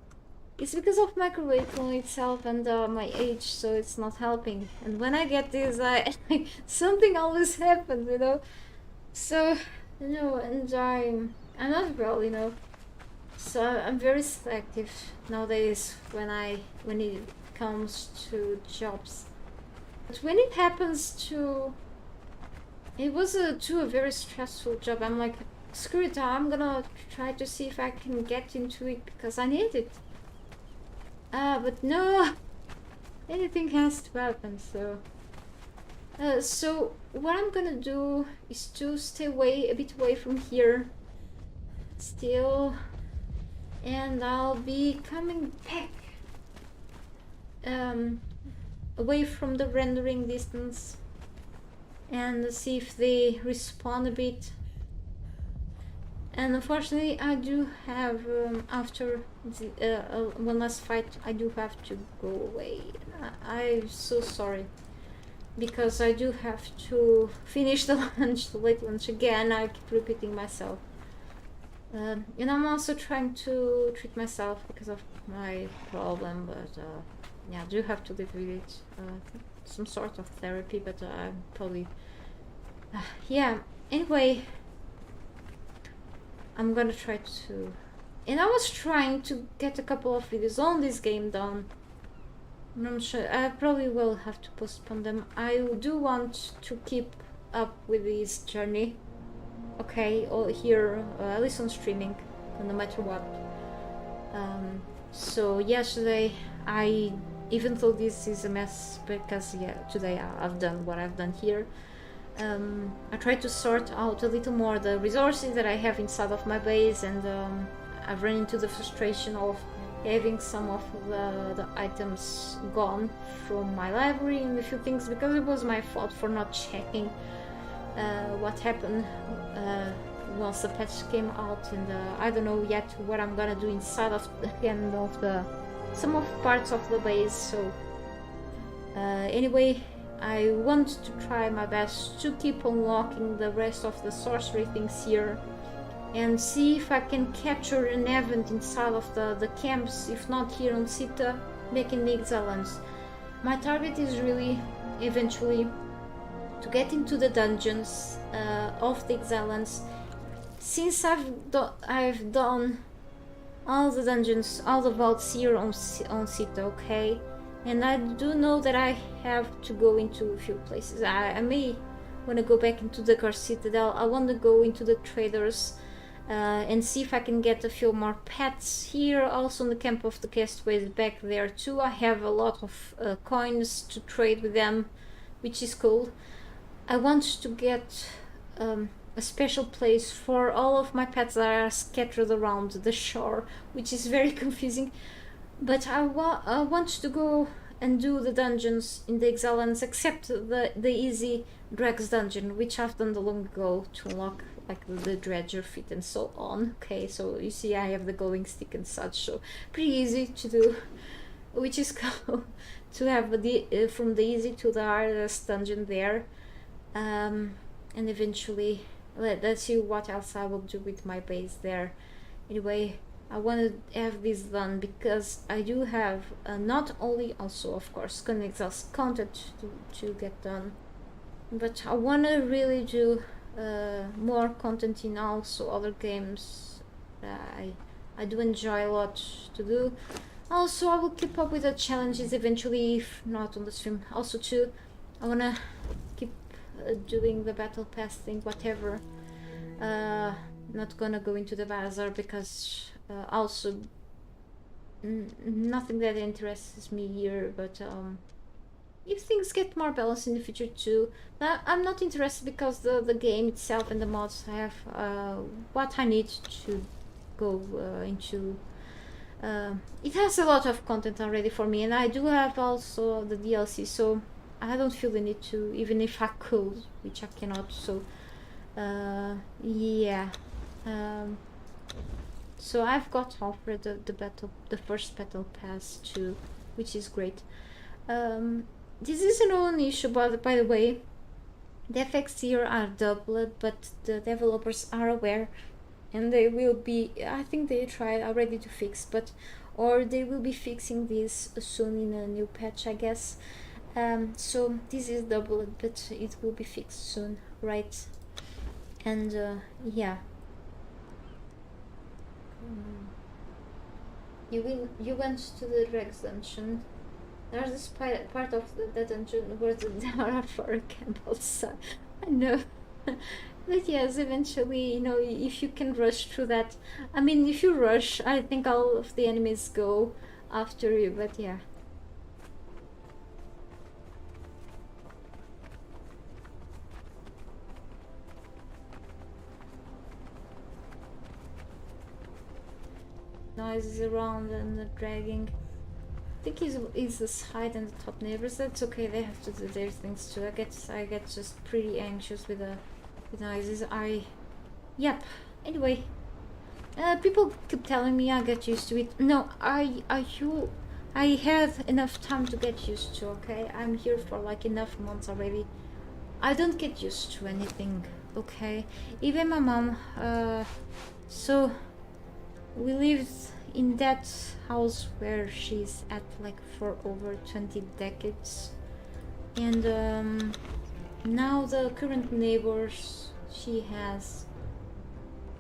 Speaker 1: It's because of my curriculum itself and my age, so it's not helping. And when I get this, something always happens, you know. So, you know, and I'm not well, you know. So I'm very selective nowadays when it comes to jobs. But when it happens to, it was to a very stressful job. I'm like, screw it, I'm gonna try to see if I can get into it because I need it. But no, anything has to happen, so... so what I'm gonna do is to stay a bit away from here still, and I'll be coming back away from the rendering distance and see if they respawn a bit. And unfortunately I do have, after one last fight, I do have to go away. I'm so sorry, because I do have to finish the late lunch again. I keep repeating myself. And I'm also trying to treat myself because of my problem, but yeah, I do have to live with it. Some sort of therapy, but I'm probably... yeah, anyway... I'm gonna try to... And I was trying to get a couple of videos on this game done. I'm sure I probably will have to postpone them. I do want to keep up with this journey. Okay, or here, at least on streaming, no matter what. So yesterday, even though this is a mess, because yeah, today I've done what I've done here. I tried to sort out a little more the resources that I have inside of my base, and I've run into the frustration of having some of the items gone from my library and a few things, because it was my fault for not checking what happened once the patch came out, and I don't know yet what I'm gonna do inside of again of some of parts of the base. So anyway, I want to try my best to keep unlocking the rest of the sorcery things here and see if I can capture an event inside of the camps, if not here on Sita, making the Exiles. My target is really eventually to get into the dungeons of the Exiles. Since I've done all the dungeons, all the vaults here on Sita, okay? And I do know that I have to go into a few places. I may want to go back into the Car Citadel. I want to go into the traders and see if I can get a few more pets here. Also in the camp of the castaways back there too. I have a lot of coins to trade with them, which is cool. I want to get a special place for all of my pets that are scattered around the shore, which is very confusing. But I want to go and do the dungeons in the Exiles, except the easy Dregs dungeon, which I've done long ago to unlock like the dredger feet and so on. Okay, so you see I have the glowing stick and such, so pretty easy to do, which is cool to have from the easy to the hardest dungeon there. And eventually let's see what else I will do with my base there. Anyway, I want to have this done because I do have not only also of course Conan Exiles content to get done, but I want to really do more content in also other games that I do enjoy a lot to do. Also, I will keep up with the challenges eventually, if not on the stream. Also too, I want to keep doing the battle pass thing, whatever. Not gonna go into the bazaar because also nothing that interests me here, but if things get more balanced in the future too. I'm not interested because the game itself and the mods have what I need to go into. It has a lot of content already for me, and I do have also the DLC, so I don't feel the need to, even if I could, which I cannot. So yeah. So I've got offered the first battle pass too, which is great. This is an own issue, but by the way, the effects here are doubled, but the developers are aware, and they will be. I think they tried already to fix, or they will be fixing this soon in a new patch, I guess. So this is doubled, but it will be fixed soon, right? And yeah. You went to the Rex dungeon. There's this part of the dungeon where there are four camels. I know. But yes, eventually, you know, if you can rush through that. I mean, if you rush, I think all of the enemies go after you, but yeah. Noises around and the dragging. I think he's the side and the top neighbors. That's okay. They have to do their things too. I get just pretty anxious with the noises. Yep. Anyway, people keep telling me I get used to it. No, I had enough time to get used to. Okay, I'm here for like enough months already. I don't get used to anything. Okay, even my mom. So we lived in that house where she's at like for over 20 decades, and now the current neighbors she has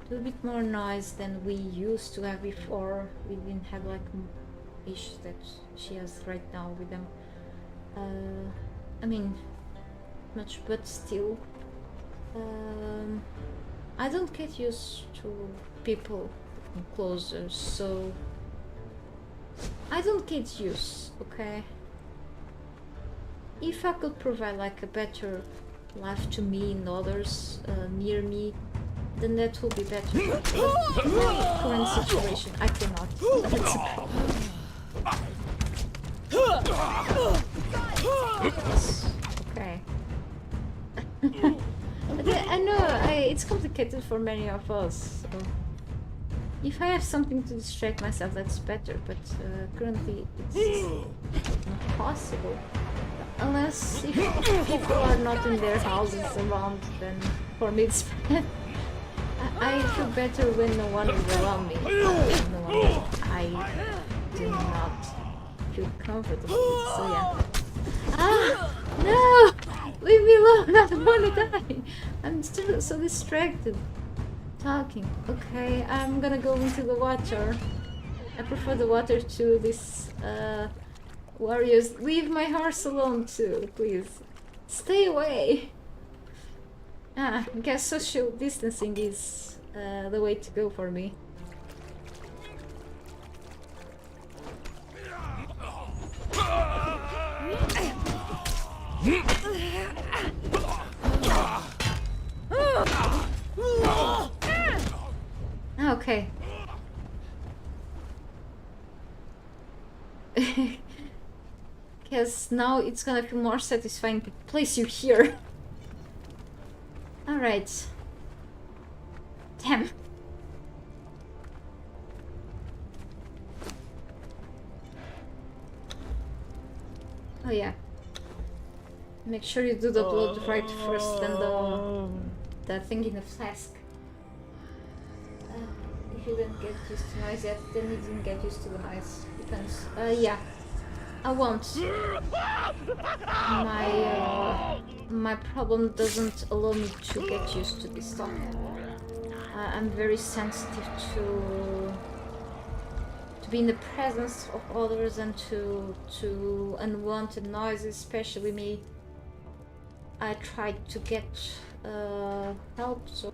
Speaker 1: a little bit more noise than we used to have before. We didn't have like issues that she has right now with them. I mean, much, but still, I don't get used to people closer, so I don't get used, okay? If I could provide like a better life to me and others near me, then that will be better. But in my current situation, I cannot. That's okay. I know it's complicated for many of us. So if I have something to distract myself, that's better. But currently, it's not possible. Unless if people are not in their houses around, then for me it's bad. I feel better when no one is around me. No one I do not feel comfortable with. So yeah. Ah! No! Leave me alone! I don't want to die! I'm still so distracted. Talking. Okay, I'm gonna go into the water. I prefer the water to this warriors. Leave my horse alone too, please. Stay away! I guess social distancing is the way to go for me. Okay. Guess now it's gonna feel more satisfying to place you here. Alright. Damn. Oh yeah. Make sure you do the blood right first, then the thing in the flask. If you don't get used to noise yet, then you didn't get used to the noise. Depends. Yeah. I won't. My problem doesn't allow me to get used to this stuff. I'm very sensitive to be in the presence of others and to unwanted noises, especially me. I tried to get help, so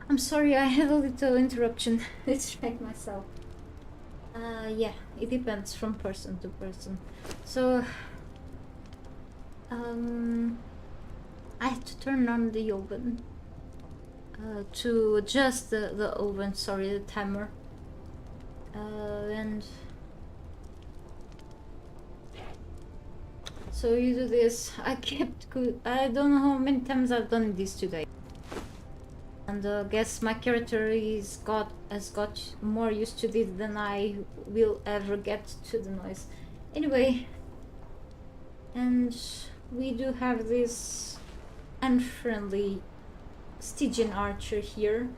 Speaker 1: I'm sorry, I had a little interruption. Let's check myself. Yeah, it depends from person to person. So, I have to turn on the oven to adjust the oven, sorry, the timer. And so you do this. I don't know how many times I've done this today. And guess my character has got more used to this than I will ever get to the noise. Anyway, and we do have this unfriendly Stygian archer here.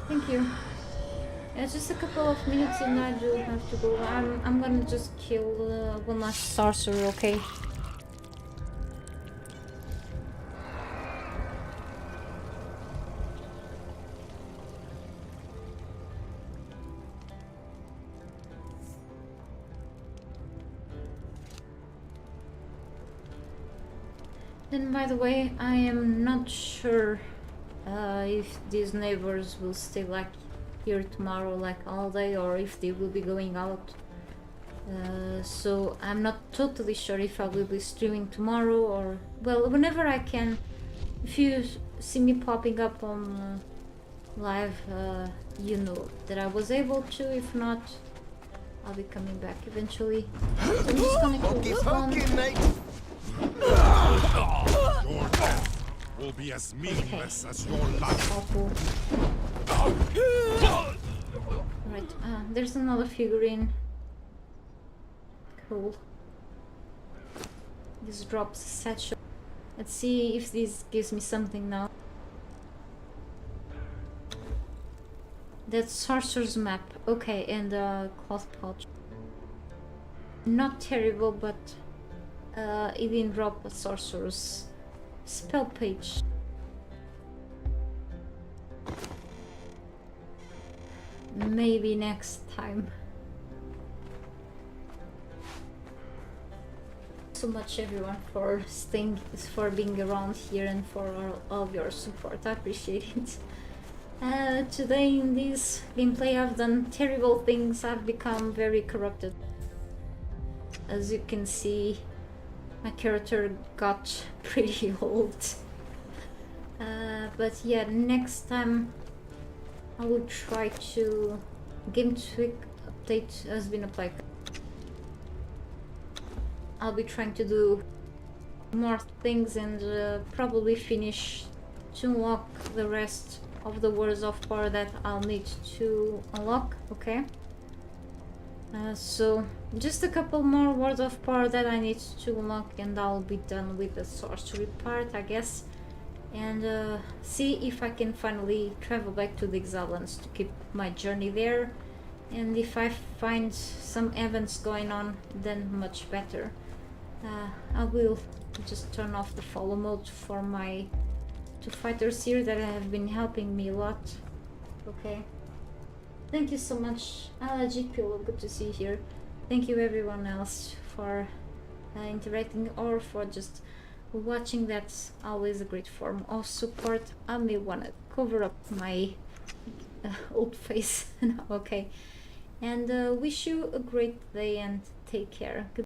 Speaker 1: Thank you. Yeah, just a couple of minutes and I do have to go. I'm gonna just kill one last sorcerer, okay? Then, by the way, I am not sure if these neighbors will stay like here tomorrow, like all day, or if they will be going out. So I'm not totally sure if I will be streaming tomorrow or, well, whenever I can. If you see me popping up on live, you know that I was able to. If not, I'll be coming back eventually. So I'm just gonna kill this one.
Speaker 3: Your death will be as meaningless as your life.
Speaker 1: Awful. Right, there's another figurine. Cool. This drops a satchel. Let's see if this gives me something now. That's Sorcerer's Map. Okay, and cloth pouch. Not terrible, but it didn't drop a Sorcerer's spell page. Maybe next time. So much everyone for staying, for being around here, and for all of your support. I appreciate it. Today in this gameplay I've done terrible things. I've become very corrupted. As you can see, my character got pretty old. But yeah, next time I will try to... Game tweak update has been applied. I'll be trying to do more things and probably finish to unlock the rest of the words of power that I'll need to unlock, okay? So just a couple more words of power that I need to unlock and I'll be done with the sorcery part, I guess. And see if I can finally travel back to the Exiles to keep my journey there. And if I find some events going on, then much better. I will just turn off the follow mode for my two fighters here that have been helping me a lot. Okay. Thank you so much, GPO, good to see you here. Thank you everyone else for interacting or for just watching. That's always a great form of support. I may want to cover up my old face now, okay? And wish you a great day and take care. Goodbye.